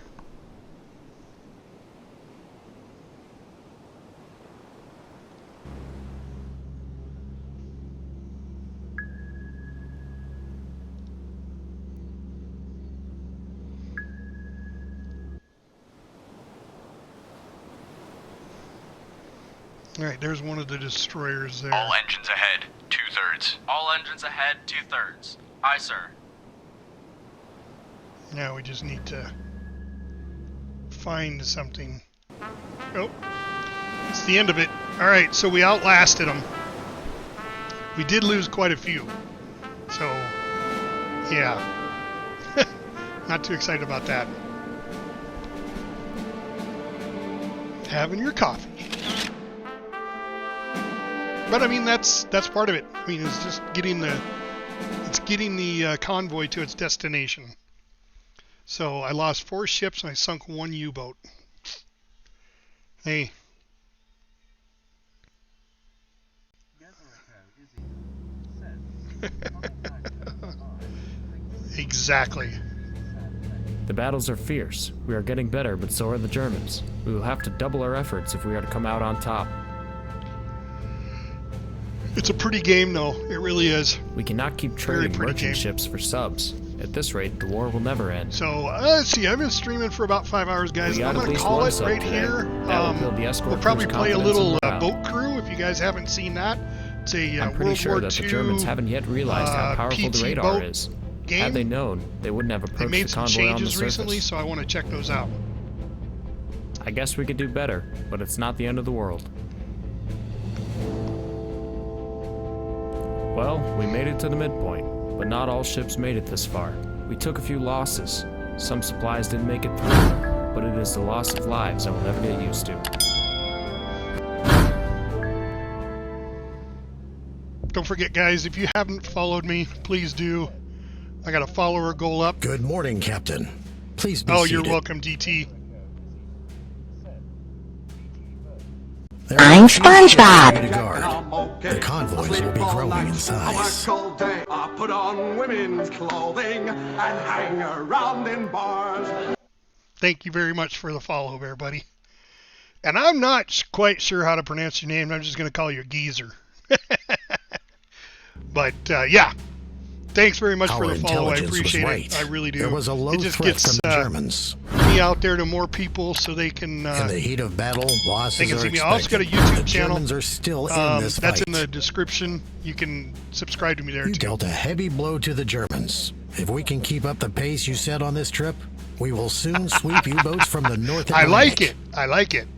Alright, there's one of the destroyers there. All engines ahead, 2/3. All engines ahead, 2/3. Aye, sir. Now we just need to find something. Oh, it's the end of it. Alright, so we outlasted them. We did lose quite a few. So, yeah. Not too excited about that. Having your coffee. But I mean, that's part of it. I mean, it's just getting the convoy to its destination. So I lost 4 ships and I sunk 1 U-boat. Hey. Gather a code is equal. Set. Exactly. The battles are fierce. We are getting better, but so are the Germans. We will have to double our efforts if we are to come out on top. It's a pretty game, though. It really is. We cannot keep trading merchant ships for subs. At this rate, the war will never end. So, let's see. I've been streaming for about 5 hours, guys. I'm going to call it right here. We'll probably play a little boat crew if you guys haven't seen that. It's a I'm pretty sure that the Germans haven't yet realized how powerful the radar is. Game. Had they known, they wouldn't have approached they made the some convoy on the changes surface. recently, so I want to check those out. I guess we could do better, but it's not the end of the world. Well, we made it to the midpoint, but not all ships made it this far. We took a few losses. Some supplies didn't make it through, but it is the loss of lives I will never get used to. Don't forget, guys, if you haven't followed me, please do. I got a follower goal up. Good morning, Captain. Please be seated. seated. You're welcome, DT. I'm SpongeBob. The convoys will be growing in size. I put on women's clothing and hang around in bars. Thank you very much for the follow there, buddy. And I'm not quite sure how to pronounce your name. I'm just going to call you Geezer. But, yeah. Thanks very much for the follow. I appreciate it. I really do. There was a low threat from the Germans. Me out there to more people so they can. In the heat of battle, losses they can see are me. I also got a expected. YouTube The channel. Germans are still in this That's fight. in the description. You can subscribe to me there You too. dealt a heavy blow to the Germans. If we can keep up the pace you set on this trip, we will soon sweep U-boats from the North Atlantic. I like it. I like it.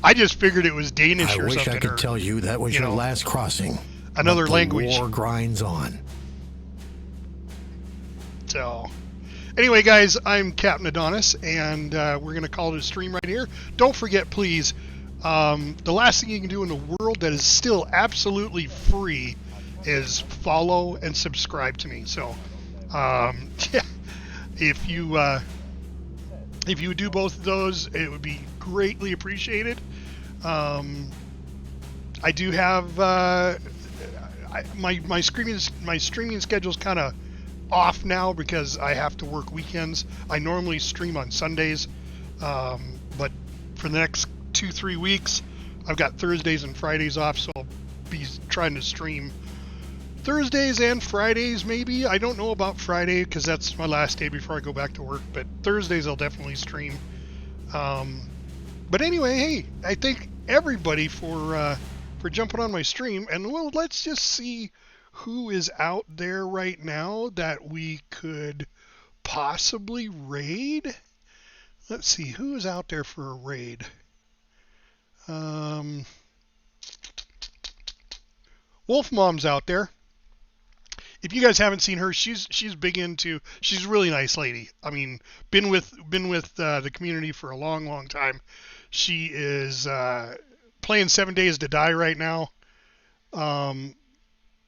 I just figured it was Danish I or wish something. I could tell you that was your last crossing. Another but language. The war grinds on. So, anyway, guys, I'm Captain Adonis, and we're going to call it a stream right here. Don't forget, please, the last thing you can do in the world that is still absolutely free is follow and subscribe to me. So, yeah, if you would do both of those, it would be greatly appreciated. I do have my streaming schedule is kind of off now because I have to work weekends. I normally stream on Sundays, but for the next 2-3 weeks, I've got Thursdays and Fridays off, so I'll be trying to stream Thursdays and Fridays maybe. I don't know about Friday because that's my last day before I go back to work, but Thursdays I'll definitely stream. But anyway, hey, I thank everybody for jumping on my stream, and well, let's just see who is out there right now that we could possibly raid. Let's see, who is out there for a raid? Wolf Mom's out there. If you guys haven't seen her, she's big into. She's a really nice lady. I mean, been with the community for a long time. She is playing 7 Days to Die right now.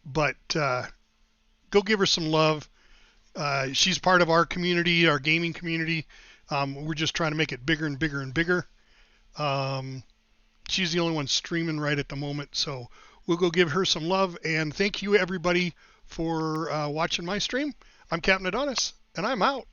But go give her some love. She's part of our community, our gaming community. We're just trying to make it bigger and bigger and bigger. She's the only one streaming right at the moment, so we'll go give her some love. And thank you, everybody, for watching my stream. I'm Captain Adonis, and I'm out.